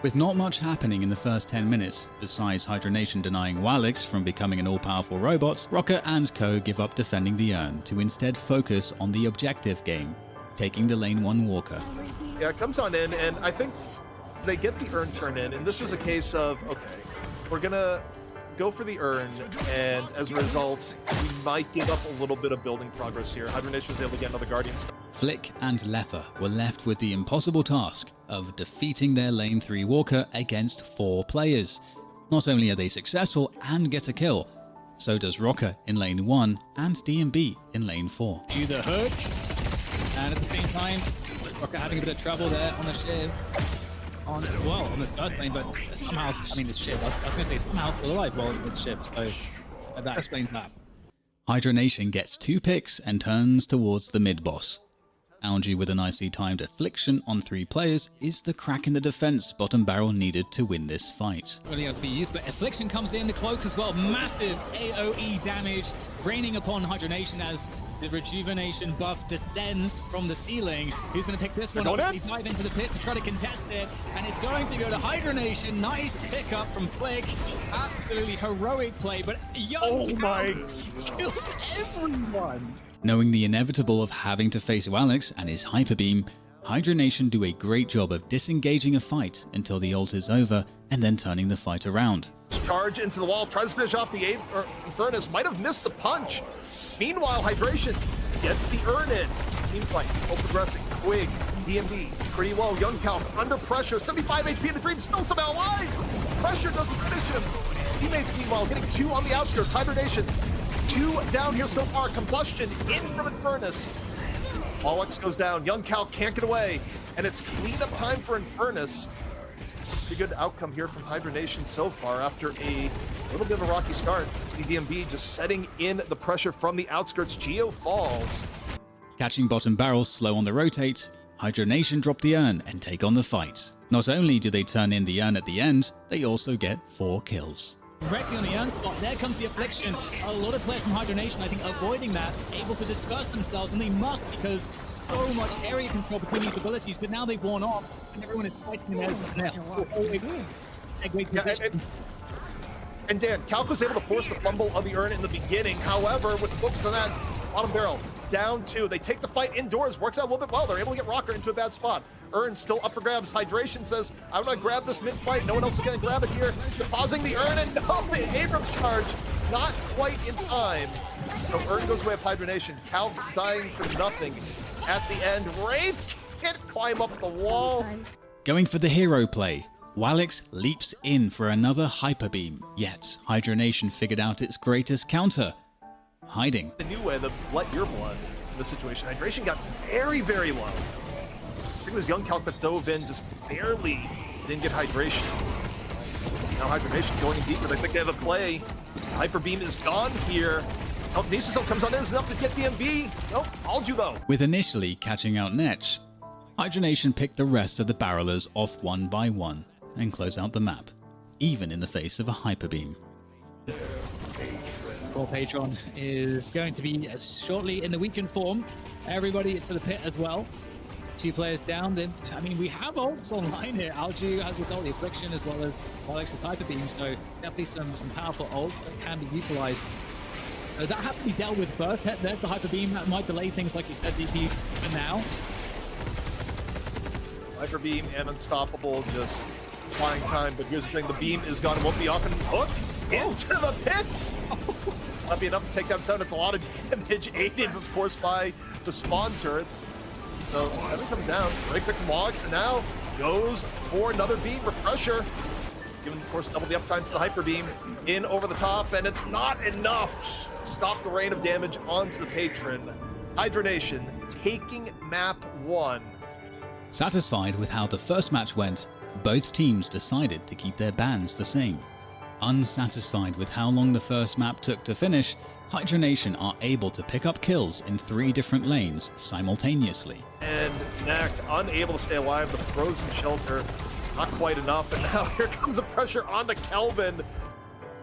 With not much happening in the first 10 minutes, besides Hydra Nation denying Wallix from becoming an all-powerful robot, Rocker and co give up defending the urn to instead focus on the objective game, taking the lane 1 Walker. Yeah, it comes on in, and I think they get the urn turn in, and this was a case of, okay, we're gonna go for the urn, and as a result, we might give up a little bit of building progress here. Hydra Nation was able to get another Guardians. Flick and Leffer were left with the impossible task of defeating their lane 3 Walker against 4 players. Not only are they successful and get a kill, so does Rocker in lane 1 and DMB in lane 4. Do the hook, and at the same time, Rocker having a bit of trouble there on the shiv. On this first lane, but somehow, I mean, this shiv, I was going to say somehow still alive while with shiv, so that explains that. Hydra Nation gets 2 picks and turns towards the mid-boss. Algae with a nicely timed affliction on 3 players is the crack in the defense Bottom Barrel needed to win this fight. Really has to be used, but affliction comes in, the cloak as well, massive AoE damage raining upon Hydra Nation as the rejuvenation buff descends from the ceiling. Who's going to pick this one up? He dive into the pit to try to contest it, and it's going to go to Hydra Nation. Nice pickup from Flick. Absolutely heroic play, but young killed everyone. Knowing the inevitable of having to face Wallix and his Hyper Beam, Hydra Nation do a great job of disengaging a fight until the ult is over and then turning the fight around. Charge into the wall, tries to finish off the Infernus, might have missed the punch. Meanwhile, Hydration gets the urn in. Teams like progressing, Quig, DMB, pretty low. Young Calc under pressure, 75 HP in the Dream, still somehow alive. Pressure doesn't finish him. Teammates, meanwhile, getting 2 on the outskirts. Hydra Nation, 2 down here so far. Combustion in from Infernus. Wallix goes down. Young Calc can't get away, and it's cleanup time for Infernus. Pretty good outcome here from Hydra Nation so far after a little bit of a rocky start. DMB just setting in the pressure from the outskirts. Geo falls. Catching Bottom Barrel slow on the rotate, Hydra Nation drop the urn and take on the fight. Not only do they turn in the urn at the end, they also get 4 kills. Directly on the urn spot, there comes the affliction. A lot of players from Hydra Nation, I think, avoiding that, able to disperse themselves, and they must because so much area control between these abilities, but now they've worn off, and everyone is fighting in there. A great position. And Dan, Calc was able to force the fumble of the urn in the beginning. However, with the focus on that, Bottom Barrel down 2. They take the fight indoors, works out a little bit well. They're able to get Rocker into a bad spot. Urn still up for grabs. Hydration says, I'm gonna grab this mid-fight. No one else is gonna grab it here. Pausing the urn, and no, the Abrams charge, not quite in time. So urn goes away of Hydra Nation. Calc dying for nothing. At the end, Wraith can't climb up the wall. Going for the hero play, Wallix leaps in for another Hyper Beam, yet Hydra Nation figured out its greatest counter, hiding. The new way, the let your blood in this situation. Hydration got very, very low. I think it was Young Calc that dove in, just barely didn't get Hydration. Now Hydra Nation going in deeper. They think they have a play. Hyper Beam is gone here. Telekinesis comes on in, is enough to get the MB. Nope, hold you though. With initially catching out Netch, Hydra Nation picked the rest of the barrelers off one by one and close out the map, even in the face of a Hyper Beam. Core Patron is going to be shortly in the weakened form. Everybody to the pit as well. 2 players down. Then, I mean, we have ults online here. Alju has with all the affliction as well as Alex's Hyper Beam, so definitely some powerful ults that can be utilized. So that has to be dealt with first. There's the Hyper Beam. That might delay things, like you said, DP, for now. Hyper Beam and Unstoppable just flying time, but here's the thing, the beam is gone, won't be off and hook into the pit! Not be enough to take down 7, it's a lot of damage, aided of course by the spawn turrets. So 7 comes down, very quick walks, and now goes for another beam refresher. Given of course double the uptime to the Hyper Beam, in over the top, and it's not enough to stop the rain of damage onto the Patron. Hydra Nation taking map 1. Satisfied with how the first match went, both teams decided to keep their bans the same. Unsatisfied with how long the first map took to finish, Hydra Nation are able to pick up kills in 3 different lanes simultaneously. And Knack unable to stay alive, the frozen shelter Not quite enough, and now here comes the pressure on the Kelvin.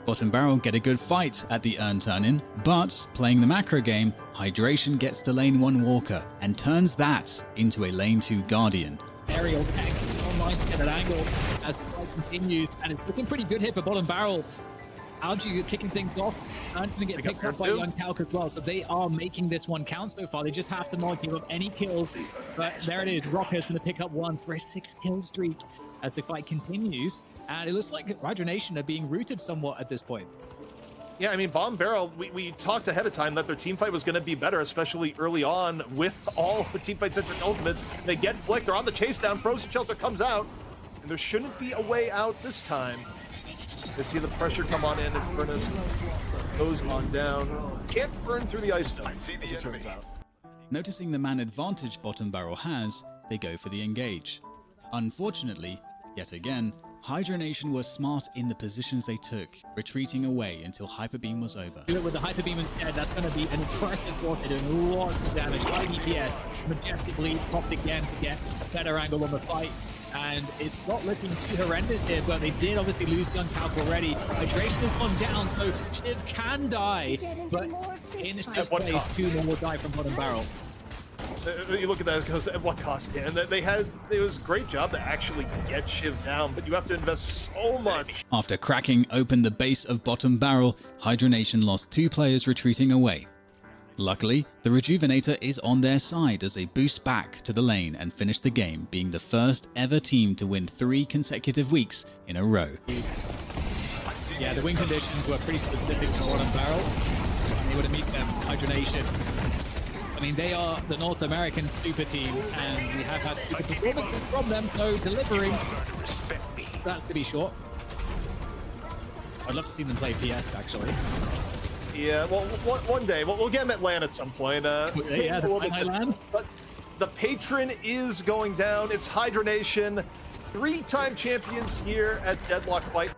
Bottom Barrel get a good fight at the earn turn-in, but playing the macro game, Hydration gets to lane 1 Walker and turns that into a lane 2 Guardian. Aerial tech online to get an angle as the fight continues, and it's looking pretty good here for Bottom Barrel. Algae kicking things off and going to get picked up by Young Calc as well. So they are making this one count so far. They just have to not give up any kills. But there it is. Rocker's going to pick up one for a 6-kill streak as the fight continues. And it looks like Hydra Nation are being rooted somewhat at this point. Yeah, I mean, Bomb Barrel, we talked ahead of time that their team fight was going to be better, especially early on with all the team fight-centric ultimates. They get flicked. They're on the chase down. Frozen Shelter comes out, and there shouldn't be a way out this time. They see the pressure come on in, and Furnace goes on down. Can't burn through the ice though, as it turns out. Noticing the man advantage Bottom Barrel has, they go for the engage. Unfortunately, yet again, Hydra Nation were smart in the positions they took, retreating away until Hyper Beam was over. With the Hyper Beam instead, that's going to be an impressive force. They're doing lots of damage. High DPS, majestic lead, popped again to get a better angle on the fight. And it's not looking too horrendous here, but they did obviously lose Young Calc already. Hydration has gone down, so Shiv can die, but in Shiv's place, 2 more will die from Bottom Barrel. You look at that, because at what cost? And it was a great job to actually get Shiv down, but you have to invest so much. After cracking open the base of Bottom Barrel, Hydra Nation lost 2 players retreating away. Luckily, the Rejuvenator is on their side as they boost back to the lane and finish the game, being the first ever team to win 3 consecutive weeks in a row. Yeah, the win conditions were pretty specific for Bottom Barrel. They would meet them, Hydra Nation. I mean, they are the North American super team, and we have had super performances from them, so delivering, that's to be short. I'd love to see them play PS, actually. Yeah, well, one day. We'll get them at LAN at some point. Yeah, LAN. But the patron is going down. It's Hydra Nation, 3-time champions here at Deadlock Fight.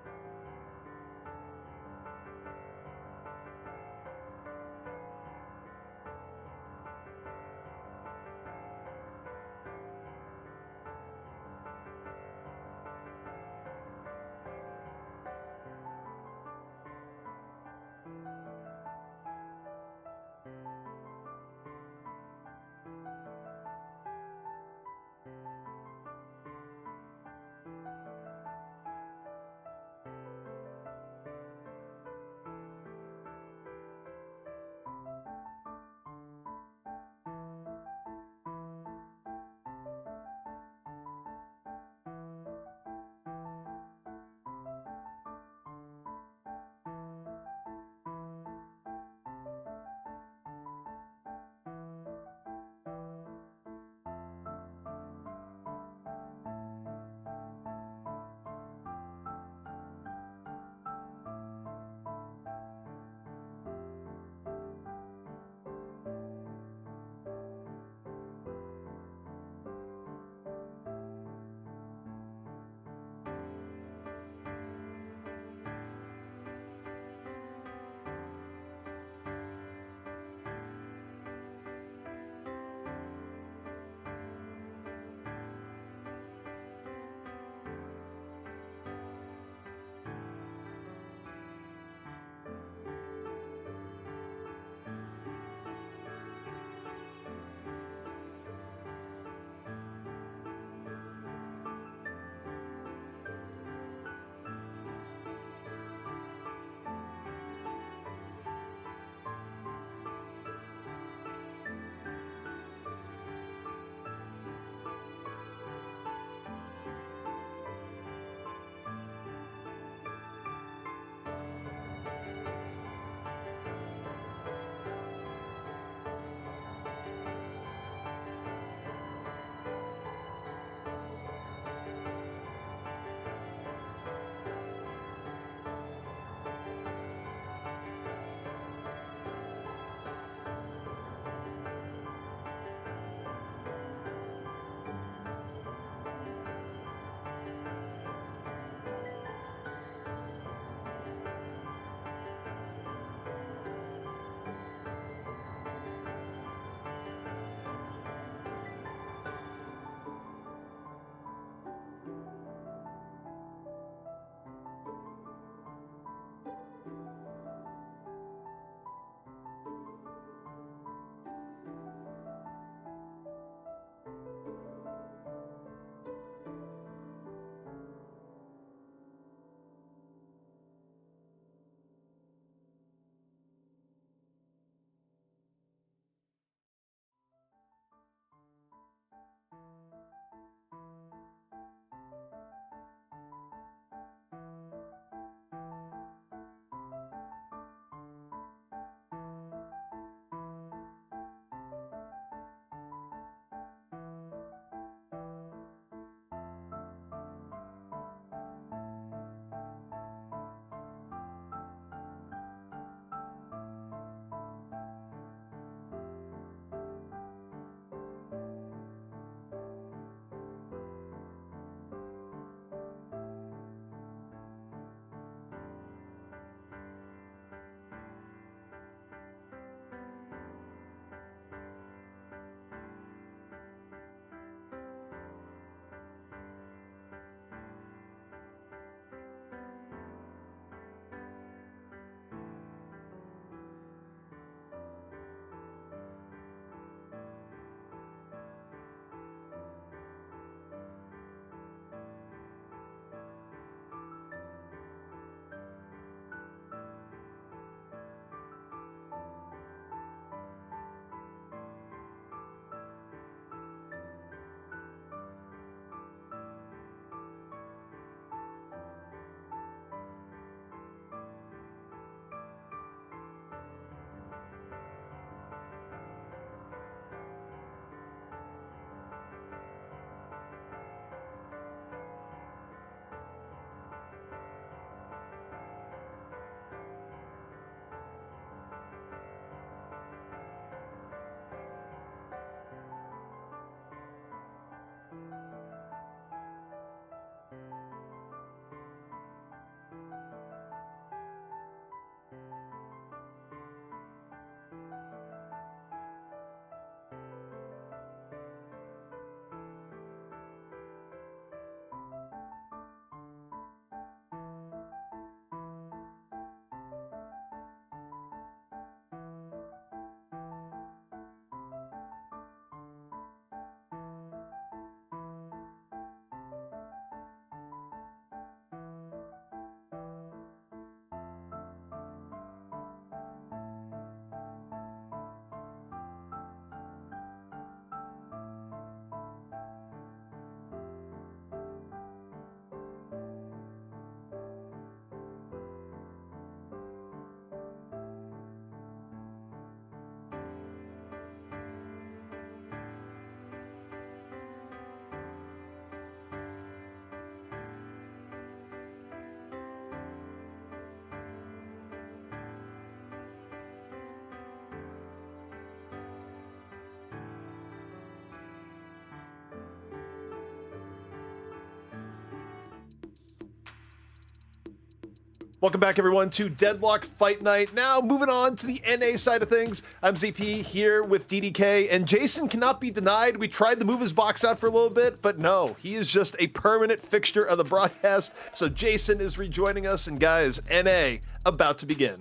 Welcome back, everyone, to Deadlock Fight Night. Now, moving on to the NA side of things. I'm ZP here with DDK, and Jason cannot be denied. We tried to move his box out for a little bit, but no, he is just a permanent fixture of the broadcast. So Jason is rejoining us, and guys, NA about to begin.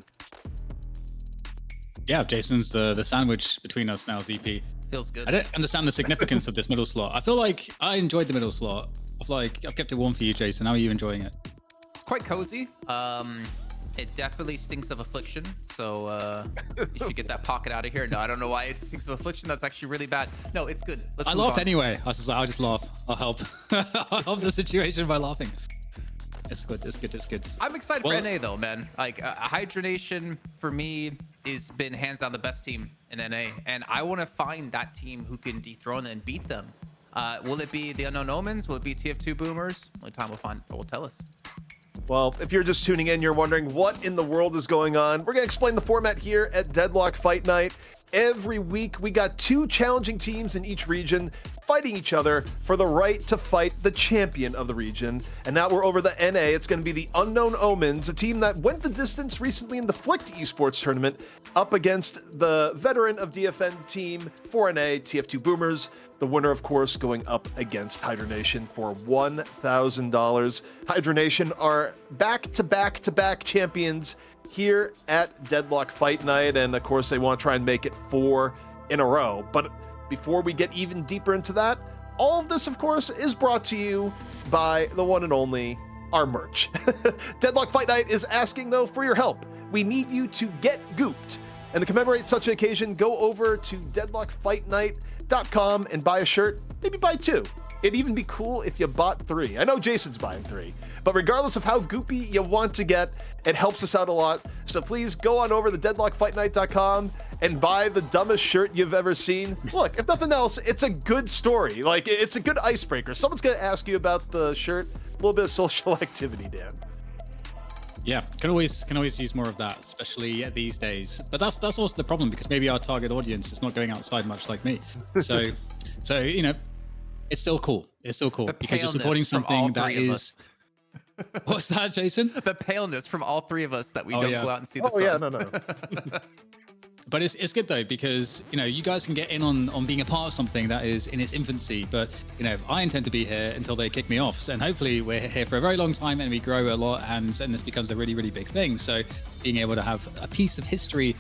Yeah, Jason's the sandwich between us now, ZP. Feels good. I don't understand the significance of this middle slot. I feel like I enjoyed the middle slot. I feel like I've kept it warm for you, Jason. How are you enjoying it? It's quite cozy. It definitely stinks of affliction, so you should get that pocket out of here. No, I don't know why it stinks of affliction. That's actually really bad. No, it's good. Let's I move laughed on. anyway. I was just like, I'll just laugh. I'll help. I'll help the situation by laughing. It's good. It's good. It's good. I'm excited for NA though, man. Like Hydra Nation for me has been hands down the best team in NA, and I want to find that team who can dethrone them and beat them. Will it be the Unknown Omens? Will it be TF2 Boomers? Only time will tell us. Well, if you're just tuning in, you're wondering what in the world is going on. We're going to explain the format here at Deadlock Fight Night. Every week, we got 2 challenging teams in each region fighting each other for the right to fight the champion of the region. And now we're over the NA. It's going to be the Unknown Omens, a team that went the distance recently in the Flicked esports tournament up against the veteran of DFN team 4NA, TF2 Boomers. The winner, of course, going up against Hydra Nation for $1,000. Hydra Nation are back-to-back-to-back champions here at Deadlock Fight Night, and of course they want to try and make it 4 in a row. But before we get even deeper into that, all of this, of course, is brought to you by the one and only, our merch. Deadlock Fight Night is asking, though, for your help. We need you to get gooped. And to commemorate such an occasion, go over to deadlockfightnight.com and buy a shirt, maybe buy 2. It'd even be cool if you bought 3. I know Jason's buying 3, but regardless of how goopy you want to get, it helps us out a lot. So please go on over to deadlockfightnight.com and buy the dumbest shirt you've ever seen. Look, if nothing else, it's a good story. Like, it's a good icebreaker. Someone's going to ask you about the shirt. A little bit of social activity, Dan. Yeah, can always use more of that, especially these days. But that's also the problem, because maybe our target audience is not going outside much like me. So you know, it's still cool. It's still cool because you're supporting something that is. What's that, Jason? The paleness from all 3 of us that we don't go out and see the sun. Oh yeah, no. But it's good though, because you know, you guys can get in on being a part of something that is in its infancy. But you know, I intend to be here until they kick me off, and hopefully we're here for a very long time and we grow a lot, and this becomes a really, really big thing. So being able to have a piece of history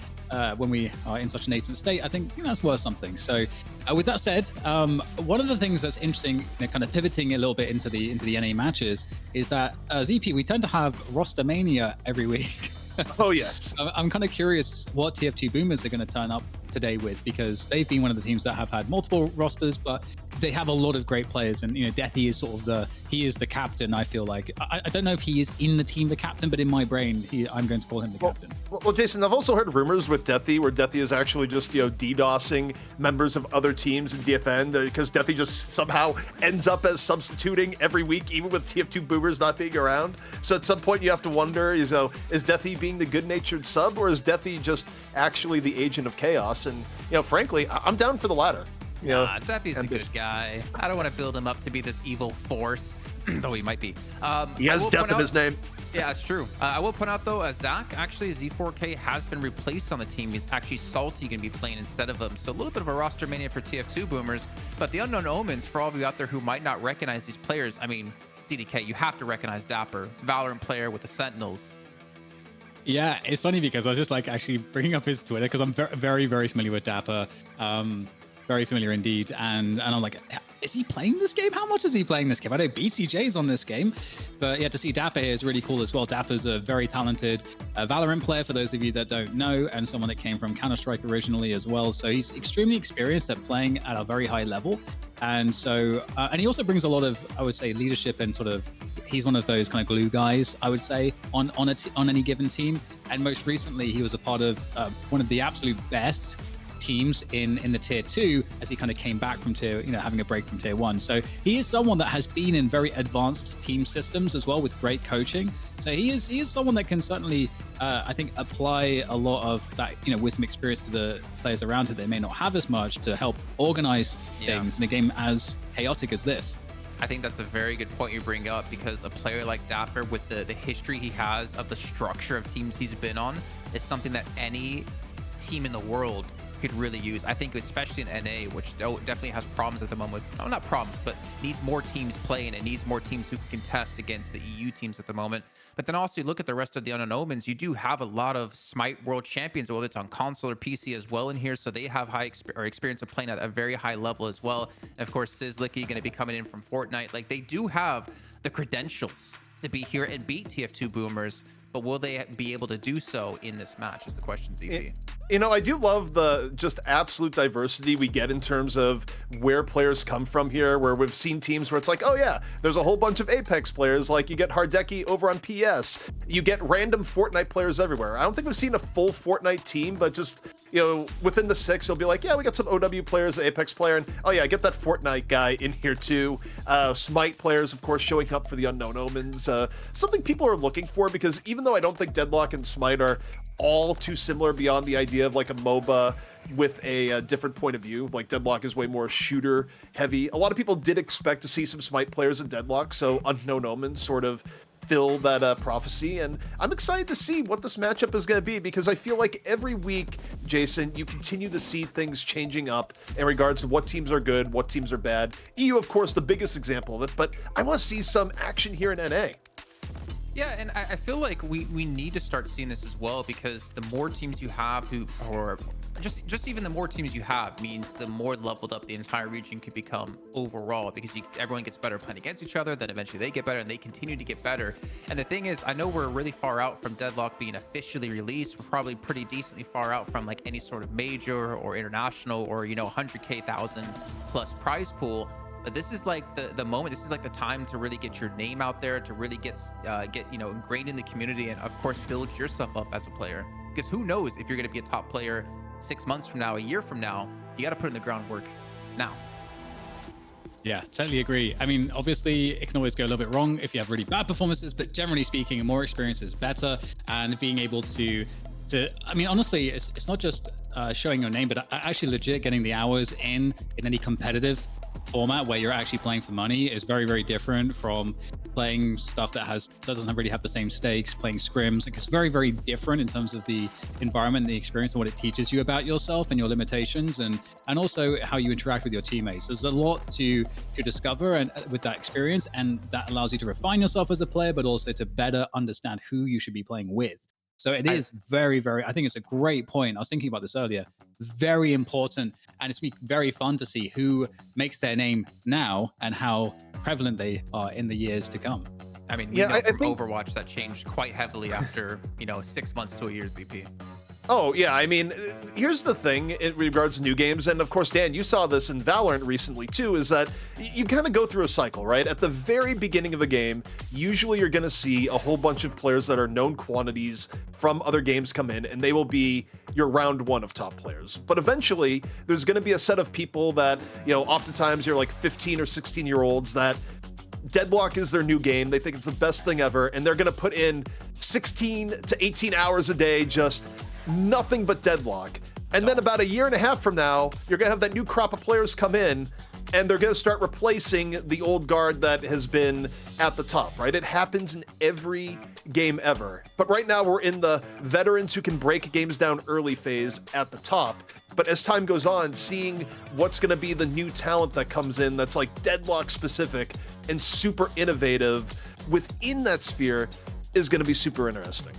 when we are in such a nascent state, I think that's worth something. So with that said, one of the things that's interesting, you know, kind of pivoting a little bit into the NA matches, is that ZP, we tend to have roster mania every week. Oh yes. I'm kind of curious what TF2 Boomers are going to turn up today with, because they've been one of the teams that have had multiple rosters, but they have a lot of great players. And you know, Deathy is sort of the captain. I feel like I don't know if he is in the team the captain, but in my brain, I'm going to call him the captain. Well, Jason, I've also heard rumors with Deathy where Deathy is actually just, you know, DDoSing members of other teams in DFN, because Deathy just somehow ends up as substituting every week, even with TF2 Boomers not being around. So at some point you have to wonder, is Deathy being the good-natured sub, or is Deathy just actually the agent of chaos? And you know, frankly, I'm down for the latter. Nah, Deathy's a good guy. I don't want to build him up to be this evil force, though he might be. He has death in his name. Yeah, it's true. I will point out, though, Zach, actually, Z4K has been replaced on the team. He's actually Salty going to be playing instead of him. So a little bit of a roster mania for TF2 Boomers. But the Unknown Omens, for all of you out there who might not recognize these players, I mean, DDK, you have to recognize Dapper, Valorant player with the Sentinels. Yeah, it's funny because I was just like actually bringing up his Twitter, because I'm very, very familiar with Dapper. Very familiar indeed. And I'm like, is he playing this game? How much is he playing this game? I know BCJ's on this game, but yeah, to see Dapper here is really cool as well. Dapper's a very talented Valorant player, for those of you that don't know, and someone that came from Counter-Strike originally as well. So he's extremely experienced at playing at a very high level. And so, and he also brings a lot of, I would say, leadership, and sort of, he's one of those kind of glue guys, I would say, on any given team. And most recently, he was a part of one of the absolute best teams in the tier 2, as he kind of came back from having a break from tier 1. So he is someone that has been in very advanced team systems as well, with great coaching. So he is someone that can certainly I think apply a lot of that, you know, wisdom, experience to the players around who they may not have as much, to help organize things in a game as chaotic as this. I think that's a very good point you bring up, because a player like Dapper, with the history he has of the structure of teams he's been on, is something that any team in the world could really use. I think especially in NA, which definitely has problems at the moment. No, not problems, but needs more teams playing and needs more teams who can contest against the EU teams at the moment. But then also you look at the rest of the Unknown Omens, you do have a lot of Smite World Champions, whether it's on console or PC as well in here. So they have experience of playing at a very high level as well. And of course, Sizzlicky going to be coming in from Fortnite. Like, they do have the credentials to be here and beat TF2 Boomers. But will they be able to do so in this match is the question, ZP. You know, I do love the just absolute diversity we get in terms of where players come from here, where we've seen teams where it's like, oh yeah, there's a whole bunch of Apex players, like you get Hardeki over on PS, you get random Fortnite players everywhere. I don't think we've seen a full Fortnite team, but just, you know, within the 6, you'll be like, yeah, we got some OW players, Apex player, and oh yeah, I get that Fortnite guy in here too. Smite players, of course, showing up for the Unknown Omens. Something people are looking for, because even though I don't think Deadlock and Smite are all too similar beyond the idea of like a MOBA with a different point of view. Like, Deadlock is way more shooter heavy. A lot of people did expect to see some Smite players in Deadlock, so Unknown Omens sort of fill that prophecy, and I'm excited to see what this matchup is going to be, because I feel like every week, Jason, you continue to see things changing up in regards to what teams are good, what teams are bad. EU, of course, the biggest example of it, but I want to see some action here in NA. Yeah, and I feel like we need to start seeing this as well, because the more teams you have who, or just even the more teams you have, means the more leveled up the entire region could become overall, because everyone gets better playing against each other, then eventually they get better and they continue to get better. And the thing is, I know we're really far out from Deadlock being officially released. We're probably pretty decently far out from like any sort of major or international or, you know, 100K, 1,000+ prize pool. But this is like the moment. This is like the time to really get your name out there, to really get you know, ingrained in the community, and of course build yourself up as a player. Because who knows if you're going to be a top player 6 months from now, a year from now. You got to put in the groundwork now. Yeah, totally agree. I mean, obviously, it can always go a little bit wrong if you have really bad performances, but generally speaking, more experience is better, and being able to I mean, honestly, it's not just showing your name, but actually legit getting the hours in any competitive format where you're actually playing for money is very, very different from playing stuff that doesn't really have the same stakes, playing scrims. Like, it's very, very different in terms of the environment, the experience, and what it teaches you about yourself and your limitations, and also how you interact with your teammates. There's a lot to discover and with that experience, and that allows you to refine yourself as a player, but also to better understand who you should be playing with. So it is very, very, I think it's a great point. I was thinking about this earlier. Very important. And it's very fun to see who makes their name now and how prevalent they are in the years to come. I mean, we know from Overwatch that changed quite heavily after, you know, 6 months to a year, ZP. Oh, yeah, I mean, here's the thing in regards to new games, and of course, Dan, you saw this in Valorant recently too, is that you kind of go through a cycle, right? At the very beginning of a game, usually you're going to see a whole bunch of players that are known quantities from other games come in, and they will be your round one of top players. But eventually, there's going to be a set of people that, you know, oftentimes you're like 15 or 16-year-olds that Deadlock is their new game. They think it's the best thing ever, and they're going to put in 16 to 18 hours a day, just nothing but Deadlock. And then about a year and a half from now, you're going to have that new crop of players come in, and they're going to start replacing the old guard that has been at the top, right? It happens in every game ever. But right now, we're in the veterans who can break games down early phase at the top. But as time goes on, seeing what's going to be the new talent that comes in that's like Deadlock specific and super innovative within that sphere is going to be super interesting.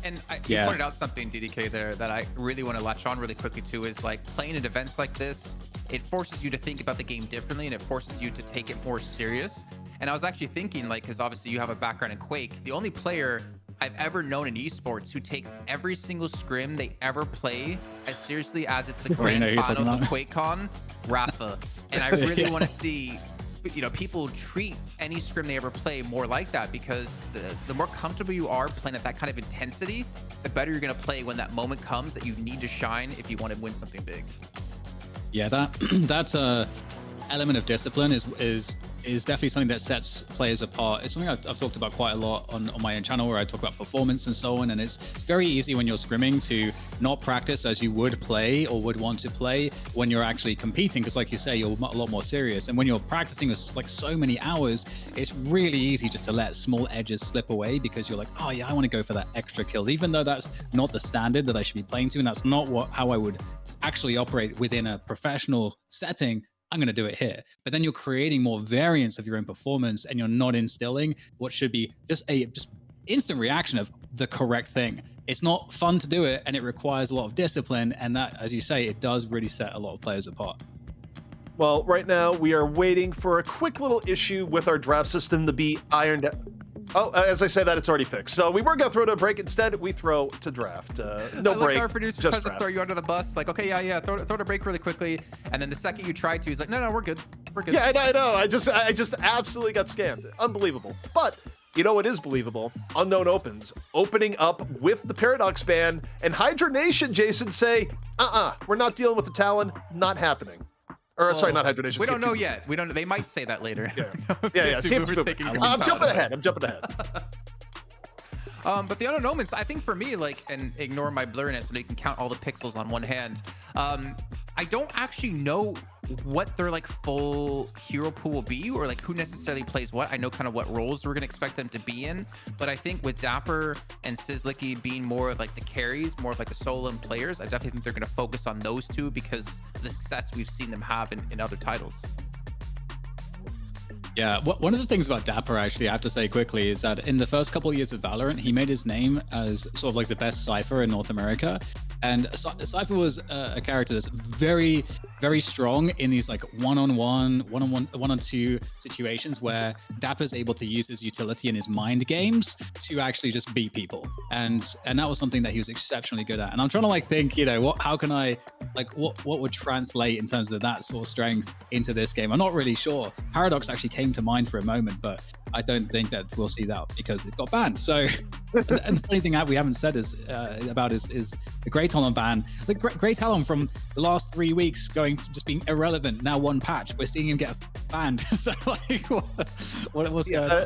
And you pointed out something, DDK, there that I really want to latch on really quickly to, is like playing at events like this, it forces you to think about the game differently, and it forces you to take it more serious. And I was actually thinking, like, because obviously you have a background in Quake, the only player I've ever known in esports who takes every single scrim they ever play as seriously as it's the grand finals of QuakeCon, Rafa. And I really want to see, you know, people treat any scrim they ever play more like that, because the more comfortable you are playing at that kind of intensity, the better you're going to play when that moment comes that you need to shine if you want to win something big. Yeah, that element of discipline is is definitely something that sets players apart. It's something I've talked about quite a lot on my own channel, where I talk about performance and so on. And it's very easy when you're scrimming to not practice as you would play or would want to play when you're actually competing, because like you say, you're a lot more serious. And when you're practicing with like so many hours, it's really easy just to let small edges slip away, because you're like, oh yeah, I want to go for that extra kill, even though that's not the standard that I should be playing to, and that's not how I would actually operate within a professional setting. I'm going to do it here. But then you're creating more variance of your own performance, and you're not instilling what should be just instant reaction of the correct thing. It's not fun to do it, and it requires a lot of discipline. And that, as you say, it does really set a lot of players apart. Well, right now we are waiting for a quick little issue with our draft system to be ironed out. Oh, as I say that, it's already fixed. So we were going to throw to a break. Instead, we throw to draft. No break, our producer just tries draft. to throw you under the bus. Like, okay, yeah, throw to break really quickly. And then the second you try to, he's like, no, we're good. We're good. Yeah, I know. I just absolutely got scammed. Unbelievable. But you know what is believable? Unknown Opens opening up with the Paradox ban, and Hydra Nation, Jason, say, we're not dealing with the Talon. Not happening. Or sorry, not Hydra Nation. We don't know yet. We don't. They might say that later. Yeah. I'm jumping ahead. But the Unknown Omens, I think for me, like, and ignore my blurriness, so you can count all the pixels on one hand. I don't actually know what their like full hero pool will be, or like who necessarily plays what. I know kind of what roles we're gonna expect them to be in, but I think with Dapper and Sizzlicky being more of like the carries, more of like the solo players, I definitely think they're gonna focus on those two because of the success we've seen them have in other titles. Yeah, one of the things about Dapper, actually, I have to say quickly, is that in the first couple of years of Valorant, he made his name as sort of like the best Cypher in North America. And Cypher was a character that's very, very strong in these like one-on-one, one-on-two situations where Dapper's able to use his utility and his mind games to actually just beat people. And that was something that he was exceptionally good at. And I'm trying to like think, you know, how can I, like, what would translate in terms of that sort of strength into this game? I'm not really sure. Paradox actually came to mind for a moment, but I don't think that we'll see that because it got banned. So, and the funny thing that we haven't said is the Grey Talon ban. The Grey Talon from the last 3 weeks going to just being irrelevant. Now one patch, we're seeing him get banned. So like, what was going on?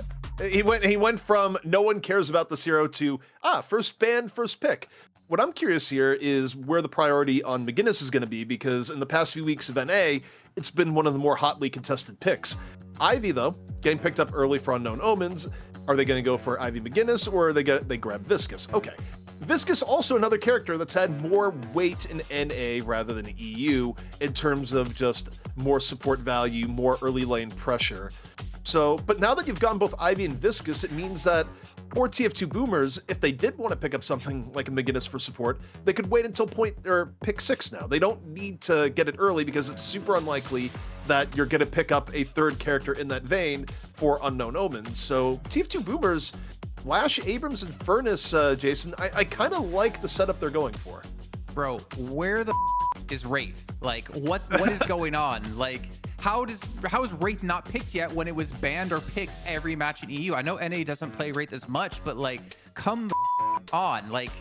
He went from no one cares about this hero to first ban, first pick. What I'm curious here is where the priority on McGinnis is going to be, because in the past few weeks of NA, it's been one of the more hotly contested picks. Ivy, though, getting picked up early for Unknown Omens. Are they going to go for Ivy McGinnis, or are they grab Viscous? Okay. Viscous also another character that's had more weight in NA rather than EU in terms of just more support value, more early lane pressure. So, but now that you've gotten both Ivy and Viscous, it means that for TF2 boomers, if they did want to pick up something like a McGinnis for support, they could wait until pick 6 now. They don't need to get it early because it's super unlikely that you're going to pick up a third character in that vein for Unknown Omens. So TF2 boomers, Lash, Abrams, and Furnace, Jason, I kind of like the setup they're going for. Bro, where the is Wraith? Like, what is going on? Like, how is Wraith not picked yet when it was banned or picked every match in EU? I know NA doesn't play Wraith as much, but like, come on, like,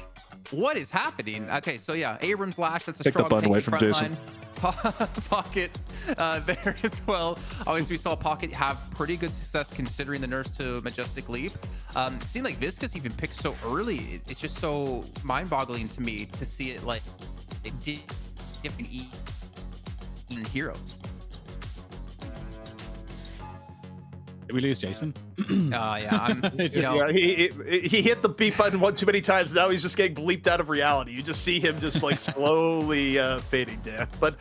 what is happening? Okay, so yeah, Abrams, Lash, that's a Pick strong the button away from Jason. line. Pocket there as well. Obviously, we saw Pocket have pretty good success considering the nerfs to Majestic Leap. It seemed like Viscous even picked so early. It's just so mind-boggling to me to see it like it did different heroes. Did we lose Jason? Yeah, Yeah, he hit the beep button one too many times. Now he's just getting bleeped out of reality. You just see him just like slowly fading down. But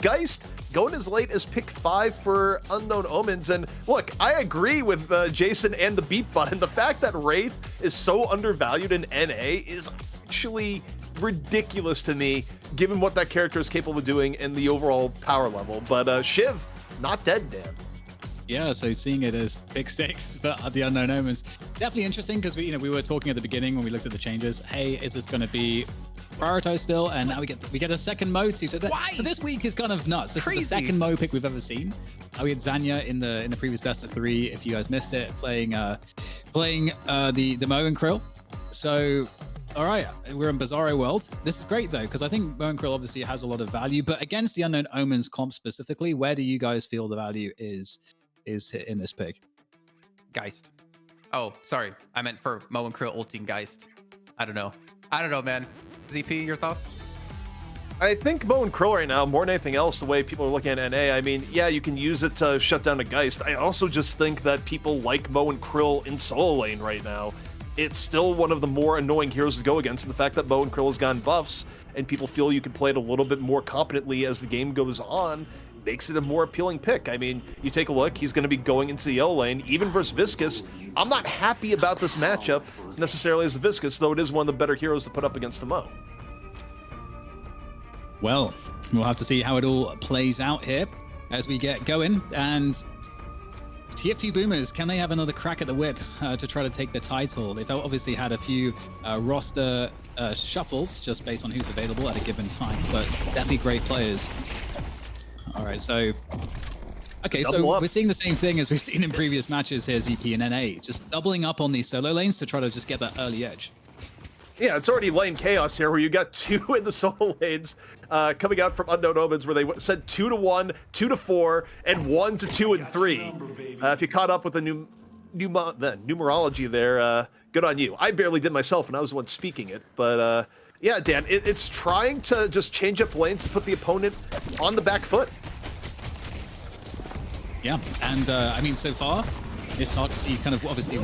Geist going as late as pick 5 for Unknown Omens. And look, I agree with Jason and the beep button. The fact that Wraith is so undervalued in NA is actually ridiculous to me, given what that character is capable of doing and the overall power level. But Shiv, not dead, Dan. Yeah, so seeing it as pick 6 for the Unknown Omens, definitely interesting, because we were talking at the beginning when we looked at the changes. Hey, is this going to be prioritized still? And now we get a second Mo too. So this week is kind of nuts. This is the second Mo pick we've ever seen. We had Zanya in the previous best of 3. If you guys missed it, playing the Mo and Krill. So. All right, we're in Bizarro world. This is great though, because I think Mo and Krill obviously has a lot of value, but against the Unknown Omens comp specifically, where do you guys feel the value is is in this pick. Geist. Oh, sorry. I meant for Mo and Krill ulting Geist. I don't know, man. ZP, your thoughts? I think Mo and Krill right now, more than anything else, the way people are looking at NA, I mean, yeah, you can use it to shut down a Geist. I also just think that people like Mo and Krill in solo lane right now. It's still one of the more annoying heroes to go against, and the fact that Mo and Krill has gotten buffs, and people feel you can play it a little bit more competently as the game goes on, makes it a more appealing pick. I mean, you take a look, he's going to be going into the yellow lane, even versus Viscus. I'm not happy about this matchup necessarily as a Viscus, though it is one of the better heroes to put up against the Mo. Well, we'll have to see how it all plays out here as we get going. And TF2 Boomers, can they have another crack at the whip to try to take the title? They've obviously had a few roster shuffles just based on who's available at a given time, but definitely great players. All right, so... Okay, so we're seeing the same thing as we've seen in previous matches here, ZP and NA. Just doubling up on these solo lanes to try to just get that early edge. Yeah, it's already lane chaos here, where you got two in the solo lanes coming out from Unknown Omens, where they said 2 to 1, 2 to 4, and 1 to 2 and 3. If you caught up with the numerology there, good on you. I barely did myself, and I was the one speaking it. But yeah, Dan, it's trying to just change up lanes to put the opponent on the back foot. Yeah, and I mean, so far, it's hard to see kind of obviously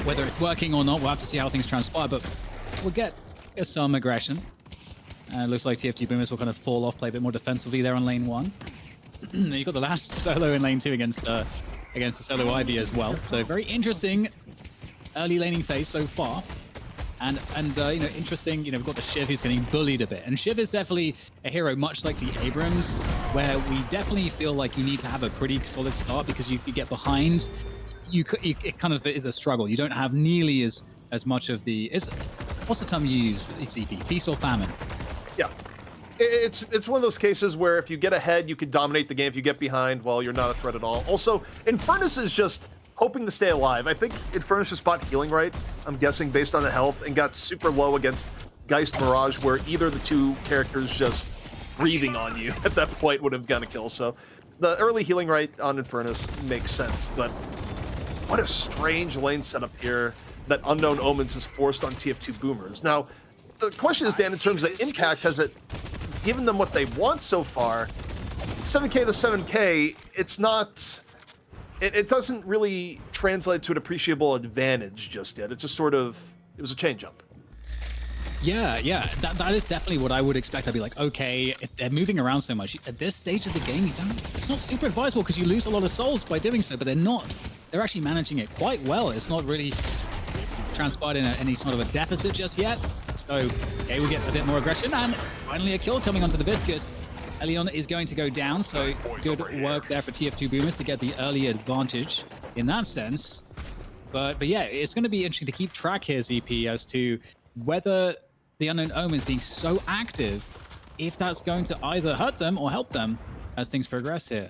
whether it's working or not. We'll have to see how things transpire, but we'll get some aggression. It looks like TF2 Boomers will kind of fall off, play a bit more defensively there on lane 1. You got the last solo in lane 2 against the solo Ivy as well. So very interesting early laning phase so far. And you know, interesting, you know, we've got the Shiv who's getting bullied a bit. And Shiv is definitely a hero, much like the Abrams, where we definitely feel like you need to have a pretty solid start, because if you get behind, it kind of is a struggle. You don't have nearly as much of the... What's the term you use, CP? Feast or famine? Yeah. It's one of those cases where if you get ahead, you can dominate the game. If you get behind, well, you're not a threat at all. Also, Infernus is just hoping to stay alive. I think Infernus just bought healing right, I'm guessing, based on the health, and got super low against Geist Mirage, where either of the two characters just breathing on you at that point would have gotten a kill. So the early healing right on Infernus makes sense, but what a strange lane setup here that Unknown Omens is forced on TF2 Boomers. Now, the question is, Dan, in terms of impact, has it given them what they want so far? 7k to 7k, it's not... It doesn't really translate to an appreciable advantage just yet. It just sort of... It was a change-up. Yeah, that is definitely what I would expect. I'd be like, okay, if they're moving around so much, at this stage of the game, it's not super advisable because you lose a lot of souls by doing so, but they're actually managing it quite well. It's not really transpired in any sort of a deficit just yet. So, okay, we get a bit more aggression, and finally a kill coming onto the Viscus. Elion is going to go down, so good work there for TF2 Boomers to get the early advantage in that sense. But yeah, it's going to be interesting to keep track here, ZP, as to whether the Unknown Omens being so active, if that's going to either hurt them or help them as things progress here.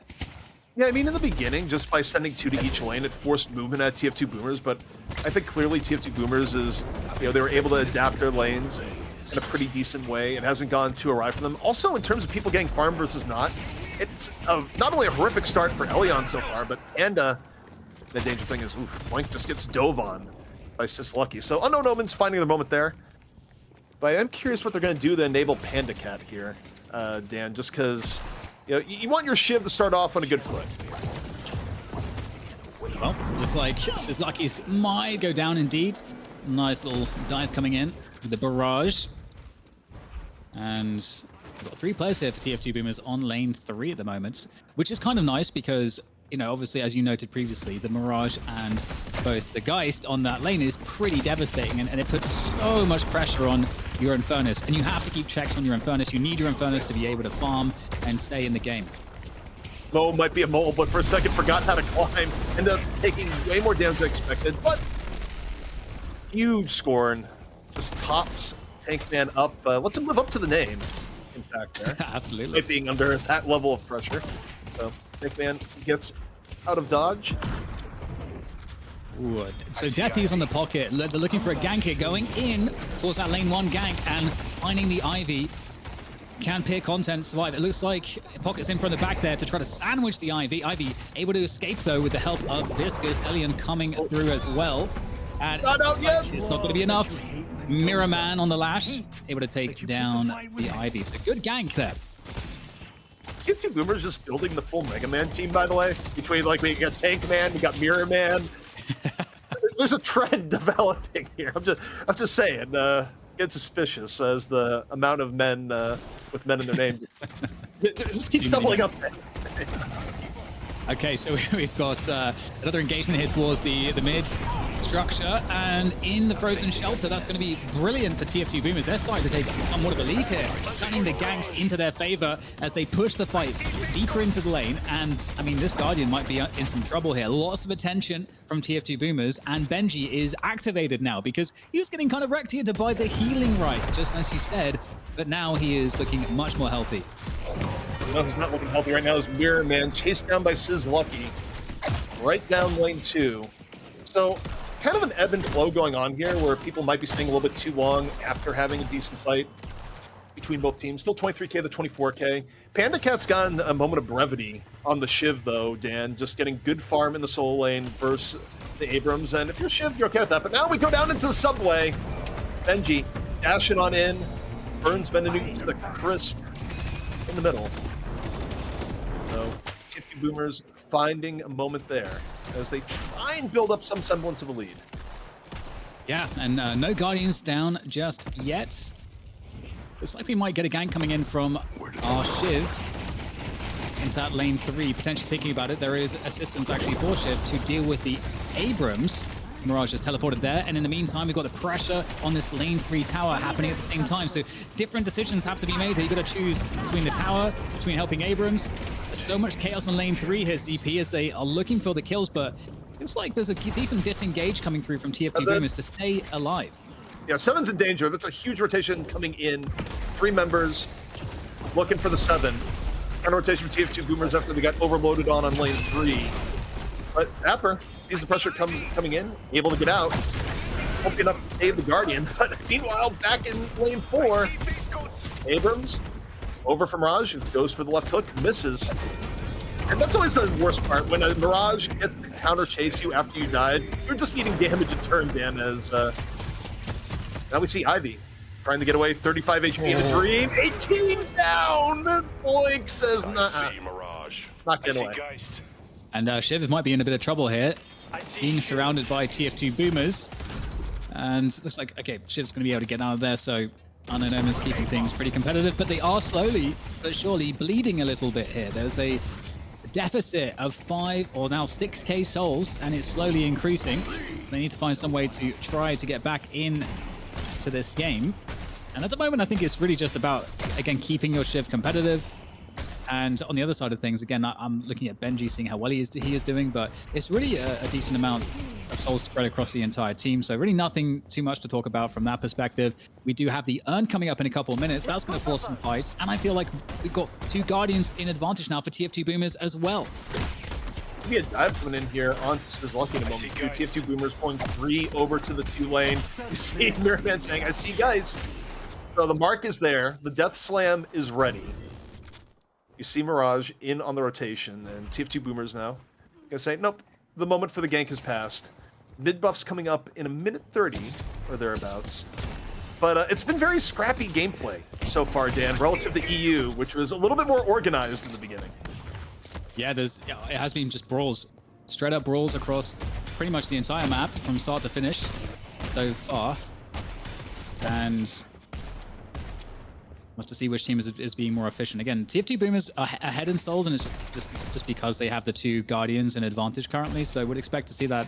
Yeah, I mean, in the beginning, just by sending 2 to each lane, it forced movement at TF2 Boomers, but I think clearly TF2 Boomers is, you know, they were able to adapt their lanes in a pretty decent way. It hasn't gone too awry for them. Also, in terms of people getting farm versus not, it's not only a horrific start for Elion so far, but the danger thing is, Blank just gets dove on by Sislucky. So Unknown Omens finding the moment there. But I'm curious what they're going to do to enable Panda Cat here, Dan, just because, you know, you want your Shiv to start off on a good foot. Well, just like Sislucky's might go down indeed. Nice little dive coming in with the barrage. And we've got 3 players here for TF2 Boomers on lane 3 at the moment, which is kind of nice because, you know, obviously, as you noted previously, the Mirage and both the Geist on that lane is pretty devastating, and it puts so much pressure on your Infernus, and you have to keep checks on your Infernus. You need your Infernus to be able to farm and stay in the game. Mo might be a mole, but for a second forgot how to climb. Ended up taking way more damage than expected, but huge Scorn. Just tops Tankman up. Lets him live up to the name, in fact, there. Absolutely. It being under that level of pressure. So Tankman gets out of dodge. Ooh, so Deathy's on the pocket. They're looking for a gank here, going in towards that lane 1 gank and finding the Ivy. Can Peer Content survive? It looks like Pocket's in from the back there to try to sandwich the Ivy. Ivy able to escape, though, with the help of Viscous. Elian coming through as well. And Not out yet. it's not going to be enough. Mirror Man on the lash, able to take down the Ivy. So good gank there. TF2 Boomer's just building the full Mega Man team, by the way. Between, like, we got Tank Man, we got Mirror Man. There's a trend developing here. I'm just saying. Get suspicious as the amount of men with men in their name just keeps doubling up. Okay, so we've got another engagement here towards the mid structure, and in the frozen shelter, that's going to be brilliant for TF2 Boomers. They're starting to take somewhat of a lead here, turning the ganks into their favor as they push the fight deeper into the lane. And I mean, this Guardian might be in some trouble here. Lots of attention from TF2 Boomers, and Benji is activated now because he was getting kind of wrecked here to buy the healing right, just as you said, but now he is looking much more healthy. You know who's not looking healthy right now is Mirror Man, chased down by slugfest, right down lane 2. So, kind of an ebb and flow going on here, where people might be staying a little bit too long after having a decent fight between both teams. Still 23k to 24k. Panda Cat's gotten a moment of brevity on the Shiv, though, Dan. Just getting good farm in the solo lane versus the Abrams. And if you're Shiv, you're okay with that. But now we go down into the subway. Benji dashing on in. Burns Benedict to the crisp in the middle. So, TF2 Boomers finding a moment there as they try and build up some semblance of a lead. Yeah, and no Guardians down just yet. Looks like we might get a gank coming in from our Shiv into that lane 3. Potentially thinking about it, there is assistance actually for Shiv to deal with the Abrams. Mirage has teleported there, and in the meantime, we've got the pressure on this lane 3 tower happening at the same time. So different decisions have to be made here. You've got to choose between the tower, between helping Abrams. There's so much chaos on lane 3 here, CP, as they are looking for the kills, but it's like there's a decent disengage coming through from TF2 Boomers to stay alive. Yeah, 7's in danger. That's a huge rotation coming in. 3 members looking for the 7. Kind of rotation from TF2 Boomers after they got overloaded on lane 3. But Dapper sees the pressure coming in, able to get out, hoping enough to save the Guardian. But meanwhile, back in lane 4, Abrams over from Mirage, goes for the left hook, misses. And that's always the worst part, when a Mirage gets to counter chase you after you died. You're just needing damage a turn, Dan, as now we see Ivy trying to get away. 35 HP to Dream, 18 down. Boink says, nah, not getting away. And Shiv might be in a bit of trouble here, being surrounded by TF2 Boomers. And looks like, okay, Shiv's going to be able to get out of there, so Unknown Omens keeping things pretty competitive, but they are slowly but surely bleeding a little bit here. There's a deficit of 5 or now 6k souls, and it's slowly increasing. So they need to find some way to try to get back in to this game. And at the moment, I think it's really just about, again, keeping your Shiv competitive. And on the other side of things, again, I'm looking at Benji, seeing how well he is doing, but it's really a decent amount of souls spread across the entire team. So really nothing too much to talk about from that perspective. We do have the Urn coming up in a couple of minutes. That's going to force some fights. And I feel like we've got 2 Guardians in advantage now for TF2 Boomers as well. Maybe a dive coming in here onto Slugfest in a moment. TF2 Boomers pulling 3 over to the 2 lane. You see Mirror Man saying, I see guys. So the mark is there. The Death Slam is ready. You see Mirage in on the rotation, and TF2 Boomers now gonna say, nope, the moment for the gank has passed. Mid buff's coming up in a minute 30 or thereabouts. But it's been very scrappy gameplay so far, Dan, relative to EU, which was a little bit more organized in the beginning. Yeah, it has been just brawls, straight up brawls across pretty much the entire map from start to finish so far. And we'll have to see which team is being more efficient. Again, TF2 Boomers are ahead in souls, and it's just because they have the 2 Guardians in advantage currently. So we'd expect to see that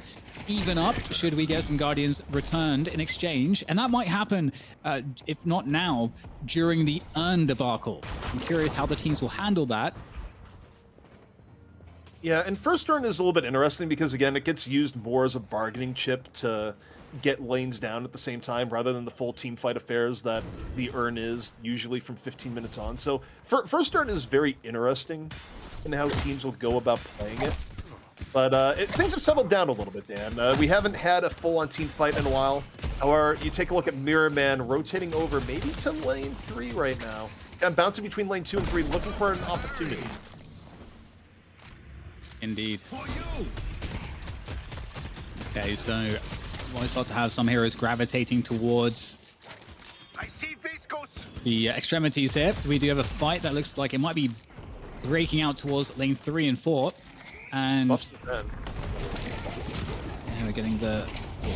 even up should we get some Guardians returned in exchange. And that might happen, if not now, during the Urn debacle. I'm curious how the teams will handle that. Yeah, and first Urn is a little bit interesting because, again, it gets used more as a bargaining chip to get lanes down at the same time rather than the full team fight affairs that the Urn is usually from 15 minutes on. So first Urn is very interesting in how teams will go about playing it. But things have settled down a little bit, Dan. We haven't had a full-on team fight in a while. Or you take a look at Mirror Man rotating over maybe to lane 3 right now. Kind of bouncing between lane 2 and 3, looking for an opportunity. Indeed. Okay, so we start to have some heroes gravitating towards the extremities here. We do have a fight that looks like it might be breaking out towards lane 3 and 4. And yeah, we're getting the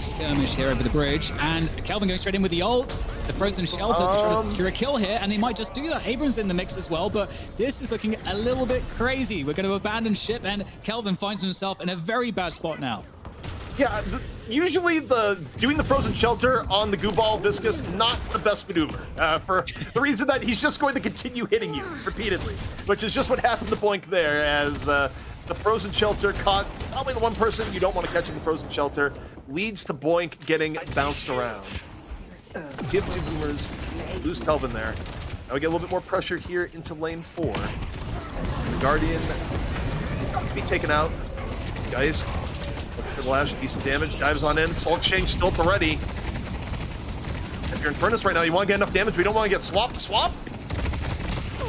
skirmish here over the bridge. And Kelvin going straight in with the ult. The frozen shelter to try to secure a kill here. And they might just do that. Abrams in the mix as well. But this is looking a little bit crazy. We're going to abandon ship. And Kelvin finds himself in a very bad spot now. Yeah, usually doing the frozen shelter on the goo ball Viscous, not the best maneuver, for the reason that he's just going to continue hitting you repeatedly, which is just what happened to Boink there, as the frozen shelter caught probably the one person you don't want to catch in the frozen shelter, leads to Boink getting bounced around. TF2 Boomers lose Kelvin there. Now we get a little bit more pressure here into lane 4. The Guardian to be taken out. Guys, for the lash, decent damage, dives on in. Soul Exchange still at the ready. If you're in Furnace right now, you want to get enough damage, we don't want to get swap.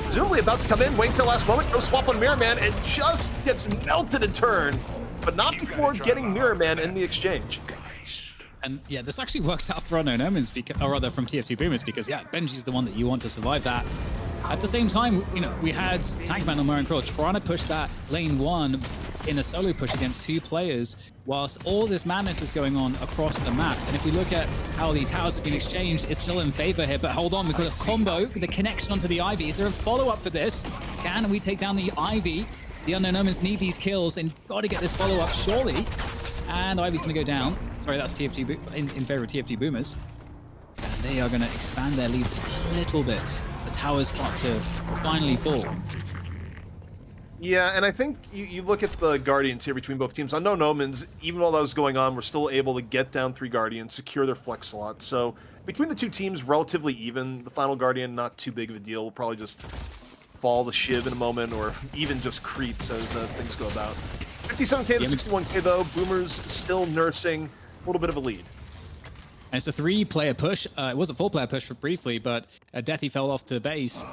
Presumably about to come in, waiting till last moment, go swap on Mirror Man, and just gets melted in turn, but not before getting Mirror Man in the exchange. And yeah, this actually works out for Unknown Omens, or rather from TF2 Boomers, because yeah, Benji's the one that you want to survive that. At the same time, you know, we had Tankman and Moran Crow trying to push that lane 1 in a solo push against 2 players, whilst all this madness is going on across the map. And if we look at how the towers have been exchanged, it's still in favor here. But hold on, we've got a combo, the connection onto the Ivy. Is there a follow-up for this? Can we take down the Ivy? The Unknown Omens need these kills and got to get this follow-up, surely. And Ivy's going to go down. Sorry, that's TFG in favor of TFG Boomers. And they are going to expand their lead just a little bit. The towers start to finally fall. Yeah, and I think you look at the Guardians here between both teams. Unknown Omens, even while that was going on, we're still able to get down 3 Guardians, secure their flex slot. So between the 2 teams, relatively even. The final Guardian, not too big of a deal. We'll probably just fall the Shiv in a moment, or even just creeps as things go about. 57k to 61k though. Boomers still nursing a little bit of a lead. And it's a 3-player push. It was a 4-player push for briefly, but Deathy fell off to base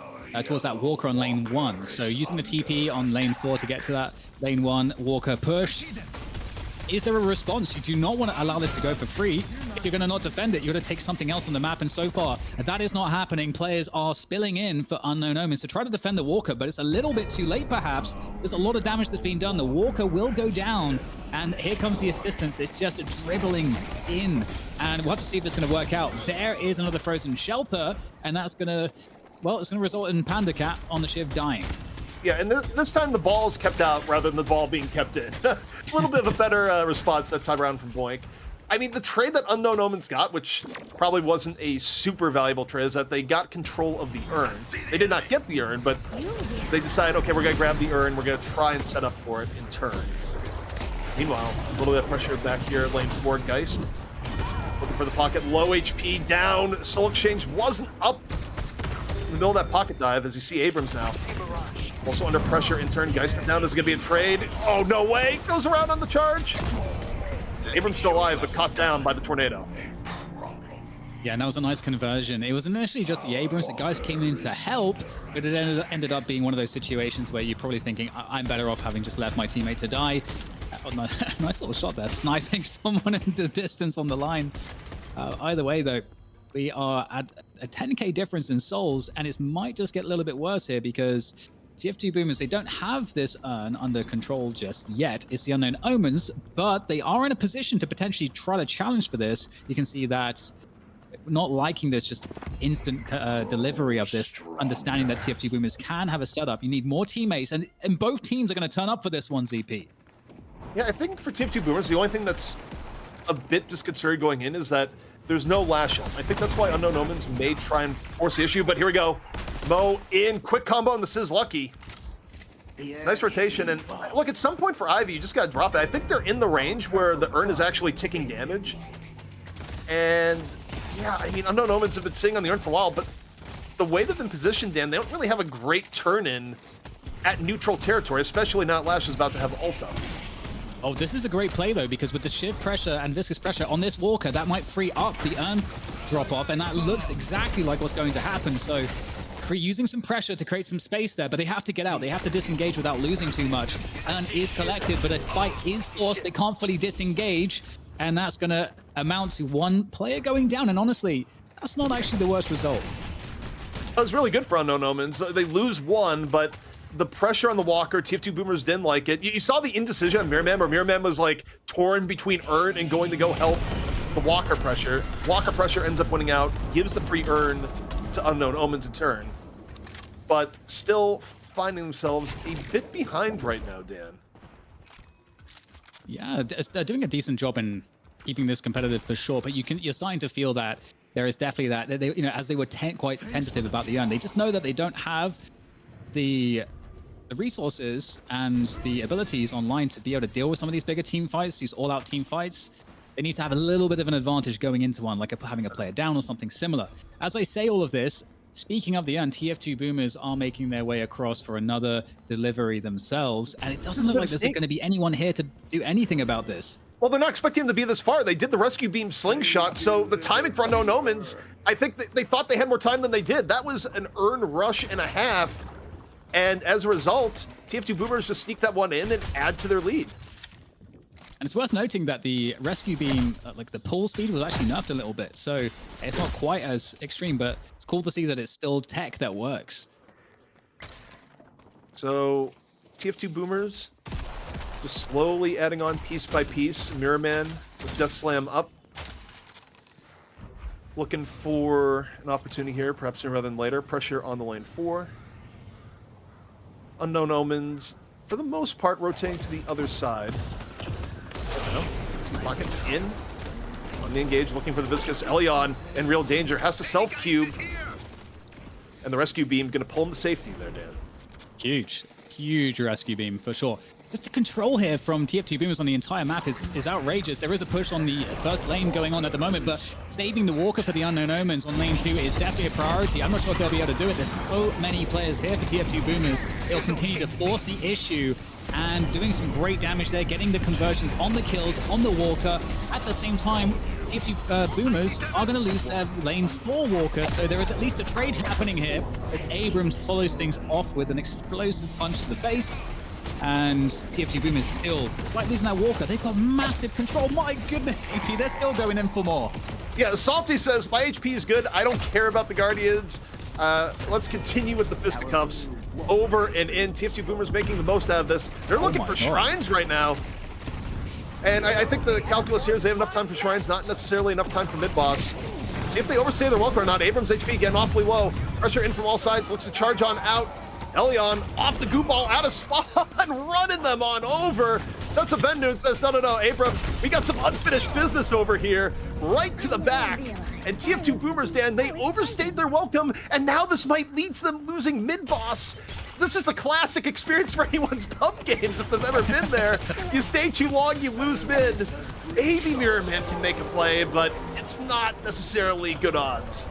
towards that Walker on lane 1. So using the TP on lane 4 to get to that lane 1 Walker push. Is there a response? You do not want to allow this to go for free. If you're going to not defend it, you're going to take something else on the map. And so far, that is not happening. Players are spilling in for Unknown Omens to try to defend the Walker, but it's a little bit too late, perhaps. There's a lot of damage that's being done. The Walker will go down. And here comes the assistance. It's just dribbling in. And we'll have to see if it's going to work out. There is another frozen shelter. And that's going to, well, it's going to result in Panda Cat on the Shiv dying. Yeah, and this time the ball is kept out rather than the ball being kept in. A little bit of a better response that time around from Boink. I mean, the trade that Unknown Omens got, which probably wasn't a super valuable trade, is that they got control of the urn. They did not get the urn, but they decided, okay, we're going to grab the urn, we're going to try and set up for it in turn. Meanwhile, a little bit of pressure back here at lane 4, Geist. Looking for the pocket, low HP, down. Soul Exchange wasn't up in the middle of that pocket dive, as you see Abrams now. Also under pressure in turn. Geist down. Is it going to be a trade? Oh, no way. Goes around on the charge. Abrams still alive, but caught down by the tornado. Yeah, and that was a nice conversion. It was initially just the Abrams. The guys came in to help, but it ended up being one of those situations where you're probably thinking, I'm better off having just left my teammate to die. Oh, nice little shot there, sniping someone in the distance on the line. Either way, though, we are at a 10k difference in souls, and it might just get a little bit worse here because TF2 Boomers, they don't have this urn under control just yet. It's the Unknown Omens, but they are in a position to potentially try to challenge for this. You can see that not liking this just instant delivery of this, understanding that TF2 Boomers can have a setup. You need more teammates, and both teams are going to turn up for this one, ZP. Yeah, I think for TF2 Boomers, the only thing that's a bit disconcerting going in is that there's no lash up. I think that's why Unknown Omens may try and force the issue, but here we go. Mo in, quick combo on the Sizz Lucky. Nice rotation, and look, at some point for Ivy, you just gotta drop it. I think they're in the range where the urn is actually ticking damage. And yeah, I mean, Unknown Omens have been sitting on the urn for a while, but the way they've been positioned, Dan, they don't really have a great turn in at neutral territory, especially now Lash is about to have ult up. Oh, this is a great play, though, because with the shift pressure and viscous pressure on this Walker, that might free up the urn drop-off, and that looks exactly like what's going to happen. So using some pressure to create some space there, but they have to get out. They have to disengage without losing too much. Urn is collected, but a fight is forced. They can't fully disengage, and that's going to amount to one player going down. And honestly, that's not actually the worst result. That was really good for Unknown Omens. They lose one, but the pressure on the Walker, TF2 Boomers didn't like it. You saw the indecision on Mirrorman, where Mirrorman was like torn between Urn and going to go help the Walker pressure. Walker pressure ends up winning out, gives the free Urn to Unknown Omens in turn, but still finding themselves a bit behind right now, Dan. Yeah, they're doing a decent job in keeping this competitive for sure, but you're starting to feel that there is definitely that they, as they were quite tentative about the Urn, they just know that they don't have the resources and the abilities online to be able to deal with some of these bigger team fights, these all-out team fights. They need to have a little bit of an advantage going into one, like having a player down or something similar. As I say all of this, speaking of the Urn, TF2 Boomers are making their way across for another delivery themselves, and it doesn't look like there's going to be anyone here to do anything about this. Well, they're not expecting him to be this far. They did the rescue beam slingshot, so the timing for Unknown Omens, I think they thought they had more time than they did. That was an Urn rush and a half, and as a result, TF2 Boomers just sneak that one in and add to their lead. And it's worth noting that the rescue beam, like the pull speed, was actually nerfed a little bit, so it's not quite as extreme, but it's cool to see that it's still tech that works. So, TF2 Boomers just slowly adding on piece by piece. Mirrorman with Death Slam up. Looking for an opportunity here, perhaps sooner rather than later. Pressure on the lane 4. Unknown Omens, for the most part, rotating to the other side. Pocket in. On the engage, looking for the Viscous. Elion in real danger. Has to self-cube. And the rescue beam going to pull him to safety there, Dan. Huge rescue beam for sure. Just the control here from TF2 Boomers on the entire map is outrageous. There is a push on the first lane going on at the moment, but saving the Walker for the Unknown Omens on lane 2 is definitely a priority. I'm not sure if they'll be able to do it. There's so many players here for TF2 Boomers. They'll continue to force the issue and doing some great damage there, getting the conversions on the kills on the Walker. At the same time, TF2 Boomers are going to lose their lane 4 Walker, so there is at least a trade happening here as Abrams follows things off with an explosive punch to the face. And TF2 Boomers still, despite losing that Walker, they've got massive control. My goodness, EP, they're still going in for more. Yeah, Salty says, my HP is good. I don't care about the Guardians. Let's continue with the fisticuffs. Over and in. TF2 Boomers making the most out of this. They're looking for shrines right now. And I think the calculus here is they have enough time for shrines, not necessarily enough time for mid-boss. See if they overstay their welcome or not. Abrams' HP getting awfully low. Pressure in from all sides. Looks to charge on out. Elion off the goo ball, out of spot, running them on over. Sets of Vendoon says, no, Abrams, we got some unfinished business over here, right to the back. And TF2 Boomers, Dan, they overstayed their welcome, and now this might lead to them losing mid-boss. This is the classic experience for anyone's pub games if they've ever been there. You stay too long, you lose mid. Maybe Mirrorman can make a play, but it's not necessarily good odds.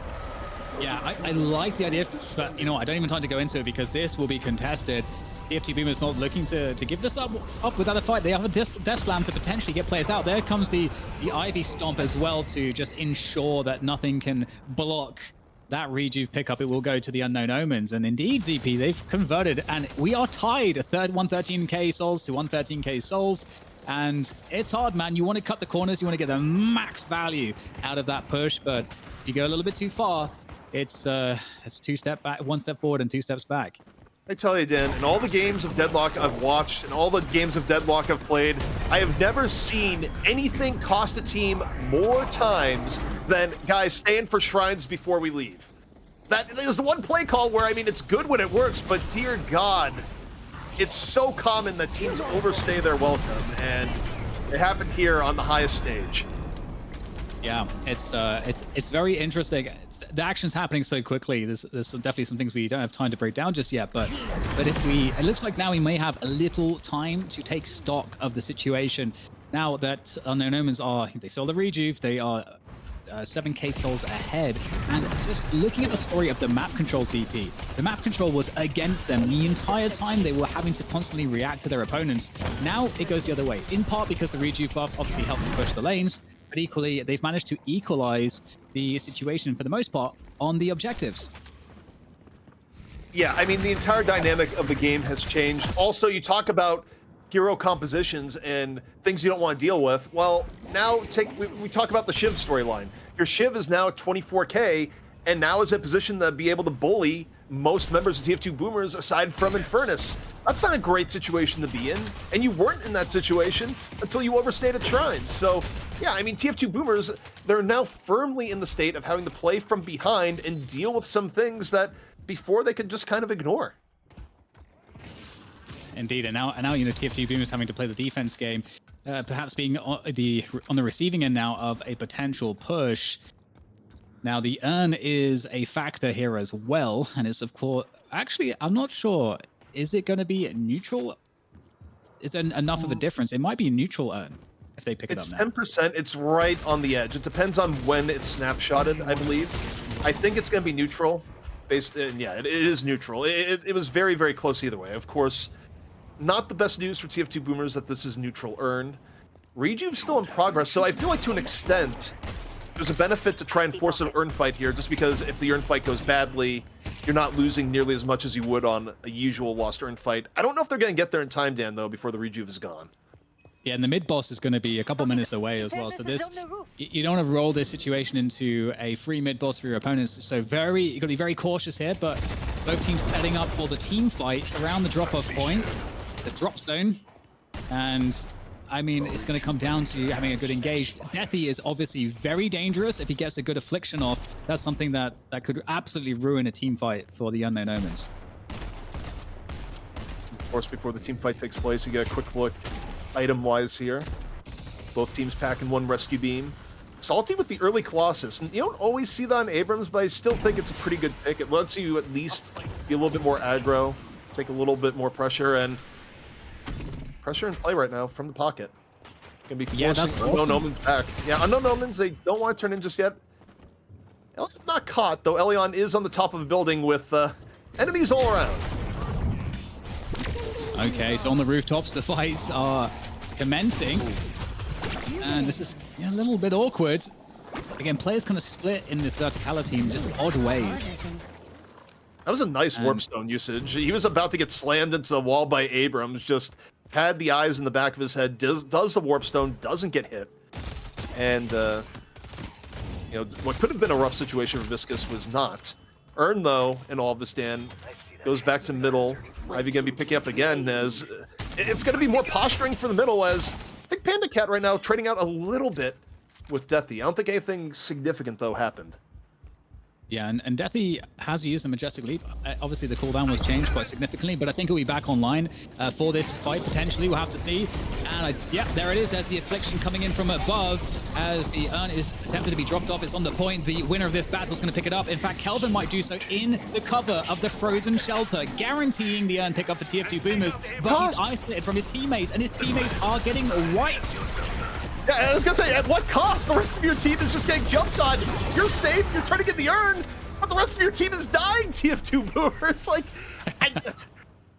Yeah, I like the idea, but I don't even have time to go into it because this will be contested. TF2 Boomers not looking to give this up without a fight. They have a Death Slam to potentially get players out. There comes the Ivy Stomp as well to just ensure that nothing can block that rejuve pickup. It will go to the Unknown Omens. And indeed, ZP, they've converted, and we are tied. 113k souls to 113k souls. And it's hard, man. You want to cut the corners. You want to get the max value out of that push. But if you go a little bit too far, it's 2 steps back, 1 step forward and 2 steps back. I tell you, Dan, in all the games of Deadlock I've watched and all the games of Deadlock I've played, I have never seen anything cost a team more times than guys staying for shrines before we leave. That is the one play call where, it's good when it works, but dear God, it's so common that teams overstay their welcome, and it happened here on the highest stage. Yeah, it's very interesting. The action's happening so quickly. There's definitely some things we don't have time to break down just yet. But it looks like now we may have a little time to take stock of the situation. Now that Unknown Omens they saw the rejuve, they are 7k souls ahead. And just looking at the story of the map control CP, the map control was against them the entire time. They were having to constantly react to their opponents. Now it goes the other way, in part because the rejuve buff obviously helps to push the lanes, but equally they've managed to equalize the situation for the most part on the objectives. Yeah, I mean, the entire dynamic of the game has changed. Also, you talk about hero compositions and things you don't want to deal with. Well, now we talk about the Shiv storyline. Your Shiv is now at 24k, and now is in a position to be able to bully most members of TF2 Boomers aside from Infernus. That's not a great situation to be in, and you weren't in that situation until you overstayed at Shrines. So, yeah, I mean, TF2 Boomers, they're now firmly in the state of having to play from behind and deal with some things that before they could just kind of ignore. Indeed, and now you know, TF2 Boomers having to play the defense game, perhaps being on the receiving end now of a potential push. Now the urn is a factor here as well, and it's of course actually I'm not sure. Is it going to be neutral? Is there enough of a difference? It might be neutral urn if they pick it up now. It's 10%. It's right on the edge. It depends on when it's snapshotted, I believe. I think it's going to be neutral. Yeah, it is neutral. It was very, very close either way. Of course, not the best news for TF2 Boomers that this is neutral earn. Rejuve's still in progress, so I feel like to an extent, there's a benefit to try and force an earn fight here, just because if the earn fight goes badly, you're not losing nearly as much as you would on a usual lost earn fight. I don't know if they're going to get there in time, Dan, though, before the Rejuve is gone. Yeah, and the mid boss is going to be a couple minutes away as well. So you don't want to roll this situation into a free mid boss for your opponents. So you've got to be very cautious here. But both teams setting up for the team fight around the drop-off point, the drop zone, and I mean it's going to come down to having a good engage. Deathy is obviously very dangerous. If he gets a good affliction off, that's something that could absolutely ruin a team fight for the Unknown Omens. Of course, before the team fight takes place, you get a quick look item-wise here. Both teams packing one rescue beam. Salty with the early Colossus. And you don't always see that on Abrams, but I still think it's a pretty good pick. It lets you at least be a little bit more aggro, take a little bit more pressure, and pressure in play right now from the pocket. Gonna be forcing Unknown Omens back. Yeah, Unknown Omens, they don't want to turn in just yet. Elion's not caught, though Elion is on the top of a building with enemies all around. Okay, so on the rooftops, the fights are commencing. And this is a little bit awkward. Again, players kind of split in this verticality in just odd ways. That was a nice warp stone usage. He was about to get slammed into the wall by Abrams, just had the eyes in the back of his head, does the warp stone, doesn't get hit. And, you know, what could have been a rough situation for Viscus was not. Earn, though, in all of this, Dan, goes back to middle. Ivy going to be picking up again as it's going to be more posturing for the middle as I think Panda Cat right now trading out a little bit with Deathy. I don't think anything significant, though, happened. Yeah, and Deathy has used the Majestic Leap. Obviously, the cooldown was changed quite significantly, but I think he'll be back online for this fight, potentially. We'll have to see. And, yeah, there it is. There's the Affliction coming in from above as the urn is attempted to be dropped off. It's on the point. The winner of this battle is going to pick it up. In fact, Kelvin might do so in the cover of the Frozen Shelter, guaranteeing the urn pickup for TF2 Boomers. But he's isolated from his teammates, and his teammates are getting wiped. Yeah, I was gonna say, at what cost? The rest of your team is just getting jumped on. You're safe, you're trying to get the urn, but the rest of your team is dying, TF2 Boomers. Like,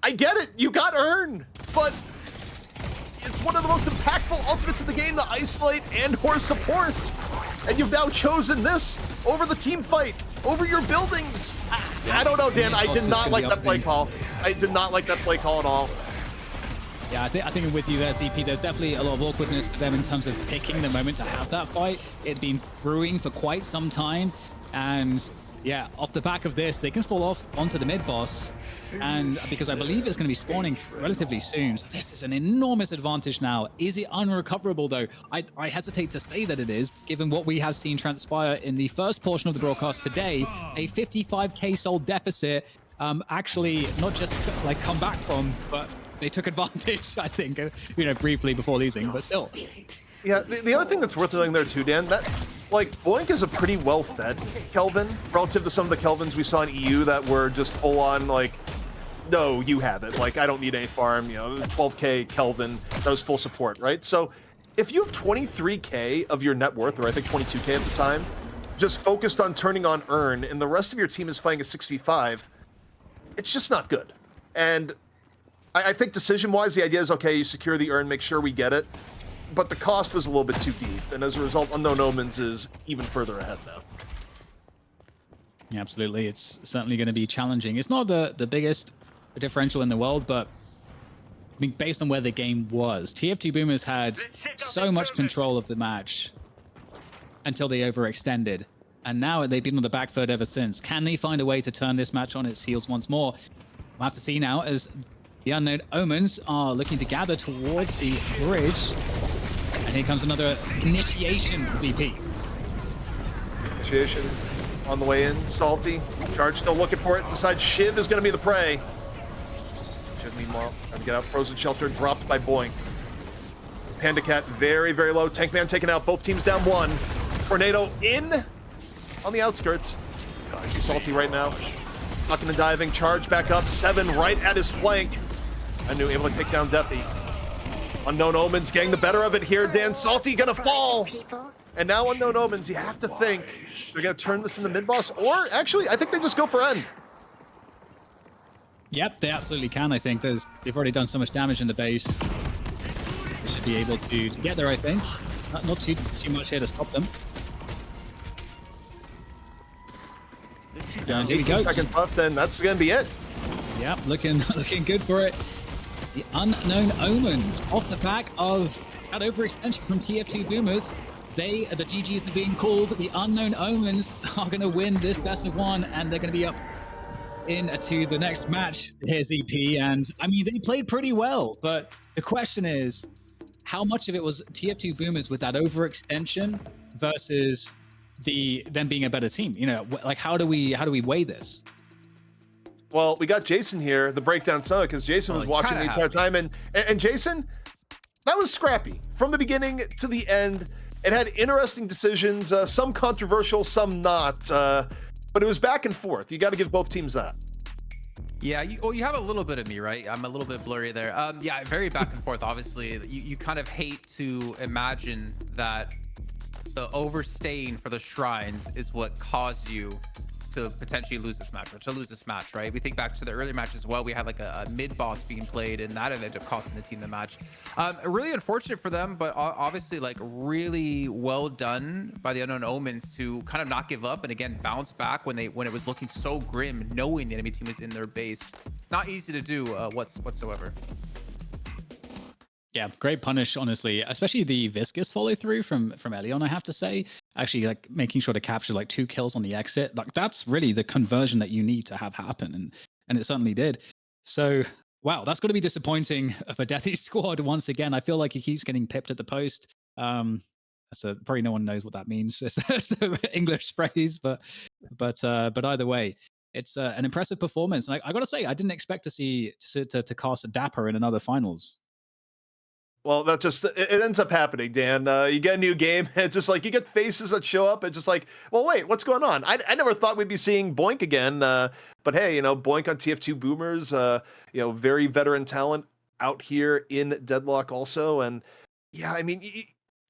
I get it, you got urn, but it's one of the most impactful ultimates in the game to isolate and/or support. And you've now chosen this over the team fight, over your buildings. I don't know, Dan, I did not like that play call. I did not like that play call at all. Yeah, I think I'm with you there, CP. There's definitely a lot of awkwardness for them in terms of picking the moment to have that fight. It'd been brewing for quite some time. And yeah, off the back of this, they can fall off onto the mid-boss. And because I believe it's going to be spawning relatively soon. So this is an enormous advantage now. Is it unrecoverable, though? I hesitate to say that it is, given what we have seen transpire in the first portion of the broadcast today. A 55k soul deficit actually not just like come back from, but they took advantage, I think, you know, briefly before losing, but still. Yeah, the other thing that's worth noting there too, Dan, that, like, Boink is a pretty well-fed Kelvin, relative to some of the Kelvins we saw in EU that were just full-on, like, no, you have it. Like, I don't need any farm, you know, 12k Kelvin, that was full support, right? So if you have 23K of your net worth, or I think 22K at the time, just focused on turning on Earn, and the rest of your team is fighting a 6v5, it's just not good. And I think decision-wise, the idea is, okay, you secure the Earn, make sure we get it, but the cost was a little bit too deep, and as a result, Unknown Omens is even further ahead now. Yeah, absolutely. It's certainly going to be challenging. It's not the biggest differential in the world, but I mean, based on where the game was, TF2 Boomers had so much control of the match until they overextended. And now they've been on the back foot ever since. Can they find a way to turn this match on its heels once more? We'll have to see now as the Unknown Omens are looking to gather towards the bridge. And here comes another initiation, ZP. Initiation on the way in. Salty. Charge still looking for it. Decides Shiv is going to be the prey. Shiv, meanwhile, trying to get out. Frozen Shelter dropped by Boink. Panda Cat very, very low. Tank Man taken out. Both teams down one. Tornado in on the outskirts. He's Salty right now. Ducking and diving. Charge back up. 7 right at his flank. Anu able to take down Deathy. Unknown Omens getting the better of it here. Dan Salty gonna fall. And now Unknown Omens, you have to think they're gonna turn this into mid-boss, or actually, I think they just go for end. Yep, they absolutely can. I think they've already done so much damage in the base. They should be able to get there, I think. Not too much here to stop them. And here we go. 18 seconds left, and that's gonna be it. Yep, looking good for it. The Unknown Omens off the back of that overextension from TF2 Boomers. The GGs are being called. The Unknown Omens are going to win this best of one, and they're going to be up into the next match. Here's EP, and I mean, they played pretty well, but the question is, how much of it was TF2 Boomers with that overextension versus them being a better team? You know, like how do we weigh this? Well, we got Jason here, the breakdown son, because Jason was watching the entire time, and Jason, that was scrappy from the beginning to the end. It had interesting decisions, some controversial, some not, but it was back and forth. You got to give both teams that. Yeah, you have a little bit of me, right? I'm a little bit blurry there. Yeah, very back and forth. Obviously, you kind of hate to imagine that the overstaying for the shrines is what caused you to potentially lose this match, or to lose this match, right? We think back to the earlier match as well. We had like a mid-boss being played, and that ended up costing the team the match. Really unfortunate for them, but obviously like really well done by the Unknown Omens to kind of not give up and again bounce back when it was looking so grim, knowing the enemy team was in their base. Not easy to do whatsoever. Yeah, great punish, honestly, especially the viscous follow through from Elion, I have to say. Actually, like making sure to capture like 2 kills on the exit, like that's really the conversion that you need to have happen, and it certainly did. So wow, that's going to be disappointing for Deathy's squad once again. I feel like he keeps getting pipped at the post. So probably no one knows what that means. It's an English phrase, but either way, it's an impressive performance. And I got to say, I didn't expect to see to cast a Dapper in another finals. Well, that just, it ends up happening, Dan. You get a new game, it's just like, you get faces that show up, and just like, well, wait, what's going on? I never thought we'd be seeing Boink again, but hey, you know, Boink on TF2 Boomers, you know, very veteran talent out here in Deadlock also, and yeah, I mean,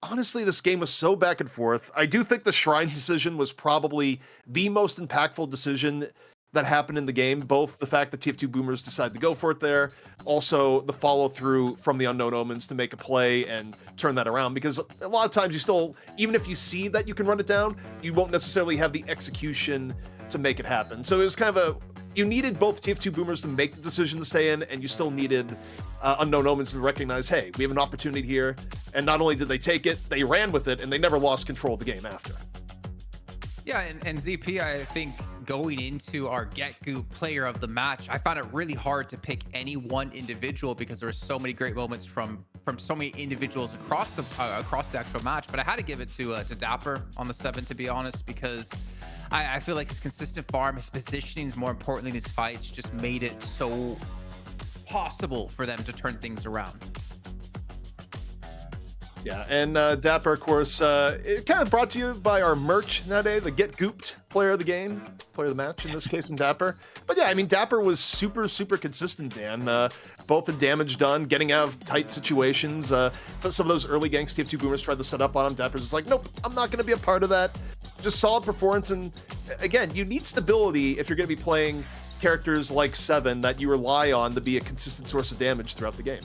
honestly, this game was so back and forth. I do think the Shrine decision was probably the most impactful decision that happened in the game, both the fact that TF2 Boomers decided to go for it there, also the follow through from the Unknown Omens to make a play and turn that around, because a lot of times you still, even if you see that you can run it down, you won't necessarily have the execution to make it happen. So it was kind of you needed both TF2 Boomers to make the decision to stay in, and you still needed Unknown Omens to recognize, hey, we have an opportunity here, and not only did they take it, they ran with it, and they never lost control of the game after. Yeah, and ZP, I think going into our Get Goop player of the match, I found it really hard to pick any one individual because there were so many great moments from so many individuals across the actual match. But I had to give it to Dapper on the 7, to be honest, because I feel like his consistent farm, his positionings, more importantly, his fights just made it so possible for them to turn things around. Yeah, and Dapper, of course, it kind of brought to you by our merch nowadays, the Get Gooped player of the game, player of the match, in this case in Dapper. But yeah, I mean, Dapper was super, super consistent, Dan. Both in damage done, getting out of tight situations. Some of those early ganks TF2 Boomers tried to set up on him. Dapper's just like, nope, I'm not going to be a part of that. Just solid performance. And again, you need stability if you're going to be playing characters like Seven that you rely on to be a consistent source of damage throughout the game.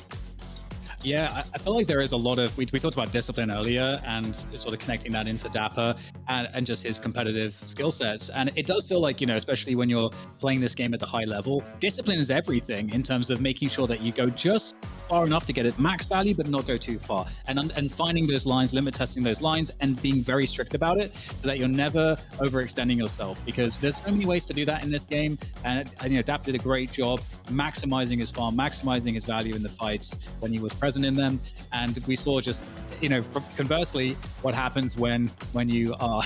Yeah, I feel like there is a lot of, we talked about discipline earlier and sort of connecting that into Dapper and just his competitive skill sets. And it does feel like, you know, especially when you're playing this game at the high level, discipline is everything in terms of making sure that you go just far enough to get it max value, but not go too far. And finding those lines, limit testing those lines, and being very strict about it so that you're never overextending yourself, because there's so many ways to do that in this game. And you know, Dap did a great job maximizing his farm, maximizing his value in the fights when he was present in them. And we saw just, you know, conversely, what happens when you are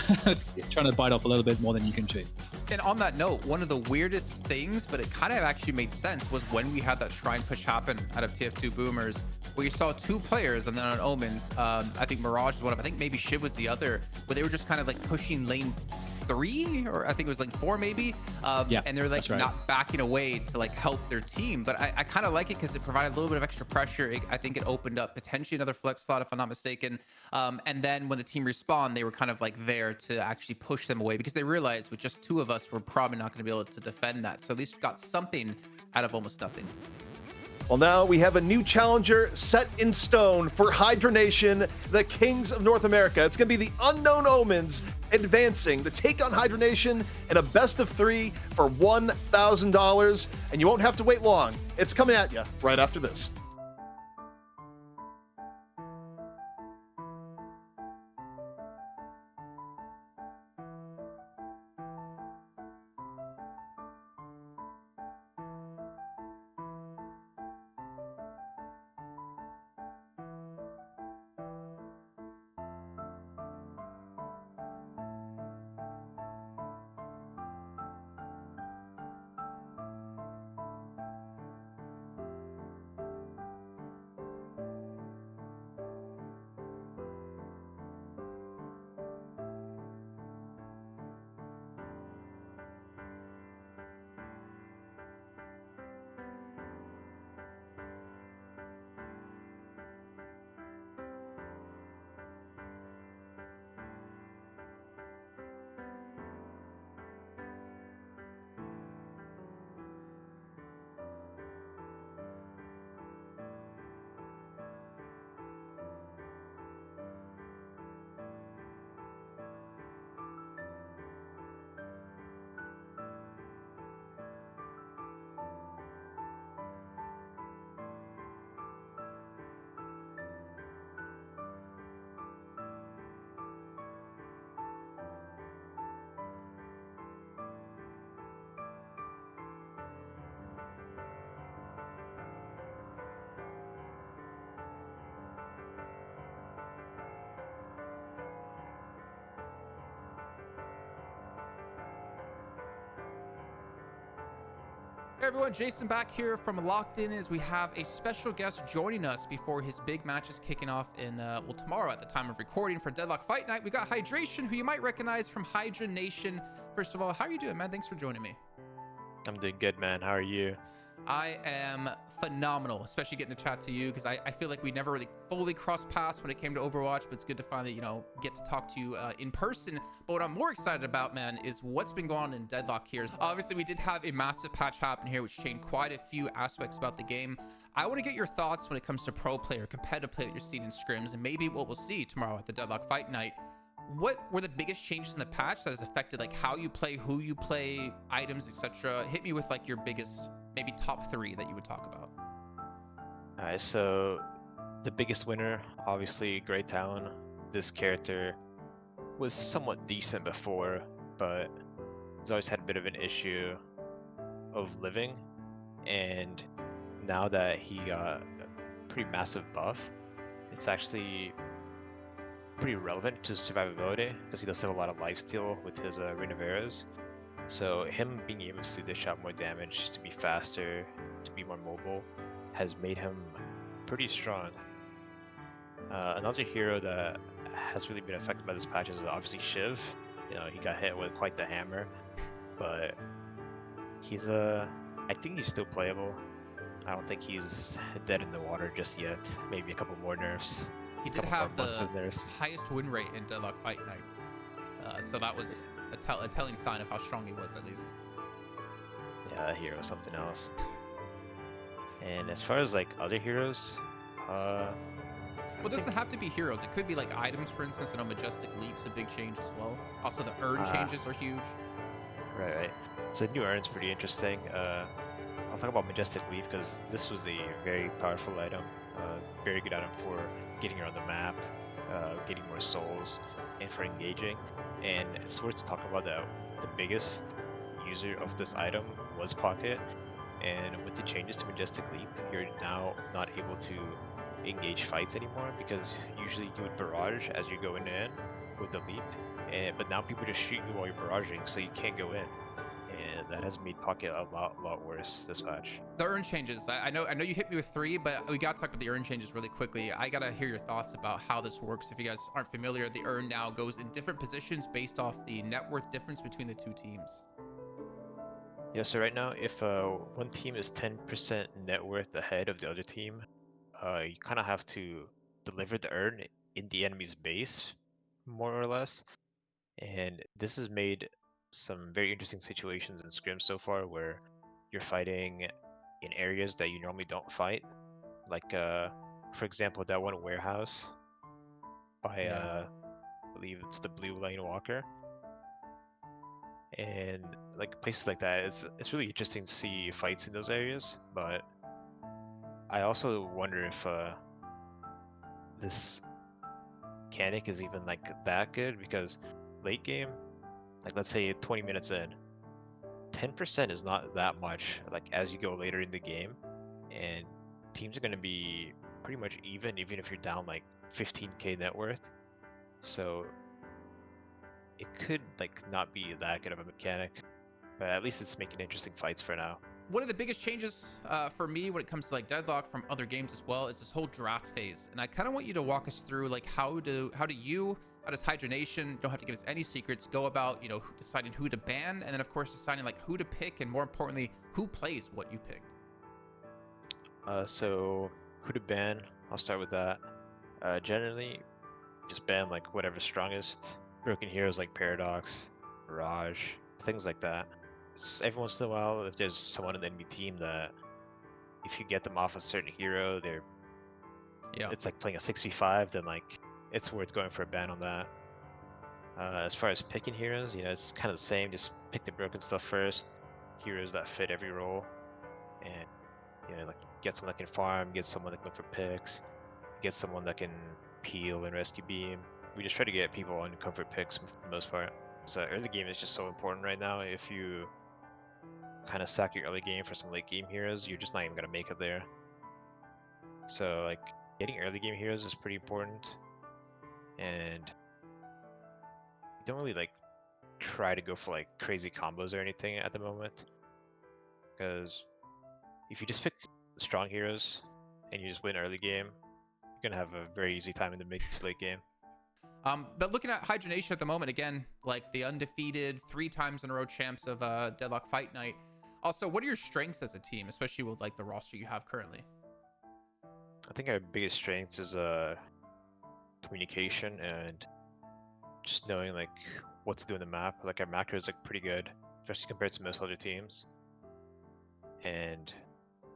trying to bite off a little bit more than you can chew. And on that note, one of the weirdest things, but it kind of actually made sense, was when we had that shrine push happen out of TF2 Boomers, where you saw two players, and then on Omens, I think Mirage was one of them, I think maybe Shiv was the other, where they were just kind of like pushing lane 3, or I think it was like 4 maybe, yeah, and they're like not backing away to like help their team. But I kind of like it because it provided a little bit of extra pressure. I think it opened up potentially another flex slot, if I'm not mistaken. And then when the team respawned, they were kind of like there to actually push them away, because they realized with just 2 of us, we're probably not going to be able to defend that. So at least got something out of almost nothing. Well, now we have a new challenger set in stone for Hydra Nation, the Kings of North America. It's going to be the Unknown Omens advancing to take on Hydra Nation in a best of 3 for $1,000. And you won't have to wait long. It's coming at you right after this. Hey everyone, Jason back here from Locked In, as we have a special guest joining us before his big match is kicking off in, well, tomorrow at the time of recording for Deadlock Fight Night. We got Hydration, who you might recognize from Hydra Nation. First of all, how are you doing, man? Thanks for joining me. I'm doing good, man. How are you? I am phenomenal, especially getting to chat to you, because I feel like we never really fully crossed paths when it came to Overwatch, but it's good to finally, you know, get to talk to you in person. But what I'm more excited about, man, is what's been going on in Deadlock here. Obviously, we did have a massive patch happen here, which changed quite a few aspects about the game. I want to get your thoughts when it comes to pro player, competitive play that you're seeing in scrims, and maybe what we'll see tomorrow at the Deadlock Fight Night. What were the biggest changes in the patch that has affected like how you play, who you play, items, etc.? Hit me with like your biggest, maybe top 3 that you would talk about. All right, so the biggest winner, obviously Great Talon. This character was somewhat decent before, but he's always had a bit of an issue of living, and now that he got a pretty massive buff, it's actually pretty relevant to survivability, because he does have a lot of lifesteal with his Ring of Arrows. So him being able to dish out more damage, to be faster, to be more mobile, has made him pretty strong. Another hero that has really been affected by this patch is obviously Shiv. You know, he got hit with quite the hammer, but he's I think he's still playable. I don't think he's dead in the water just yet. Maybe a couple more nerfs. He did couple more have months the of nerfs. highest win rate in Deadlock Fight Night. So that was a telling sign of how strong he was, at least. Yeah, that hero is something else. And as far as like other heroes, Well, it doesn't have to be heroes. It could be like items, for instance. I know Majestic Leap's a big change as well. Also, the urn changes are huge. right. So the new urn's pretty interesting. I'll talk about Majestic Leap because this was a very powerful item. Very good item for getting around the map, getting more souls, and for engaging. And it's worth talking about that the biggest user of this item was Pocket. And with the changes to Majestic Leap, you're now not able to engage fights anymore because usually you would barrage as you're going in with the leap, but now people just shoot you while you're barraging, so you can't go in, and that has made Pocket a lot worse this patch. The urn changes. I know you hit me with 3, but we gotta talk about the urn changes really quickly. I gotta hear your thoughts about how this works. If you guys aren't familiar, the urn now goes in different positions based off the net worth difference between the two teams. Yeah, so right now, if one team is 10% net worth ahead of the other team, you kind of have to deliver the urn in the enemy's base, more or less. And this has made some very interesting situations in scrims so far where you're fighting in areas that you normally don't fight. Like, for example, that one warehouse by, I believe it's the Blue Lane Walker. And like places like that, it's really interesting to see fights in those areas. But I also wonder if this mechanic is even like that good because late game, like let's say 20 minutes in, 10% is not that much. Like as you go later in the game, and teams are going to be pretty much even if you're down like 15k net worth. So it could like not be that good of a mechanic, but at least it's making interesting fights for now. One of the biggest changes for me when it comes to like Deadlock from other games as well is this whole draft phase. And I kind of want you to walk us through like how does Hydra Nation, don't have to give us any secrets, go about, you know, deciding who to ban, and then of course deciding like who to pick, and more importantly, who plays what you picked. So who to ban? I'll start with that. Generally, just ban like whatever's strongest. Broken heroes like Paradox, Mirage, things like that. Every once in a while, if there's someone in the enemy team that, if you get them off a certain hero, it's like playing a 6v5, then like it's worth going for a ban on that. As far as picking heroes, you know, it's kind of the same. Just pick the broken stuff first, heroes that fit every role, and you know, like get someone that can farm, get someone that can look for picks, get someone that can peel and rescue beam. We just try to get people on comfort picks for the most part. So early game is just so important right now. If you kind of sack your early game for some late game heroes, you're just not even gonna make it there. So like getting early game heroes is pretty important, and you don't really like try to go for like crazy combos or anything at the moment, because if you just pick strong heroes and you just win early game, you're gonna have a very easy time in the mid to late game. But looking at Hydra Nation at the moment, again, like the undefeated 3 times in a row champs of Deadlock Fight Night. Also, what are your strengths as a team, especially with like the roster you have currently? I think our biggest strength is communication and just knowing like what to do in the map. Like our macro is like pretty good, especially compared to most other teams. And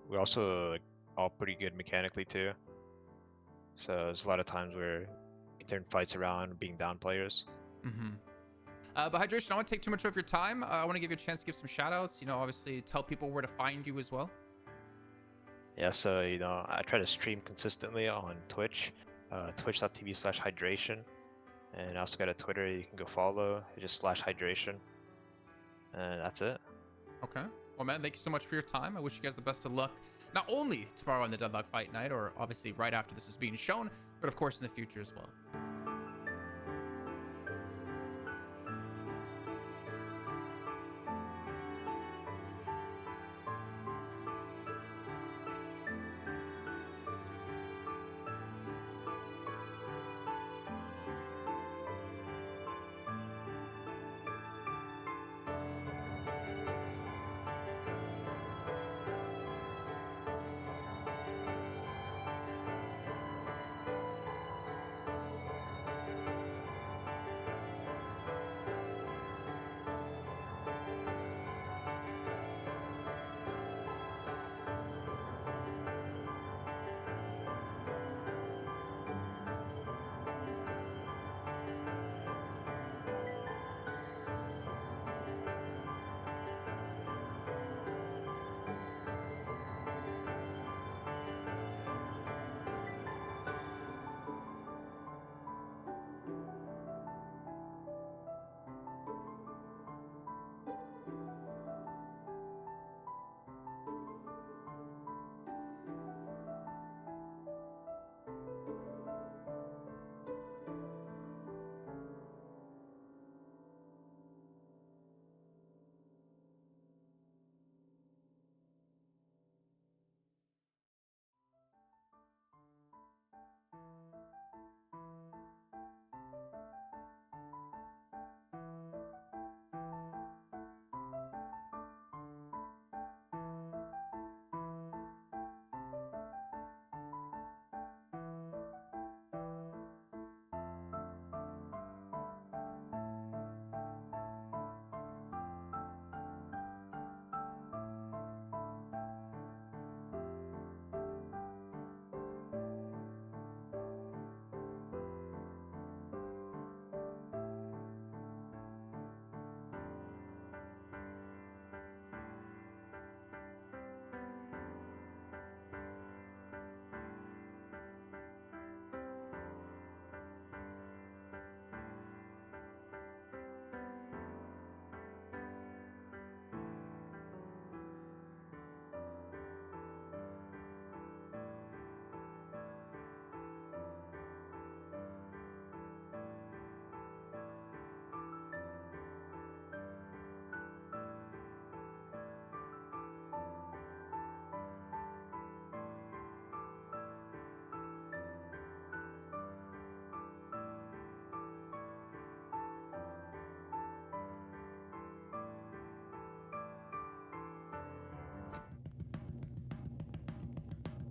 we're also like all pretty good mechanically too. So there's a lot of times where we turn fights around being down players. But Hydration, I don't want to take too much of your time. I want to give you a chance to give some shout outs, you know, obviously tell people where to find you as well. Yeah, so you know, I try to stream consistently on Twitch, twitch.tv/hydration, and I also got a Twitter you can go follow, just /hydration, and that's it. Okay. Well, man, thank you so much for your time. I wish you guys the best of luck, not only tomorrow on the Deadlock Fight Night, or obviously right after this is being shown, but of course in the future as well.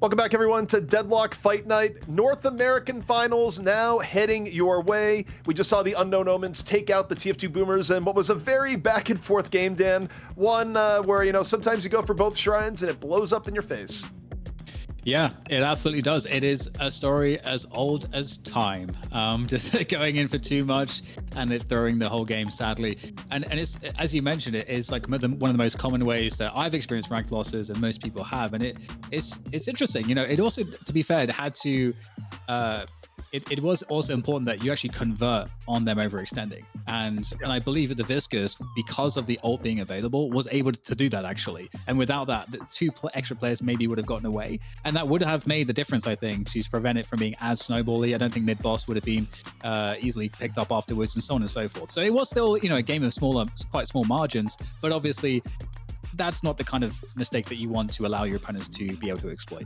Welcome back, everyone, to Deadlock Fight Night. North American Finals now heading your way. We just saw the Unknown Omens take out the TF2 Boomers in what was a very back and forth game, Dan. One where, you know, sometimes you go for both shrines and it blows up in your face. Yeah, it absolutely does. It is a story as old as time. Just going in for too much and it throwing the whole game, sadly. And it's, as you mentioned, it is like one of the most common ways that I've experienced ranked losses, and most people have. And it's interesting. You know, it also, to be fair, it had to. It was also important that you actually convert on them overextending. And I believe that the Viscous, because of the ult being available, was able to do that actually. And without that, the two extra players maybe would have gotten away. And that would have made the difference, I think, to prevent it from being as snowbally. I don't think mid-boss would have been easily picked up afterwards, and so on and so forth. So it was still, you know, a game of quite small margins, but obviously that's not the kind of mistake that you want to allow your opponents to be able to exploit.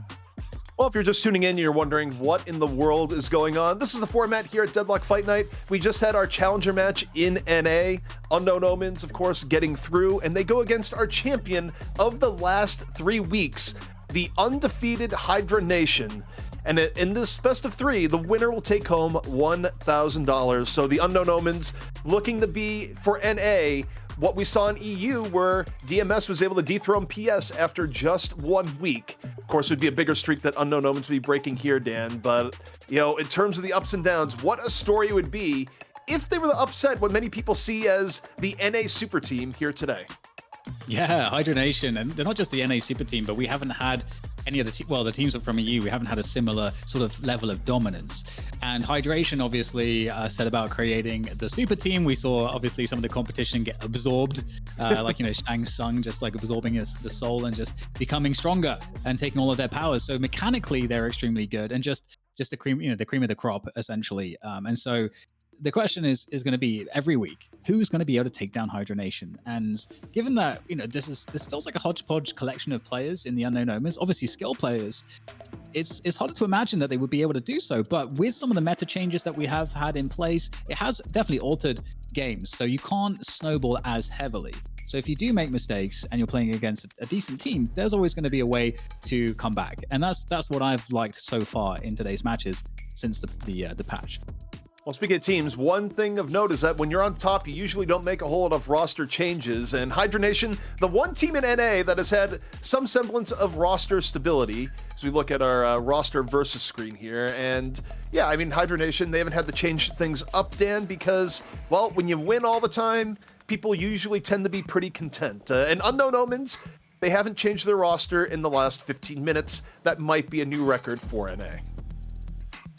Well, if you're just tuning in and you're wondering what in the world is going on, this is the format here at Deadlock Fight Night. We just had our challenger match in NA. Unknown Omens, of course, getting through, and they go against our champion of the last 3 weeks, the undefeated Hydra Nation. And in this best of 3, the winner will take home $1,000. So the Unknown Omens looking to be, for NA, what we saw in EU, where DMS was able to dethrone PS after just 1 week. Of course, it would be a bigger streak that Unknown Omens would be breaking here, Dan. But, you know, in terms of the ups and downs, what a story it would be if they were to upset what many people see as the NA super team here today. Yeah, Hydra Nation, and they're not just the NA super team, but we haven't had any of the teams from EU, we haven't had a similar sort of level of dominance. And Hydration obviously set about creating the super team. We saw obviously some of the competition get absorbed, like, you know, Shang Tsung just like absorbing the soul and just becoming stronger and taking all of their powers. So mechanically, they're extremely good and just the cream, you know, the cream of the crop essentially. And so the question is going to be every week, who's going to be able to take down Hydra Nation? And given that, you know, this feels like a hodgepodge collection of players in the Unknown Omens, obviously skill players, it's harder to imagine that they would be able to do so. But with some of the meta changes that we have had in place, it has definitely altered games. So you can't snowball as heavily. So if you do make mistakes and you're playing against a decent team, there's always going to be a way to come back. And that's what I've liked so far in today's matches since the patch. Well, speaking of teams, one thing of note is that when you're on top, you usually don't make a whole lot of roster changes. And Hydra Nation, the one team in NA that has had some semblance of roster stability, as we look at our roster versus screen here. And yeah, I mean, Hydra Nation, they haven't had to change things up, Dan, because, well, when you win all the time, people usually tend to be pretty content. And Unknown Omens, they haven't changed their roster in the last 15 minutes. That might be a new record for NA.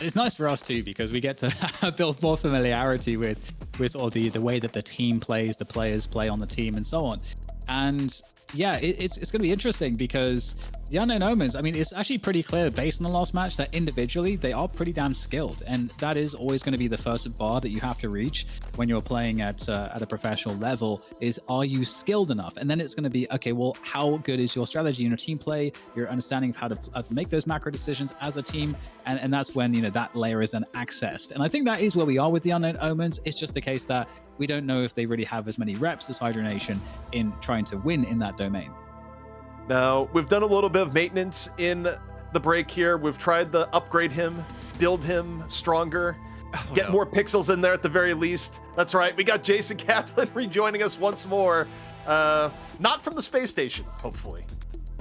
It's nice for us too, because we get to build more familiarity with sort of the way that the team plays, the players play on the team, and so on. And yeah, it's going to be interesting because the Unknown Omens, I mean, it's actually pretty clear based on the last match that individually they are pretty damn skilled, and that is always going to be the first bar that you have to reach when you're playing at a professional level. Is, are you skilled enough? And then it's going to be, okay, well, how good is your strategy and your team play, your understanding of how to make those macro decisions as a team, and that's when, you know, that layer is then accessed. And I think that is where we are with the Unknown Omens. It's just a case that we don't know if they really have as many reps as Hydra Nation in trying to win in that domain. Now, we've done a little bit of maintenance in the break here. We've tried to upgrade him, build him stronger, get more pixels in there at the very least. That's right, we got Jason Kaplan rejoining us once more. Not from the space station, hopefully.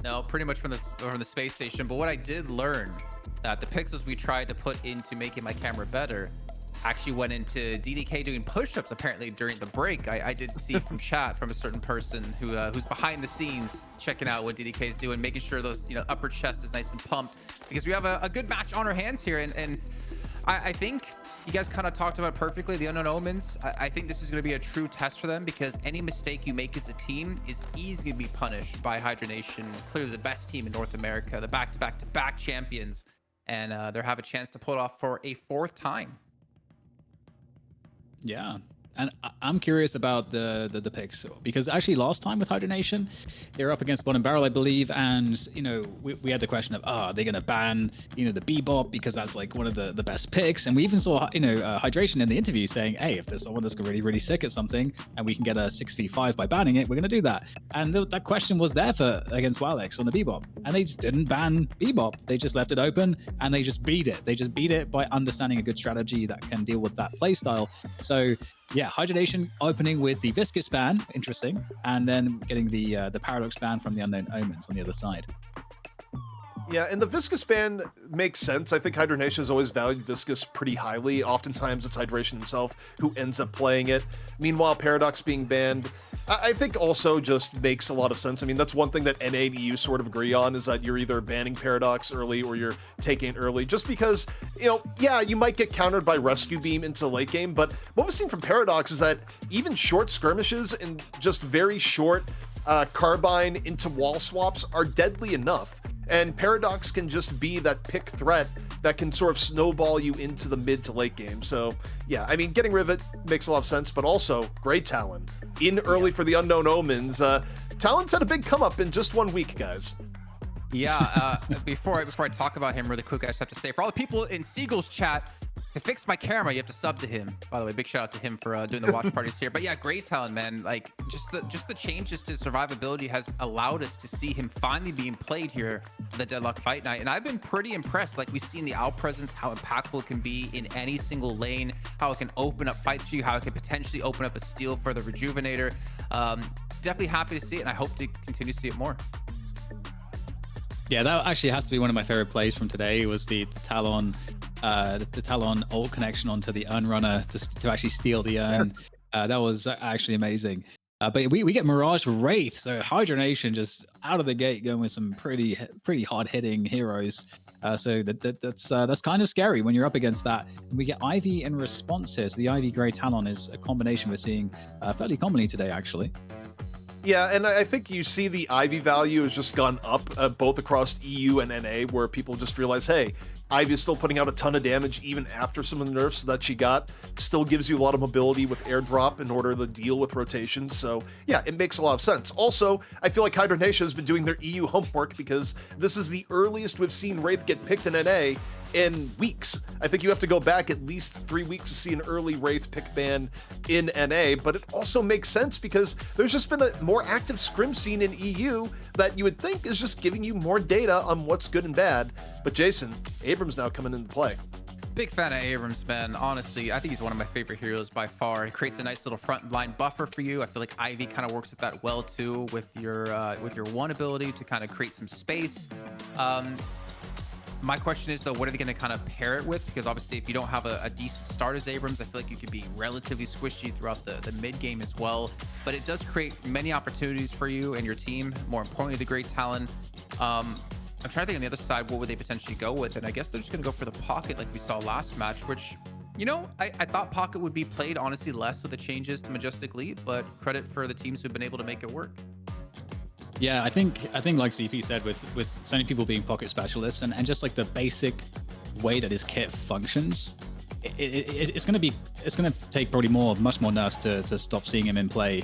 No, pretty much from the space station. But what I did learn, that the pixels we tried to put into making my camera better actually went into DDK doing push-ups apparently during the break. I did see from chat from a certain person who's behind the scenes checking out what DDK is doing, making sure those, you know, upper chest is nice and pumped, because we have a good match on our hands here. And I think you guys kind of talked about it perfectly, the Unknown Omens. I think this is going to be a true test for them, because any mistake you make as a team is easily going to be punished by Hydra Nation, clearly the best team in North America, the back-to-back-to-back champions, and they'll have a chance to pull it off for a 4th time. Yeah, And I'm curious about the picks, because actually last time with Hydra Nation, they were up against Bottom Barrel, I believe, and we had the question of, are they going to ban the Bebop because that's like one of the best picks? And we even saw Hydration in the interview saying, hey, if there's someone that's really really sick at something and we can get a 6v5 by banning it, we're going to do that. And that question was there against Walex on the Bebop, and they just didn't ban Bebop. They just left it open and they just beat it. They just beat it by understanding a good strategy that can deal with that playstyle. So yeah, Hydra Nation opening with the Viscous ban, interesting, and then getting the Paradox ban from the Unknown Omens on the other side. Yeah, and the Viscous ban makes sense. I think Hydra Nation has always valued Viscous pretty highly. Oftentimes it's Hydration himself who ends up playing it. Meanwhile, Paradox being banned, I think also just makes a lot of sense. I mean, that's one thing that NA and EU sort of agree on, is that you're either banning Paradox early or you're taking it early, just because, yeah, you might get countered by Rescue Beam into late game, but what we've seen from Paradox is that even short skirmishes and just very short carbine into wall swaps are deadly enough. And Paradox can just be that pick threat that can sort of snowball you into the mid to late game. So yeah, I mean, getting Rivet makes a lot of sense, but also great Talon in early for the Unknown Omens. Talon's had a big come up in just 1 week, guys. Yeah, before I talk about him really quick, I just have to say, for all the people in Seagull's chat, to fix my camera, you have to sub to him. By the way, big shout out to him for doing the watch parties here. But yeah, great talent, man. Like just the changes to survivability has allowed us to see him finally being played here for the Deadlock Fight Night. And I've been pretty impressed. Like, we've seen the out presence, how impactful it can be in any single lane, how it can open up fights for you, how it can potentially open up a steal for the Rejuvenator. Definitely happy to see it, and I hope to continue to see it more. Yeah, that actually has to be one of my favorite plays from today. It was the Talon. The Talon ult connection onto the Urn Runner to actually steal the Urn. That was actually amazing. But we get Mirage Wraith, so Hydra Nation just out of the gate going with some pretty hard hitting heroes. So that's kind of scary when you're up against that. And we get Ivy in response here. So the Ivy Grey Talon is a combination we're seeing fairly commonly today, actually. Yeah, and I think you see the Ivy value has just gone up both across EU and NA, where people just realize, hey, Ivy is still putting out a ton of damage even after some of the nerfs that she got. Still gives you a lot of mobility with airdrop in order to deal with rotations. So yeah, it makes a lot of sense. Also, I feel like Hydra Nation has been doing their EU homework, because this is the earliest we've seen Wraith get picked in NA in weeks. I think you have to go back at least 3 weeks to see an early Wraith pick ban in NA, but it also makes sense because there's just been a more active scrim scene in EU that you would think is just giving you more data on what's good and bad. But Jason, Abrams now coming into play. Big fan of Abrams, man. Honestly, I think he's one of my favorite heroes by far. He creates a nice little front line buffer for you. I feel like Ivy kind of works with that well too, with your one ability to kind of create some space. My question is, though, what are they going to kind of pair it with? Because obviously, if you don't have a decent start as Abrams, I feel like you could be relatively squishy throughout the mid game as well. But it does create many opportunities for you and your team. More importantly, the great talent. I'm trying to think on the other side, what would they potentially go with? And I guess they're just going to go for the Pocket like we saw last match, which, I thought Pocket would be played honestly less with the changes to Majestic Lead, but credit for the teams who've been able to make it work. Yeah, I think like CP said, with so many people being Pocket specialists and just like the basic way that his kit functions, it's going to take probably much more nerfs to stop seeing him in play.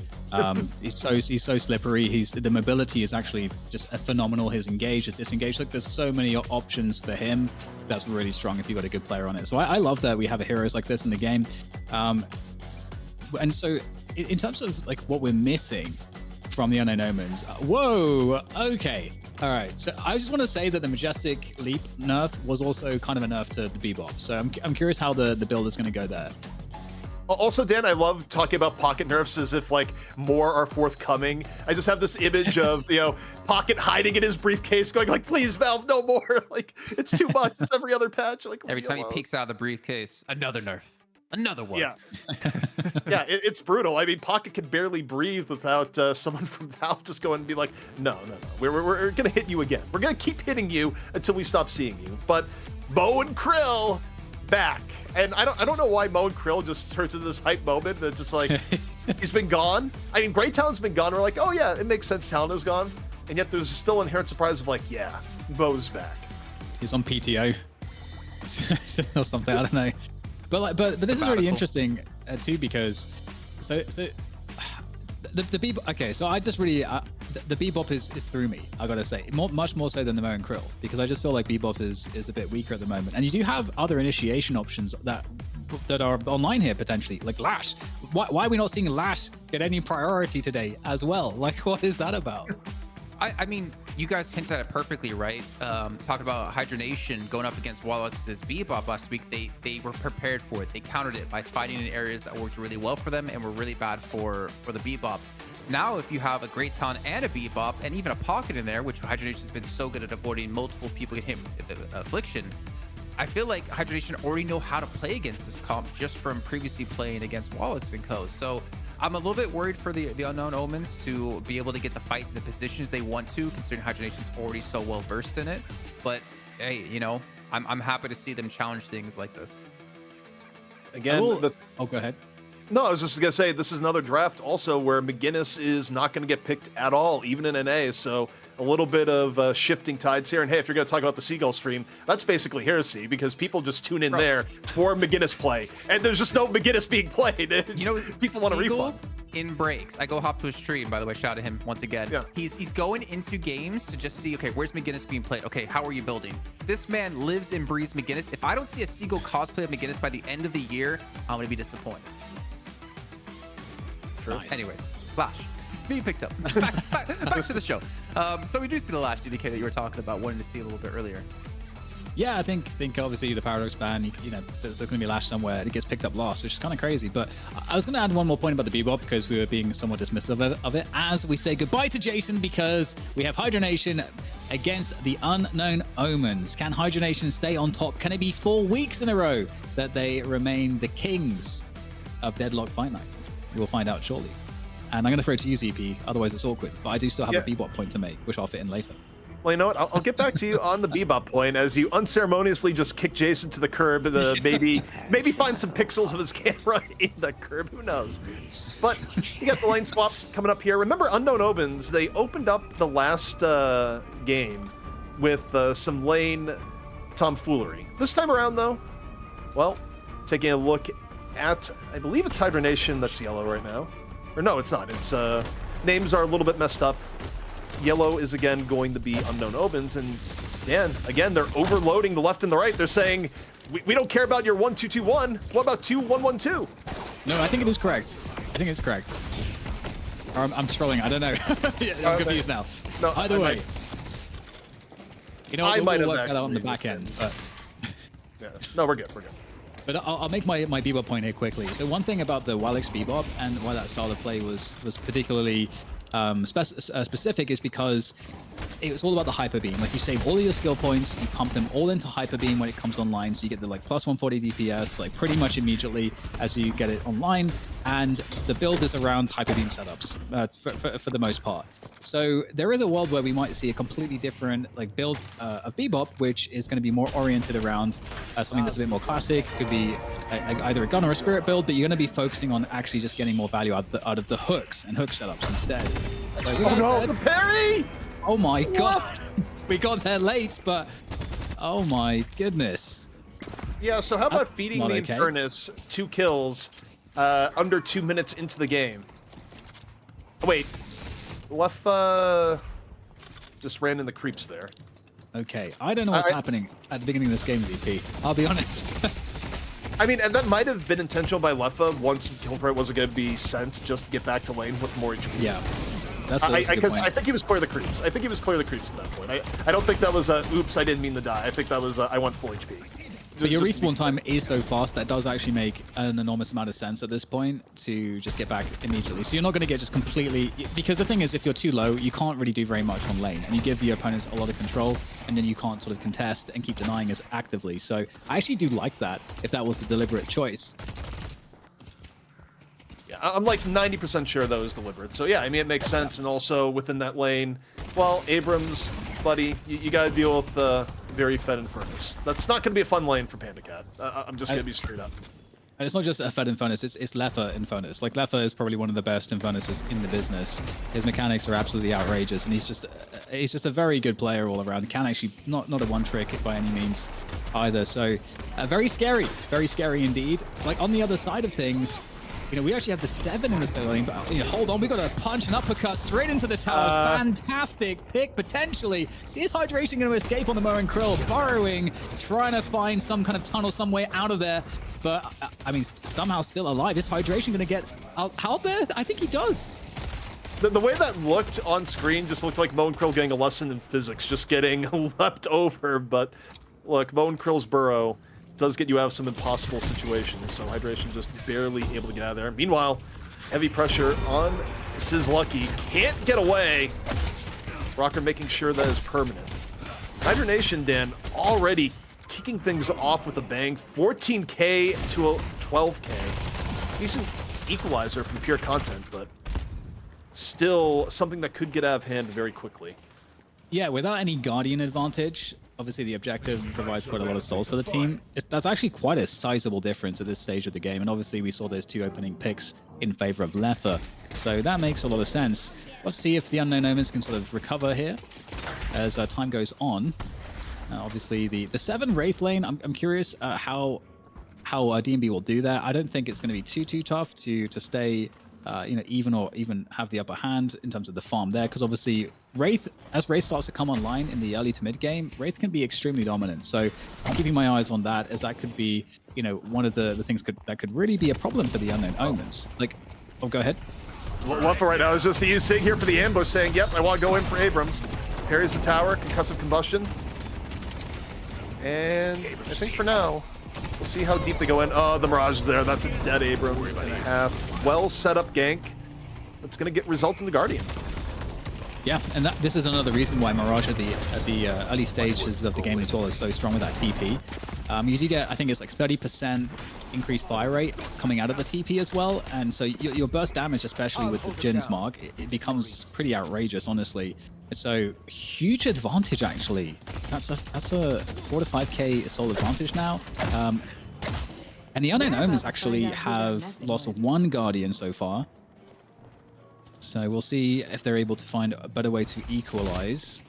He's so slippery. The mobility is actually just phenomenal. His engage, his disengage. Like, there's so many options for him. That's really strong if you've got a good player on it. So I love that we have heroes like this in the game. And so in terms of like what we're missing from the Unknown Omens. Whoa, okay. All right, so I just want to say that the Majestic Leap nerf was also kind of a nerf to the Bebop. So I'm curious how the build is going to go there. Also, Dan, I love talking about Pocket nerfs as if like more are forthcoming. I just have this image of, Pocket hiding in his briefcase going like, please, Valve, no more. Like, it's too much. It's every other patch. Like, every time he peeks out of the briefcase, another nerf. Another one. Yeah. Yeah, it's brutal. I mean, Pocket can barely breathe without someone from Valve just going and be like, no. We're going to hit you again. We're going to keep hitting you until we stop seeing you. But Mo and Krill back. And I don't know why Mo and Krill just turns into this hype moment. It's just like, he's been gone. I mean, Great Talon's been gone. We're like, oh yeah, it makes sense Talon is gone. And yet there's still inherent surprise of like, yeah, Mo's back. He's on PTO. Or something, I don't know. But this is really interesting too, because So the bebop. Okay, so I just really the bebop is through me. I gotta say, much more so than the Mo and Krill, because I just feel like bebop is a bit weaker at the moment. And you do have other initiation options that are online here potentially, like Lash. Why are we not seeing Lash get any priority today as well? Like, what is that about? I mean, you guys hinted at it perfectly, right? Talked about Hydra Nation going up against Wallux's Bebop last week. They were prepared for it. They countered it by fighting in areas that worked really well for them and were really bad for the Bebop. Now, if you have a Great Talon and a Bebop and even a Pocket in there, which Hydra Nation has been so good at avoiding multiple people getting hit with the Affliction, I feel like Hydra Nation already know how to play against this comp just from previously playing against Wallux and co. So I'm a little bit worried for the unknown Omens to be able to get the fights in the positions they want to, considering Hydra Nation's already so well versed in it. But hey, you know, I'm happy to see them challenge things like this. Again, oh, go ahead. No, I was just gonna say this is another draft also where McGinnis is not gonna get picked at all, even in NA. So a little bit of shifting tides here. And hey, if you're gonna talk about the Seagull stream, that's basically heresy because people just tune in there for McGinnis play, and there's just no McGinnis being played. You know, people want to refund. In breaks, I go hop to his stream. By the way, shout out to him once again. Yeah. He's going into games to just see, okay, where's McGinnis being played? Okay, how are you building? This man lives and breathes McGinnis. If I don't see a Seagull cosplay of McGinnis by the end of the year, I'm gonna be disappointed. Nice. Anyways, Lash being picked up. back to the show. So we do see the Lash DDK that you were talking about, wanting to see a little bit earlier. Yeah, I think obviously the Paradox ban, you know, there's going to be a Lash somewhere and it gets picked up last, which is kind of crazy. But I was going to add one more point about the Bebop because we were being somewhat dismissive of it as we say goodbye to Jason because we have Hydra Nation against the unknown Omens. Can Hydra Nation stay on top? Can it be 4 weeks in a row that they remain the kings of Deadlock Fight Night? We'll find out shortly. And I'm going to throw it to you, ZP, otherwise it's awkward. But I do still have a Bebop point to make, which I'll fit in later. Well, you know what? I'll get back to you on the Bebop point as you unceremoniously just kick Jason to the curb and maybe find some pixels of his camera in the curb. Who knows? But you got the lane swaps coming up here. Remember, Unknown Omens, they opened up the last game with some lane tomfoolery. This time around, though, well, taking a look at, I believe it's Hydra Nation that's yellow right now. Or no, it's not. It's names are a little bit messed up. Yellow is again going to be Unknown Omens, and Dan, again, they're overloading the left and the right. They're saying, we don't care about your 1-2-2-1. What about 2-1-1-2? No, I think it is correct. I think it's correct. Or I'm scrolling. I don't know. I'm confused now. No, either way. You know, we'll work that out on the back end. But yeah. No, we're good. We're good. But I'll make my Bebop point here quickly. So one thing about the Wallux Bebop and why that style of play was particularly specific is because it was all about the hyper beam. Like you save all of your skill points, you pump them all into hyper beam when it comes online, so you get the like plus 140 DPS like pretty much immediately as you get it online. And the build is around hyper beam setups for the most part. So there is a world where we might see a completely different like build of Bebop, which is going to be more oriented around something that's a bit more classic. Could be either a gun or a spirit build, but you're going to be focusing on actually just getting more value out of the hooks and hook setups instead. So oh no, the parry! Oh my god, we got there late, but oh my goodness. Yeah, so how about That's feeding not the okay. Infernus 2 kills under 2 minutes into the game? Oh, wait, Leffa just ran in the creeps there. Okay, I don't know what's happening at the beginning of this game, ZP. I'll be honest. I mean, and that might have been intentional by Leffa once the kill threat wasn't going to be sent just to get back to lane with more HP. Yeah. That's a good point. I think he was clear of the creeps. I think he was clear of the creeps at that point. I don't think that was oops, I didn't mean to die. I think that was I went full HP. But your respawn time is so fast that does actually make an enormous amount of sense at this point to just get back immediately. So you're not going to get just completely... Because the thing is, if you're too low, you can't really do very much on lane. And you give the opponents a lot of control, and then you can't sort of contest and keep denying us actively. So I actually do like that, if that was the deliberate choice. Yeah, I'm like 90% sure that was deliberate. So yeah, I mean, it makes sense. And also within that lane, well, Abrams, buddy, you got to deal with very fed Infernus. That's not going to be a fun lane for Panda Cat. I'm just going to be straight up. And it's not just a fed Infernus, it's Leffa Infernus. Like, Leffa is probably one of the best Infernuses in the business. His mechanics are absolutely outrageous, and he's just a very good player all around. Can actually, not a one-trick by any means either. So, very scary indeed. Like, on the other side of things, You know, we actually have the 7 in the solo lane, but hold on, we got a punch and uppercut straight into the tower. Fantastic pick, potentially. Is Hydration going to escape on the Mo and Krill? Burrowing, trying to find some kind of tunnel some way out of there. But, I mean, somehow still alive. Is Hydration going to get out there? I think he does. The way that looked on screen just looked like Mo and Krill getting a lesson in physics, just getting leapt over. But look, Mo and Krill's burrow does get you out of some impossible situations, so Hydration just barely able to get out of there. Meanwhile, heavy pressure on Slugfest. Can't get away. Rocker making sure that is permanent. Hydra Nation, Dan, already kicking things off with a bang. 14K to a 12K. Decent equalizer from pure content, but still something that could get out of hand very quickly. Yeah, without any Guardian advantage, obviously the objective provides quite a lot of souls for the team. That's actually quite a sizable difference at this stage of the game, and obviously we saw those 2 opening picks in favor of Lefa, so that makes a lot of sense. Let's see if the Unknown Omens can sort of recover here as time goes on. Obviously the 7 Wraith lane, I'm curious how DMB will do that. I don't think it's going to be too tough to stay even or even have the upper hand in terms of the farm there, because obviously as Wraith starts to come online in the early to mid game, Wraith can be extremely dominant. So I'm keeping my eyes on that, as that could be, one of the things that could really be a problem for the Unknown Omens. Like, oh, go ahead. What for right now is just you sitting here for the ambush saying, yep, I want to go in for Abrams. Parries the tower, concussive combustion. And I think for now, we'll see how deep they go in. Oh, the Mirage is there. That's a dead Abrams and a half. Well set up gank. That's going to result in the Guardian. Yeah, and this is another reason why Mirage at the early stages of the game as well is so strong with that TP. You do get, I think it's like 30% increased fire rate coming out of the TP as well, and so your burst damage, especially with the Jin's mark, it becomes pretty outrageous, honestly. So huge advantage actually. That's a 4 to 5k soul advantage now. And the Unknown Omens actually have lost 1 Guardian so far. So we'll see if they're able to find a better way to equalize.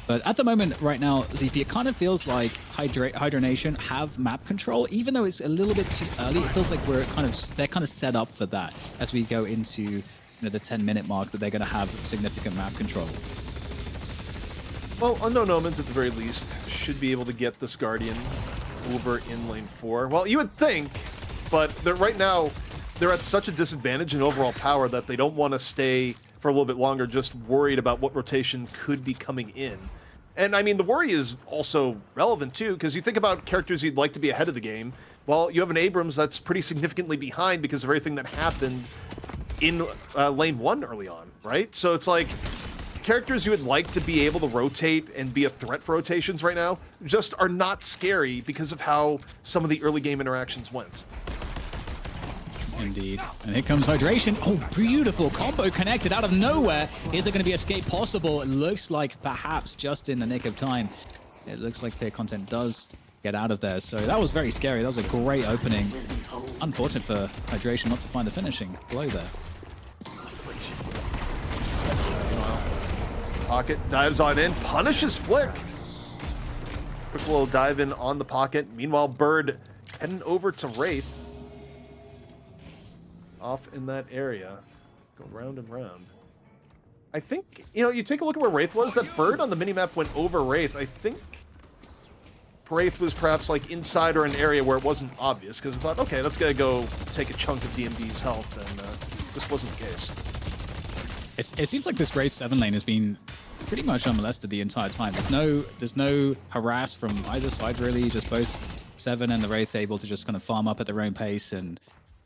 But at the moment, right now, ZP, it kind of feels like Hydra Nation have map control, even though it's a little bit too early. It feels like they're kind of set up for that as we go into the 10-minute mark, that they're going to have significant map control. Well, Unknown Omens at the very least should be able to get this Guardian over in lane 4. Well, you would think, but right now they're at such a disadvantage in overall power that they don't want to stay for a little bit longer, just worried about what rotation could be coming in. And I mean, the worry is also relevant too, because you think about characters you'd like to be ahead of the game. Well, you have an Abrams that's pretty significantly behind because of everything that happened in lane 1 early on, right? So it's like characters you would like to be able to rotate and be a threat for rotations right now just are not scary because of how some of the early game interactions went. Indeed. And here comes Hydration. Oh, beautiful combo connected out of nowhere. Is there going to be escape possible? It looks like perhaps just in the nick of time. It looks like Peer Content does get out of there. So that was very scary. That was a great opening. Unfortunate for Hydration not to find the finishing blow there. Pocket dives on in, punishes Flick. Quick little dive in on the Pocket. Meanwhile, Bird heading over to Wraith. Off in that area. Go round and round. I think, you take a look at where Wraith was. That Bird on the minimap went over Wraith. I think Wraith was perhaps like inside or an area where it wasn't obvious, because I thought, okay, that's gonna go take a chunk of DMB's health, and this wasn't the case. It seems like this Wraith 7 lane has been pretty much unmolested the entire time. There's no harass from either side really. Just both 7 and the Wraith able to just kind of farm up at their own pace, and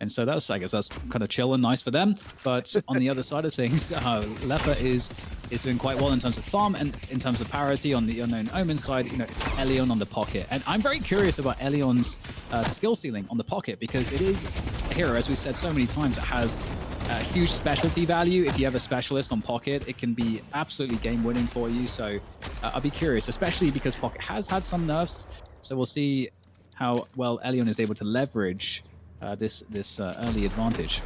so that's, I guess that's kind of chill and nice for them. But on the other side of things, Lefa is doing quite well in terms of farm and in terms of parity. On the Unknown Omen side, Elion on the Pocket, and I'm very curious about Elion's skill ceiling on the Pocket, because it is a hero, as we've said so many times, it has huge specialty value. If you have a specialist on Pocket, it can be absolutely game winning for you. So I'll be curious, especially because Pocket has had some nerfs. So we'll see how well Elion is able to leverage this early advantage.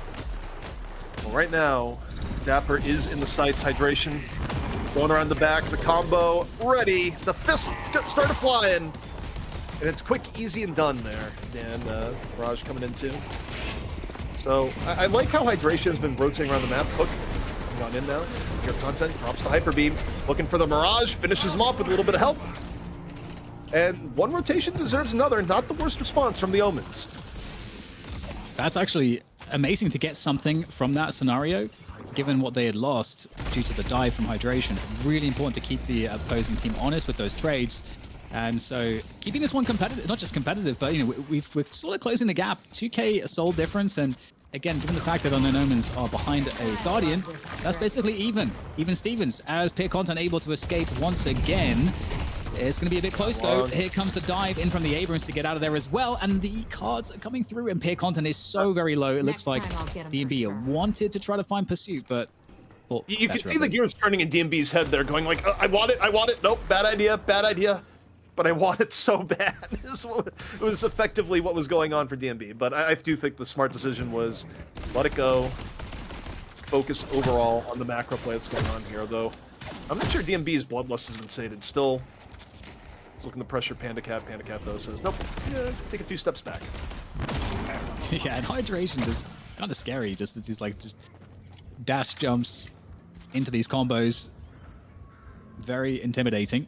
Well, right now, Dapper is in the sights. Hydration going around the back, the combo ready. The fist started flying, and it's quick, easy, and done there. And Raj coming in too. So I like how Hydration has been rotating around the map. Hook gone in now. Pure content drops the hyper beam, looking for the Mirage, finishes him off with a little bit of help. And one rotation deserves another. Not the worst response from the Omens. That's actually amazing to get something from that scenario, given what they had lost due to the dive from Hydration. Really important to keep the opposing team honest with those trades. And so keeping this one competitive, not just competitive, but we're sort of closing the gap. 2K soul difference, and again, given the fact that Unknown Omens are behind a Guardian, that's basically even Stevens, as Peer Content able to escape once again. It's going to be a bit close, though. Here comes the dive in from the Abrams to get out of there as well. And the cards are coming through, and Peer Content is so very low. It looks like DMB wanted to try to find Pursuit, but... You can see the gears turning in DMB's head there, going like, I want it. Nope, bad idea. But I want it so bad. It was effectively what was going on for DMB. But I do think the smart decision was let it go. Focus overall on the macro play that's going on here, though. I'm not sure DMB's bloodlust has been sated. Still looking to pressure Panda Cat. Panda Cat, though, says, nope, take a few steps back. Yeah, and Hydration is kind of scary. Just these just dash jumps into these combos. Very intimidating.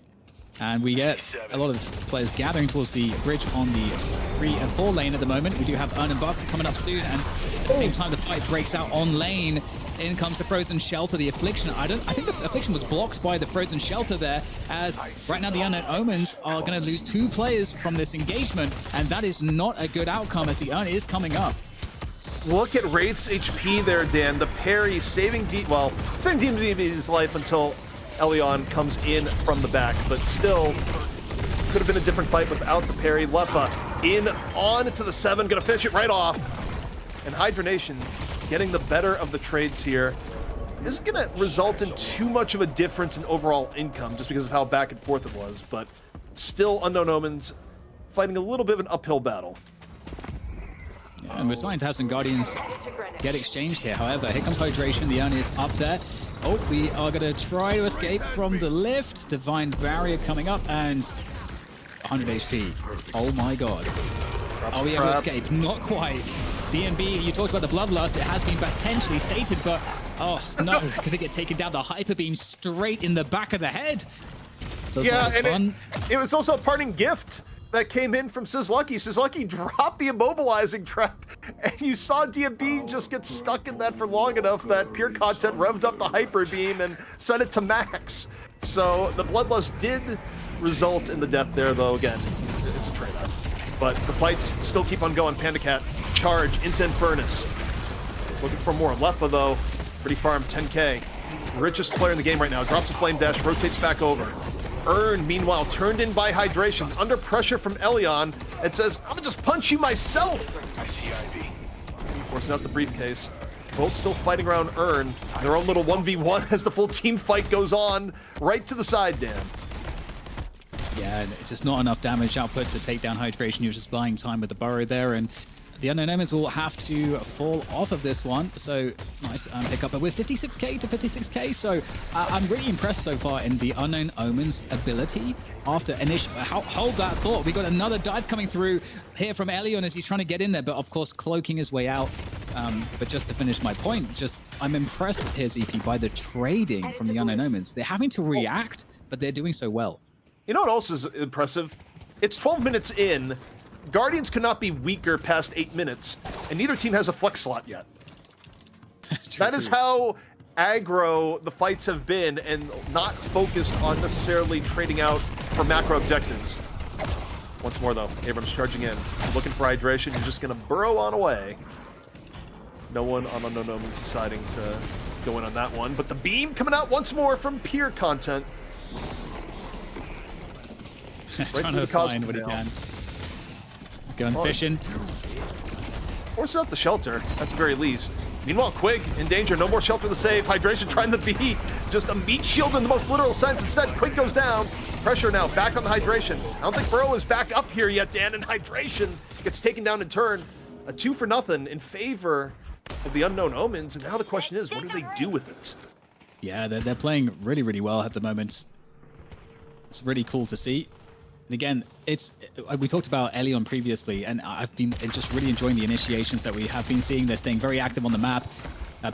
And we get a lot of players gathering towards the bridge on the 3 and 4 lane at the moment. We do have Earn and Buff coming up soon, and at the same time the fight breaks out on lane. In comes the Frozen Shelter, the Affliction. I think the Affliction was blocked by the Frozen Shelter there, as right now the Unknown Omens are going to lose 2 players from this engagement, and that is not a good outcome as the Urn is coming up. Look at Wraith's HP there, Dan. The parry saving DMB's life until Elion comes in from the back, but still could have been a different fight without the parry. Lefa in on to the 7, gonna finish it right off. And Hydra Nation getting the better of the trades here isn't gonna result in too much of a difference in overall income just because of how back and forth it was, but still Unknown Omens fighting a little bit of an uphill battle. Yeah, and we're starting to have some Guardians get exchanged here. However, here comes Hydration. The Urn is up there. Oh, we are going to try to escape from the lift. Divine Barrier coming up, and 100 HP. Oh my god. Are we able to escape? Not quite. DMB, you talked about the Bloodlust. It has been potentially sated, but oh no, could they get taken down? The Hyper Beam straight in the back of the head. Yeah, and it was also a parting gift that came in from Slugfest. Slugfest dropped the immobilizing trap, and you saw DMB just get stuck in that for long enough that Pure Content revved up the Hyper Beam and set it to max. So the Bloodlust did result in the death there, though. Again, it's a trade-off. But the fights still keep on going. Panda Cat, charge into Infernus. Looking for more. Lefa, though, pretty farm, 10k. Richest player in the game right now. Drops a flame dash, rotates back over. Earn, meanwhile, turned in by Hydration, under pressure from Elion, and says, I'm gonna just punch you myself! Forcing out the briefcase. Both still fighting around Earn. Their own little 1v1 as the full team fight goes on. Right to the side, Dan. Yeah, it's just not enough damage output to take down Hydration. He was just buying time with the burrow there, and the Unknown Omens will have to fall off of this one. So nice pick up with 56k to 56k. So I'm really impressed so far in the Unknown Omens ability. After initial, hold that thought. We got another dive coming through here from Elion as he's trying to get in there, but of course cloaking his way out. But just to finish my point, I'm impressed here, ZP, by the trading from the Unknown Omens. They're having to react, but they're doing so well. You know what else is impressive? It's 12 minutes in. Guardians could not be weaker past 8 minutes, and neither team has a flex slot yet. That is how aggro the fights have been, and not focused on necessarily trading out for macro objectives. Once more, though, Abrams charging in, looking for hydration. He's just going to burrow on away. No one on Unknown Omens deciding to go in on that one, but the beam coming out once more from Pure Content. Right trying to find what he can. Going fishing. Forces out the shelter, at the very least. Meanwhile, Quig in danger. No more shelter to save. Hydration trying to be just a meat shield in the most literal sense. Instead, Quig goes down. Pressure now back on the Hydration. I don't think Burrow is back up here yet, Dan, and Hydration gets taken down in turn. A 2-for-0 in favor of the Unknown Omens. And now the question is, what do they do with it? Yeah, they're playing really, really well at the moment. It's really cool to see. And again, we talked about Elion previously, and I've been just really enjoying the initiations that we have been seeing. They're staying very active on the map.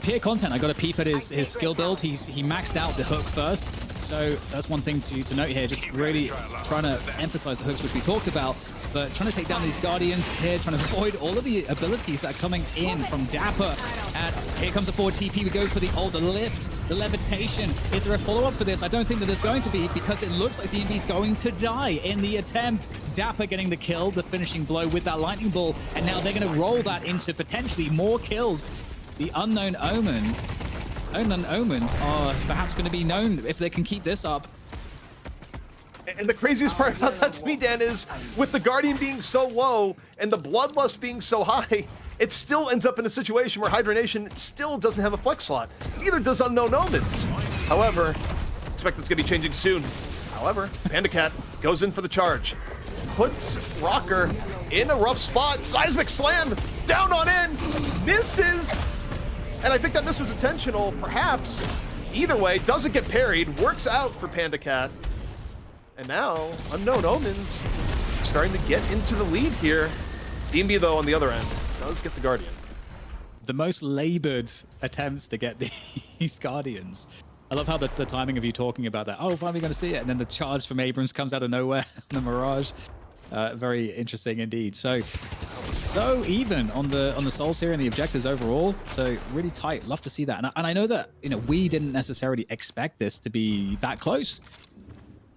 Peer Content, I got a peep at his skill build. He maxed out the hook first, so that's one thing to note here. Just really trying to emphasize the hooks, which we talked about, but trying to take down these Guardians here, trying to avoid all of the abilities that are coming in from Dapper. And here comes a forward TP. We go for the lift, the levitation. Is there a follow-up for this? I don't think that there's going to be, because it looks like DMB's going to die in the attempt. Dapper getting the kill, the finishing blow with that lightning ball, and now they're going to roll that into potentially more kills. The unknown Omens are perhaps going to be known if they can keep this up. And the craziest part about that to me, Dan, is with the Guardian being so low and the Bloodlust being so high, it still ends up in a situation where Hydra Nation still doesn't have a flex slot. Neither does unknown Omens. However, expect it's going to be changing soon. However, PandaCat goes in for the charge. Puts Rocker in a rough spot. Seismic slam down on in. Misses. And I think that miss was intentional, perhaps. Either way, doesn't get parried, works out for PandaCat. And now, unknown Omens starting to get into the lead here. DMB, though, on the other end, does get the Guardian. The most labored attempts to get these Guardians. I love how the timing of you talking about that. Oh, finally going to see it. And then the charge from Abrams comes out of nowhere. The Mirage. Very interesting indeed. So even on the souls here and the objectives overall. So really tight. Love to see that. And I know that we didn't necessarily expect this to be that close.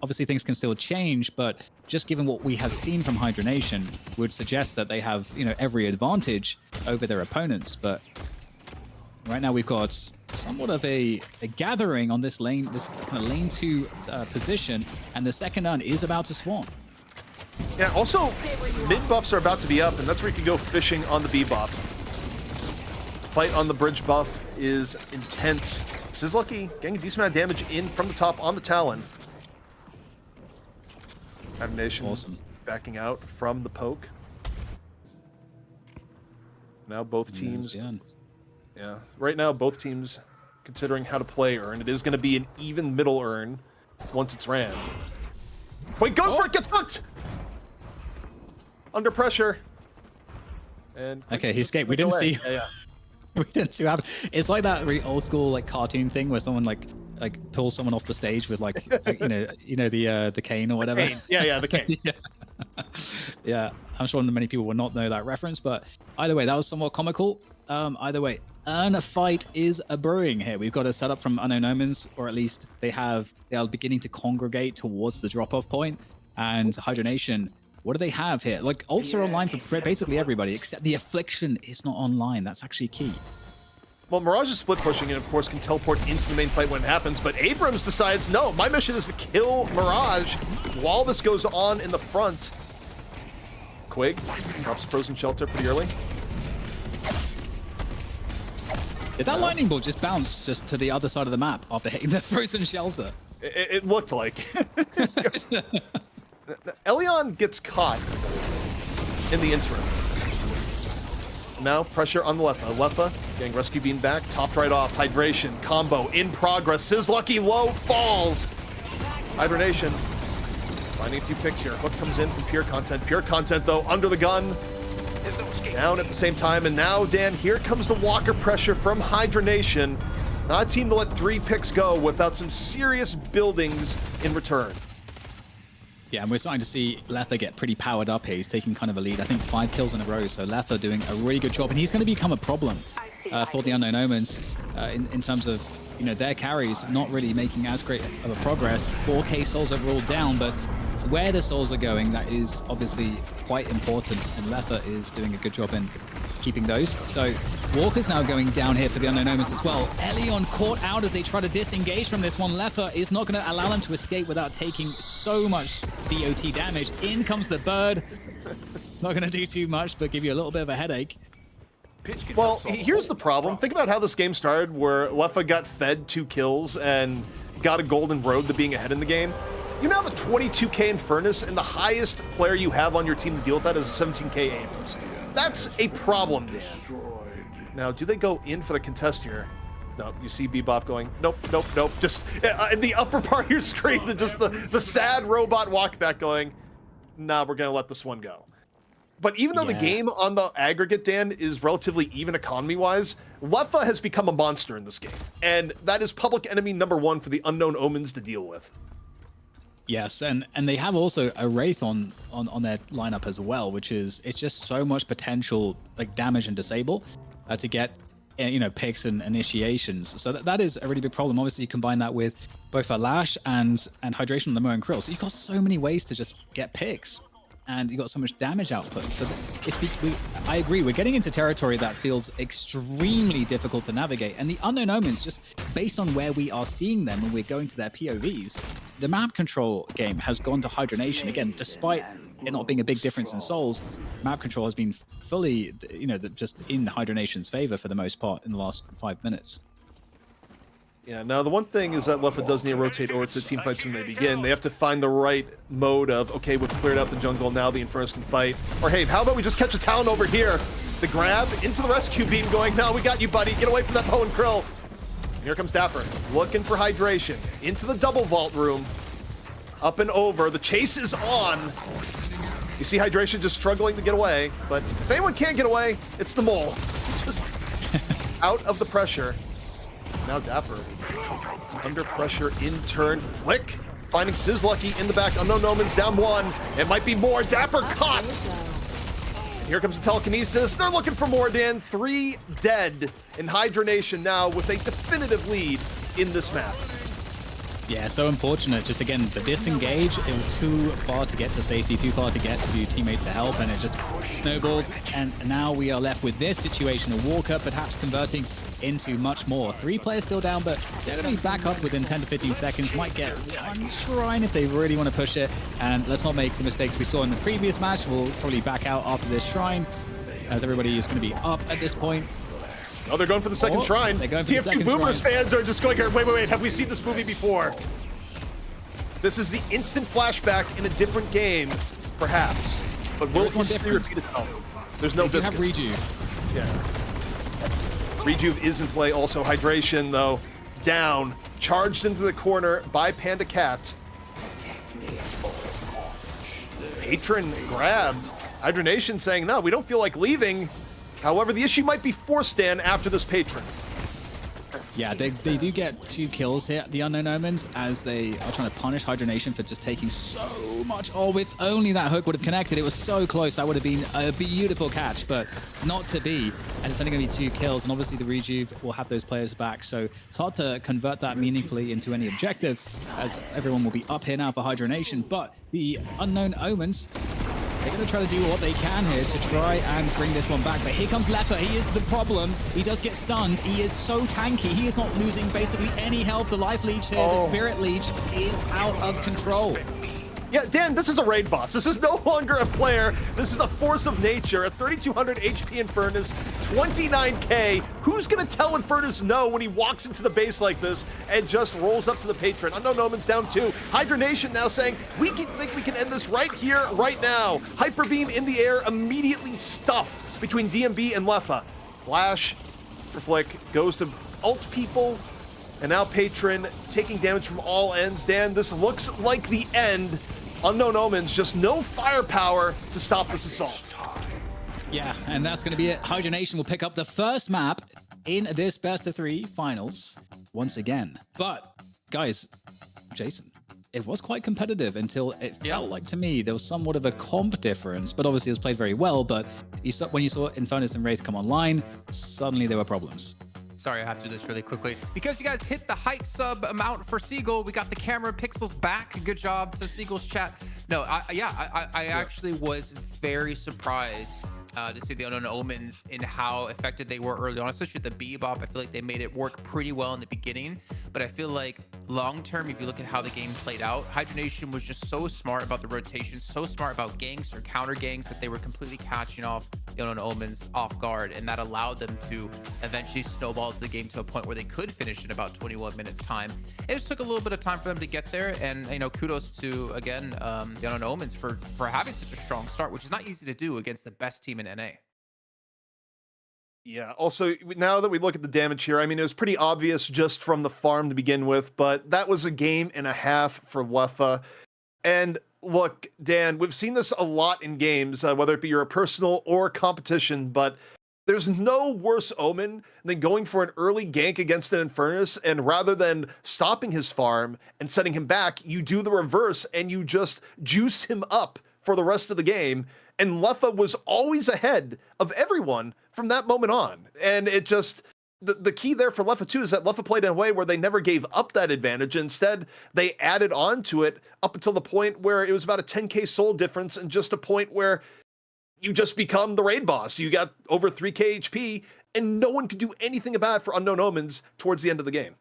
Obviously things can still change, but just given what we have seen from Hydra Nation would suggest that they have every advantage over their opponents. But right now we've got somewhat of a gathering on this lane, this kind of lane 2 position, and the second urn is about to spawn. Yeah, also, mid buffs are about to be up, and that's where you can go fishing on the B buff. Fight on the bridge buff is intense. Slugfest getting a decent amount of damage in from the top on the Talon. Hydra Nation awesome. Backing out from the poke. Now both teams... Yeah, right now both teams considering how to play Urn. It is going to be an even middle Urn once it's ran. Wait, goes for it, gets hooked! Under pressure. And okay, he escaped. We didn't see. Yeah. We didn't see what happened. It's like that really old school cartoon thing where someone like pulls someone off the stage with the cane or whatever. Yeah, the cane. Yeah, I'm sure many people will not know that reference, but either way, that was somewhat comical. Either way, a fight is a brewing here. We've got a setup from Unknown Omens, or at least they are beginning to congregate towards the drop-off point. And Hydra Nation, what do they have here? Ults are online for basically everybody, except the Affliction is not online. That's actually key. Well, Mirage is split pushing and, of course, can teleport into the main fight when it happens, but Abrams decides, no, my mission is to kill Mirage while this goes on in the front. Quig drops a Frozen Shelter pretty early. Did that lightning bolt just bounce just to the other side of the map after hitting the Frozen Shelter? It looked like. Elion gets caught in the interim. Now pressure on the Lefa. Lefa getting rescue beam back, topped right off. Hydration combo in progress. Slugfest low falls. Hydra Nation finding a few picks here. Hook comes in from Pure Content. Pure Content though under the gun. Down at the same time, and now Dan, here comes the walker pressure from Hydra Nation. Not a team to let 3 picks go without some serious buildings in return. Yeah, and we're starting to see Lefa get pretty powered up here. He's taking kind of a lead. I think 5 kills in a row, so Lefa doing a really good job, and he's going to become a problem for the Unknown Omens in terms of their carries not really making as great of a progress. 4k souls overall down, but where the souls are going, that is obviously quite important, and Lefa is doing a good job in keeping those. So Walker's now going down here for the Unknown Omens as well. Elion caught out as they try to disengage from this one. Lefa is not going to allow them to escape without taking so much DOT damage. In comes the bird. It's not going to do too much, but give you a little bit of a headache. Well, here's the problem. Think about how this game started, where Lefa got fed 2 kills and got a golden road to being ahead in the game. You now have a 22k Infernus, and the highest player you have on your team to deal with that is a 17k Abrams. That's a problem, Dan. Now, do they go in for the contest here? No, you see Bebop going, nope. Just in the upper part of your screen, just the sad robot walk back going, nah, we're going to let this one go. But even though the Yeah. game on the aggregate, Dan, is relatively even economy-wise, Leffa has become a monster in this game. And that is public enemy number 1 for the Unknown Omens to deal with. Yes, and they have also a Wraith on their lineup as well, which is, it's just so much potential like damage and disable to get picks and initiations. So that is a really big problem. Obviously, you combine that with both a Lash and Hydration on the Mo and Krill. So you've got so many ways to just get picks. And you got so much damage output. So I agree, we're getting into territory that feels extremely difficult to navigate. And the Unknown Omens, just based on where we are seeing them when we're going to their POVs, the map control game has gone to Hydra Nation. Again, despite it not being a big difference in souls, map control has been fully, just in Hydra Nation's favor for the most part in the last 5 minutes. Yeah, now the one thing is that Leffa does need to rotate over to the team fights when they begin. They have to find the right mode of, okay, we've cleared out the jungle, now the Infernos can fight. Or hey, how about we just catch a Talon over here? The grab into the rescue beam going, no, we got you, buddy. Get away from that Poe and Krill. Here comes Dapper, looking for hydration. Into the double vault room. Up and over, the chase is on. You see Hydration just struggling to get away, but if anyone can't get away, it's the mole. Just out of the pressure. Now Dapper, under pressure in turn, Flick, finding Sizlucky in the back, Unknown Omens down 1, it might be more, Dapper caught! And here comes the telekinesis, they're looking for more, Dan, 3 dead in Hydra Nation now with a definitive lead in this map. Yeah, so unfortunate. Just again, the disengage, it was too far to get to safety, too far to get to teammates to help, and it just snowballed. And now we are left with this situation, a Walker perhaps converting into much more. 3 players still down, but they're going to be back up within 10 to 15 seconds. Might get one shrine if they really want to push it. And let's not make the mistakes we saw in the previous match. We'll probably back out after this shrine, as everybody is going to be up at this point. Oh, they're going for the second shrine. They're going for the TF2 second Boomers shrine. fans are just going here, wait, have we seen this movie before? This is the instant flashback in a different game, perhaps. But will There is one history difference. repeat itself? There's no They do have distance. Rejuve. Yeah. Rejuve is in play. Also, Hydration, though, down. Charged into the corner by Panda Cat. Patron grabbed. Hydra Nation saying, no, we don't feel like leaving. However, the issue might be forced in after this Patron. Yeah, they do get 2 kills here, the Unknown Omens, as they are trying to punish Hydra Nation for just taking so much. Oh, if only that hook would have connected. It was so close. That would have been a beautiful catch, but not to be. And it's only going to be 2 kills, and obviously the Rejuve will have those players back, so it's hard to convert that meaningfully into any objective, as everyone will be up here now for Hydra Nation. But the Unknown Omens, they're going to try to do what they can here to try and bring this one back. But here comes Leffa. He is the problem. He does get stunned. He is so tanky. He is not losing basically any health. The life leech here, the spirit leech, is out of control. Yeah, Dan, this is a raid boss. This is no longer a player. This is a force of nature. A 3,200 HP Infernus, 29k. Who's going to tell Infernus no when he walks into the base like this and just rolls up to the patron? Unknown Omens down 2. Hydra Nation now saying, we think we can end this right here, right now. Hyper Beam in the air, immediately stuffed between DMB and Leffa. Flash for Flick goes to ult people. And now Patron taking damage from all ends. Dan, this looks like the end. Unknown Omens, just no firepower to stop this assault. Yeah, and that's going to be it. Hydra Nation will pick up the first map in this best of 3 finals once again. But, guys, Jason, it was quite competitive until it felt like, to me, there was somewhat of a comp difference. But obviously it was played very well. But when you saw Infernus and Wraith come online, suddenly there were problems. Sorry, I have to do this really quickly. Because you guys hit the hype sub amount for Seagull, we got the camera pixels back. Good job to Seagull's chat. No, I actually was very surprised to see the Unknown Omens in how effective they were early on, especially with the Bebop. I feel like they made it work pretty well in the beginning, but I feel like long term, if you look at how the game played out, Hydra Nation was just so smart about the rotation, so smart about ganks or counter ganks that they were completely catching off the Unknown Omens off guard, and that allowed them to eventually snowball the game to a point where they could finish in about 21 minutes time. It just took a little bit of time for them to get there, and kudos to again the Unknown Omens for having such a strong start, which is not easy to do against the best team in NA. Yeah, also, now that we look at the damage here, I mean, it was pretty obvious just from the farm to begin with, but that was a game and a half for Leffa. And look, Dan, we've seen this a lot in games, whether it be your personal or competition, but there's no worse omen than going for an early gank against an Infernus, and rather than stopping his farm and setting him back, you do the reverse and you just juice him up for the rest of the game. And Leffa was always ahead of everyone from that moment on. And it just, the key there for Leffa too is that Leffa played in a way where they never gave up that advantage. Instead, they added on to it up until the point where it was about a 10k soul difference, and just a point where you just become the raid boss. You got over 3k HP, and no one could do anything about it for Unknown Omens towards the end of the game.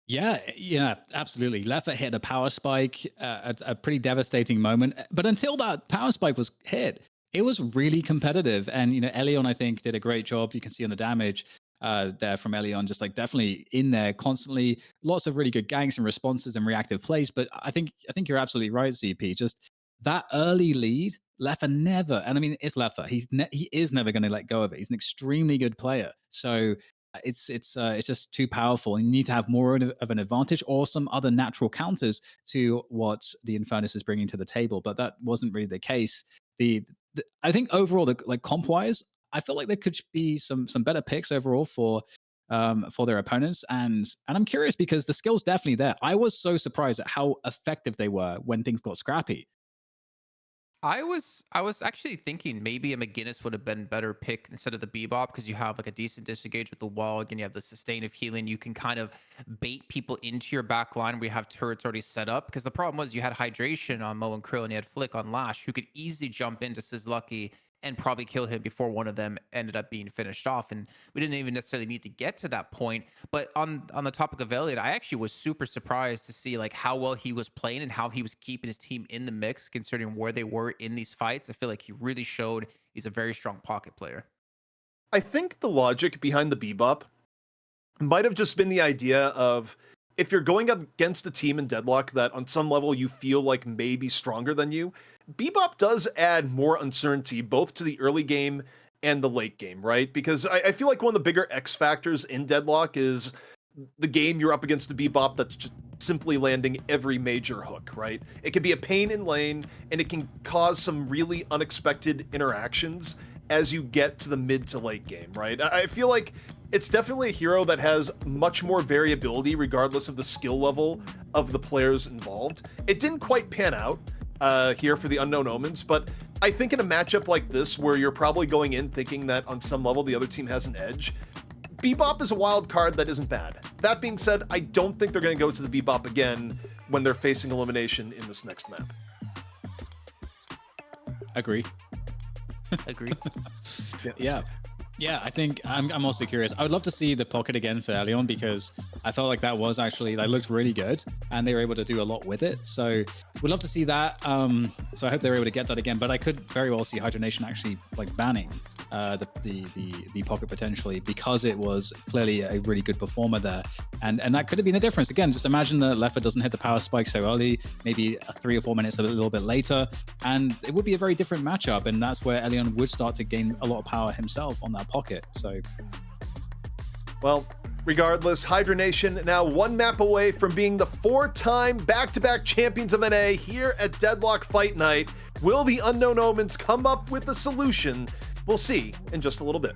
Yeah, absolutely. Leffa hit a power spike at a pretty devastating moment. But until that power spike was hit, it was really competitive. And, Elion, I think, did a great job. You can see on the damage there from Elion, just like definitely in there constantly. Lots of really good ganks and responses and reactive plays. But I think you're absolutely right, CP. Just that early lead, Leffa never, and I mean, it's Leffa. He is never going to let go of it. He's an extremely good player. So it's just too powerful. And you need to have more of an advantage or some other natural counters to what the Infernus is bringing to the table. But that wasn't really the case. I think overall, like comp wise, I feel like there could be some better picks overall for their opponents, and I'm curious because the skill's definitely there. I was so surprised at how effective they were when things got scrappy. I was actually thinking maybe a McGinnis would have been better pick instead of the Bebop, because you have like a decent disengage with the wall. Again, you have the sustain of healing. You can kind of bait people into your back line where you have turrets already set up. Because the problem was you had Hydration on Mo and Krill, and you had Flick on Lash, who could easily jump into Sizlucky and probably kill him before one of them ended up being finished off. And we didn't even necessarily need to get to that point. But on the topic of Elliot, I actually was super surprised to see like how well he was playing and how he was keeping his team in the mix, considering where they were in these fights. I feel like he really showed he's a very strong pocket player. I think the logic behind the Bebop might have just been the idea of, if you're going up against a team in Deadlock that on some level you feel like may be stronger than you, Bebop does add more uncertainty both to the early game and the late game, right? Because I feel like one of the bigger X factors in Deadlock is the game you're up against a Bebop that's just simply landing every major hook, right? It can be a pain in lane, and it can cause some really unexpected interactions as you get to the mid to late game, right? I feel like it's definitely a hero that has much more variability regardless of the skill level of the players involved. It didn't quite pan out here for the Unknown Omens, but I think in a matchup like this, where you're probably going in thinking that on some level the other team has an edge, Bebop is a wild card that isn't bad. That being said, I don't think they're going to go to the Bebop again when they're facing elimination in this next map. Agree. Yeah, I think I'm also curious. I would love to see the pocket again for Elion, because I felt like that looked really good and they were able to do a lot with it. So we'd love to see that. So I hope they're able to get that again. But I could very well see Hydra Nation actually like banning the pocket potentially, because it was clearly a really good performer there. And that could have been the difference. Again, just imagine that Leffa doesn't hit the power spike so early, maybe 3 or 4 minutes a little bit later, and it would be a very different matchup. And that's where Elion would start to gain a lot of power himself on that pocket. So, well, regardless, Hydra Nation now one map away from being the 4-time back-to-back champions of NA here at Deadlock Fight Night. Will the Unknown Omens come up with a solution? We'll see in just a little bit.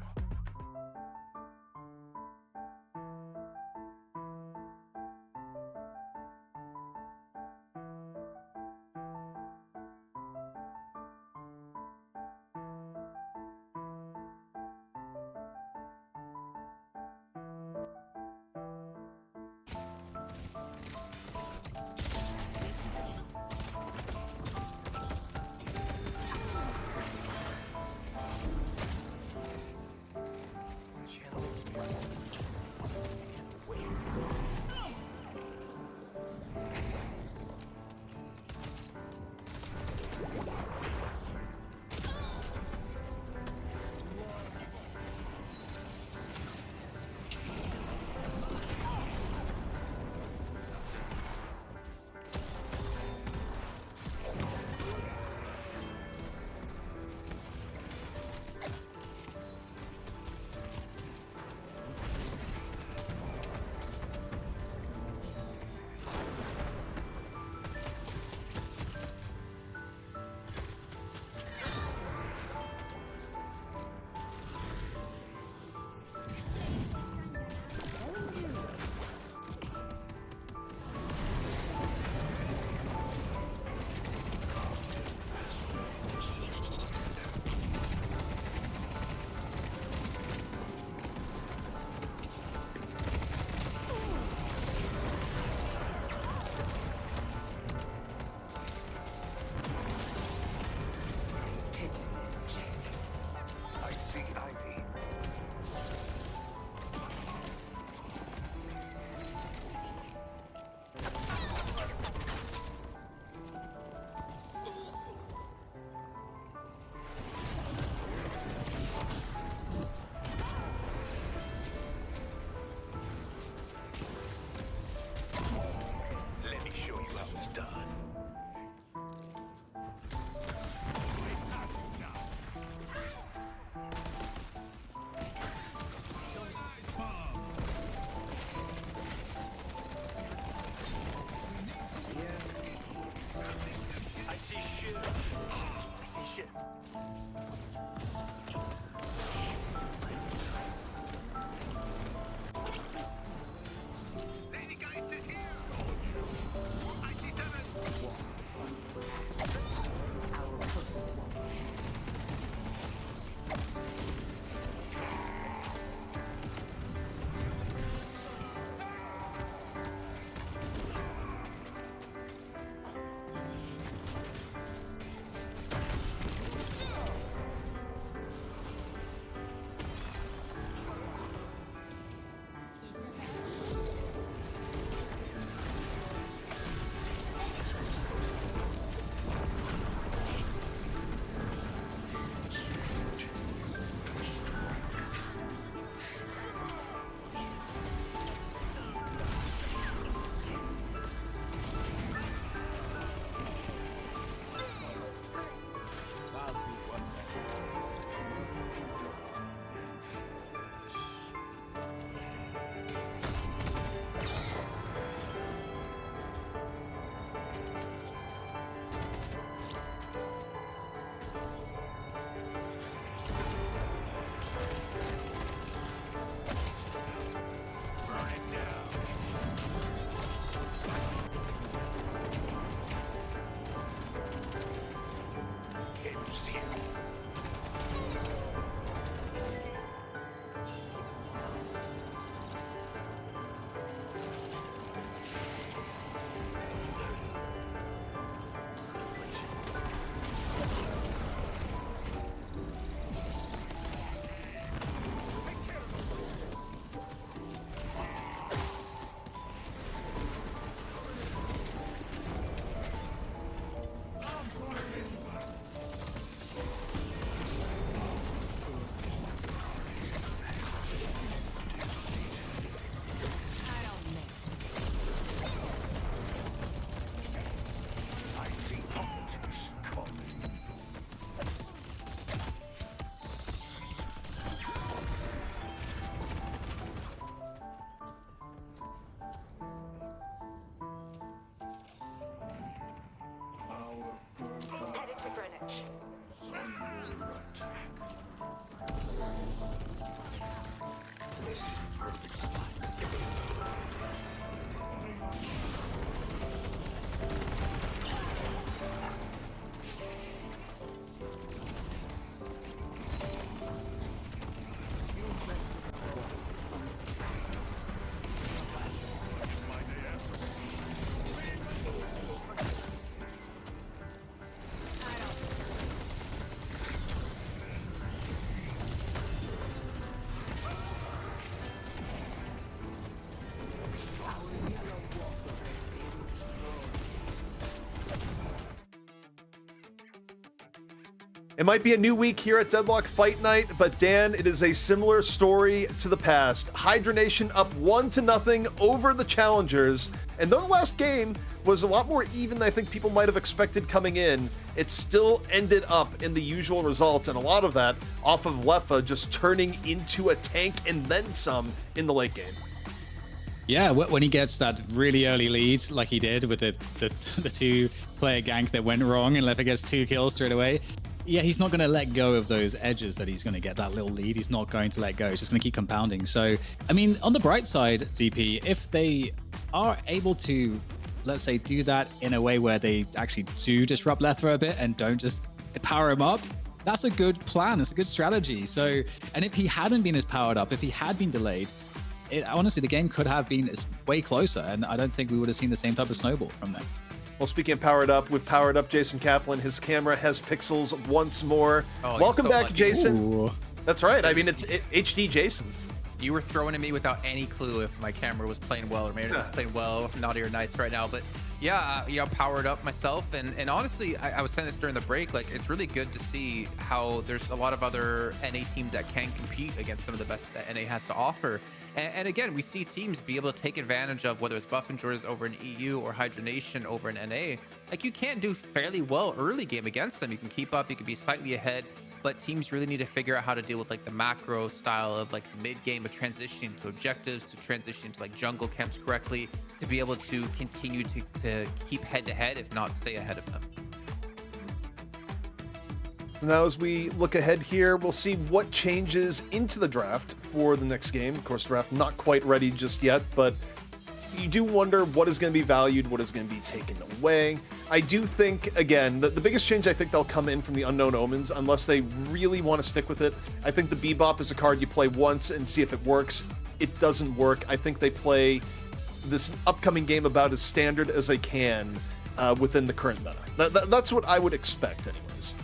It might be a new week here at Deadlock Fight Night, but Dan, it is a similar story to the past. Hydra Nation up 1-0 over the Challengers, and though the last game was a lot more even than I think people might have expected coming in, it still ended up in the usual result, and a lot of that off of Leffa just turning into a tank and then some in the late game. Yeah, when he gets that really early lead, like he did with the two-player gank that went wrong, and Leffa gets 2 kills straight away. Yeah, he's not going to let go of those edges that he's going to get that little lead. He's not going to let go. He's just going to keep compounding. So, I mean, on the bright side, ZP, if they are able to, let's say, do that in a way where they actually do disrupt Lethra a bit and don't just power him up, that's a good plan. It's a good strategy. So, and if he hadn't been as powered up, if he had been delayed, honestly, the game could have been way closer, and I don't think we would have seen the same type of snowball from them. Well, speaking of powered up, we've powered up Jason Kaplan. His camera has pixels once more. Welcome back, Jason. Ooh. That's right. I mean, it's HD Jason. You were throwing at me without any clue if my camera was playing well or maybe it was playing well, naughty or nice right now. But yeah, you know, powered up myself. And honestly, I was saying this during the break, like it's really good to see how there's a lot of other NA teams that can compete against some of the best that NA has to offer. And again, we see teams be able to take advantage of whether it's Buff and Jordas over in EU or Hydra Nation over in NA. Like you can do fairly well early game against them. You can keep up, you can be slightly ahead. But teams really need to figure out how to deal with like the macro style of like the mid game of transitioning to objectives, to transition to like jungle camps correctly, to be able to continue to keep head to head, if not stay ahead of them. So now as we look ahead here, we'll see what changes into the draft for the next game. Of course, draft not quite ready just yet, but you do wonder what is going to be valued, what is going to be taken away. I do think, again, the biggest change I think they'll come in from the Unknown Omens, unless they really want to stick with it. I think the Bebop is a card you play once and see if it works. It doesn't work. I think they play this upcoming game about as standard as they can within the current meta. That's what I would expect anyways.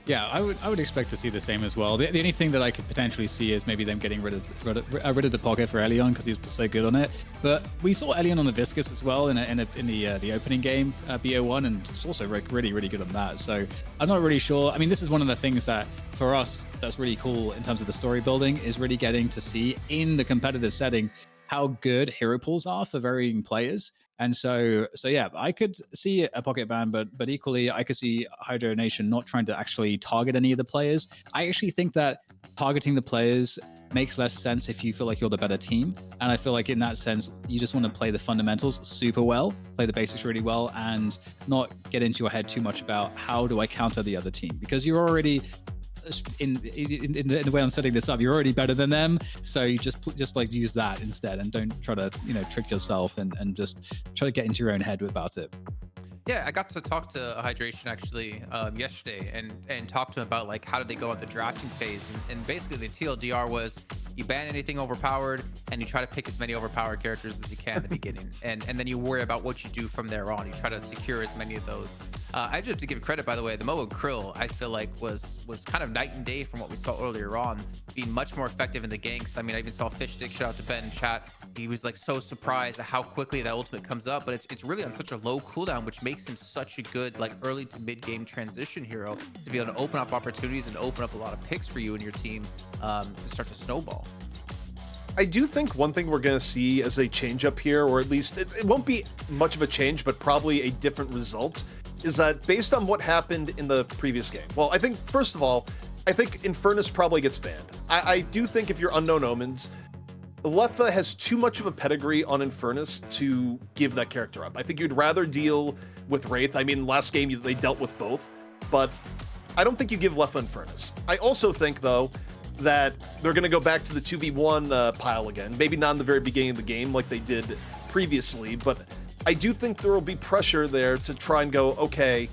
Yeah, I would expect to see the same as well. The only thing that I could potentially see is maybe them getting rid of the pocket for Elion because he was so good on it. But we saw Elion on the Viscus as well in the opening game, BO1, and it's also really good on that. So I'm not really sure. I mean, this is one of the things that for us that's really cool in terms of the story building is really getting to see in the competitive setting how good hero pools are for varying players. And so yeah, I could see a pocket ban, but equally I could see Hydra Nation not trying to actually target any of the players. I actually think that targeting the players makes less sense if you feel like you're the better team. And I feel like in that sense, you just want to play the fundamentals super well, play the basics really well, and not get into your head too much about how do I counter the other team, because you're already in the way I'm setting this up, you're already better than them, so you just like use that instead and don't try to trick yourself and just try to get into your own head about it. Yeah, I got to talk to Hydration actually yesterday and talk to him about like how did they go at the drafting phase, and basically the TLDR was you ban anything overpowered and you try to pick as many overpowered characters as you can at the beginning, and then you worry about what you do from there on. You try to secure as many of those. I just have to give credit, by the way, the Moa Krill I feel like was kind of night and day from what we saw earlier on, being much more effective in the ganks. I mean, I even saw Fish Stick, shout out to Ben in chat, he was like so surprised at how quickly that ultimate comes up, but it's really on such a low cooldown, which makes him such a good like early to mid game transition hero to be able to open up opportunities and open up a lot of picks for you and your team to start to snowball. I do think one thing we're going to see as a change up here, or at least it won't be much of a change, but probably a different result, is that based on what happened in the previous game. Well, I think, first of all, I think Infernus probably gets banned. I do think if you're Unknown Omens, Lefa has too much of a pedigree on Infernus to give that character up. I think you'd rather deal with Wraith. I mean, last game they dealt with both, but I don't think you give Lefa Infernus. I also think, though, that they're going to go back to the 2v1 pile again. Maybe not in the very beginning of the game like they did previously, but I do think there will be pressure there to try and go, okay,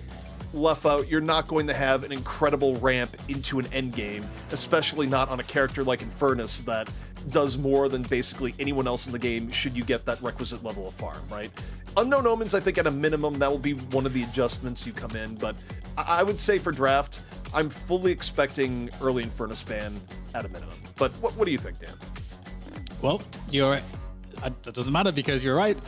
Lefa, you're not going to have an incredible ramp into an end game, especially not on a character like Infernus that does more than basically anyone else in the game should you get that requisite level of farm, right? Unknown Omens, I think at a minimum, that will be one of the adjustments you come in, but I would say for draft, I'm fully expecting early Infernus ban at a minimum. But what do you think, Dan? Well, that doesn't matter because you're right.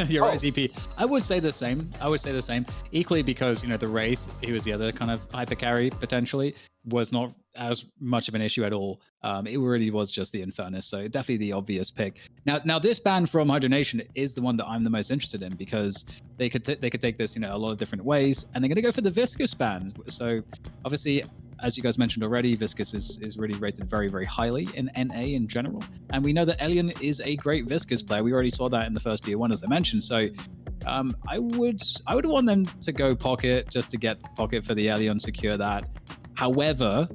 You're right, ZP. I would say the same. Equally because, the Wraith, who was the other kind of hyper carry potentially, was not as much of an issue at all. It really was just the Infernus, so definitely the obvious pick. Now this ban from Hydra Nation is the one that I'm the most interested in because they could take this, a lot of different ways, and they're going to go for the Viscus ban. So obviously, as you guys mentioned already, Viscus is really rated very, very highly in NA in general. And we know that Elion is a great Viscus player. We already saw that in the first BO1, as I mentioned. So I would want them to go pocket just to get pocket for the Elion, secure that. However,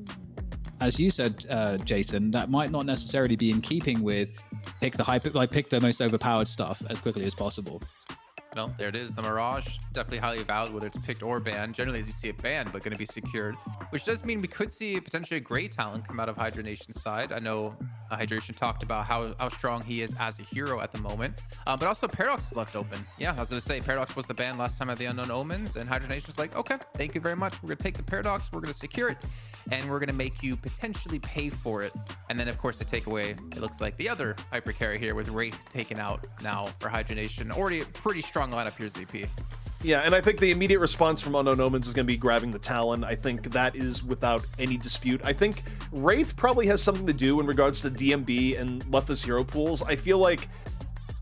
as you said, Jason, that might not necessarily be in keeping with pick the most overpowered stuff as quickly as possible. No, there it is. The Mirage, definitely highly valued, whether it's picked or banned. Generally, as you see it banned, but going to be secured, which does mean we could see potentially a great talent come out of Hydra Nation's side. I know Hydra Nation talked about how strong he is as a hero at the moment, but also Paradox is left open. Yeah, I was going to say Paradox was the ban last time at the Unknown Omens, and Hydra Nation's like, okay, thank you very much. We're going to take the Paradox, we're going to secure it, and we're going to make you potentially pay for it. And then, of course, the takeaway, it looks like the other hyper carry here with Wraith taken out now for Hydra Nation. Already a pretty strong lineup here, ZP. Yeah, and I think the immediate response from Unknown Omens is going to be grabbing the Talon. I think that is without any dispute. I think Wraith probably has something to do in regards to DMB and Letha's hero pools. I feel like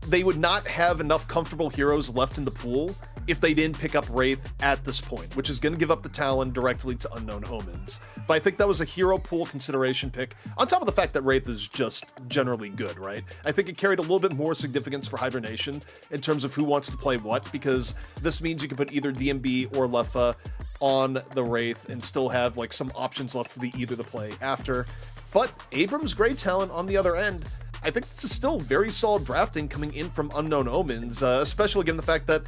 they would not have enough comfortable heroes left in the pool if they didn't pick up Wraith at this point, which is going to give up the Talon directly to Unknown Omens. But I think that was a hero pool consideration pick, on top of the fact that Wraith is just generally good, right? I think it carried a little bit more significance for Hydra Nation in terms of who wants to play what, because this means you can put either DMB or Letha on the Wraith and still have like some options left for the either to play after. But Abrams' great talent on the other end, I think this is still very solid drafting coming in from Unknown Omens, especially given the fact that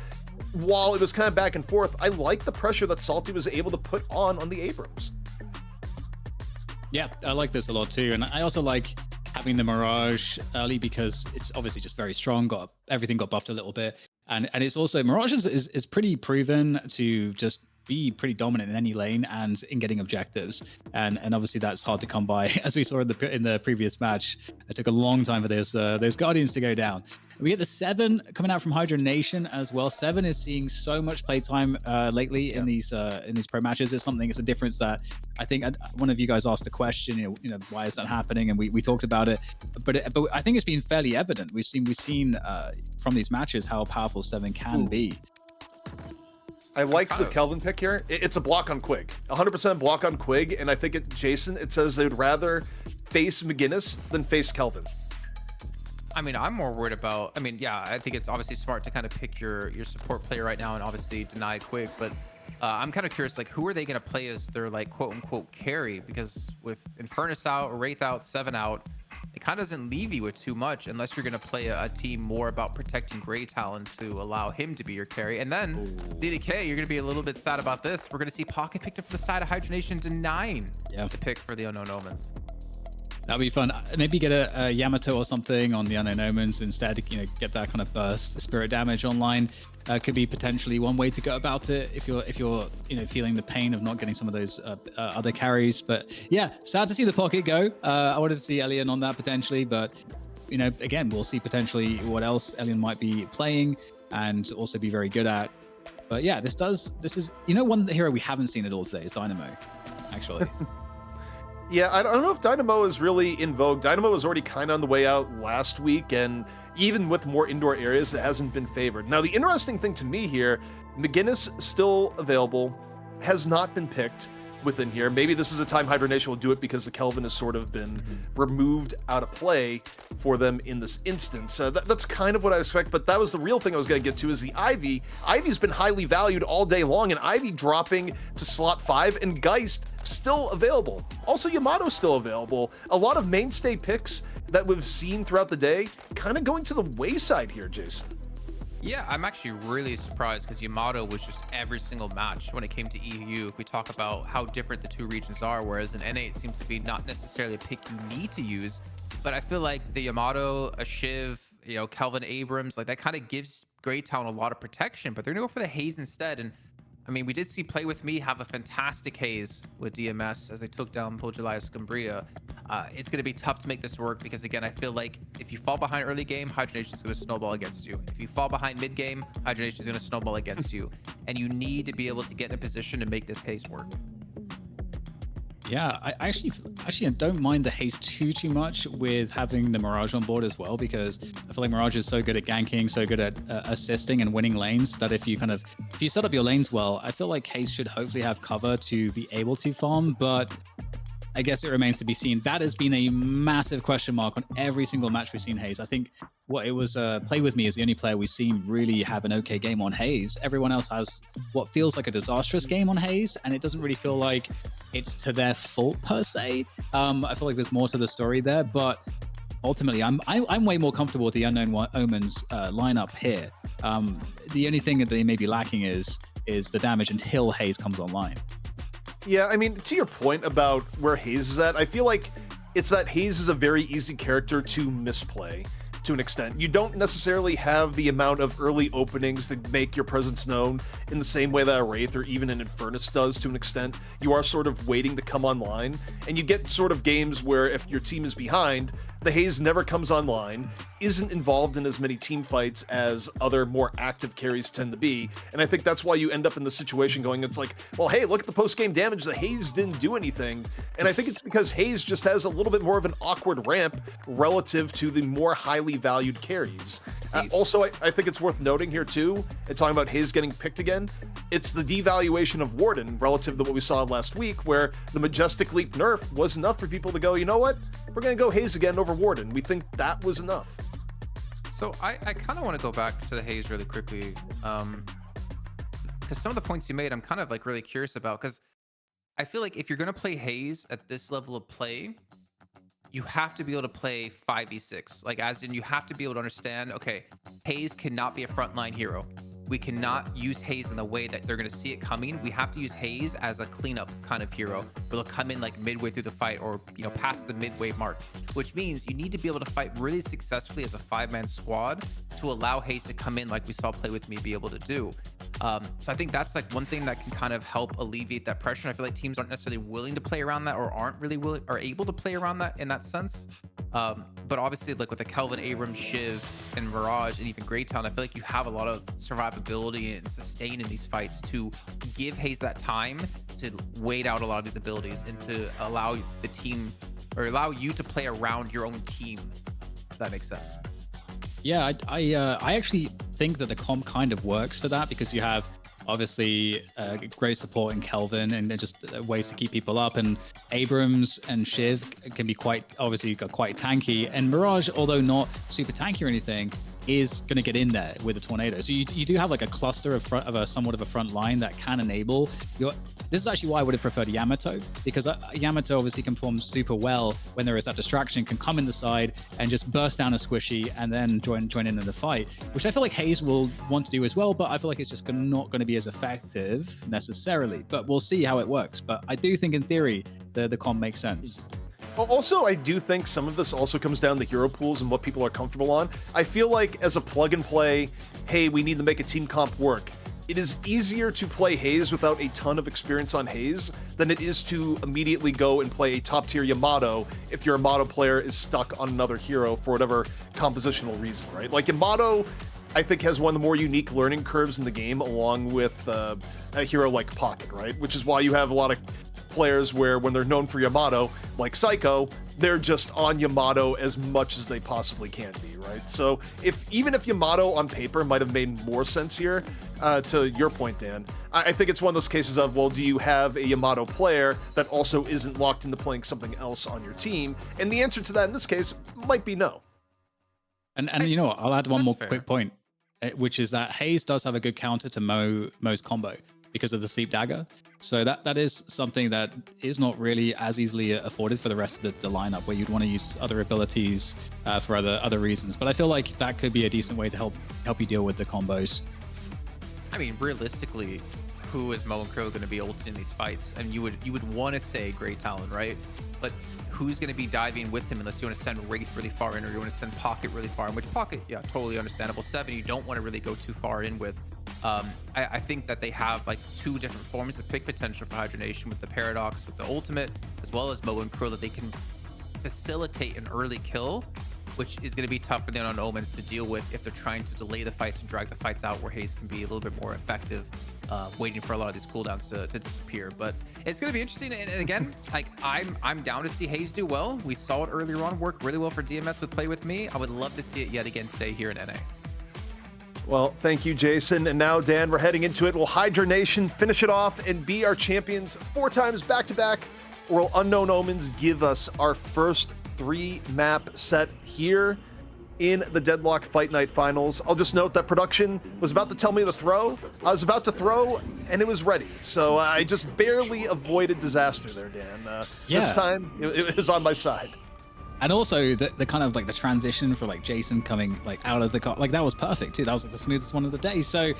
while it was kind of back and forth, I like the pressure that Salty was able to put on the Abrams. Yeah, I like this a lot too. And I also like having the Mirage early because it's obviously just very strong, everything got buffed a little bit. And it's also, Mirage is pretty proven to just be pretty dominant in any lane and in getting objectives, and obviously that's hard to come by, as we saw in the previous match. It took a long time for those Guardians to go down. We get the 7 coming out from Hydra Nation as well. 7 is seeing so much playtime lately in these pro matches. It's a difference that I think one of you guys asked a question, you know, why is that happening, and we talked about it, but I think it's been fairly evident. We've seen from these matches how powerful 7 can be. I like the Kelvin pick here. It's a block on Quig, 100% block on Quig, and I think Jason, it says they would rather face McGinnis than face Kelvin. I mean, I'm more worried about, yeah, I think it's obviously smart to kind of pick your support player right now and obviously deny Quig, but I'm kind of curious, like, who are they going to play as their, like, quote-unquote carry? Because with Infernus out, Wraith out, 7 out, it kind of doesn't leave you with too much unless you're going to play a team more about protecting Grey Talon to allow him to be your carry. And then, DDK, you're going to be a little bit sad about this. We're going to see Pocket picked up for the side of Hydra Nation, denying the pick for the Unknown Omens. That'd be fun. Maybe get a Yamato or something on the Unknown Omens instead, you know, get that kind of burst spirit damage online. Could be potentially one way to go about it if you're you know, feeling the pain of not getting some of those other carries. But yeah, sad to see the Pocket go. I wanted to see Elian on that potentially, but you know, again, we'll see potentially what else Elian might be playing and also be very good at. But yeah, this is, you know, one hero we haven't seen at all today is Dynamo, actually. Yeah, I don't know if Dynamo is really in vogue. Dynamo was already kind of on the way out last week, and even with more indoor areas, it hasn't been favored. Now, the interesting thing to me here, McGinnis still available, has not been picked within here. Maybe this is a time Hydra Nation will do it because the Kelvin has sort of been removed out of play for them in this instance. That's kind of what I expect, but that was the real thing I was going to get to, is the Ivy. Ivy's been highly valued all day long, and Ivy dropping to slot 5, and Geist still available. Also, Yamato still available. A lot of mainstay picks that we've seen throughout the day kind of going to the wayside here, Jason. Yeah, I'm actually really surprised because Yamato was just every single match when it came to EU. If we talk about how different the two regions are, whereas in NA it seems to be not necessarily a pick you need to use, but I feel like the Yamato, a Shiv, you know, Kelvin Abrams, like that kind of gives Grey Talon a lot of protection, but they're gonna go for the Haze instead. And I mean, we did see Play With Me have a fantastic Haze with DMS as they took down Pojaliah Scumbria. It's going to be tough to make this work because, again, I feel like if you fall behind early game, Hydra Nation is going to snowball against you. If you fall behind mid game, Hydra Nation is going to snowball against you. And you need to be able to get in a position to make this Haze work. Yeah, I actually don't mind the haste too much with having the Mirage on board as well, because I feel like Mirage is so good at ganking, so good at assisting and winning lanes, that if you set up your lanes well, I feel like haste should hopefully have cover to be able to farm. But I guess it remains to be seen. That has been a massive question mark on every single match we've seen Haze. I think Play With Me is the only player we've seen really have an okay game on Haze. Everyone else has what feels like a disastrous game on Haze, and it doesn't really feel like it's to their fault per se. I feel like there's more to the story there, but ultimately I'm way more comfortable with the Unknown Omens lineup here. The only thing that they may be lacking is the damage until Haze comes online. Yeah, I mean, to your point about where Haze is at, I feel like it's that Haze is a very easy character to misplay to an extent. You don't necessarily have the amount of early openings to make your presence known in the same way that a Wraith or even an Infernus does to an extent. You are sort of waiting to come online, and you get sort of games where if your team is behind, the Haze never comes online, isn't involved in as many team fights as other more active carries tend to be, and I think that's why you end up in the situation going, it's like, well, hey, look at the post-game damage, the Haze didn't do anything, and I think it's because Haze just has a little bit more of an awkward ramp relative to the more highly valued carries. Also, I think it's worth noting here too, and talking about Haze getting picked again, it's the devaluation of Warden relative to what we saw last week, where the Majestic Leap nerf was enough for people to go, you know what, we're going to go Haze again over Warden. We think that was enough. So I kind of want to go back to the Haze really quickly, because some of the points you made, I'm kind of like really curious about, because I feel like if you're going to play Haze at this level of play, you have to be able to play 5v6. Like, as in, you have to be able to understand, okay, Haze cannot be a frontline hero. We cannot use Haze in the way that they're going to see it coming. We have to use Haze as a cleanup kind of hero, where they'll come in like midway through the fight, or past the midway mark, which means you need to be able to fight really successfully as a 5-man squad to allow Haze to come in like we saw Play With Me be able to do. So I think that's like one thing that can kind of help alleviate that pressure. And I feel like teams aren't necessarily willing to play around that, or aren't really willing or able to play around that in that sense. But obviously, like with the Kelvin, Abrams, Shiv, and Mirage, and even Greytown, I feel like you have a lot of survivability and sustain in these fights to give Haze that time to wait out a lot of these abilities and to allow the team, or allow you to play around your own team, if that makes sense. Yeah, I actually think that the comp kind of works for that, because you have obviously great support in Kelvin and just ways to keep people up, and Abrams and Shiv can be quite tanky, and Mirage, although not super tanky or anything, is going to get in there with a tornado. So you do have like a cluster of somewhat of a front line that can enable your. This is actually why I would have preferred Yamato, because Yamato obviously can perform super well when there is that distraction, can come in the side and just burst down a squishy and then join in the fight, which I feel like Haze will want to do as well, but I feel like it's just not going to be as effective necessarily. But we'll see how it works. But I do think in theory the comp makes sense. Also, I do think some of this also comes down to hero pools and what people are comfortable on. I feel like as a plug and play, hey, we need to make a team comp work, it is easier to play Haze without a ton of experience on Haze than it is to immediately go and play a top tier Yamato if your Yamato player is stuck on another hero for whatever compositional reason, right? Like Yamato, I think, has one of the more unique learning curves in the game, along with a hero like Pocket, right? Which is why you have a lot of players where when they're known for Yamato, like Psycho, they're just on Yamato as much as they possibly can be, right? So even if Yamato on paper might have made more sense here, to your point, Dan, I think it's one of those cases of, well, do you have a Yamato player that also isn't locked into playing something else on your team? And the answer to that in this case might be no. And you know what, I'll add one more quick point, which is that Haze does have a good counter to Mo's combo because of the Sleep Dagger. So that is something that is not really as easily afforded for the rest of the lineup, where you'd want to use other abilities for other reasons. But I feel like that could be a decent way to help you deal with the combos. I mean, realistically, who is Mo and Crow going to be ulting in these fights? And you would want to say Great Talon, right? But who's going to be diving with him unless you want to send Wraith really far in, or you want to send Pocket really far in? Which Pocket, yeah, totally understandable. 7, you don't want to really go too far in with. I think that they have like 2 different forms of pick potential for Hydra Nation, with the Paradox, with the ultimate, as well as Mo and Crow, that they can facilitate an early kill, which is going to be tough for them on Omens to deal with if they're trying to delay the fight, to drag the fights out, where Haze can be a little bit more effective, waiting for a lot of these cooldowns to disappear. But it's going to be interesting. And again, like I'm down to see Haze do well. We saw it earlier on work really well for DMS with Play With Me. I would love to see it yet again today here in NA. Well, thank you, Jason. And now, Dan, we're heading into it. Will Hydra Nation finish it off and be our champions 4 times back-to-back? Or will Unknown Omens give us our first 3-map set here in the Deadlock Fight Night Finals? I'll just note that production was about to tell me to throw. I was about to throw, and it was ready. So I just barely avoided disaster there, Dan. This time, it was on my side. And also the kind of like the transition for like Jason coming like out of the car, like that was perfect too. That was like the smoothest one of the day. So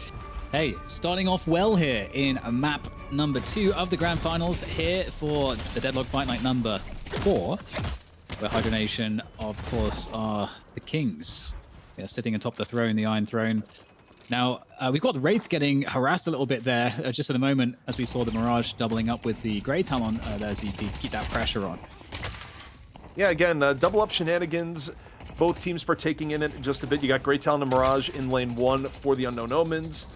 hey, starting off well here in map number 2 of the grand finals here for the Deadlock Fight Night number 4, where Hydra Nation, of course, are the kings. Yeah, sitting atop the throne, the Iron Throne. Now, we've got the Wraith getting harassed a little bit there, just for the moment, as we saw the Mirage doubling up with the Grey Talon there, ZP, to keep that pressure on. Yeah, again, double up shenanigans. Both teams partaking in it just a bit. You got Grey Talon and Mirage in lane 1 for the Unknown Omens.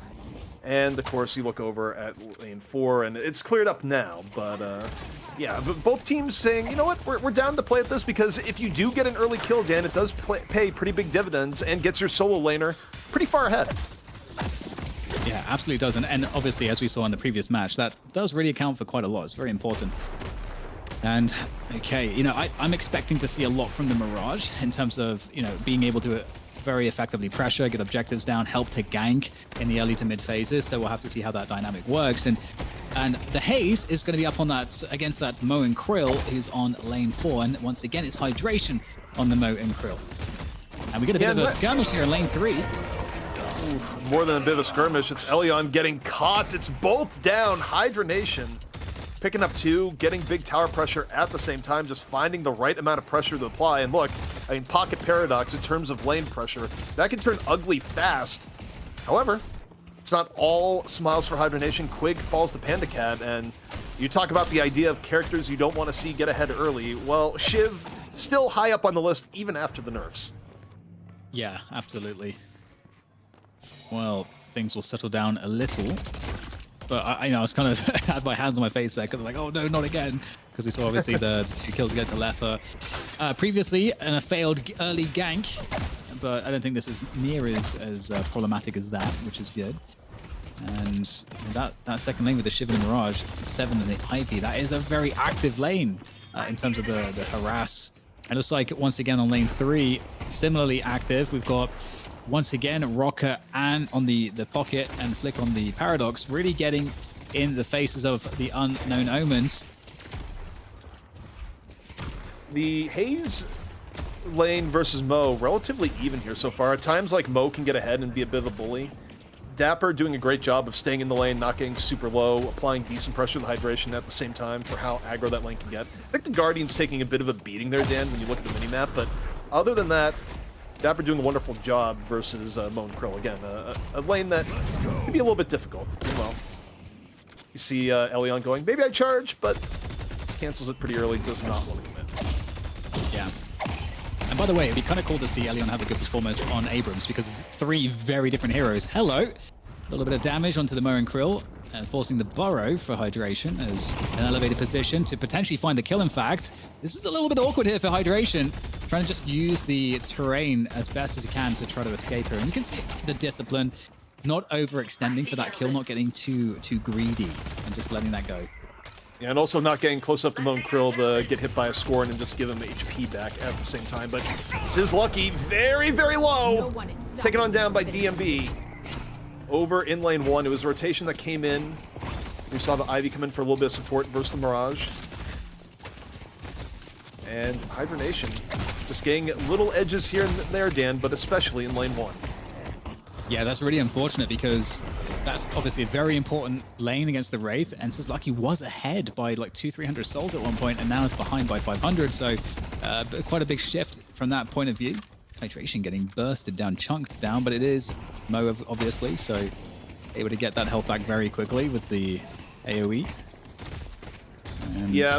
And, of course, you look over at lane 4, and it's cleared up now. But, yeah, but both teams saying, you know what, we're down to play at this, because if you do get an early kill, Dan, it does pay pretty big dividends and gets your solo laner pretty far ahead. Yeah, absolutely does. And obviously, as we saw in the previous match, that does really account for quite a lot. It's very important. And, okay, you know, I'm expecting to see a lot from the Mirage in terms of, you know, being able to very effectively pressure, get objectives down, help to gank in the early to mid phases. So we'll have to see how that dynamic works. And the Haze is going to be up on that against that Mo and Krill, who's on lane 4. And once again, it's Hydration on the Mo and Krill. And we get a bit of a skirmish here in lane 3. Ooh, more than a bit of a skirmish. It's Elion getting caught. It's both down. Hydra Nation picking up 2, getting big tower pressure at the same time, just finding the right amount of pressure to apply. And look, I mean, Pocket Paradox in terms of lane pressure, that can turn ugly fast. However, it's not all smiles for Hydra Nation. Quig falls to Panda Cat, and you talk about the idea of characters you don't want to see get ahead early. Well, Shiv still high up on the list even after the nerfs. Yeah, absolutely. Well, things will settle down a little. But I know I was kind of had my hands on my face there because I'm like, oh no, not again. Because we saw obviously the 2 kills go to Lefa previously and a failed early gank. But I don't think this is near as problematic as that, which is good. And that second lane with the Shiv and the Mirage, 7 and the Ivy, that is a very active lane in terms of the harass. And it's like once again on lane 3, similarly active. We've got once again Rocker and on the Pocket and Flick on the Paradox, really getting in the faces of the Unknown Omens. The Haze lane versus Mo, relatively even here so far. At times, like, Mo can get ahead and be a bit of a bully. Dapper doing a great job of staying in the lane, not getting super low, applying decent pressure to Hydration at the same time for how aggro that lane can get. I think the Guardian's taking a bit of a beating there, Dan, when you look at the minimap, but other than that, Dapper doing a wonderful job versus Mo and Krill. Again, a lane that can be a little bit difficult. Well, you see Elion going, maybe I charge, but cancels it pretty early, does not want to commit. Yeah. And by the way, it'd be kind of cool to see Elion have a good performance on Abrams because of 3 very different heroes. Hello! A little bit of damage onto the Mo and Krill, and forcing the Burrow for Hydration as an elevated position to potentially find the kill. In fact, this is a little bit awkward here for Hydration, trying to just use the terrain as best as he can to try to escape her. And you can see the discipline, not overextending for that kill, not getting too greedy, and just letting that go. Yeah, and also not getting close enough to Mo and Krill to get hit by a Scorn and just give him HP back at the same time. But Sizlucky, very, very low, taken on down by DMB. Over in lane 1, it was a rotation that came in. We saw the Ivy come in for a little bit of support versus the Mirage. And Hydra Nation just getting little edges here and there, Dan, but especially in lane 1. Yeah, that's really unfortunate because that's obviously a very important lane against the Wraith, and Sizlucky was ahead by like 200-300 souls at one point, and now it's behind by 500, so quite a big shift from that point of view. Hydration getting bursted down, chunked down, but it is Mo, obviously, so able to get that health back very quickly with the AoE. And yeah,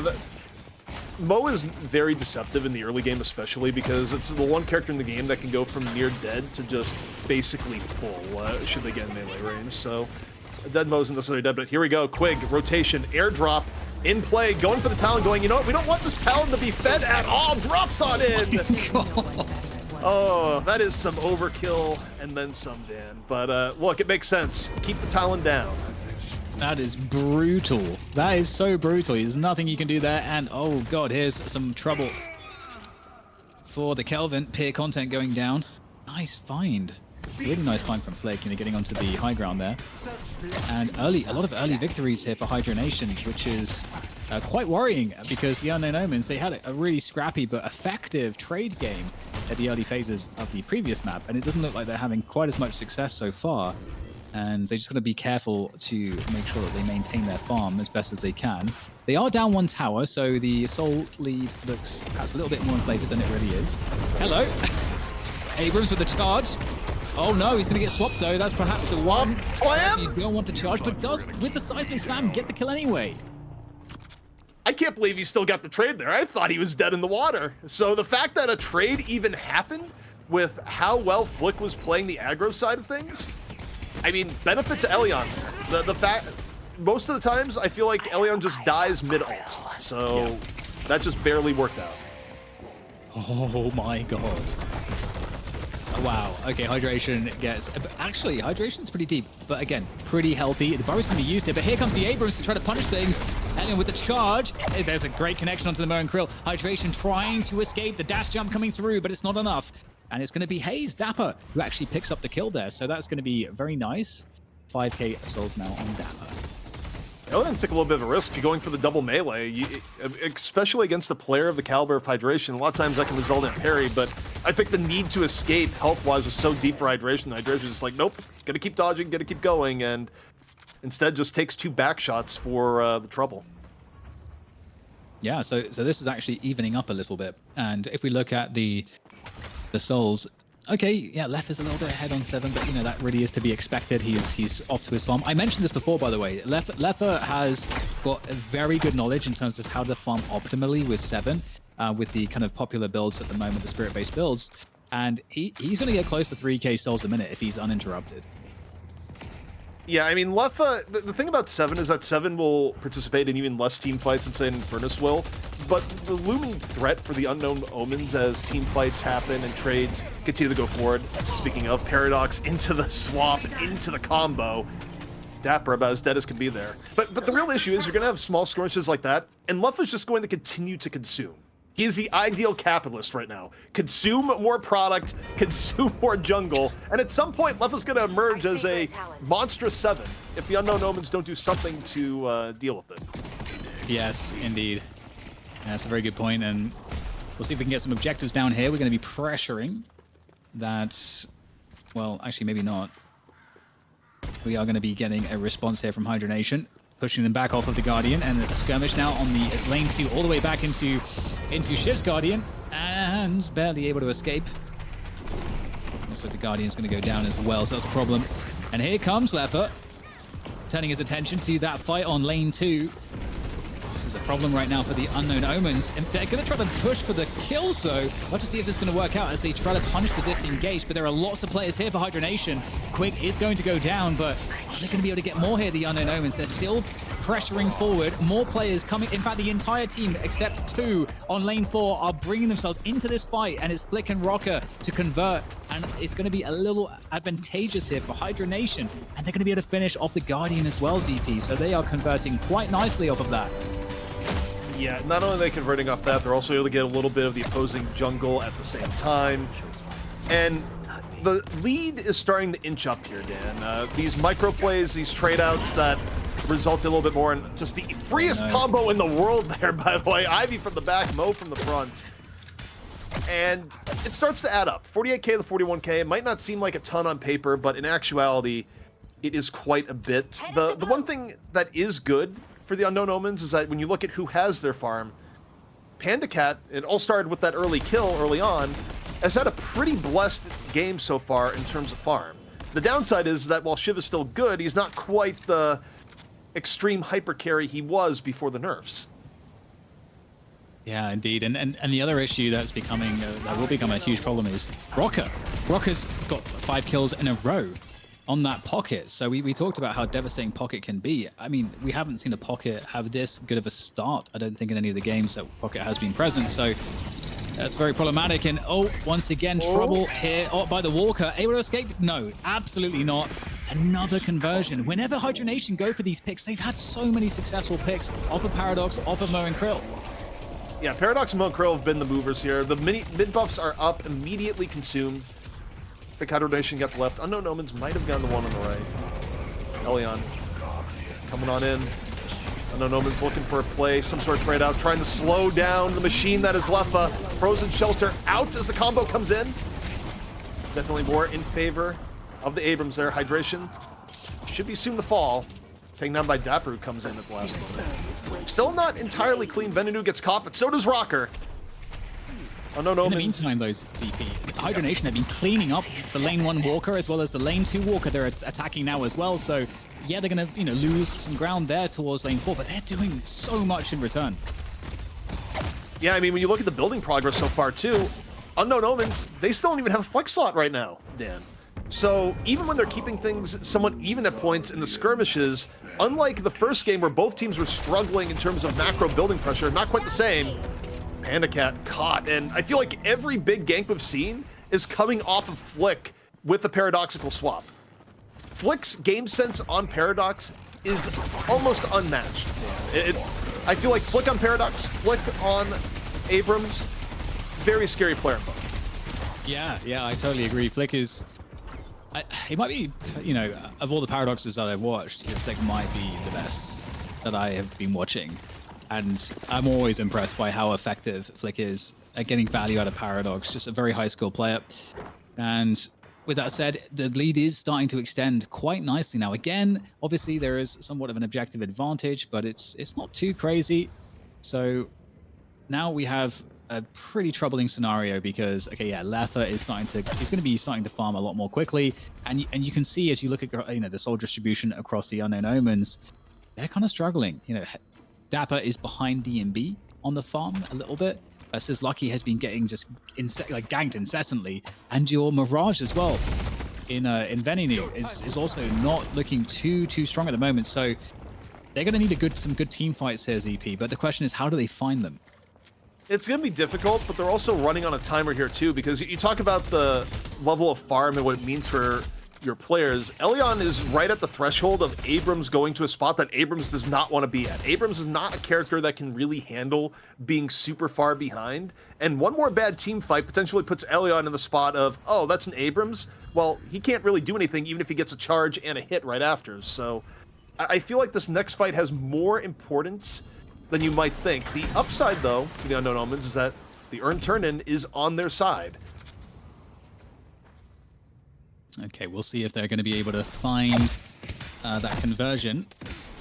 Mo is very deceptive in the early game, especially because it's the one character in the game that can go from near dead to just basically full, should they get in melee range. So, dead Mo isn't necessarily dead, but here we go. Quig, rotation, airdrop, in play, going for the Talon, going, you know what, we don't want this Talon to be fed at all, drops on in! Oh, that is some overkill and then some, Dan. But look, it makes sense. Keep the Talon down. That is brutal. That is so brutal. There's nothing you can do there. And oh god, here's some trouble for the Kelvin. Peer content going down. Nice find. Really nice find from Flick, you know, getting onto the high ground there. And a lot of early victories here for Hydra Nation, which is quite worrying because the Unknown Omens, they had a really scrappy but effective trade game at the early phases of the previous map, and it doesn't look like they're having quite as much success so far. And they just got to be careful to make sure that they maintain their farm as best as they can. They are down one tower, so the Soul lead looks perhaps a little bit more inflated than it really is. Hello. Abrams with the charge. Oh no, he's going to get swapped though. That's perhaps the one. Slam! You don't want to charge, but does, with the seismic slam, get the kill anyway. I can't believe he still got the trade there. I thought he was dead in the water. So the fact that a trade even happened with how well Flick was playing the aggro side of things, I mean, benefit to Elion. The fact, most of the times, I feel like Elion just dies mid-ult. So that just barely worked out. Oh my god. Oh, wow. Okay, Hydration gets... Actually, Hydration's pretty deep, but again, pretty healthy. The Burrow's going to be used here, but here comes the Abrams to try to punish things. Elion with the charge. There's a great connection onto the Mo and Krill. Hydration trying to escape. The dash jump coming through, but it's not enough. And it's going to be Hayes Dapper who actually picks up the kill there. So that's going to be very nice. 5k souls now on Dapper. Elion took a little bit of a risk going for the double melee, especially against a player of the caliber of Hydration. A lot of times that can result in a parry, but I think the need to escape health-wise was so deep for Hydration. Hydration was just like, nope, gotta keep dodging, gotta keep going, and instead just takes 2 back shots for the trouble. Yeah, so this is actually evening up a little bit. And if we look at the souls, okay, yeah, Left is a little bit ahead on 7, but you know that really is to be expected. He's off to his farm. I mentioned this before, by the way. Leffer has got a very good knowledge in terms of how to farm optimally with 7, with the kind of popular builds at the moment, the spirit-based builds, and he's going to get close to 3k souls a minute if he's uninterrupted. Yeah, I mean, Leffa, the thing about 7 is that 7 will participate in even less team fights than, say, Infernus will, but the looming threat for the Unknown Omens as team fights happen and trades continue to go forward, speaking of Paradox into the swap, into the combo, Dapper about as dead as can be there. But the real issue is you're going to have small skirmishes like that, and Leffa's just going to continue to consume. He is the ideal capitalist right now. Consume more product, consume more jungle, and at some point, Leffa's going to emerge as a monstrous 7 if the Unknown Omens don't do something to deal with it. Yes, indeed. That's a very good point, and we'll see if we can get some objectives down here. We're going to be pressuring that... Well, actually, maybe not. We are going to be getting a response here from Hydra Nation, pushing them back off of the Guardian, and a skirmish now on the lane 2 all the way back into Shiv's Guardian, and barely able to escape. Looks like the Guardian's going to go down as well, so that's a problem. And here comes Leffer, turning his attention to that fight on lane 2. This is a problem right now for the Unknown Omens, and they're going to try to push for the kills, though. We'll have to see if this is going to work out as they try to punish the disengage, but there are lots of players here for Hydra Nation. Quick is going to go down, but are they going to be able to get more here, the Unknown Omens? They're still pressuring forward. More players coming. In fact, the entire team, except 2 on lane 4, are bringing themselves into this fight, and it's Flick and Rocker to convert, and it's going to be a little advantageous here for Hydra Nation, and they're going to be able to finish off the Guardian as well, ZP, so they are converting quite nicely off of that. Yeah, not only are they converting off that, they're also able to get a little bit of the opposing jungle at the same time. And the lead is starting to inch up here, Dan. These micro plays, these trade outs that result in a little bit more, and just the freest combo in the world there, by the way. Ivy from the back, Mo from the front. And it starts to add up. 48k to 41k, it might not seem like a ton on paper, but in actuality, it is quite a bit. The one thing that is good for the Unknown Omens is that when you look at who has their farm, Panda Cat, it all started with that early kill early on, has had a pretty blessed game so far in terms of farm. The downside is that while Shiv is still good, he's not quite the extreme hyper carry he was before the nerfs. Yeah, indeed. And the other issue that's becoming, that will become a huge problem is Rocker. Rocker's got 5 kills in a row on that Pocket. So we talked about how devastating Pocket can be. I mean, we haven't seen a Pocket have this good of a start, I don't think, in any of the games that Pocket has been present. So that's very problematic. And once again, trouble here by the Walker. Able to escape? No, absolutely not. Another conversion. Whenever Hydra Nation go for these picks, they've had so many successful picks off of Paradox, off of Mo and Krill. Yeah, Paradox and Mo and Krill have been the movers here. The mid buffs are up, immediately consumed. I think Hydra Nation got the left. Unknown Omens might have gotten the one on the right. Elion coming on in. Unknown Omens looking for a play, some sort of trade out, trying to slow down the machine that is Leffa. Frozen Shelter out as the combo comes in. Definitely more in favor of the Abrams there. Hydration should be soon to fall. Taken down by Dapper, who comes in at the last moment. Still not entirely clean. Venenu gets caught, but so does Rocker. Unknown In the Omens. meantime, those TP, Hydra Nation have been cleaning up the lane 1 Walker as well as the lane 2 Walker. They're attacking now as well. So yeah, they're gonna lose some ground there towards lane 4, but they're doing so much in return. Yeah, I mean, when you look at the building progress so far too, Unknown Omens, they still don't even have a flex slot right now, Dan. So even when they're keeping things somewhat even at points in the skirmishes, unlike the first game where both teams were struggling in terms of macro building pressure, not quite the same. Panda Cat caught, and I feel like every big gank we've seen is coming off of Flick with the paradoxical swap. Flick's game sense on Paradox is almost unmatched. I feel like Flick on Paradox, Flick on Abrams, very scary player mode. Yeah, I totally agree. Flick is... he might be, of all the Paradoxes that I've watched, Flick might be the best that I have been watching. And I'm always impressed by how effective Flick is at getting value out of Paradox. Just a very high skill player. And with that said, the lead is starting to extend quite nicely now. Again, obviously there is somewhat of an objective advantage, but it's not too crazy. So now we have a pretty troubling scenario because, okay, yeah, Leffa is he's going to be starting to farm a lot more quickly. And you can see as you look at the soul distribution across the Unknown Omens, they're kind of struggling. Dapper is behind DMB on the farm a little bit. Lucky has been getting just ganked incessantly, and your Mirage as well in Venenu is also not looking too strong at the moment. So they're going to need some good team fights here, ZP. But the question is, how do they find them? It's going to be difficult, but they're also running on a timer here too, because you talk about the level of farm and what it means for your players. Elion is right at the threshold of Abrams going to a spot that Abrams does not want to be at. Abrams is not a character that can really handle being super far behind, and one more bad team fight potentially puts Elion in the spot of, oh, that's an Abrams? Well, he can't really do anything even if he gets a charge and a hit right after. So I feel like this next fight has more importance than you might think. The upside, though, for the Unknown Omens is that the Urn Turn-In is on their side. Okay, we'll see if they're going to be able to find that conversion.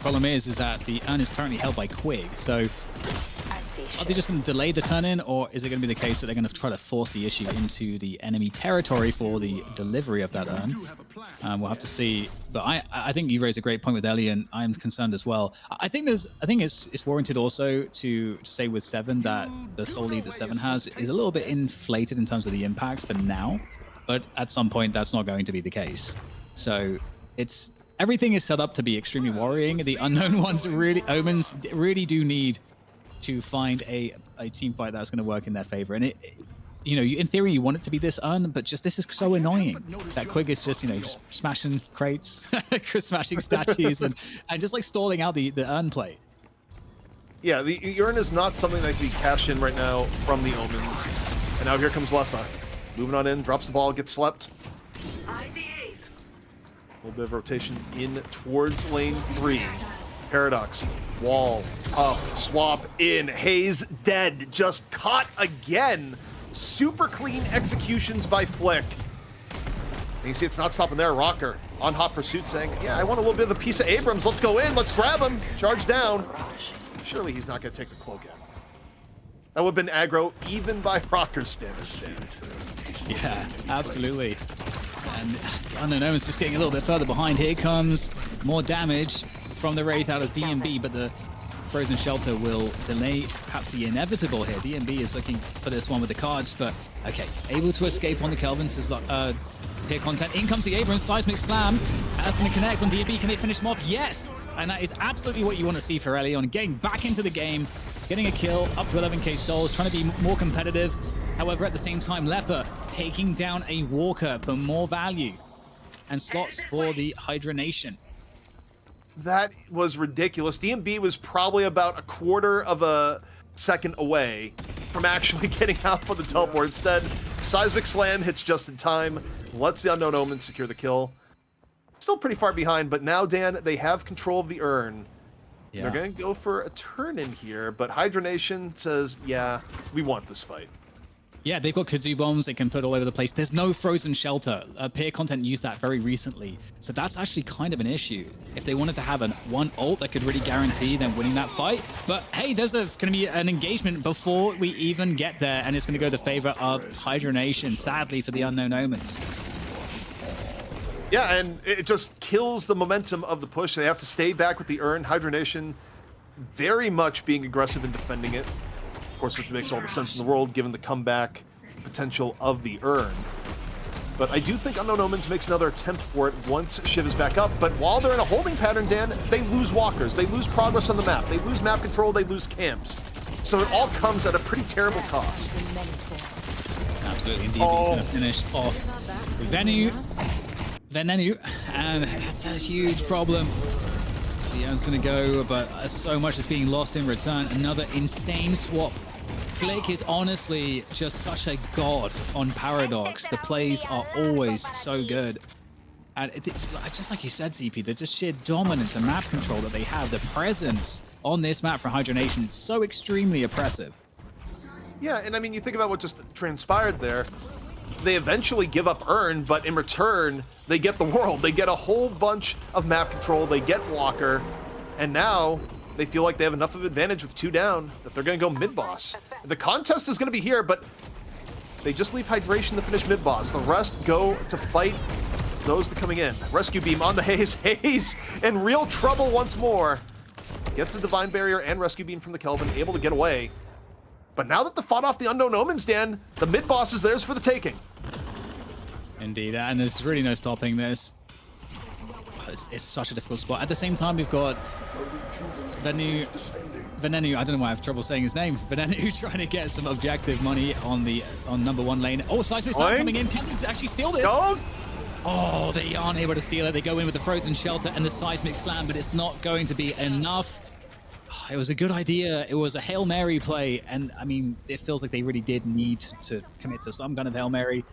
Problem is that the urn is currently held by Quig, so are they just going to delay the turn-in, or is it going to be the case that they're going to try to force the issue into the enemy territory for the delivery of that urn? We'll have to see, but I think you raised a great point with Elian. I'm concerned as well. I think it's warranted also to say with Seven that the soul lead that Seven has is a little bit inflated in terms of the impact for now. But at some point, that's not going to be the case. So everything is set up to be extremely worrying. The Unknown Ones Omens really do need to find a team fight that's going to work in their favor. And in theory, you want it to be this urn, but this is so annoying that Quig is just smashing crates, smashing statues, and just stalling out the urn play. Yeah, the urn is not something that can be cashed in right now from the Omens. And now here comes Leffa. Moving on in, drops the ball, gets slept. A little bit of rotation in towards lane 3. Paradox, wall, up, swap in. Haze dead, just caught again. Super clean executions by Flick. And you see it's not stopping there. Rocker on hot pursuit saying, yeah, I want a little bit of a piece of Abrams. Let's go in, let's grab him. Charge down. Surely he's not going to take the cloak out. That would have been aggro even by Rocker's standards. Yeah, absolutely. And Unknown Omens just getting a little bit further behind. Here comes more damage from the Wraith out of DMB, but the Frozen Shelter will delay perhaps the inevitable here. DMB is looking for this one with the cards, but okay, able to escape on the Kelvins. Peer content. In comes the Abrams. Seismic Slam. That's going to connect on DMB. Can they finish him off? Yes! And that is absolutely what you want to see for Elion. Getting back into the game, getting a kill, up to 11k souls, trying to be more competitive. However, at the same time, Leffa taking down a Walker for more value and slots for the Hydra Nation. That was ridiculous. DMB was probably about a quarter of a second away from actually getting out for the teleport. Instead, Seismic Slam hits just in time, lets the Unknown Omen secure the kill. Still pretty far behind, but now, Dan, they have control of the urn. They're going to go for a turn in here, but Hydra Nation says, yeah, we want this fight. Yeah, they've got kudzu bombs they can put all over the place. There's no frozen shelter. Peer content used that very recently. So that's actually kind of an issue. If they wanted to have one ult that could really guarantee them winning that fight. But hey, there's going to be an engagement before we even get there. And it's going to go the favor of Hydra Nation, sadly, for the unknown Omens. Yeah, and it just kills the momentum of the push. They have to stay back with the urn. Hydra Nation very much being aggressive in defending it. Of course, which makes all the sense in the world given the comeback potential of the urn. But I do think Unknown Omens makes another attempt for it once Shiv is back up. But while they're in a holding pattern, Dan, they lose walkers. They lose progress on the map. They lose map control. They lose camps. So it all comes at a pretty terrible cost. Absolutely, indeed. He's going to finish off Venenu, and that's a huge problem. Leon's going to go, but so much is being lost in return. Another insane swap. Flick is honestly just such a god on Paradox. The plays are always so good. And just like you said, CP, the just sheer dominance and map control that they have, the presence on this map for Hydra Nation is so extremely oppressive. Yeah, and I mean, you think about what just transpired there. They eventually give up Urn, but in return, they get the world. They get a whole bunch of map control. They get Walker, and now they feel like they have enough of advantage with 2 down that they're going to go mid-boss. The contest is going to be here, but they just leave Hydration to finish mid-boss. The rest go to fight those that are coming in. Rescue Beam on the Haze. Haze in real trouble once more. Gets the Divine Barrier and Rescue Beam from the Kelvin, able to get away. But now that they fought off the Unknown Omens, Dan, the mid-boss is theirs for the taking. Indeed, and there's really no stopping this. It's such a difficult spot. At the same time, we've got Venenu, I don't know why I have trouble saying his name. Venenu trying to get some objective money on number 1 lane. Oh, Seismic Slam coming in. Can they actually steal this? Oh, they aren't able to steal it. They go in with the Frozen Shelter and the Seismic Slam, but it's not going to be enough. It was a good idea. It was a Hail Mary play, and I mean, it feels like they really did need to commit to some kind of Hail Mary.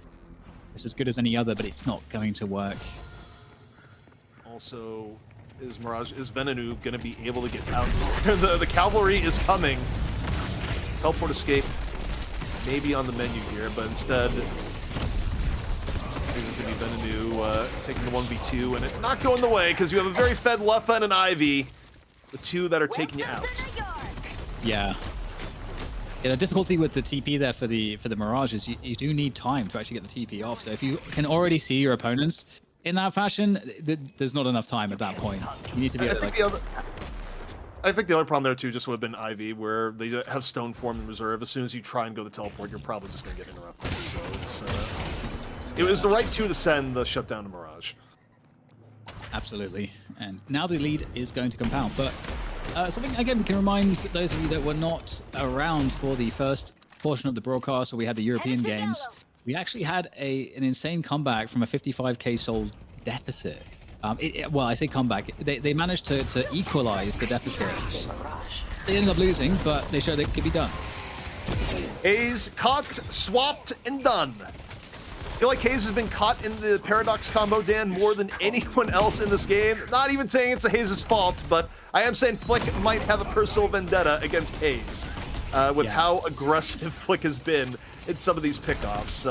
It's as good as any other, but it's not going to work. Also, is Venenu going to be able to get out? The cavalry is coming. Teleport escape maybe on the menu here, but instead, I think it's going to be Venenu taking the 1v2, and it not going the way because you have a very fed Leffa and an Ivy, the 2 that are taking you out. Yeah. Yeah, the difficulty with the TP there for the Mirage is you do need time to actually get the TP off. So if you can already see your opponents in that fashion, there's not enough time at that point. You need to be able to, I think the other problem there too just would have been Ivy, where they have Stone Form in reserve. As soon as you try and go to teleport, you're probably just going to get interrupted. So it was the right 2 to send the shutdown to Mirage. Absolutely. And now the lead is going to compound. But something, again, we can remind those of you that were not around for the first portion of the broadcast, where we had the European Games. We actually had an insane comeback from a 55k soul deficit. Well, I say comeback. They managed to equalize the deficit. They ended up losing, but they showed it could be done. Haze caught, swapped, and done. I feel like Haze has been caught in the Paradox combo, Dan, more than anyone else in this game. Not even saying it's Haze's fault, but I am saying Flick might have a personal vendetta against Haze with how aggressive Flick has been in some of these pickoffs.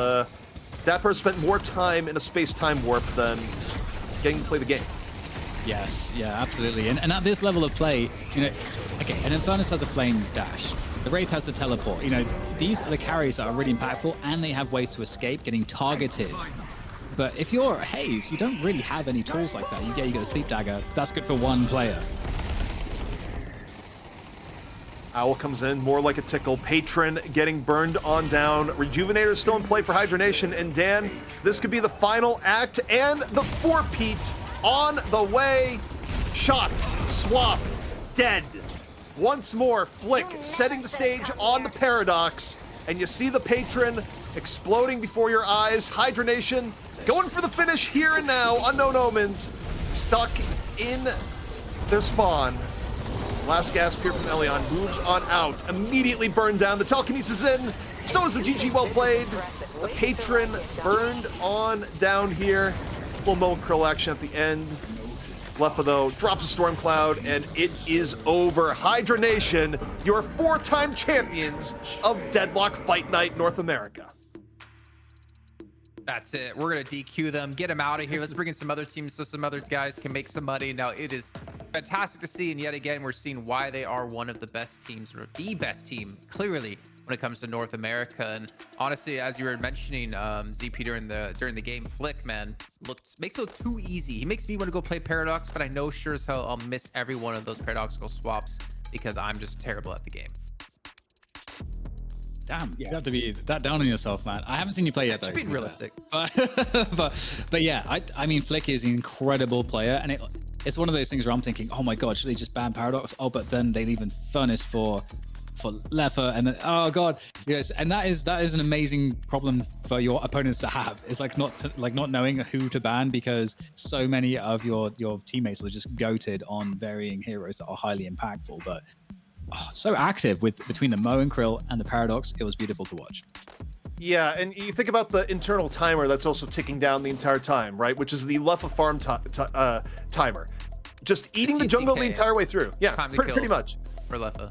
Dapper spent more time in a space-time warp than getting to play the game. Yes, yeah, absolutely. And at this level of play, you know, okay, an Infernus has a flame dash. The Wraith has a teleport. You know, these are the carries that are really impactful, and they have ways to escape getting targeted. But if you're Haze, you don't really have any tools like that. You get a Sleep Dagger. That's good for 1 player. Owl comes in, more like a tickle. Patron getting burned on down. Rejuvenator still in play for Hydra Nation. And Dan, this could be the final act and the 4-peat on the way. Shot, swap, dead. Once more, Flick setting the stage on the Paradox. And you see the Patron exploding before your eyes. Hydra Nation going for the finish here and now. Unknown Omens stuck in their spawn. Last gasp here from Elion, moves on out, immediately burned down. The telekinesis in, so is the GG well played. The Patron burned on down here. Little Mo Krill action at the end. Leffa, though, drops a Storm Cloud, and it is over. Hydra Nation, your 4-time champions of Deadlock Fight Night North America. That's it. We're going to DQ them, get them out of here. Let's bring in some other teams so some other guys can make some money. Now, it is fantastic to see, and yet again, we're seeing why they are one of the best teams, or the best team, clearly, when it comes to North America. And honestly, as you were mentioning, ZP during the game, Flick, man, makes it look too easy. He makes me want to go play Paradox, but I know sure as hell I'll miss every one of those paradoxical swaps because I'm just terrible at the game. Damn, you have to be that down on yourself, man. I haven't seen you play yet, though. Just being realistic. But yeah, I mean, Flick is an incredible player, and it's one of those things where I'm thinking, oh my god, should they just ban Paradox? Oh, but then they leave in Furnace for Leffa, and then oh god, yes, and that is an amazing problem for your opponents to have. It's like not knowing who to ban because so many of your teammates are just goated on varying heroes that are highly impactful, but. Oh, so active between the Mo and Krill and the Paradox. It was beautiful to watch. Yeah, and you think about the internal timer that's also ticking down the entire time, right? Which is the Leffa farm timer. Just eating the jungle the entire way through. Yeah, pretty much. For Leffa.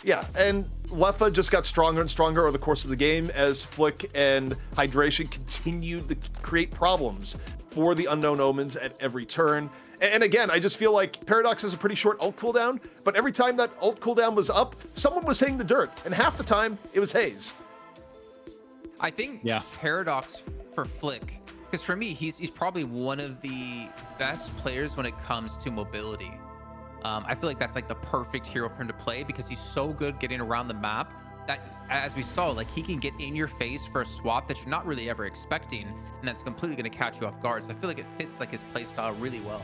Yeah, and Leffa just got stronger and stronger over the course of the game as Flick and Hydration continued to create problems for the unknown Omens at every turn. And again, I just feel like Paradox has a pretty short ult cooldown, but every time that ult cooldown was up, someone was hitting the dirt, and half the time, it was Haze. I think Paradox for Flick, because for me, he's probably one of the best players when it comes to mobility. I feel like that's like the perfect hero for him to play because he's so good getting around the map that, as we saw, like he can get in your face for a swap that you're not really ever expecting, and that's completely going to catch you off guard. So I feel like it fits like his playstyle really well.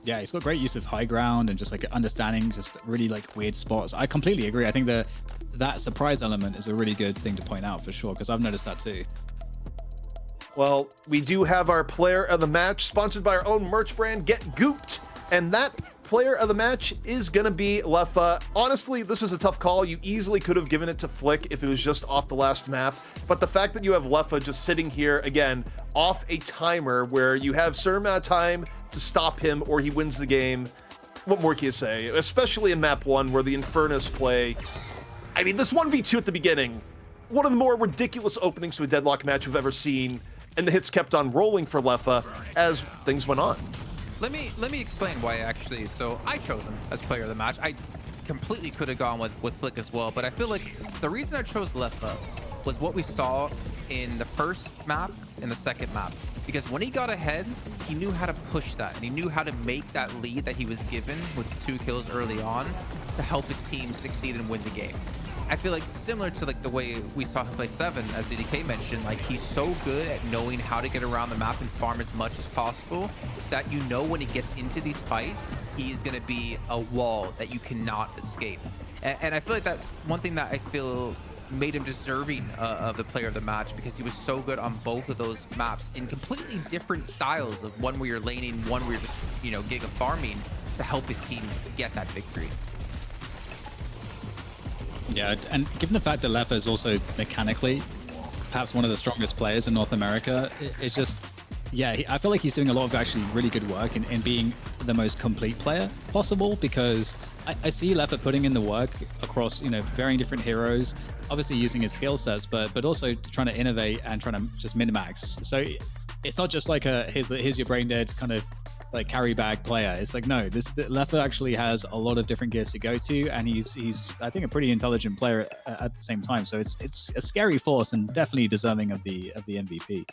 Yeah, he's got great use of high ground and just like understanding just really like weird spots. I completely agree. I think that surprise element is a really good thing to point out for sure, because I've noticed that too. Well, we do have our player of the match sponsored by our own merch brand, Get Gooped. And that player of the match is going to be Leffa. Honestly, this was a tough call. You easily could have given it to Flick if it was just off the last map. But the fact that you have Leffa just sitting here, again, off a timer where you have a certain amount of time to stop him or he wins the game, what more can you say? Especially in map 1 where the Infernus play. I mean, this 1v2 at the beginning, one of the more ridiculous openings to a Deadlock match we've ever seen. And the hits kept on rolling for Leffa as things went on. Let me explain why actually. So I chose him as player of the match. I completely could have gone with Flick as well, but I feel like the reason I chose Leffa was what we saw in the first map and the second map. Because when he got ahead, he knew how to push that, and he knew how to make that lead that he was given with 2 kills early on to help his team succeed and win the game. I feel like similar to like the way we saw him play 7, as DDK mentioned, like he's so good at knowing how to get around the map and farm as much as possible that you know when he gets into these fights, he's going to be a wall that you cannot escape. And I feel like that's one thing that I feel made him deserving of the player of the match, because he was so good on both of those maps in completely different styles of one where you're laning, one where you're just, you know, giga farming to help his team get that victory. Yeah, and given the fact that Leffa is also mechanically perhaps one of the strongest players in North America, it's just, yeah, I feel like he's doing a lot of actually really good work in being the most complete player possible, because I see Leffa putting in the work across, you know, varying different heroes, obviously using his skill sets, but also trying to innovate and trying to just min-max. So it's not just like here's your brain dead kind of like carry bag player. It's like, no, Leffa actually has a lot of different gears to go to, and he's I think a pretty intelligent player at the same time. So it's a scary force and definitely deserving of the MVP.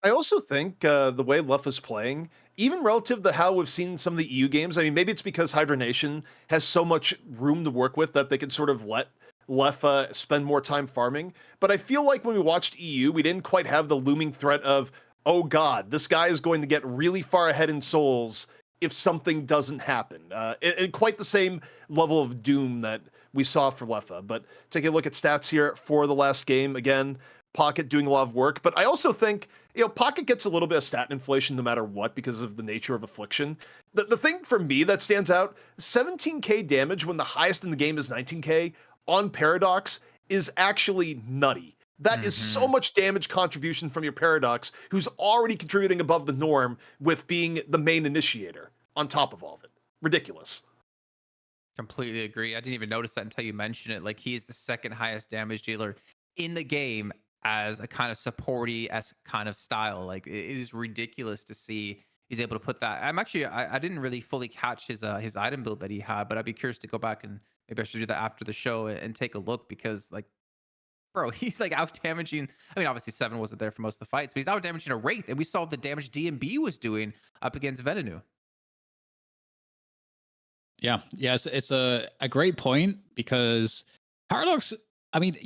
I also think the way Leffa's playing, even relative to how we've seen some of the EU games, I mean, maybe it's because Hydra Nation has so much room to work with that they can sort of let Leffa spend more time farming. But I feel like when we watched EU, we didn't quite have the looming threat of, oh god, this guy is going to get really far ahead in souls if something doesn't happen. And quite the same level of doom that we saw for Leffa. But take a look at stats here for the last game. Again, Pocket doing a lot of work. But I also think, you know, Pocket gets a little bit of stat inflation no matter what because of the nature of Affliction. The thing for me that stands out, 17k damage when the highest in the game is 19k on Paradox is actually nutty. That is so much damage contribution from your Paradox, who's already contributing above the norm with being the main initiator on top of all of it. Ridiculous. Completely agree. I didn't even notice that until you mentioned it. Like, he is the second highest damage dealer in the game as a kind of supporty as kind of style. Like, it is ridiculous to see he's able to put that. I'm actually I didn't really fully catch his item build that he had, but I'd be curious to go back and maybe I should do that after the show and take a look, because like, bro, he's like out damaging. I mean, obviously Seven wasn't there for most of the fights, but he's out damaging a Wraith, and we saw the damage DMB was doing up against Venenu. Yeah, yes, it's a great point, because Paradox, I mean,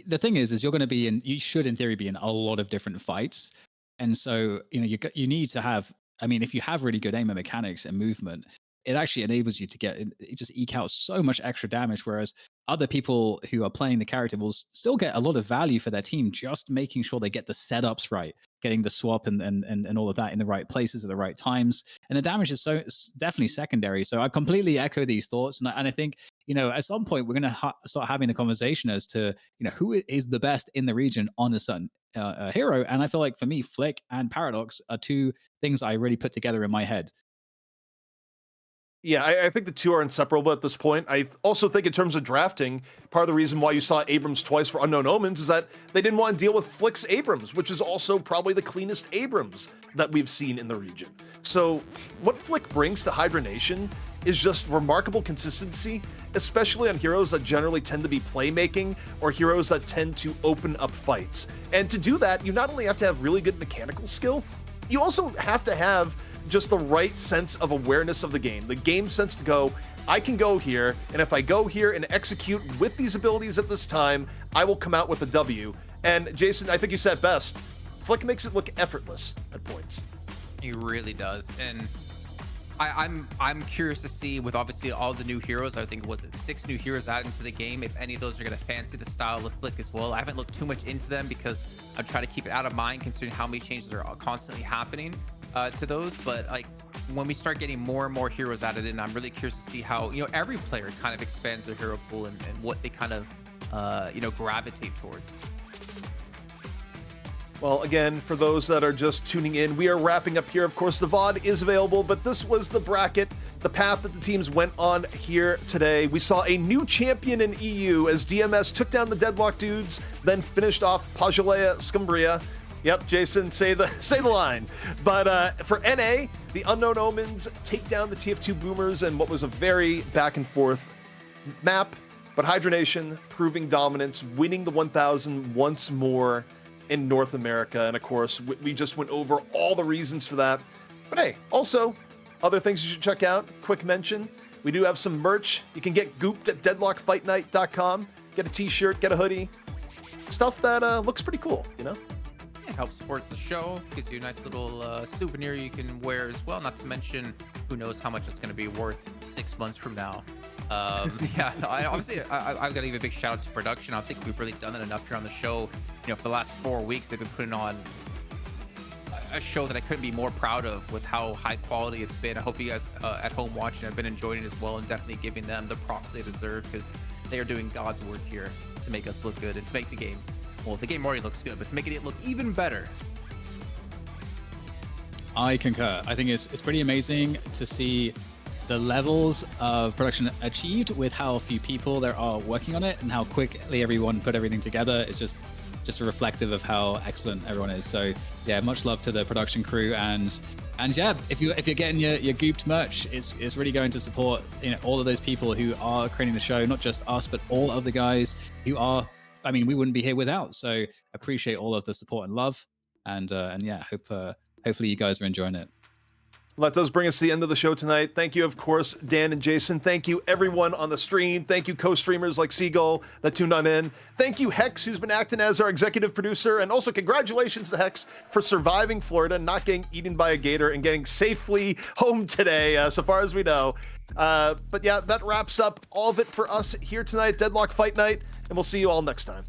the thing is you're going to be in, you should in theory be in a lot of different fights. And so, you need to have, I mean, if you have really good aim and mechanics and movement, it actually enables you to just eke out so much extra damage. Whereas other people who are playing the character will still get a lot of value for their team, just making sure they get the setups right, getting the swap and all of that in the right places at the right times. And the damage is definitely secondary. So I completely echo these thoughts. And I think, at some point we're going to start having the conversation as to, who is the best in the region on a certain hero. And I feel like for me, Flick and Paradox are two things I really put together in my head. Yeah, I think the two are inseparable at this point. I also think in terms of drafting, part of the reason why you saw Abrams twice for Unknown Omens is that they didn't want to deal with Flick's Abrams, which is also probably the cleanest Abrams that we've seen in the region. So what Flick brings to Hydra Nation is just remarkable consistency, especially on heroes that generally tend to be playmaking or heroes that tend to open up fights. And to do that, you not only have to have really good mechanical skill, you also have to have just the right sense of awareness of the game sense to go, I can go here, and if I go here and execute with these abilities at this time, I will come out with a W. And Jason, I think you said best, Flick makes it look effortless at points. He really does. And I'm curious to see, with obviously all the new heroes, I think, was it 6 new heroes added into the game, if any of those are going to fancy the style of Flick as well. I haven't looked too much into them because I'm trying to keep it out of mind considering how many changes are constantly happening to those. But like, when we start getting more and more heroes added in, I'm really curious to see how, every player kind of expands their hero pool and what they kind of gravitate towards. Well, again, for those that are just tuning in, we are wrapping up here. Of course, the VOD is available, but this was the bracket, the path that the teams went on here today. We saw a new champion in EU as DMS took down the Deadlock dudes, then finished off Pajaleia Scumbria. Yep, Jason, say the line. But for NA, the Unknown Omens take down the TF2 Boomers in what was a very back and forth map. But Hydra Nation proving dominance, winning the 1000 once more in North America. And of course, we just went over all the reasons for that. But hey, also, other things you should check out. Quick mention, we do have some merch. You can get gooped at deadlockfightnight.com. Get a t-shirt, get a hoodie. Stuff that looks pretty cool, It helps supports the show, gives you a nice little souvenir you can wear as well. Not to mention, who knows how much it's going to be worth 6 months from now. Yeah, I've got to give a big shout out to production. I think we've really done it enough here on the show. For the last 4 weeks, they've been putting on a show that I couldn't be more proud of with how high quality it's been. I hope you guys at home watching have been enjoying it as well, and definitely giving them the props they deserve, because they are doing God's work here to make us look good and to make the game, well, the game already looks good, but to make it look even better. I concur. I think it's pretty amazing to see the levels of production achieved with how few people there are working on it and how quickly everyone put everything together. It's just reflective of how excellent everyone is. So yeah, much love to the production crew, and yeah, if you're getting your gooped merch, it's really going to support all of those people who are creating the show, not just us, but all of the guys who are. I mean, we wouldn't be here without. So appreciate all of the support and love, and yeah, hopefully you guys are enjoying it. Well, that does bring us to the end of the show tonight. Thank you, of course, Dan and Jason. Thank you, everyone on the stream. Thank you, co-streamers like Seagull that tuned on in. Thank you, Hex, who's been acting as our executive producer. And also congratulations to Hex for surviving Florida, not getting eaten by a gator, and getting safely home today, so far as we know. But yeah, that wraps up all of it for us here tonight, Deadlock Fight Night, and we'll see you all next time.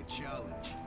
a challenge.